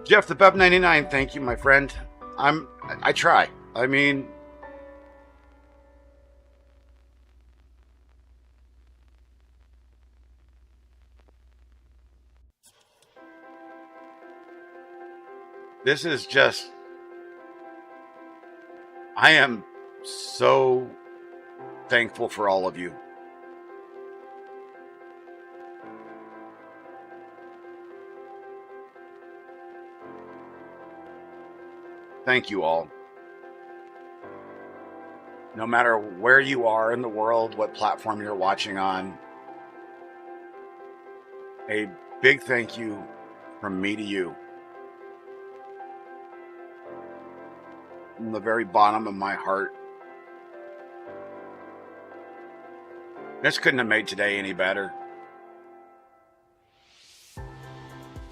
Jeff the Pep 99, thank you, my friend. I try. I mean, this is just, I am so thankful for all of you. Thank you all. No matter where you are in the world, what platform you're watching on, a big thank you from me to you. From the very bottom of my heart. This couldn't have made today any better.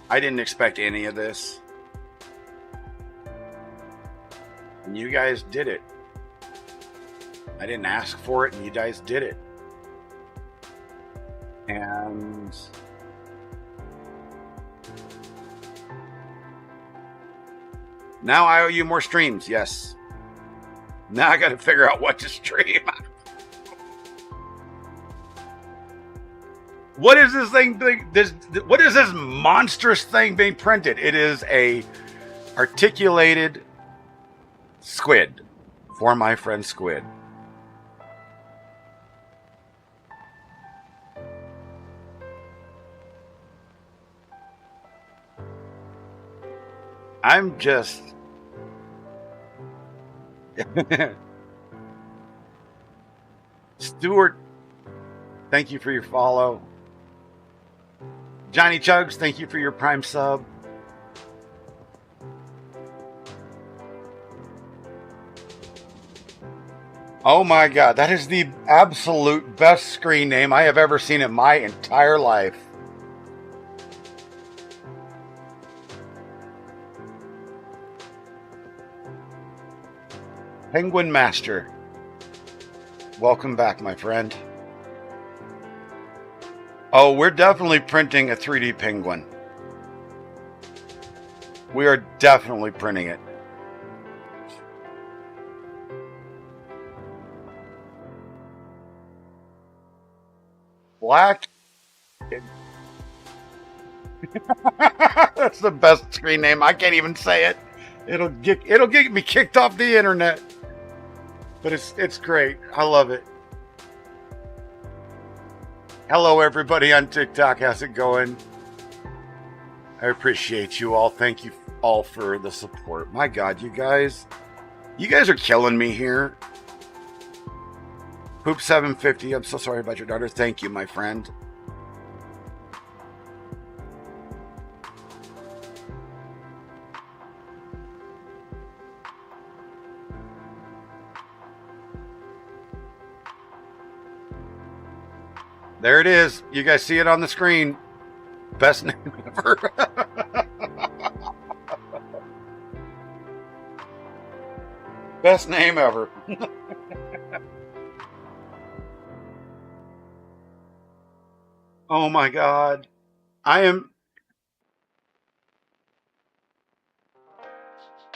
I didn't expect any of this. And you guys did it. I didn't ask for it, and you guys did it. And now I owe you more streams, yes. Now I got to figure out what to stream. What is this thing? What is this monstrous thing being printed? It is a articulated squid for my friend Squid. I'm just... Stuart, thank you for your follow. Johnny Chugs, thank you for your Prime sub. Oh my God, that is the absolute best screen name I have ever seen in my entire life. Penguin Master. Welcome back, my friend. Oh, we're definitely printing a 3D penguin. We are definitely printing it. Black. That's the best screen name. I can't even say it. It'll get me kicked off the internet. But it's great. I love it. Hello, everybody on TikTok. How's it going? I appreciate you all. Thank you all for the support. My God, you guys are killing me here. Poop 750. I'm so sorry about your daughter. Thank you, my friend. There it is. You guys see it on the screen. Best name ever. Best name ever. Oh my God. I am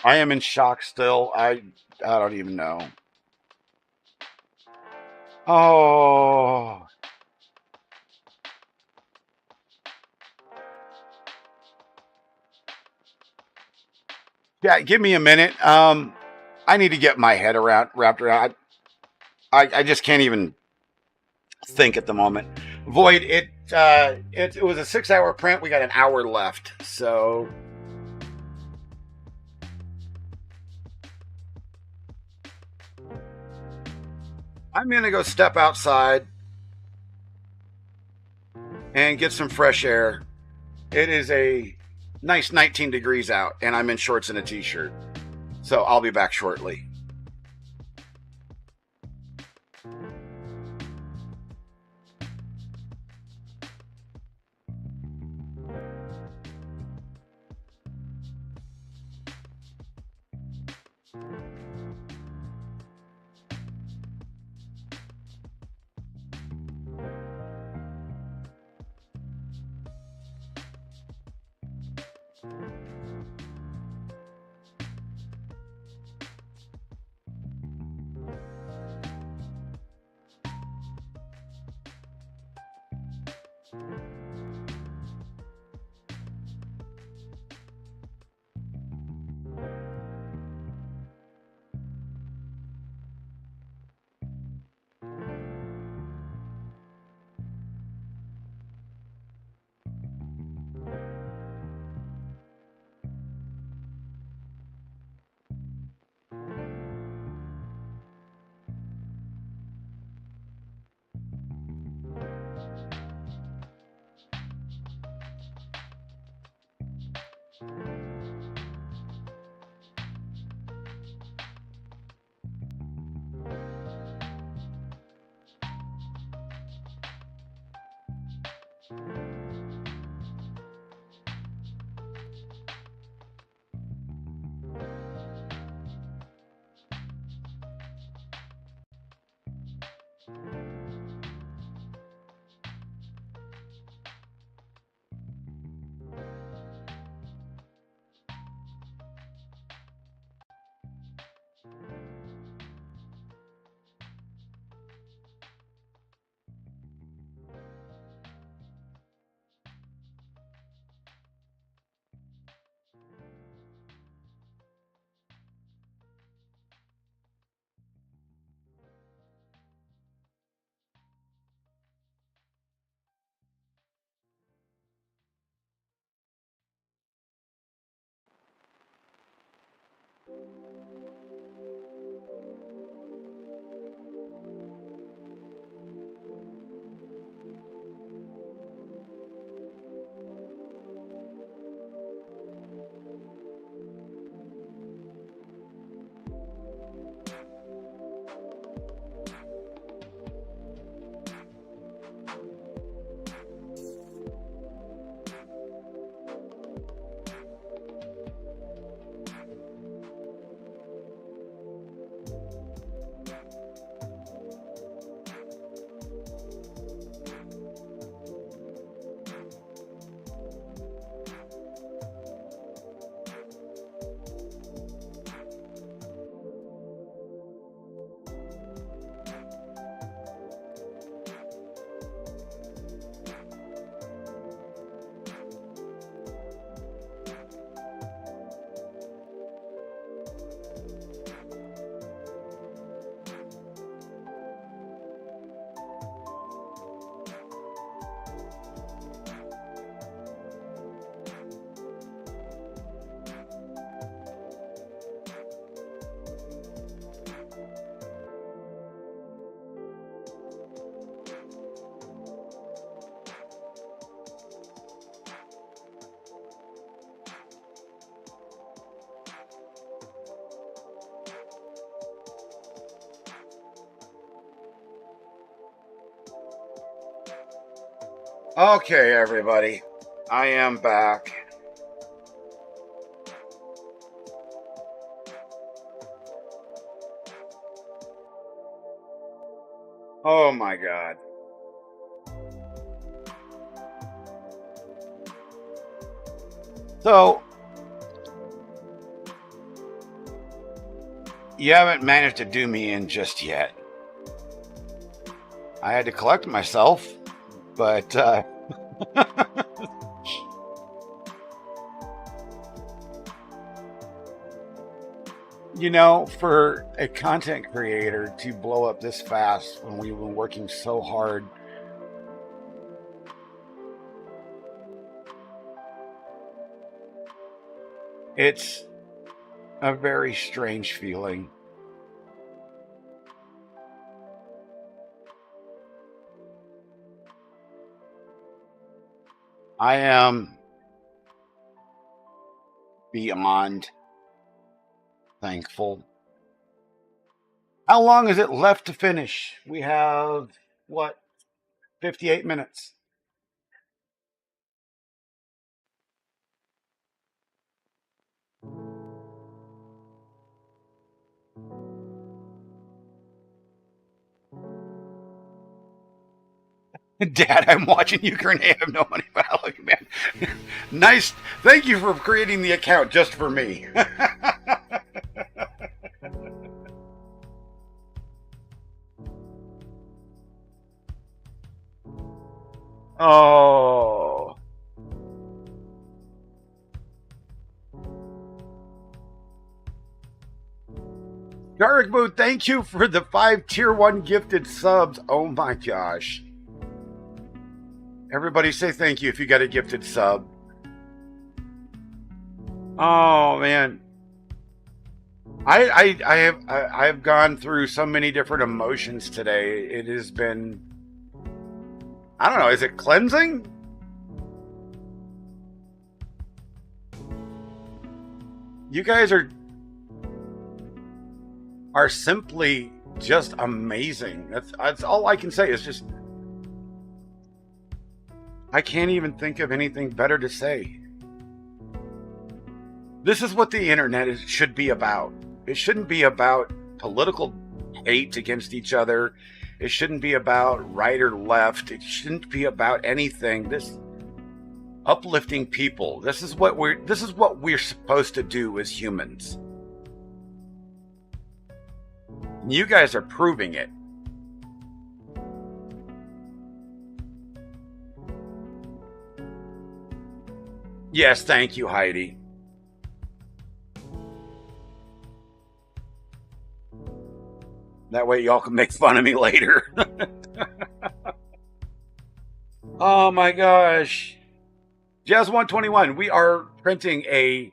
I am in shock still. I don't even know. Oh. Yeah, give me a minute. I need to get my head around wrapped around. I just can't even think at the moment. Void, it was a 6 hour print. We got an hour left. So I'm gonna go step outside and get some fresh air. It is a nice 19 degrees out, and I'm in shorts and a t-shirt. So I'll be back shortly. Okay, everybody. I am back. Oh my God. So, you haven't managed to do me in just yet. I had to collect myself, but you know, for a content creator to blow up this fast when we've been working so hard, it's a very strange feeling. I am beyond thankful. How long is it left to finish? We have, what, 58 minutes. Dad, I'm watching you, Grenade. I have no money. Follow you, man. Nice. Thank you for creating the account just for me. Oh. Dark Mood, thank you for the 5 tier 1 gifted subs. Oh my gosh. Everybody say thank you if you got a gifted sub. Oh man. I've gone through so many different emotions today. It has been, I don't know, is it cleansing? You guys are simply just amazing. That's all I can say. Is just, I can't even think of anything better to say. This is what the internet should be about. It shouldn't be about political hate against each other. It shouldn't be about right or left. It shouldn't be about anything. This uplifting people. This is what we're supposed to do as humans. You guys are proving it. Yes, thank you, Heidi. That way y'all can make fun of me later. Oh my gosh. Jazz 121, we are printing a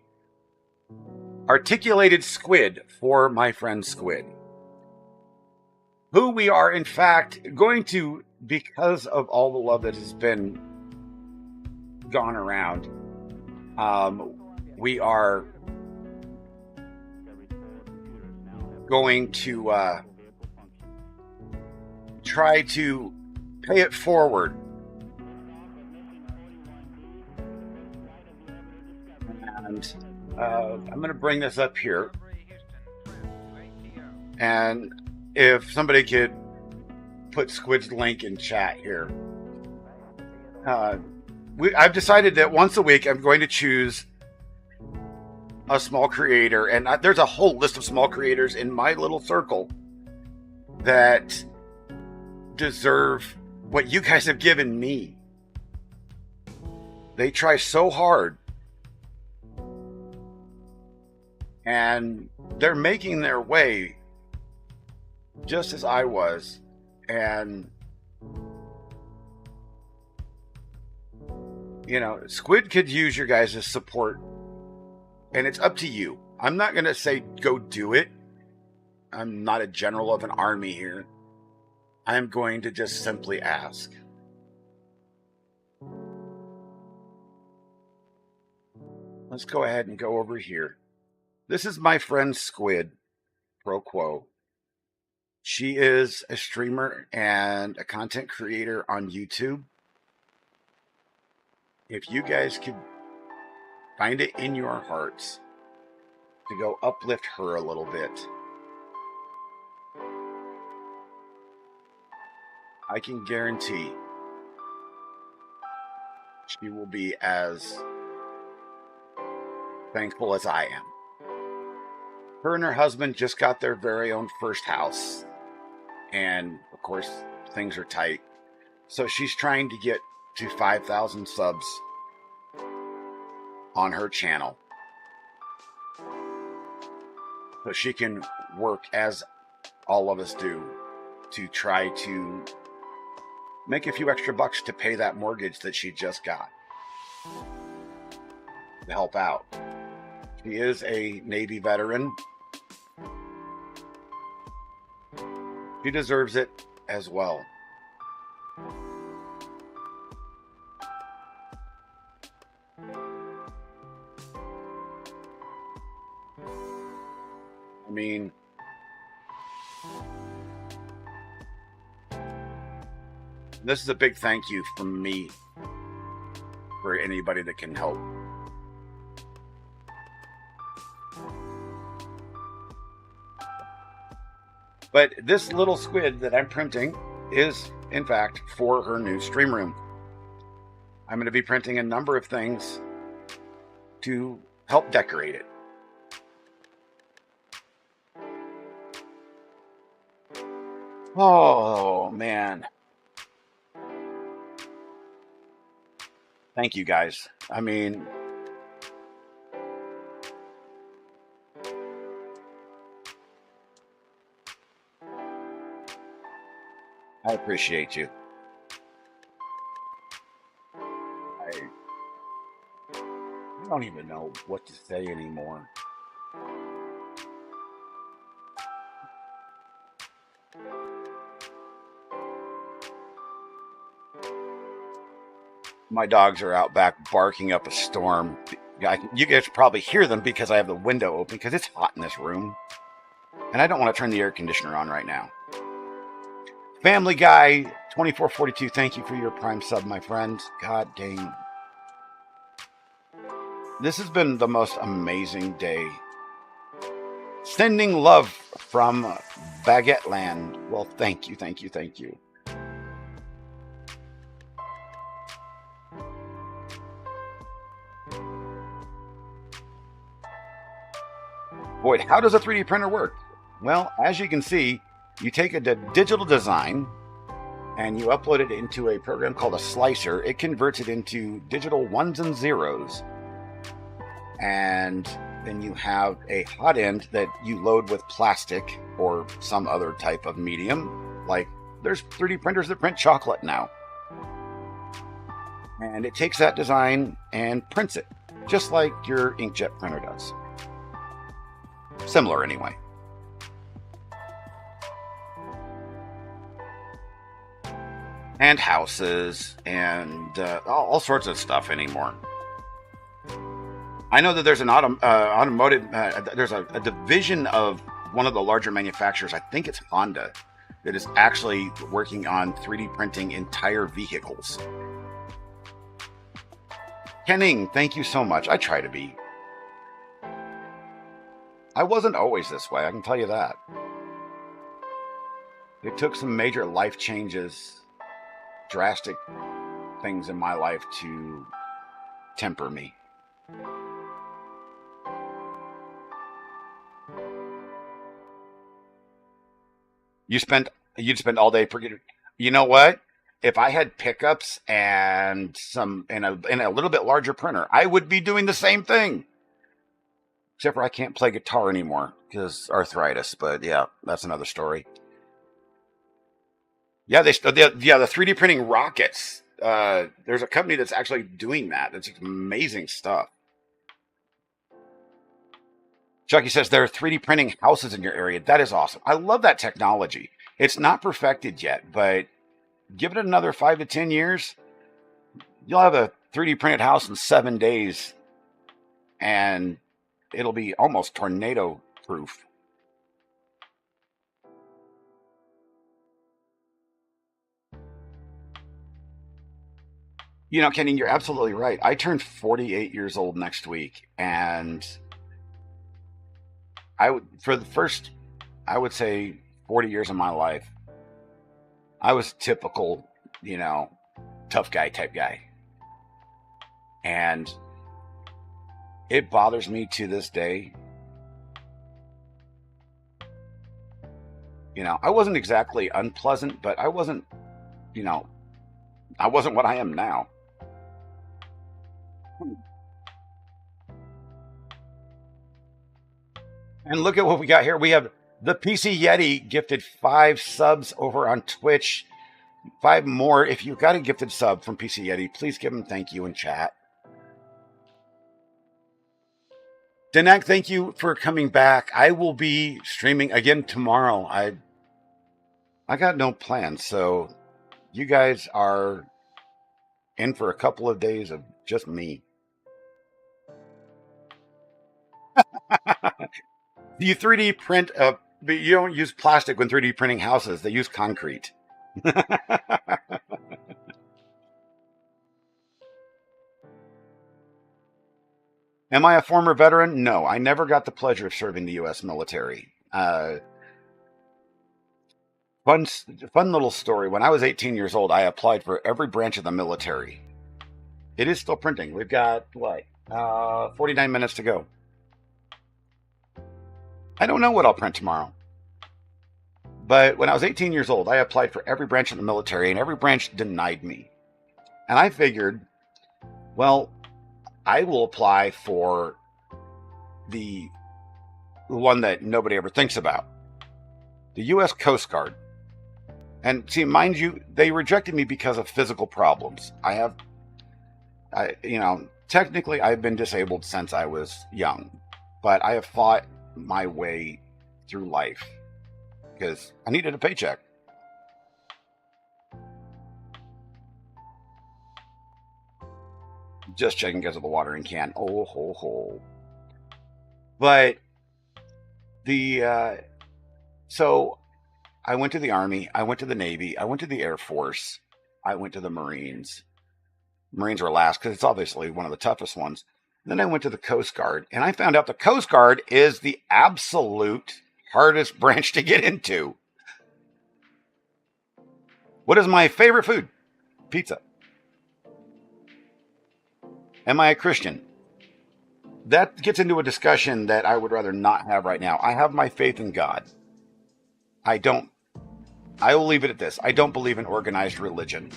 articulated squid for my friend Squid, who we are in fact going to, because of all the love that has been gone around, we are going to try to pay it forward. And I'm going to bring this up here. And if somebody could put Squid's link in chat here. I've decided that once a week I'm going to choose a small creator, and there's a whole list of small creators in my little circle that deserve what you guys have given me. They try so hard, and they're making their way just as I was, and you know, Squid could use your guys' support, and it's up to you. I'm not going to say go do it. I'm not a general of an army here. I'm going to just simply ask. Let's go ahead and go over here. This is my friend Squid, pro quo. She is a streamer and a content creator on YouTube. If you guys could find it in your hearts to go uplift her a little bit, I can guarantee she will be as thankful as I am. Her and her husband just got their very own first house. And of course, things are tight. So she's trying to get to 5,000 subs on her channel, so she can work, as all of us do, to try to make a few extra bucks to pay that mortgage that she just got, to help out. She is a Navy veteran. She deserves it as well. I mean, this is a big thank you from me for anybody that can help. But this little squid that I'm printing is, in fact, for her new stream room. I'm going to be printing a number of things to help decorate it. Oh, man. Thank you, guys. I mean, I appreciate you. I don't even know what to say anymore. My dogs are out back barking up a storm. You guys probably hear them because I have the window open because it's hot in this room. And I don't want to turn the air conditioner on right now. Family Guy 2442, thank you for your prime sub, my friend. God dang. This has been the most amazing day. Sending love from Baguette Land. Well, thank you, thank you, thank you. Boyd, how does a 3D printer work? Well, as you can see, you take a digital design and you upload it into a program called a slicer. It converts it into digital ones and zeros. And then you have a hot end that you load with plastic or some other type of medium. Like there's 3D printers that print chocolate now. And it takes that design and prints it, just like your inkjet printer does. Similar anyway. And houses and all sorts of stuff anymore. I know that there's an automotive, there's a division of one of the larger manufacturers, I think it's Honda, that is actually working on 3D printing entire vehicles. Kenning, thank you so much. I try to be. I wasn't always this way, I can tell you that. It took some major life changes, drastic things in my life to temper me. You'd spend all day forgetting. You know what? If I had pickups and some in a little bit larger printer, I would be doing the same thing. Except for I can't play guitar anymore because arthritis. But yeah, that's another story. Yeah, the 3D printing rockets. There's a company that's actually doing that. It's amazing stuff. Chucky says there are 3D printing houses in your area. That is awesome. I love that technology. It's not perfected yet, but give it another 5 to 10 years. You'll have a 3D printed house in 7 days, and it'll be almost tornado proof. You know, Kenny, you're absolutely right. I turned 48 years old next week, and for the first, I would say, 40 years of my life, I was typical, tough guy type guy. And It bothers me to this day. You know, I wasn't exactly unpleasant, but I wasn't, you know, I wasn't what I am now. And look at what we got here. We have the PC Yeti gifted 5 subs over on Twitch. 5 more. If you got a gifted sub from PC Yeti, please give him thank you in chat. Denak, thank you for coming back. I will be streaming again tomorrow. I got no plans, so you guys are in for a couple of days of just me. You 3D print but you don't use plastic when 3D printing houses. They use concrete. Am I a former veteran? No, I never got the pleasure of serving the U.S. military. Fun little story. When I was 18 years old, I applied for every branch of the military. It is still printing. We've got, what, 49 minutes to go. I don't know what I'll print tomorrow. But when I was 18 years old, I applied for every branch of the military, and every branch denied me. And I figured, well, I will apply for the one that nobody ever thinks about, the U.S. Coast Guard. And see, mind you, they rejected me because of physical problems. Technically I've been disabled since I was young, but I have fought my way through life because I needed a paycheck. Just checking because of the watering can. Oh, ho, ho. But so I went to the Army, I went to the Navy, I went to the Air Force, I went to the Marines. Marines were last because it's obviously one of the toughest ones. Then I went to the Coast Guard, and I found out the Coast Guard is the absolute hardest branch to get into. What is my favorite food? Pizza. Am I a Christian? That gets into a discussion that I would rather not have right now. I have my faith in God. I will leave it at this. I don't believe in organized religion.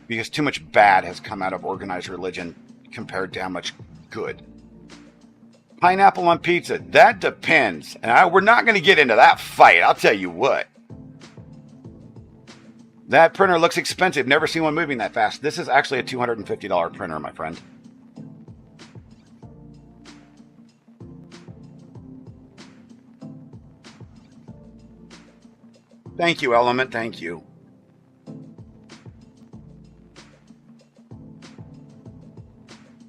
Because too much bad has come out of organized religion compared to how much good. Pineapple on pizza, that depends. And we're not going to get into that fight, I'll tell you what. That printer looks expensive. Never seen one moving that fast. This is actually a $250 printer, my friend. Thank you, Element. Thank you.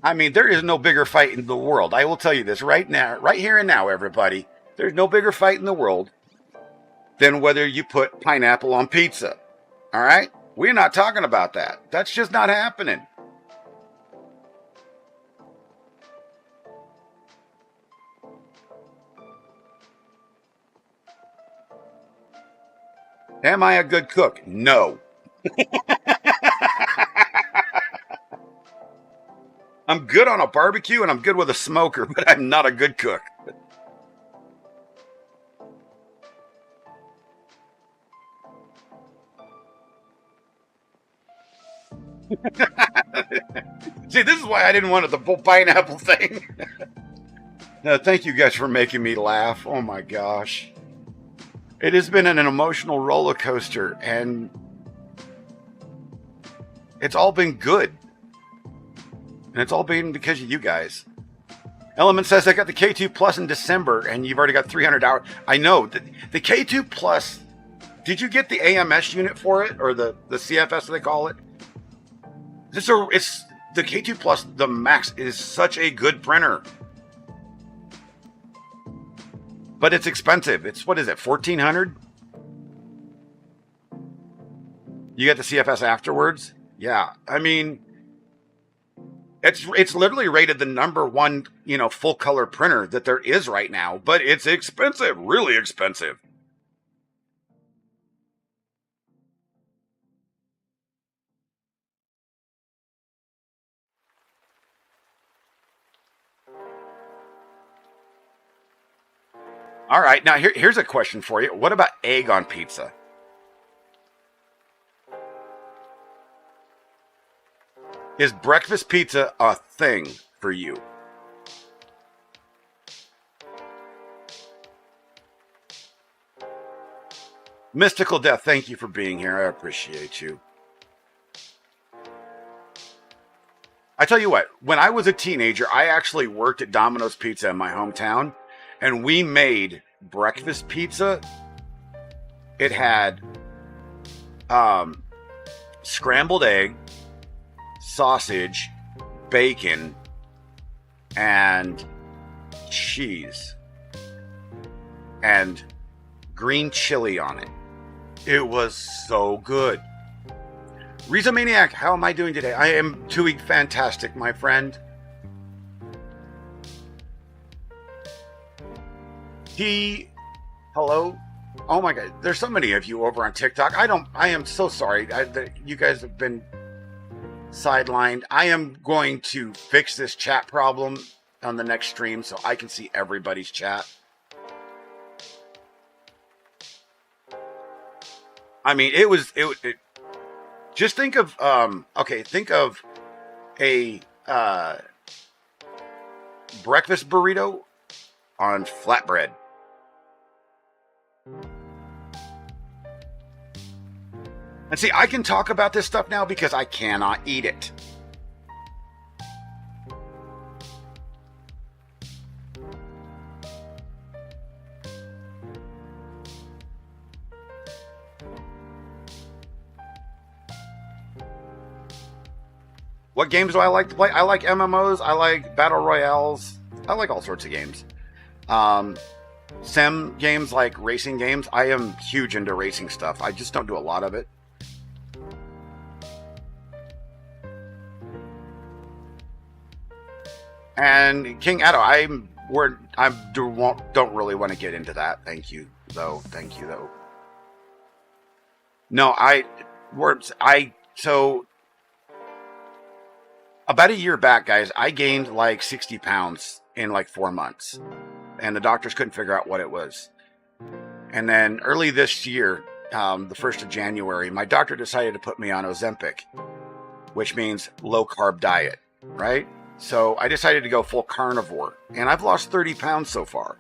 I mean, there is no bigger fight in the world. I will tell you this right now, right here and now, everybody. There's no bigger fight in the world than whether you put pineapple on pizza. All right? We're not talking about that. That's just not happening. Am I a good cook? No. I'm good on a barbecue and I'm good with a smoker, but I'm not a good cook. See, this is why I didn't want the full pineapple thing. No, thank you guys for making me laugh. Oh my gosh. It has been an emotional roller coaster, and it's all been good. And it's all been because of you guys. Element says, I got the K2 Plus in December, and you've already got 300 hours. I know. The K2 Plus, did you get the AMS unit for it? Or the CFS, they call it? It's the K2 Plus, the Max, is such a good printer. But it's expensive. It's, what is it, $1,400? You get the CFS afterwards? Yeah. I mean, it's literally rated the #1, full color printer that there is right now, but it's expensive, really expensive. All right, now here's a question for you. What about egg on pizza? Is breakfast pizza a thing for you? Mystical Death, thank you for being here. I appreciate you. I tell you what, when I was a teenager, I actually worked at Domino's Pizza in my hometown, and we made breakfast pizza. It had scrambled egg, sausage, bacon, and cheese, and green chili on it. It was so good. Riza Maniac, how am I doing today? I am doing fantastic, my friend. Hello? Oh my God, there's so many of you over on TikTok. I am so sorry. You guys have been sidelined. I am going to fix this chat problem on the next stream so I can see everybody's chat. I mean, just think of, think of a breakfast burrito on flatbread. And see, I can talk about this stuff now because I cannot eat it. What games do I like to play? I like MMOs. I like battle royales. I like all sorts of games. Sim games, like racing games. I am huge into racing stuff. I just don't do a lot of it. And King Addo, I don't really want to get into that. Thank you though. No, so about a year back, guys, I gained like 60 pounds in like 4 months, and the doctors couldn't figure out what it was. And then early this year, the 1st of January, my doctor decided to put me on Ozempic, which means low carb diet, right? So I decided to go full carnivore, and I've lost 30 pounds so far.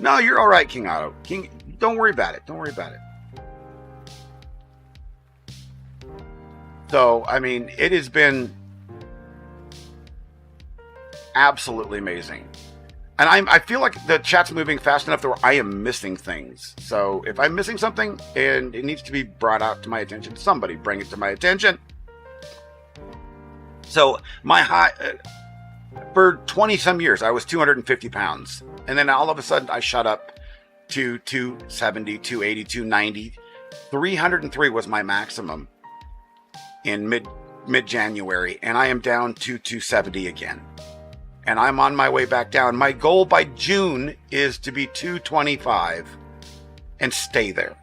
No, you're all right, King Otto. Don't worry about it. So, I mean, it has been absolutely amazing. And I feel like the chat's moving fast enough that I am missing things. So if I'm missing something and it needs to be brought out to my attention, somebody bring it to my attention. So my high, for 20 some years, I was 250 pounds. And then all of a sudden I shot up to 270, 280, 290. 303 was my maximum in mid-January. And I am down to 270 again. And I'm on my way back down. My goal by June is to be 225 and stay there.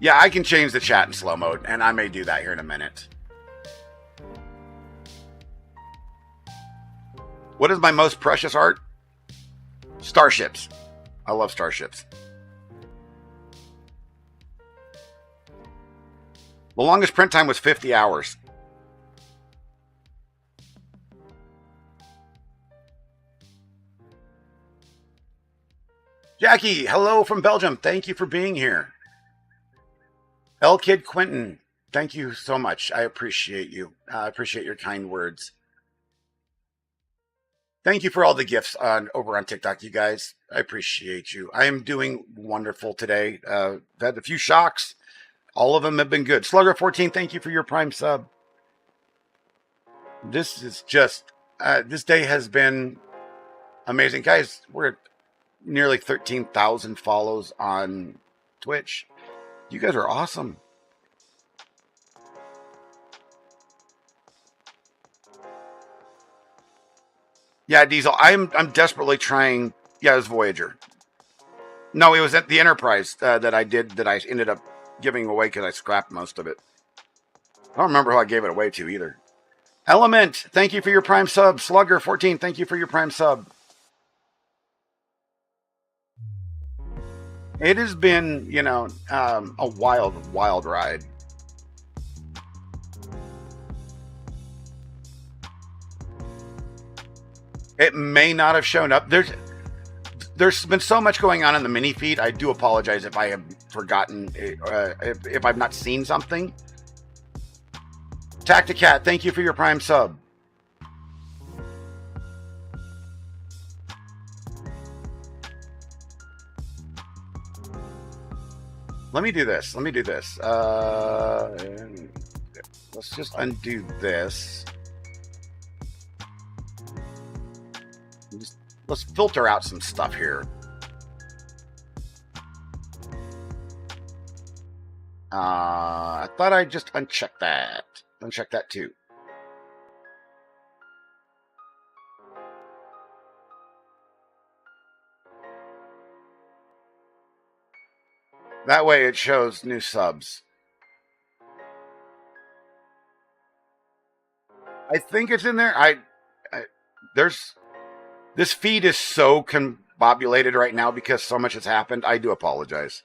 Yeah, I can change the chat in slow mode, and I may do that here in a minute. What is my most precious art? Starships. I love starships. The longest print time was 50 hours. Jackie, hello from Belgium. Thank you for being here. L Kid Quentin, thank you so much. I appreciate you. I appreciate your kind words. Thank you for all the gifts over on TikTok, you guys. I appreciate you. I am doing wonderful today. I've had a few shocks. All of them have been good. Slugger14, thank you for your Prime sub. This is just, this day has been amazing. Guys, we're at nearly 13,000 follows on Twitch. You guys are awesome. Yeah, Diesel, I'm desperately trying. Yeah, it was Voyager. No, it was at the Enterprise that I ended up giving away because I scrapped most of it. I don't remember who I gave it away to either. Element, thank you for your Prime sub. Slugger 14, thank you for your Prime sub. It has been, you know, a wild, wild ride. It may not have shown up. There's been so much going on in the mini feed. I do apologize if I have forgotten, if I've not seen something. Tacticat, thank you for your Prime sub. Let me do this. Let's just undo this. Let's filter out some stuff here. I thought I'd just uncheck that. Uncheck that too. That way it shows new subs. I think it's in there. This feed is so combobulated right now because so much has happened. I do apologize.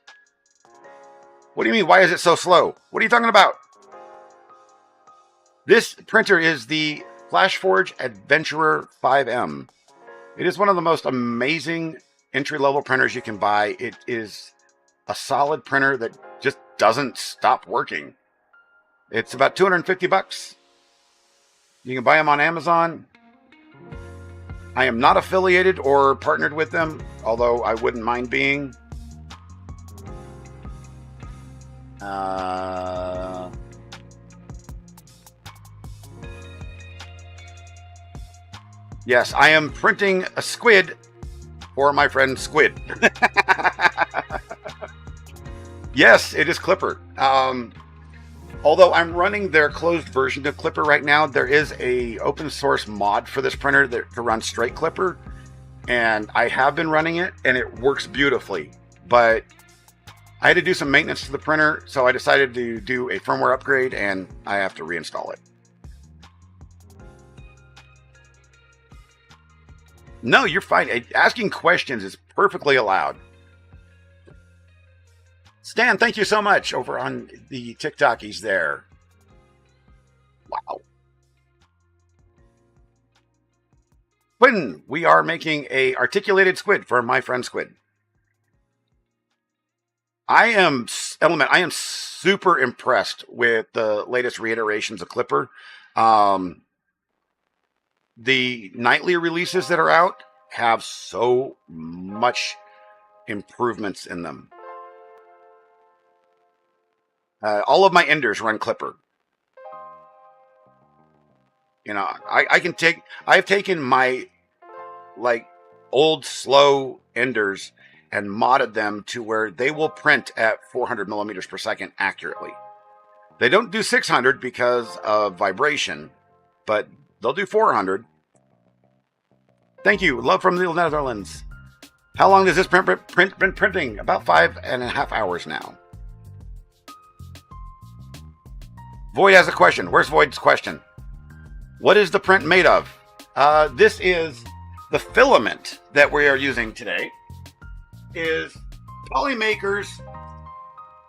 What do you mean? Why is it so slow? What are you talking about? This printer is the FlashForge Adventurer 5M. It is one of the most amazing entry-level printers you can buy. It is a solid printer that just doesn't stop working. It's about 250 bucks. You can buy them on Amazon. I am not affiliated or partnered with them, although I wouldn't mind being. Yes, I am printing a squid for my friend Squid. Yes, it is Clipper. Although I'm running their closed version of Clipper right now, there is a open source mod for this printer to run straight Clipper, and I have been running it, and it works beautifully. But I had to do some maintenance to the printer, so I decided to do a firmware upgrade, and I have to reinstall it. No, you're fine. Asking questions is perfectly allowed. Stan, thank you so much over on the TikTokies there. Wow. Quinn, we are making a articulated squid for my friend Squid. Element, I am super impressed with the latest reiterations of Clipper. The nightly releases that are out have so much improvements in them. All of my enders run Clipper. You know, I've taken my old slow enders and modded them to where they will print at 400 millimeters per second accurately. They don't do 600 because of vibration, but they'll do 400. Thank you. Love from the Netherlands. How long does this print been printing? About 5.5 hours now. Void has a question. Where's Void's question? What is the print made of? This is the filament that we are using today. Is Polymaker's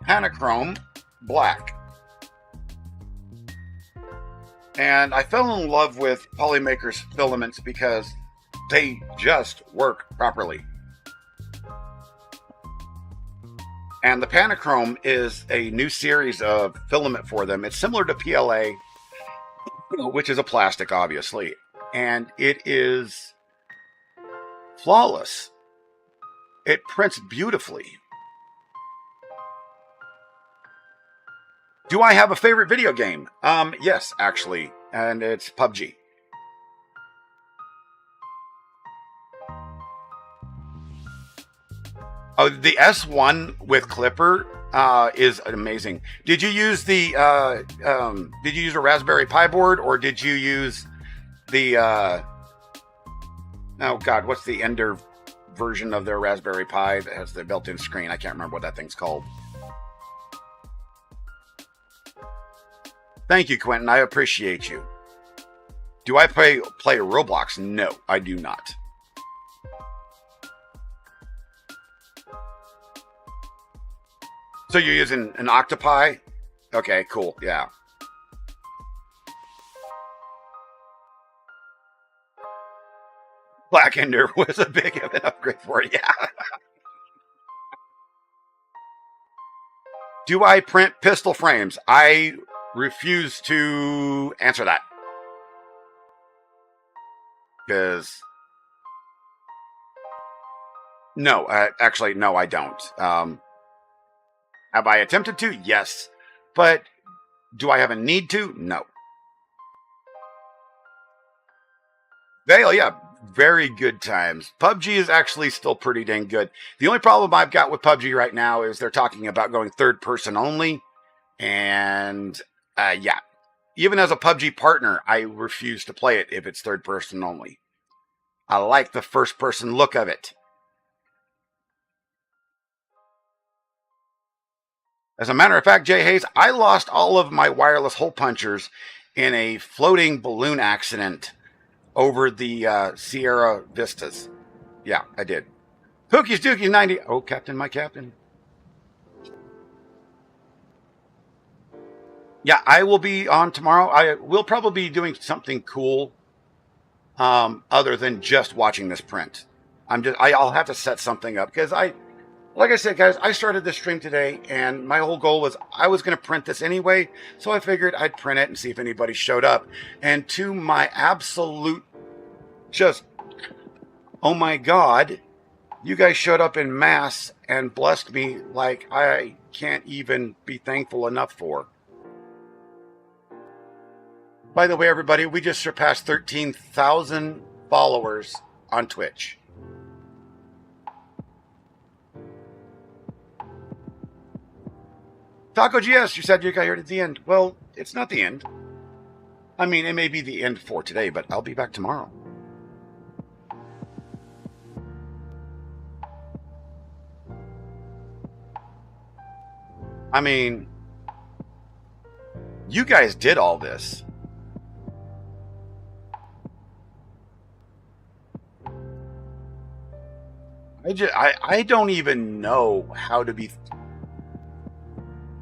Panachrome Black. And I fell in love with Polymaker's filaments because they just work properly. And the Panachrome is a new series of filament for them. It's similar to PLA, which is a plastic, obviously. And it is flawless. It prints beautifully. Do I have a favorite video game? Yes, actually. And it's PUBG. Oh, the S1 with Clipper is amazing. Did you use the did you use a Raspberry Pi board, or did you use the oh god, what's the Ender version of their Raspberry Pi that has the built-in screen? I can't remember what that thing's called. Thank you, Quentin. I appreciate you. Do I play Roblox? No, I do not. So you're using an octopi? Okay, cool. Yeah. Black Ender was a big of an upgrade for it. Yeah. Do I print pistol frames? I refuse to answer that. Because no, actually, no, I don't. Have I attempted to? Yes. But do I have a need to? No. Vale, yeah, very good times. PUBG is actually still pretty dang good. The only problem I've got with PUBG right now is they're talking about going third person only. And yeah, even as a PUBG partner, I refuse to play it if it's third person only. I like the first person look of it. As a matter of fact, Jay Hayes, I lost all of my wireless hole punchers in a floating balloon accident over the Sierra Vistas. Yeah, I did. Hookies Dookies 90. Oh, Captain, my Captain. Yeah, I will be on tomorrow. I will probably be doing something cool other than just watching this print. I'll have to set something up because like I said, guys, I started this stream today and my whole goal was I was going to print this anyway. So I figured I'd print it and see if anybody showed up. And to my absolute just, oh my God, you guys showed up in mass and blessed me like I can't even be thankful enough for. By the way, everybody, we just surpassed 13,000 followers on Twitch. Taco GS, you said you got here at the end. Well, it's not the end. I mean, it may be the end for today, but I'll be back tomorrow. I mean, you guys did all this. I don't even know how to be,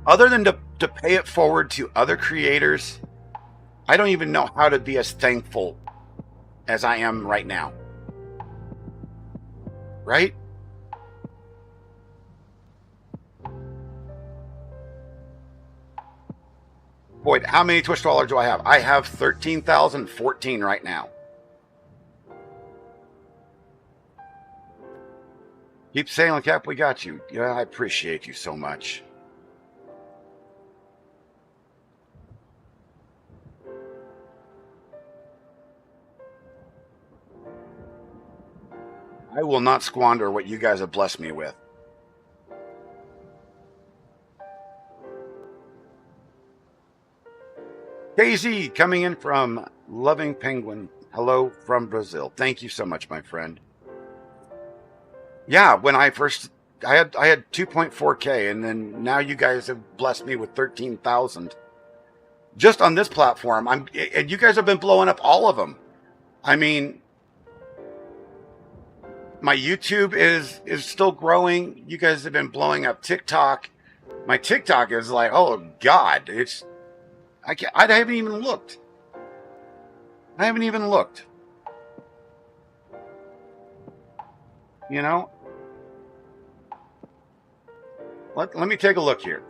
other than to pay it forward to other creators. I don't even know how to be as thankful as I am right now. Right? Boy, how many Twitch dollars do I have? I have 13,014 right now. Keep sailing, Cap. We got you. Yeah, I appreciate you so much. I will not squander what you guys have blessed me with. KZ coming in from Loving Penguin. Hello from Brazil. Thank you so much, my friend. Yeah, when I had 2.4K, and then now you guys have blessed me with 13,000 just on this platform. And you guys have been blowing up all of them. I mean, my YouTube is still growing. You guys have been blowing up TikTok. My TikTok is like, oh God, I haven't even looked. I haven't even looked. You know? Let me take a look here.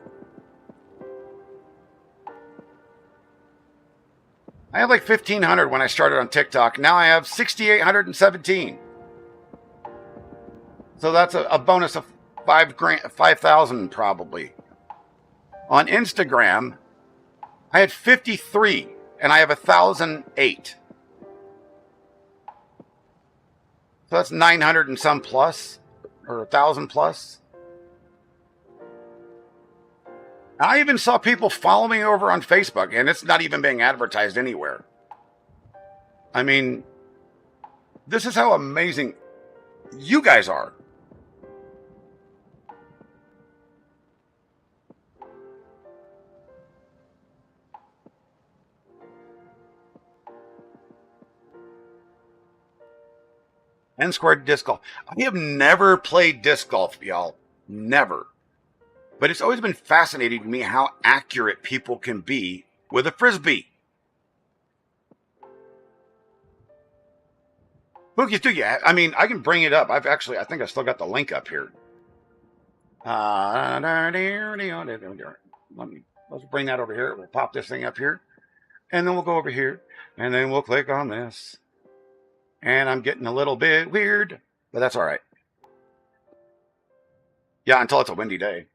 I have like 1,500 when I started on TikTok. Now I have 6,817. So that's a bonus of 5,000 probably. On Instagram, I had 53 and I have 1,008. So that's 900 and some plus, or 1,000 plus. I even saw people follow me over on Facebook, and it's not even being advertised anywhere. I mean, this is how amazing you guys are. N squared disc golf. I have never played disc golf, y'all. Never. But it's always been fascinating to me how accurate people can be with a frisbee. Bookies do, yeah. I mean, I can bring it up. I think I still got the link up here. Let's bring that over here. We'll pop this thing up here. And then we'll go over here. And then we'll click on this. And I'm getting a little bit weird, but that's all right. Yeah, until it's a windy day.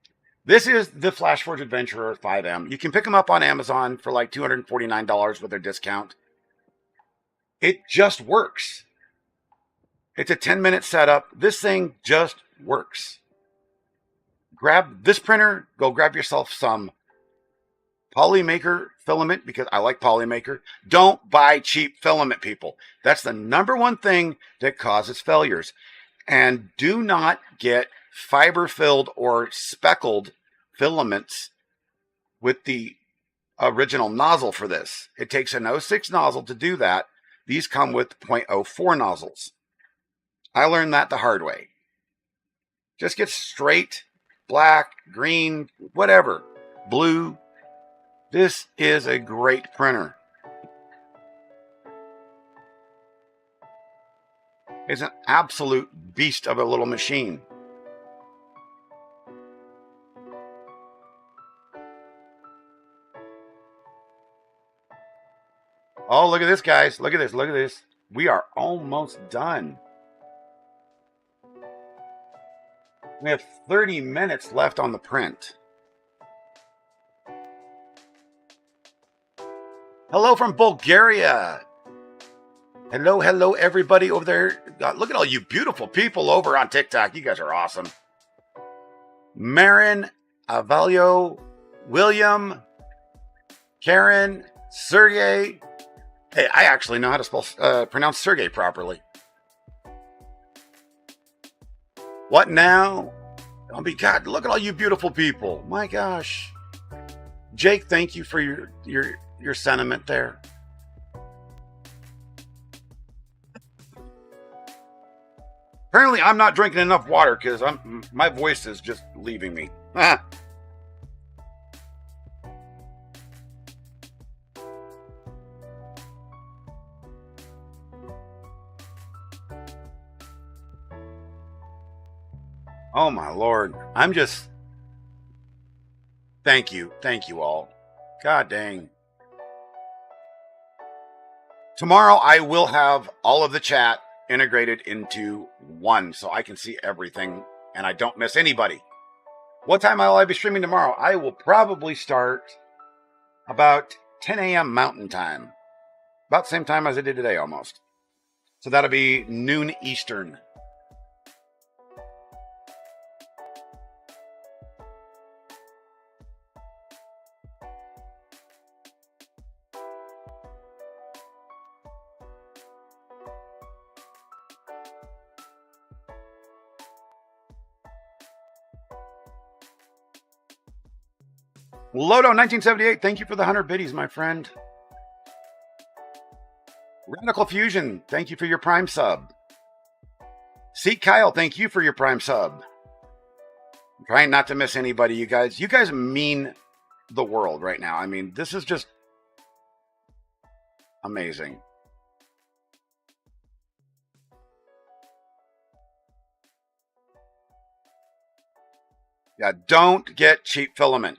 This is the Flashforge Adventurer 5M. You can pick them up on Amazon for like $249 with their discount. It just works. It's a 10-minute setup. This thing just works. Grab this printer. Go grab yourself some Polymaker filament, because I like Polymaker. Don't buy cheap filament, people. That's the number one thing that causes failures. And do not get fiber-filled or speckled filaments with the original nozzle for this. It takes an 06 nozzle to do that. These come with 0.04 nozzles. I learned that the hard way. Just get straight, black, green, whatever, blue. This is a great printer. It's an absolute beast of a little machine. Oh, look at this, guys. Look at this. Look at this. We are almost done. We have 30 minutes left on the print. Hello from Bulgaria. Hello, hello, everybody over there. God, look at all you beautiful people over on TikTok. You guys are awesome. Marin, Avalio, William, Karen, Sergey. Hey, I actually know how to pronounce Sergey properly. What now? Oh my God, look at all you beautiful people. My gosh. Jake, thank you for your sentiment there. Apparently, I'm not drinking enough water because my voice is just leaving me. Oh my Lord. Thank you. Thank you all. God dang. Tomorrow I will have all of the chat integrated into one so I can see everything and I don't miss anybody. What time will I be streaming tomorrow? I will probably start about 10 a.m. Mountain Time. About the same time as I did today almost. So that'll be noon Eastern. Lodo1978, thank you for the 100 biddies, my friend. Radical Fusion, thank you for your Prime sub. Seek Kyle, thank you for your Prime sub. I'm trying not to miss anybody, you guys. You guys mean the world right now. I mean, this is just amazing. Yeah, don't get cheap filament.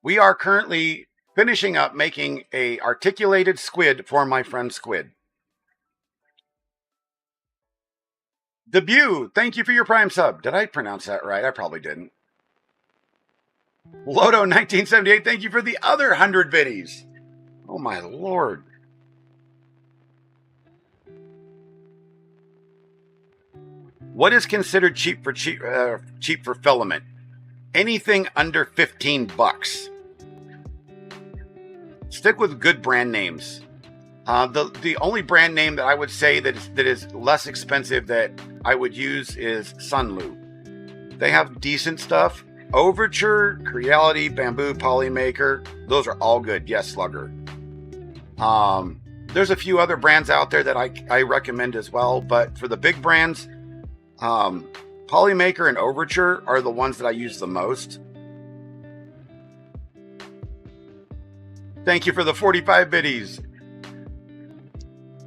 We are currently finishing up making a articulated squid for my friend Squid. Debut, thank you for your Prime sub. Did I pronounce that right? I probably didn't. Lodo1978, thank you for the other 100 biddies. Oh my Lord. What is considered cheap for filament? Anything under 15 bucks. Stick with good brand names. The only brand name that I would say that is less expensive that I would use is Sunlu. They have decent stuff. Overture, Creality, Bamboo, Polymaker. Those are all good. Yes, Slugger. There's a few other brands out there that I recommend as well, but for the big brands, Polymaker and Overture are the ones that I use the most. Thank you for the 45 biddies.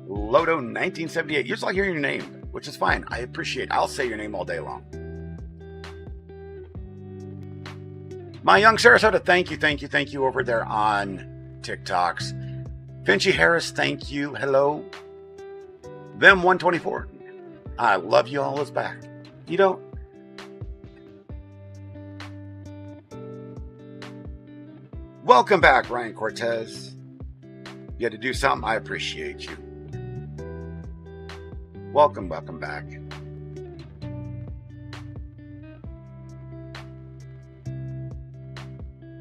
Lodo 1978. You just like hearing your name, which is fine. I appreciate it. I'll say your name all day long. My young Sarasota, thank you over there on TikToks. Finchy Harris, thank you. Hello. Them 124. I love you all is back. You don't. Welcome back, Ryan Cortez. You had to do something. I appreciate you. Welcome back.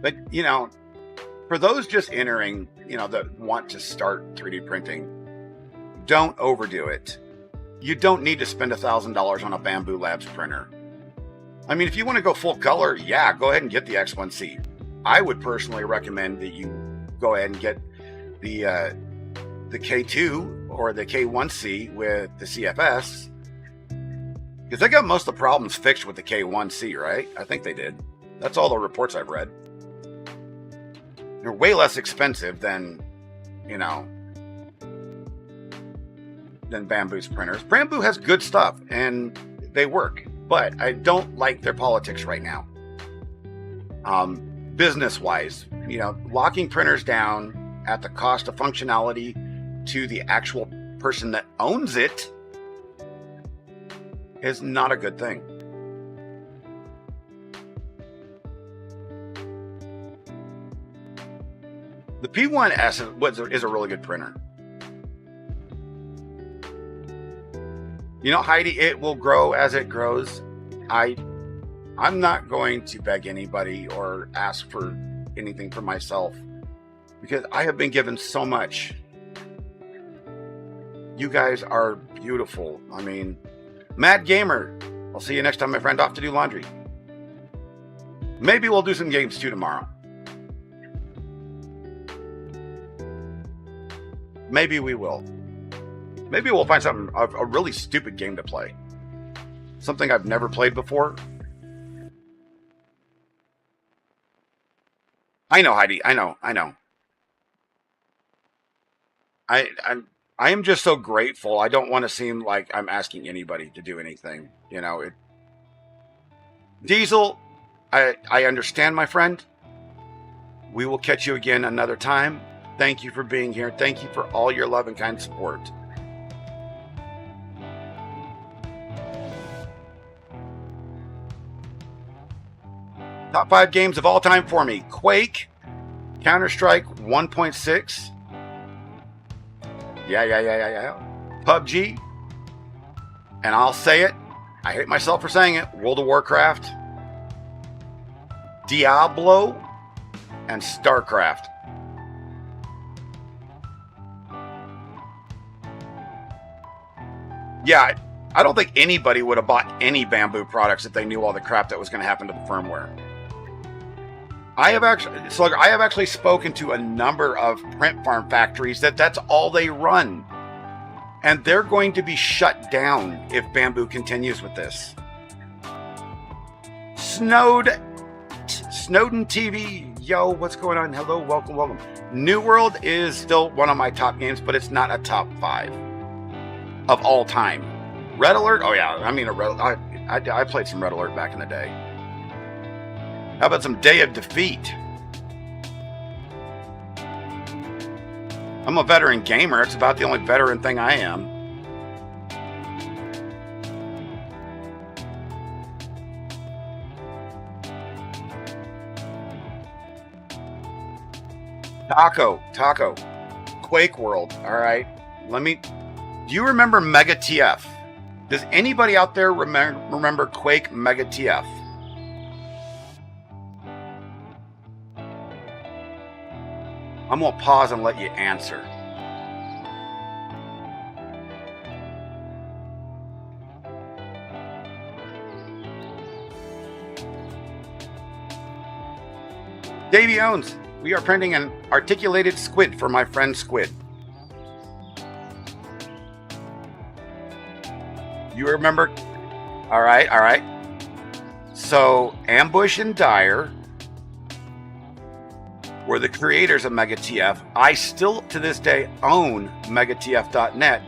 But, you know, for those just entering, you know, that want to start 3D printing, don't overdo it. You don't need to spend $1,000 on a Bamboo Labs printer. I mean, if you want to go full color, yeah, go ahead and get the X1C. I would personally recommend that you go ahead and get the K2 or the K1C with the CFS, because they got most of the problems fixed with the K1C, right? I think they did. That's all the reports I've read. They're way less expensive than, you know, than Bamboo's printers. Bamboo has good stuff and they work, but I don't like their politics right now. Business-wise, you know, locking printers down at the cost of functionality to the actual person that owns it is not a good thing. The P1S is a really good printer. You know, Heidi, it will grow as it grows. I'm not going to beg anybody or ask for anything for myself because I have been given so much. You guys are beautiful. I mean, Mad Gamer, I'll see you next time, my friend, off to do laundry. Maybe we'll do some games too tomorrow. Maybe we will. Maybe we'll find something, a really stupid game to play. Something I've never played before. I know, Heidi. I know. I am just so grateful. I don't want to seem like I'm asking anybody to do anything. You know, Diesel, I understand, my friend. We will catch you again another time. Thank you for being here. Thank you for all your love and kind support. Top 5 games of all time for me. Quake, Counter-Strike 1.6. Yeah. PUBG. And I'll say it. I hate myself for saying it. World of Warcraft. Diablo. And StarCraft. Yeah, I don't think anybody would have bought any Bamboo products if they knew all the crap that was going to happen to the firmware. I have actually spoken to a number of print farm factories that's all they run. And they're going to be shut down if Bamboo continues with this. Snowden TV. Yo, what's going on? Hello, welcome. New World is still one of my top games, but it's not a top 5 of all time. Red Alert? Oh yeah, I mean, I played some Red Alert back in the day. How about some Day of Defeat? I'm a veteran gamer. It's about the only veteran thing I am. Taco. Quake World. All right. Do you remember Mega TF? Does anybody out there remember Quake Mega TF? I'm going to pause and let you answer. Davey Owens, we are printing an articulated squid for my friend Squid. You remember? All right, all right. So Ambush and Dyer were the creators of MegaTF. I still, to this day, own megatf.net.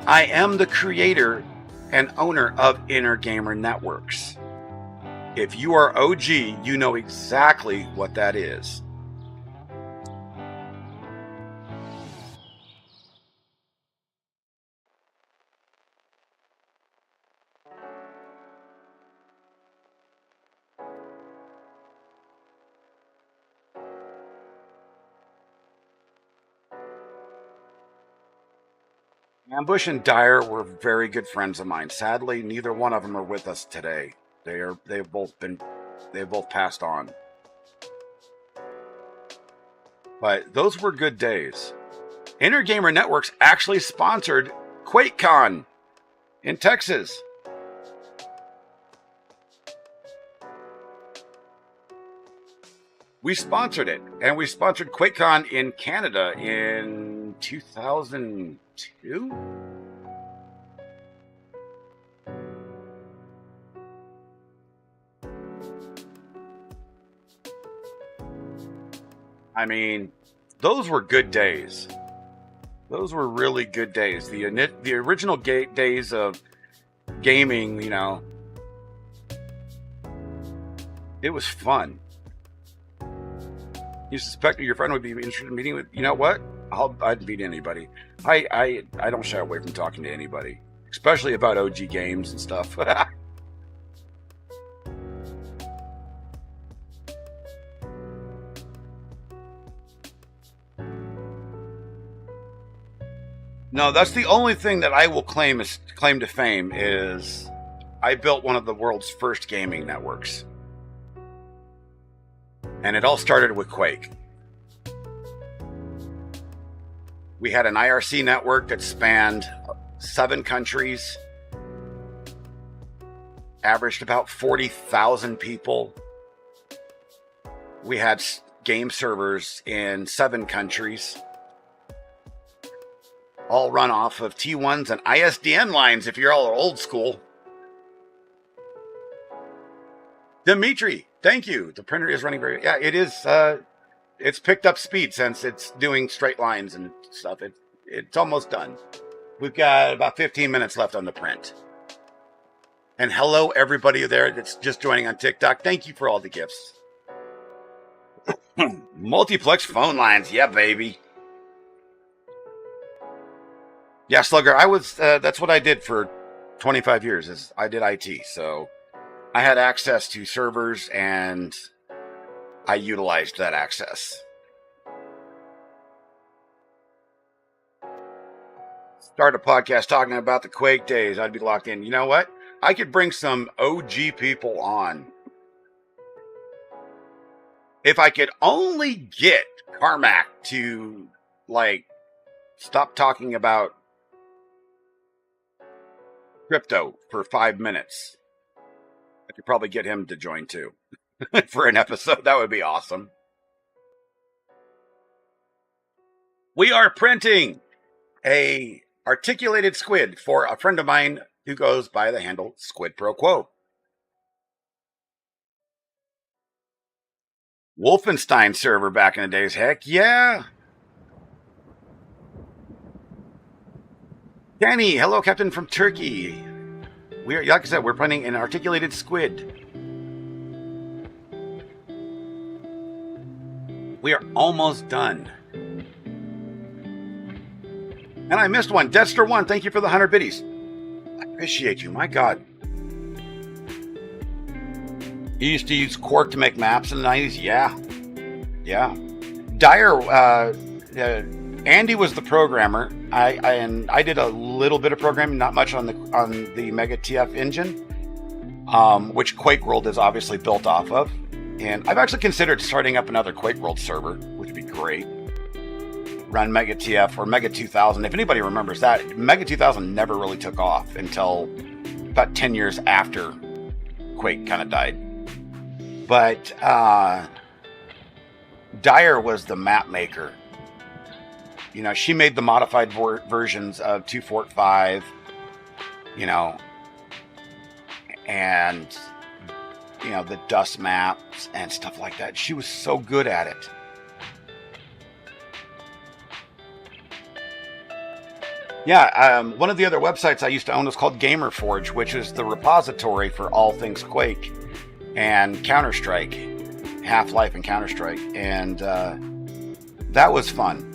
I am the creator and owner of Inner Gamer Networks. If you are OG, you know exactly what that is. Ambush and Dyer were very good friends of mine. Sadly, neither one of them are with us today. They've both passed on. But those were good days. Inner Gamer Networks actually sponsored QuakeCon in Texas. We sponsored it, and we sponsored QuakeCon in Canada in 2002. I mean, those were good days. Those were really good days. The original days of gaming, you know, it was fun. You suspected your friend would be interested in meeting with, you know what? I'd meet anybody. I don't shy away from talking to anybody, especially about OG games and stuff. No, that's the only thing that I will claim to fame is I built one of the world's first gaming networks. And it all started with Quake. We had an IRC network that spanned 7 countries, averaged about 40,000 people. We had game servers in 7 countries, all run off of T1s and ISDN lines if you're all old school. Dimitri, thank you. The printer is running very... Yeah, it is. It's picked up speed since it's doing straight lines and stuff. It's almost done. We've got about 15 minutes left on the print. And hello, everybody there that's just joining on TikTok. Thank you for all the gifts. Multiplex phone lines. Yeah, baby. Yeah, Slugger, I was... that's what I did for 25 years. Is I did IT, so... I had access to servers, and I utilized that access. Start a podcast talking about the Quake days. I'd be locked in. You know what? I could bring some OG people on. If I could only get Carmack to, like, stop talking about crypto for 5 minutes. I could probably get him to join too for an episode. That would be awesome. We are printing a articulated squid for a friend of mine who goes by the handle Squid Pro Quo. Wolfenstein server back in the days. Heck yeah. Danny, hello, Captain from Turkey. We are, like I said, we're printing an articulated squid. We are almost done. And I missed one. Deadster1, thank you for the 100 biddies. I appreciate you, my God. You used to use Quark to make maps in the 90s? Yeah. Yeah. Dyer, Andy was the programmer. I did a little bit of programming, not much on the MegaTF engine, which Quake World is obviously built off of. And I've actually considered starting up another Quake World server, which would be great. Run MegaTF or Mega 2000. If anybody remembers that, Mega 2000 never really took off until about 10 years after Quake kind of died. But Dyer was the map maker. You know, she made the modified versions of 2.4.5, you know, and, you know, the dust maps and stuff like that. She was so good at it. Yeah, one of the other websites I used to own was called Gamerforge, which is the repository for all things Quake and Counter-Strike, Half-Life and Counter-Strike, and that was fun.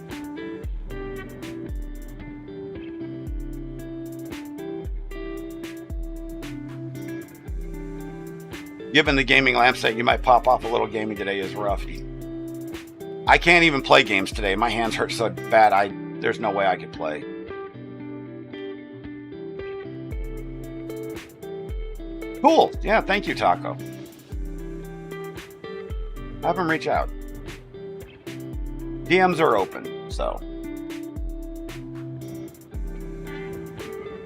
Given the gaming lampshade, you might pop off a little. Gaming today is rough. I can't even play games today. My hands hurt so bad, there's no way I could play. Cool. Yeah, thank you, Taco. Have him reach out. DMs are open, so.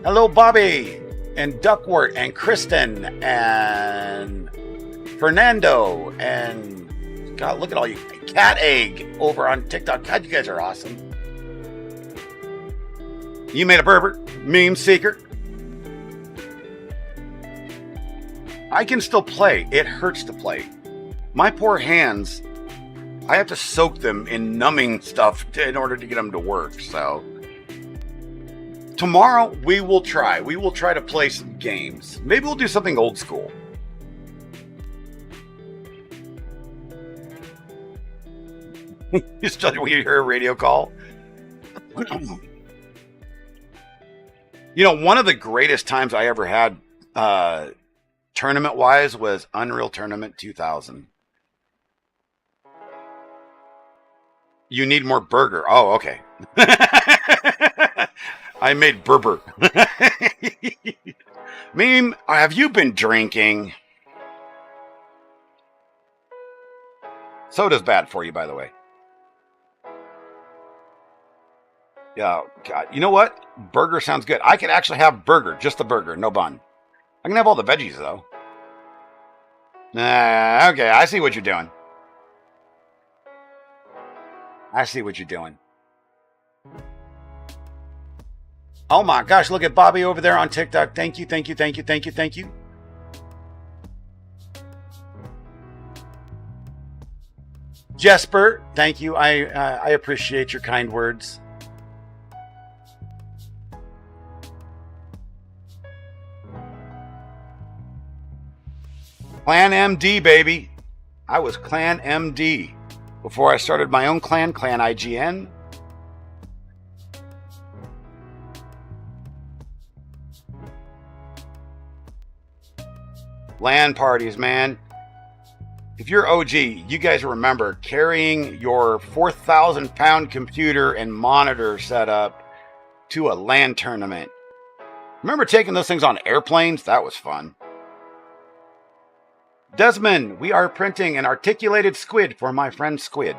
Hello, Bobby, and Duckwort, and Kristen, and Fernando, and God, look at all you. Cat Egg over on TikTok. God, you guys are awesome. You made a Berbert, meme seeker. I can still play. It hurts to play. My poor hands, I have to soak them in numbing stuff in order to get them to work. So tomorrow we will try. We will try to play some games. Maybe we'll do something old school. You still when you hear a radio call? You know, one of the greatest times I ever had tournament-wise was Unreal Tournament 2000. You need more burger. Oh, okay. I made Berber. Meme, have you been drinking? Soda's bad for you, by the way. Yeah, God. You know what? Burger sounds good. I could actually have burger, just the burger, no bun. I can have all the veggies, though. Okay, I see what you're doing. I see what you're doing. Oh my gosh, look at Bobby over there on TikTok. Thank you, thank you, thank you, thank you, thank you. Jesper, thank you. I appreciate your kind words. Clan MD, baby. I was Clan MD before I started my own clan, Clan IGN. LAN parties, man. If you're OG, you guys remember carrying your 4,000-pound computer and monitor setup to a LAN tournament. Remember taking those things on airplanes? That was fun. Desmond, we are printing an articulated squid for my friend Squid.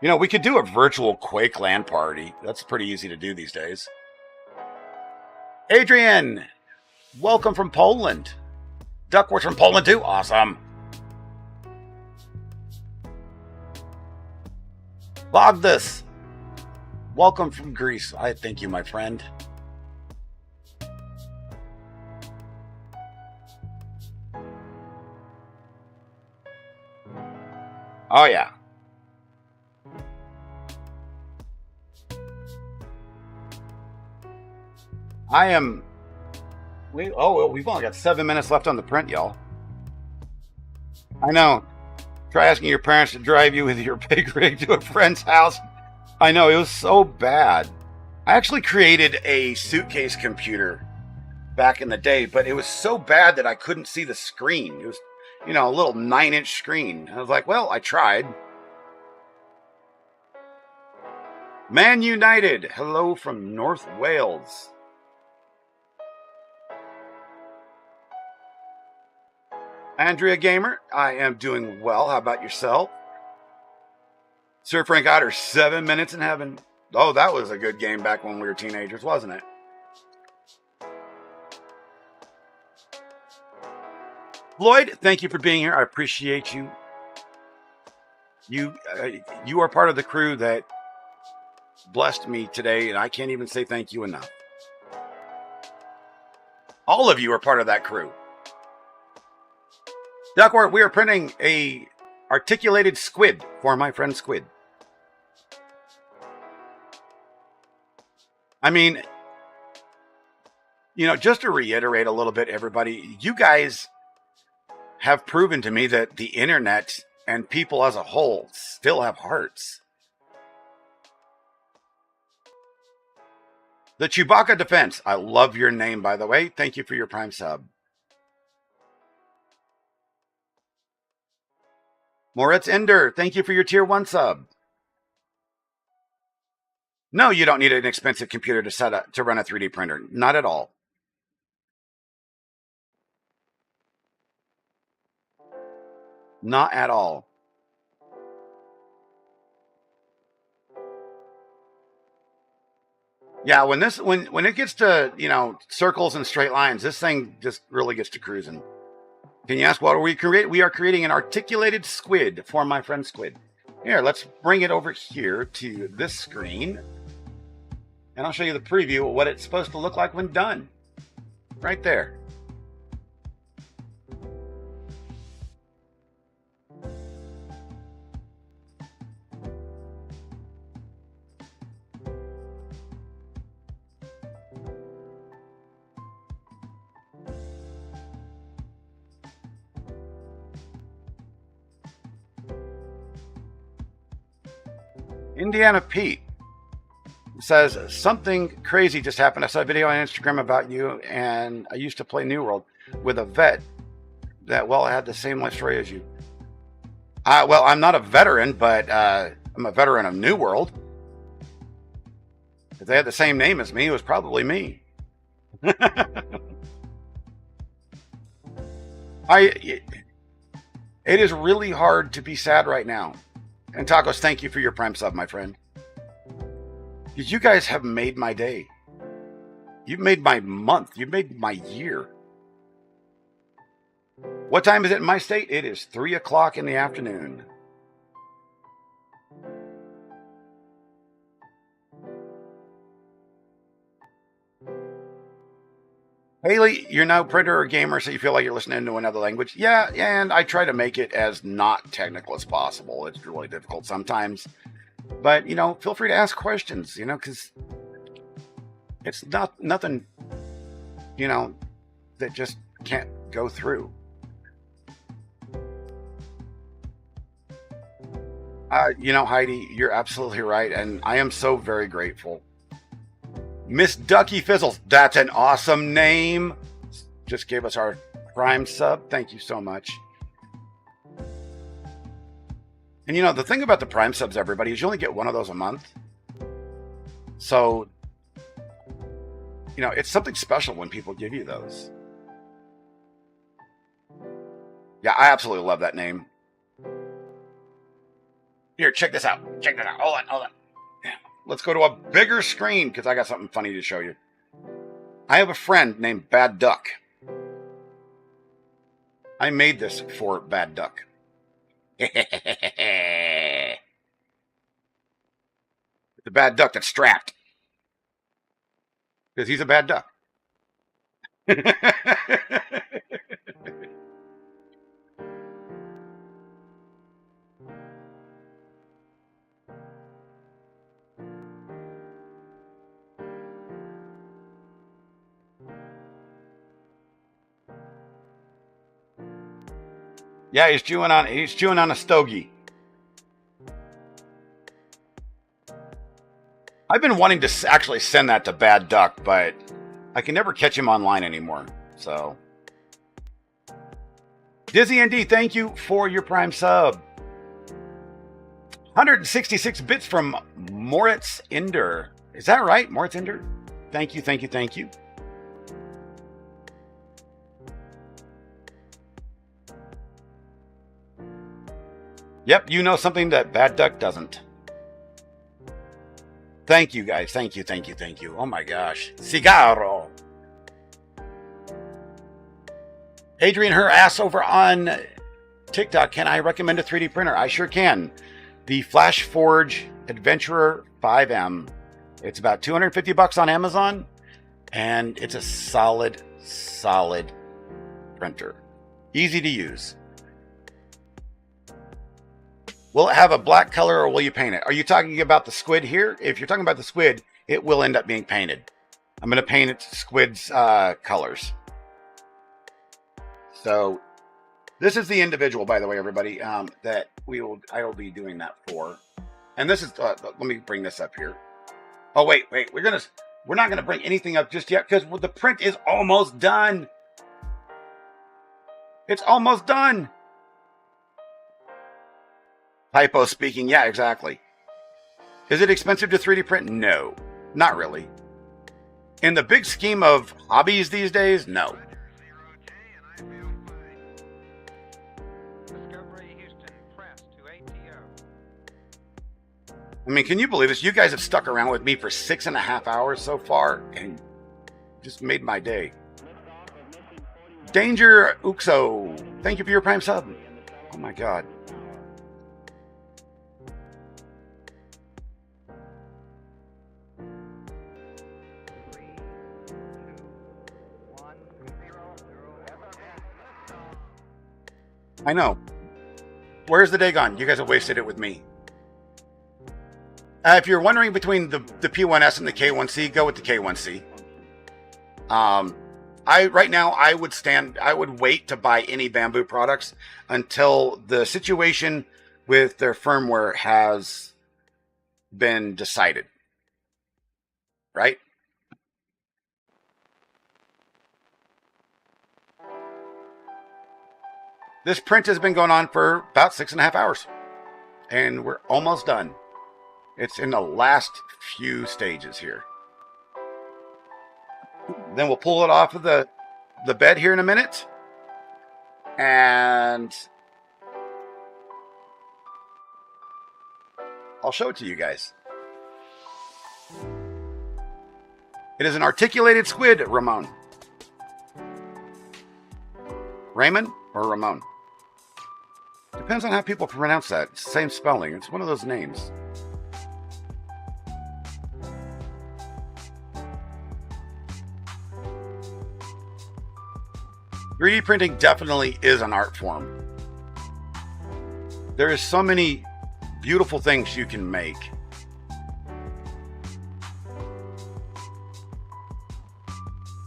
You know, we could do a virtual Quake LAN party. That's pretty easy to do these days. Adrian, welcome from Poland. Duckworth from Poland too? Awesome. Bogdus, welcome from Greece. I thank you, my friend. Oh, yeah. We've only got 7 minutes left on the print, y'all. I know. Try asking your parents to drive you with your big rig to a friend's house. I know, it was so bad. I actually created a suitcase computer back in the day, but it was so bad that I couldn't see the screen. It was, you know, a little 9-inch screen. I was like, well, I tried. Man United, hello from North Wales. Andrea Gamer, I am doing well. How about yourself? Sir Frank Otter, 7 minutes in heaven. Oh, that was a good game back when we were teenagers, wasn't it? Floyd, thank you for being here. I appreciate you. You are part of the crew that blessed me today, and I can't even say thank you enough. All of you are part of that crew. Duckworth, we are printing a articulated squid for my friend Squid. I mean, you know, just to reiterate a little bit, everybody, you guys have proven to me that the internet and people as a whole still have hearts. The Chewbacca Defense. I love your name, by the way. Thank you for your Prime sub. Moritz Ender, thank you for your Tier 1 sub. No, you don't need an expensive computer to set up to run a 3D printer. Not at all. Not at all. Yeah, when it gets to, you know, circles and straight lines, this thing just really gets to cruising. Can you ask what are we creating? We are creating an articulated squid for my friend Squid. Here, let's bring it over here to this screen. And I'll show you the preview of what it's supposed to look like when done. Right there. Indiana Pete says, something crazy just happened. I saw a video on Instagram about you, and I used to play New World with a vet that, well, had the same life story as you. Well, I'm not a veteran, but I'm a veteran of New World. If they had the same name as me, it was probably me. It is really hard to be sad right now. And Tacos, thank you for your Prime sub, my friend. Because you guys have made my day. You've made my month. You've made my year. What time is it in my state? It is 3 o'clock in the afternoon. Haley, you're no printer or gamer, so you feel like you're listening to another language. Yeah, and I try to make it as not technical as possible. It's really difficult sometimes. But, you know, feel free to ask questions, you know, because it's nothing, you know, that just can't go through. You know, Heidi, you're absolutely right, and I am so very grateful. Miss Ducky Fizzles, that's an awesome name. Just gave us our Prime sub. Thank you so much. And you know, the thing about the Prime subs, everybody, is you only get one of those a month. So, you know, it's something special when people give you those. Yeah, I absolutely love that name. Here, check this out. Check this out. Hold on. Let's go to a bigger screen because I got something funny to show you. I have a friend named Bad Duck. I made this for Bad Duck. It's a bad duck that's strapped. Because he's a bad duck. Yeah, he's chewing on a stogie. I've been wanting to actually send that to Bad Duck, but I can never catch him online anymore. So, Dizzy ND, thank you for your Prime sub. 166 bits from Moritz Ender. Is that right, Moritz Ender? Thank you. Yep, you know something that Bad Duck doesn't. Thank you, guys. Thank you. Oh my gosh. Cigarro. Adrian, her ass over on TikTok. Can I recommend a 3D printer? I sure can. The Flash Forge Adventurer 5M. It's about $250 on Amazon. And it's a solid printer. Easy to use. Will it have a black color or will you paint it? Are you talking about the squid here? If you're talking about the squid, it will end up being painted. I'm going to paint it squid's colors. So this is the individual, by the way, everybody, that I will be doing that for. And this is, let me bring this up here. Oh, wait, we're not going to bring anything up just yet because the print is almost done. It's almost done. Typo speaking. Yeah, exactly. Is it expensive to 3D print? No, not really. In the big scheme of hobbies these days, no. I mean, can you believe this? You guys have stuck around with me for 6.5 hours so far and just made my day. Danger Uxo, thank you for your Prime sub. Oh my God. I know. Where's the day gone? You guys have wasted it with me. If you're wondering between the P1S and the K1C, go with the K1C. Right now I would wait to buy any Bamboo products until the situation with their firmware has been decided. Right? This print has been going on for about 6.5 hours. And we're almost done. It's in the last few stages here. Then we'll pull it off of the bed here in a minute. And I'll show it to you guys. It is an articulated squid, Ramon. Raymond or Ramon? Depends on how people pronounce that. Same spelling. It's one of those names. 3D printing definitely is an art form. There is so many beautiful things you can make.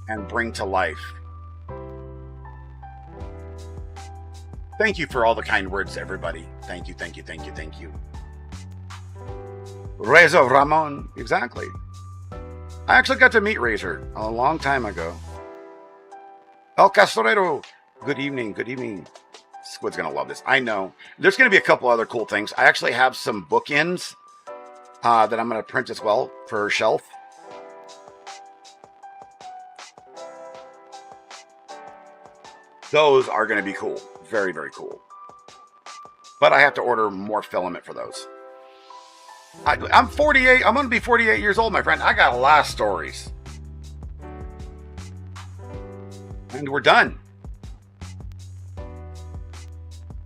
And bring to life. Thank you for all the kind words, everybody. Thank you, thank you, thank you, thank you. Rezo Ramon, exactly. I actually got to meet Razor a long time ago. El Castorero, good evening, good evening. Squid's gonna love this. I know. There's gonna be a couple other cool things. I actually have some bookends that I'm gonna print as well for her shelf. Those are gonna be cool. Very, very cool. But I have to order more filament for those. I'm 48. I'm going to be 48 years old, my friend. I got a lot of stories. And we're done.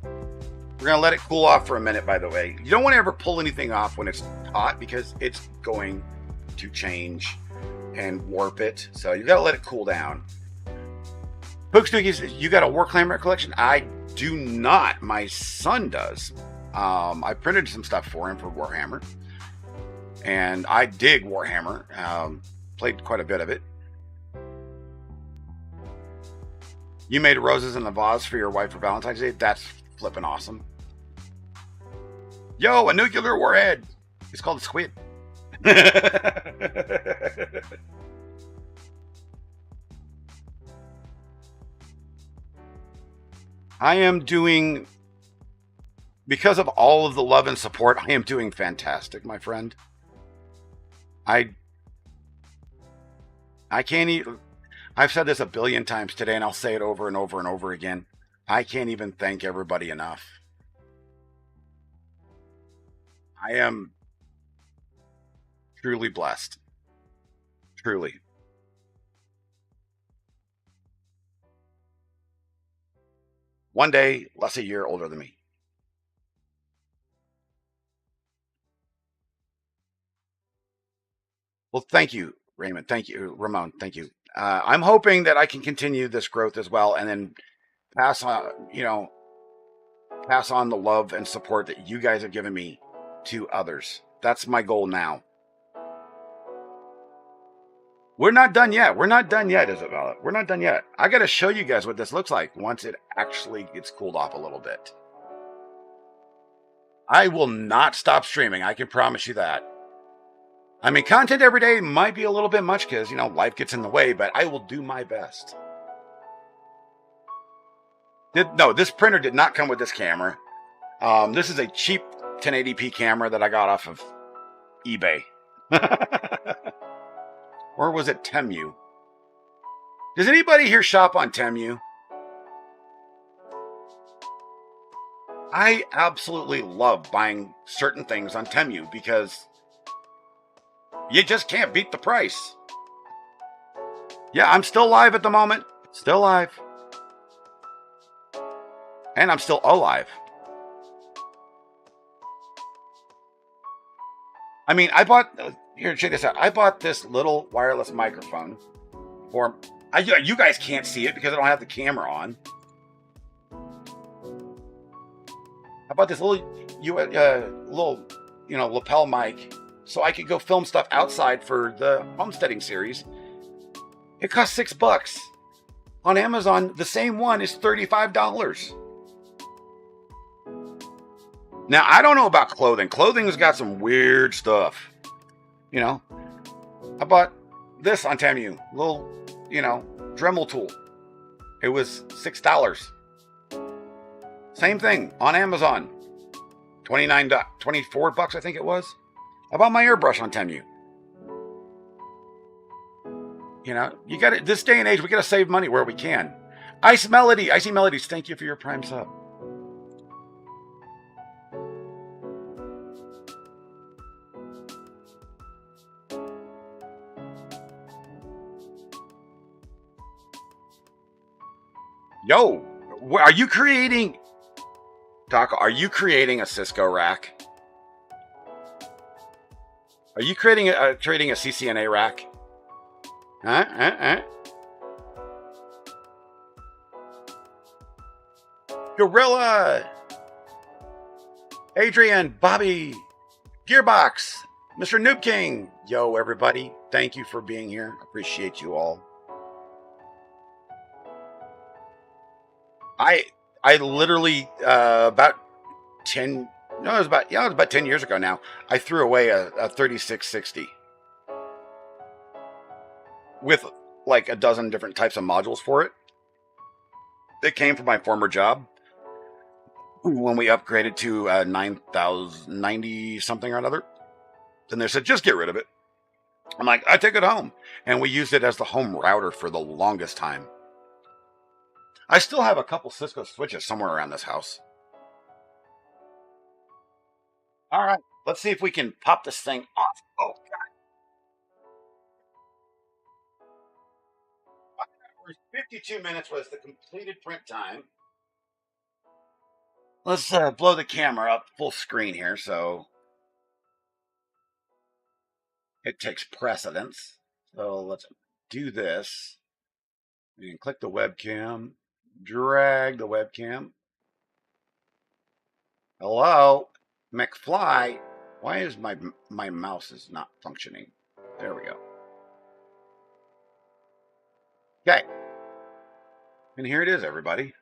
We're going to let it cool off for a minute, by the way. You don't want to ever pull anything off when it's hot because it's going to change and warp it. So you got to let it cool down. Hookstookies, you got a Warhammer collection? I do not. My son does. I printed some stuff for him for Warhammer. And I dig Warhammer. Played quite a bit of it. You made roses in the vase for your wife for Valentine's Day? That's flipping awesome. Yo, a nuclear warhead. It's called a squid. I am doing, because of all of the love and support, I am doing fantastic, my friend. I can't even, I've said this a billion times today, and I'll say it over and over and over again. I can't even thank everybody enough. I am truly blessed. Truly. One day, less a year older than me. Well, thank you. Raymond, thank you. Ramon, thank you. I'm hoping that I can continue this growth as well, and then pass on, pass on the love and support that you guys have given me to others. That's my goal now. We're not done yet. We're not done yet, Isabella. We're not done yet. I got to show you guys what this looks like once it actually gets cooled off a little bit. I will not stop streaming. I can promise you that. I mean, content every day might be a little bit much because, life gets in the way, but I will do my best. No, this printer did not come with this camera. This is a cheap 1080p camera that I got off of eBay. Or was it Temu? Does anybody here shop on Temu? I absolutely love buying certain things on Temu because you just can't beat the price. Yeah, I'm still live at the moment. Still live. And I'm still alive. I mean, I bought... Here, check this out. I bought this little wireless microphone for... you guys can't see it because I don't have the camera on. I bought this little lapel mic so I could go film stuff outside for the Homesteading series. It cost $6. On Amazon, the same one is $35. Now, I don't know about clothing. Clothing's got some weird stuff. I bought this on Temu, little, Dremel tool. It was $6. Same thing on Amazon. $24, I think it was. I bought my airbrush on Temu. You got it. This day and age, we got to save money where we can. Icy Melodies, thank you for your Prime sub. Yo, are you creating... Doc, are you creating a Cisco rack? Are you creating a CCNA rack? Gorilla! Adrian, Bobby, Gearbox, Mr. Noob King. Yo, everybody. Thank you for being here. Appreciate you all. I literally about 10 years ago now, I threw away a 3660 with like a dozen different types of modules for it. It came from my former job when we upgraded to 90 something or another. And they said, just get rid of it. I'm like, I took it home. And we used it as the home router for the longest time. I still have a couple Cisco switches somewhere around this house. All right, let's see if we can pop this thing off. Oh, God. 52 minutes was the completed print time. Let's blow the camera up full screen here so it takes precedence. So let's do this. You can click the webcam, drag the webcam. Hello, McFly. Why is my mouse is not functioning? There we go. Okay. And here it is, everybody.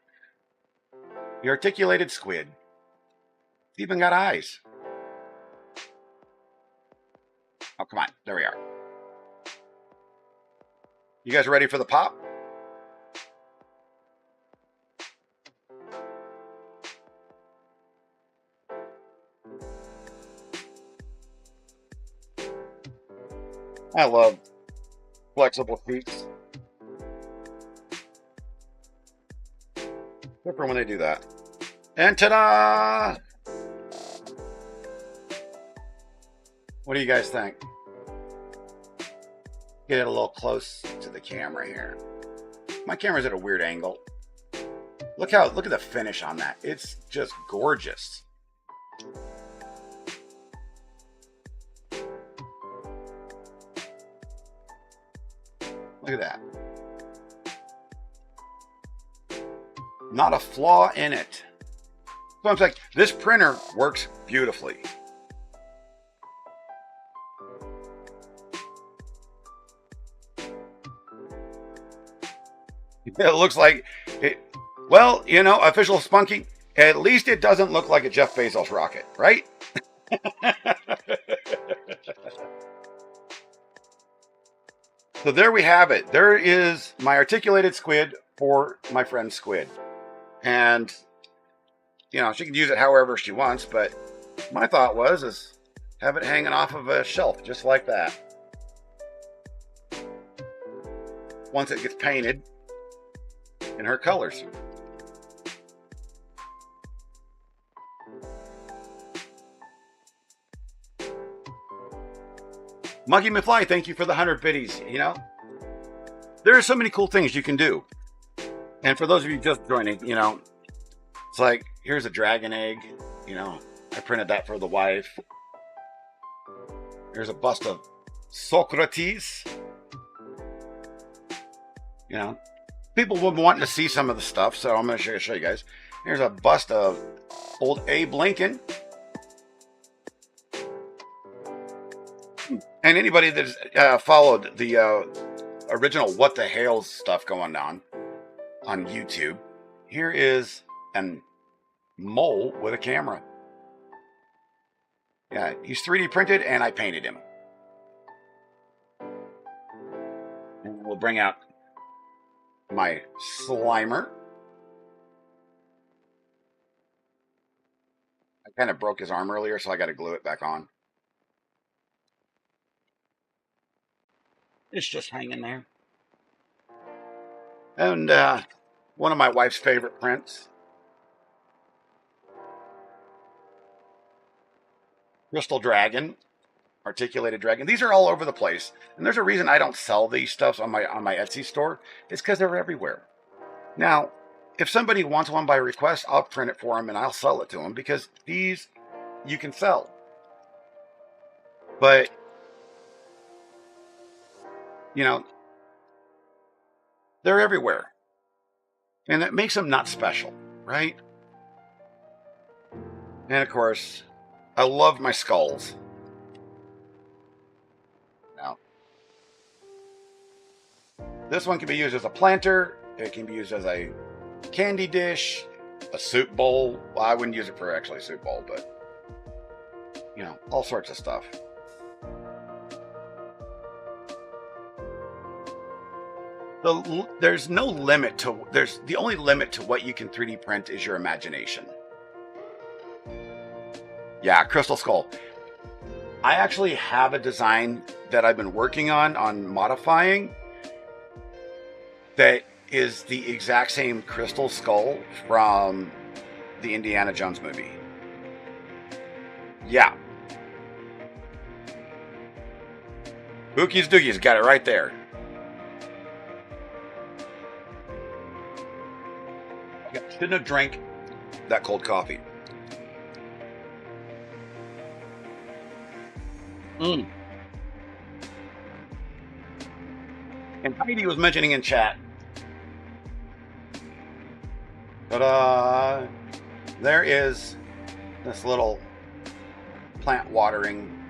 The articulated squid. It's even got eyes. Oh, come on. There we are. You guys ready for the pop? I love flexible sheets. Except for when they do that. And ta-da! What do you guys think? Get it a little close to the camera here. My camera's at a weird angle. Look at the finish on that. It's just gorgeous. Look at that. Not a flaw in it. So I'm like, this printer works beautifully. It looks like it. Well, you know, official Spunky. At least it doesn't look like a Jeff Bezos rocket, right? So there we have it. There is my articulated squid for my friend Squid. And, you know, she can use it however she wants, but my thought is have it hanging off of a shelf just like that. Once it gets painted in her colors. Monkey McFly, thank you for the 100 biddies. You know, there are so many cool things you can do. And for those of you just joining, you know, it's like, here's a dragon egg. You know, I printed that for the wife. Here's a bust of Socrates. You know, people will be wanting to see some of the stuff, so I'm going to show you guys. Here's a bust of old Abe Lincoln. And anybody that's followed the original What the Hales stuff going on YouTube, here is a mole with a camera. Yeah, he's 3D printed and I painted him. And we'll bring out my Slimer. I kind of broke his arm earlier, so I got to glue it back on. It's just hanging there. And one of my wife's favorite prints. Crystal Dragon. Articulated Dragon. These are all over the place. And there's a reason I don't sell these stuffs on my Etsy store. It's because they're everywhere. Now, if somebody wants one by request, I'll print it for them and I'll sell it to them. Because these you can sell. But you know, they're everywhere. And that makes them not special, right? And of course, I love my skulls. Now, this one can be used as a planter. It can be used as a candy dish, a soup bowl. Well, I wouldn't use it for actually a soup bowl, but, you know, all sorts of stuff. There's no limit to, the only limit to what you can 3D print is your imagination. Yeah, Crystal Skull. I actually have a design that I've been working on modifying that is the exact same Crystal Skull from the Indiana Jones movie. Yeah. Bookies Dookies got it right there. Shouldn't have drank that cold coffee. And Heidi was mentioning in chat. But there is this little plant watering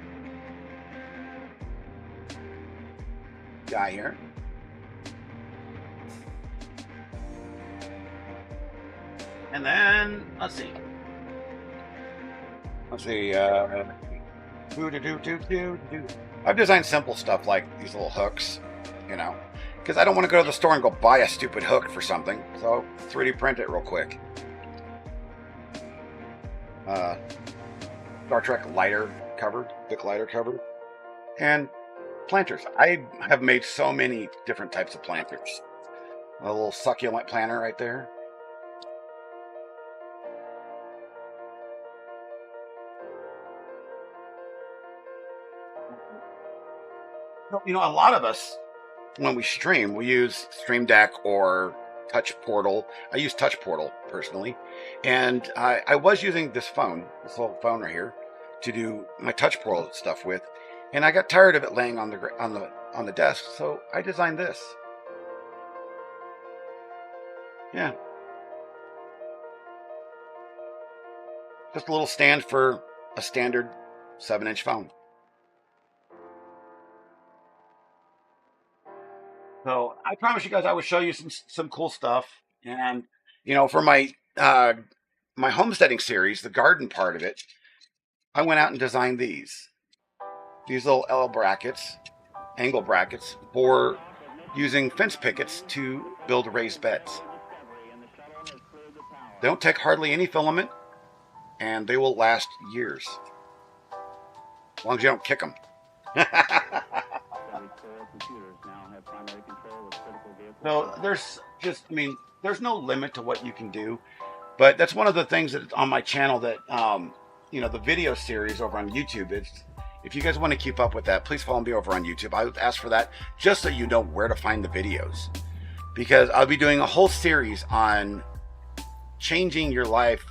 guy here. And then, let's see. I've designed simple stuff like these little hooks, you know, because I don't want to go to the store and go buy a stupid hook for something. So 3D print it real quick. Star Trek lighter cover, thick lighter cover, and planters. I have made so many different types of planters. A little succulent planter right there. You know, a lot of us, when we stream, we use Stream Deck or Touch Portal. I use Touch Portal personally, and I was using this phone, this little phone right here, to do my Touch Portal stuff with, and I got tired of it laying on the desk, so I designed this. Yeah. Just a little stand for a standard 7-inch phone. So I promise you guys I will show you some cool stuff. And for my homesteading series, the garden part of it, I went out and designed these little L brackets, angle brackets, for using fence pickets to build raised beds. They don't take hardly any filament, and they will last years, as long as you don't kick them. So there's no limit to what you can do, but that's one of the things that on my channel that the video series over on YouTube. If you guys want to keep up with that, please follow me over on YouTube. I would ask for that just so you know where to find the videos, because I'll be doing a whole series on changing your life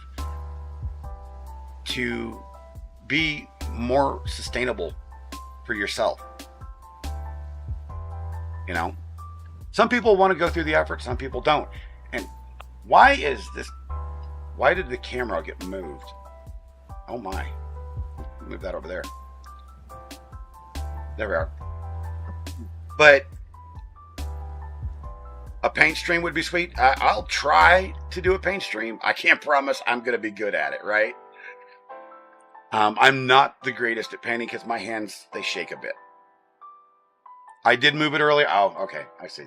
to be more sustainable for yourself. Some people want to go through the effort, some people don't. And why did the camera get moved? Oh my. Move that over there. There we are. But a paint stream would be sweet. I'll try to do a paint stream. I can't promise I'm going to be good at it, right? I'm not the greatest at painting because my hands, they shake a bit. I did move it earlier. Oh, okay. I see.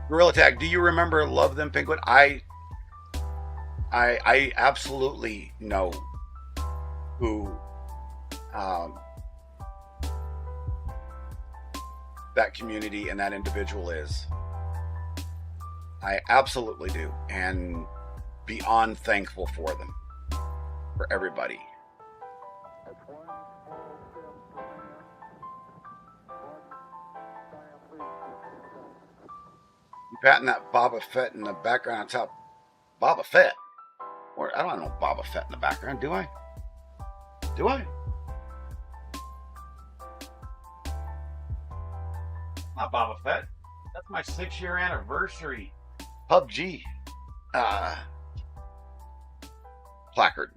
Gorilla Tag, do you remember Love Them Penguin? I absolutely know who that community and that individual is. I absolutely do, and beyond thankful for them, for everybody. You patting that Boba Fett in the background on top. Boba Fett? Or I don't know Boba Fett in the background, do I? Do I? Not Boba Fett. That's my 6-year anniversary PUBG placard.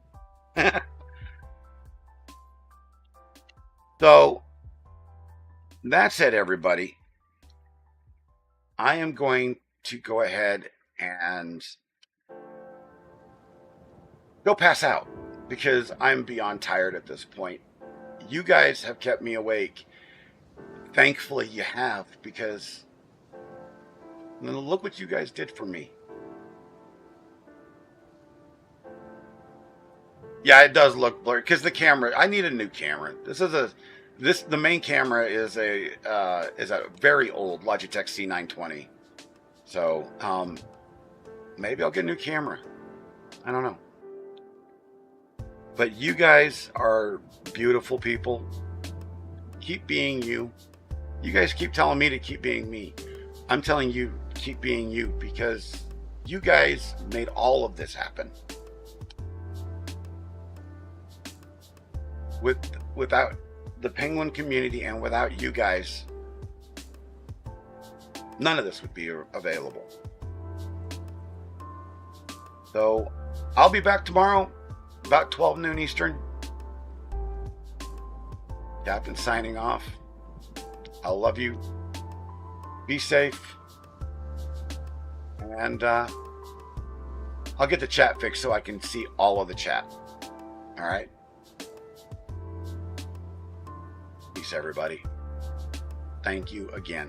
So that's it, everybody. I am going to go ahead and go pass out because I'm beyond tired at this point. You guys have kept me awake. Thankfully you have, because look what you guys did for me. Yeah, it does look blurry because the camera, I need a new camera. The main camera is a very old Logitech C920. So, maybe I'll get a new camera. I don't know. But you guys are beautiful people. Keep being you. You guys keep telling me to keep being me. I'm telling you, keep being you, because you guys made all of this happen. Without the penguin community and without you guys, none of this would be available. So I'll be back tomorrow about 12 noon Eastern. Captain signing off. I love you. Be safe. And I'll get the chat fixed so I can see all of the chat. All right. Peace, everybody. Thank you again.